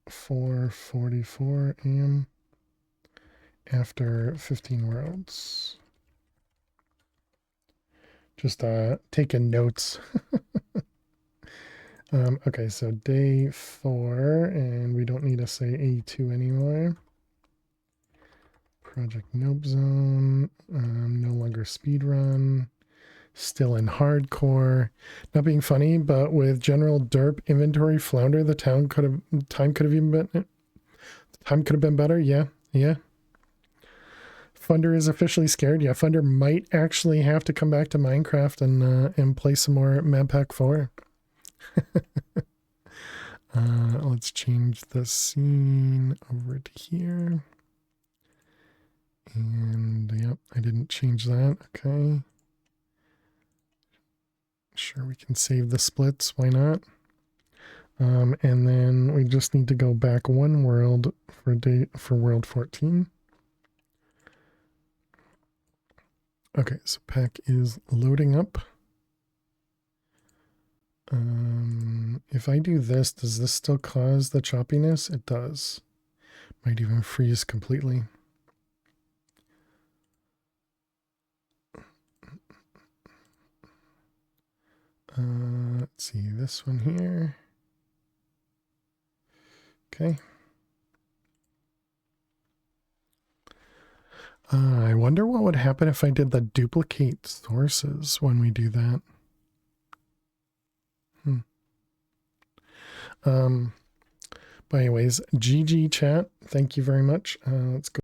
Speaker 2: 4:44 a.m. after 15 worlds. Just taking notes. Okay, so day 4, and we don't need to say A2 anymore. Project Nope Zone, no longer speedrun. Still in hardcore. Not being funny, but with general derp inventory flounder, the time could have been better. Yeah. Funder is officially scared. Yeah, Funder might actually have to come back to Minecraft and play some more MadPack 4. Let's change the scene over to here. And yep, I didn't change that. Okay. Sure, we can save the splits. Why not? And then we just need to go back one world for world 14. Okay, so pack is loading up. If I do this, does this still cause the choppiness? It does. Might even freeze completely. Let's see this one here. Okay. I wonder what would happen if I did the duplicate sources when we do that. But anyways, GG chat. Thank you very much. Let's go.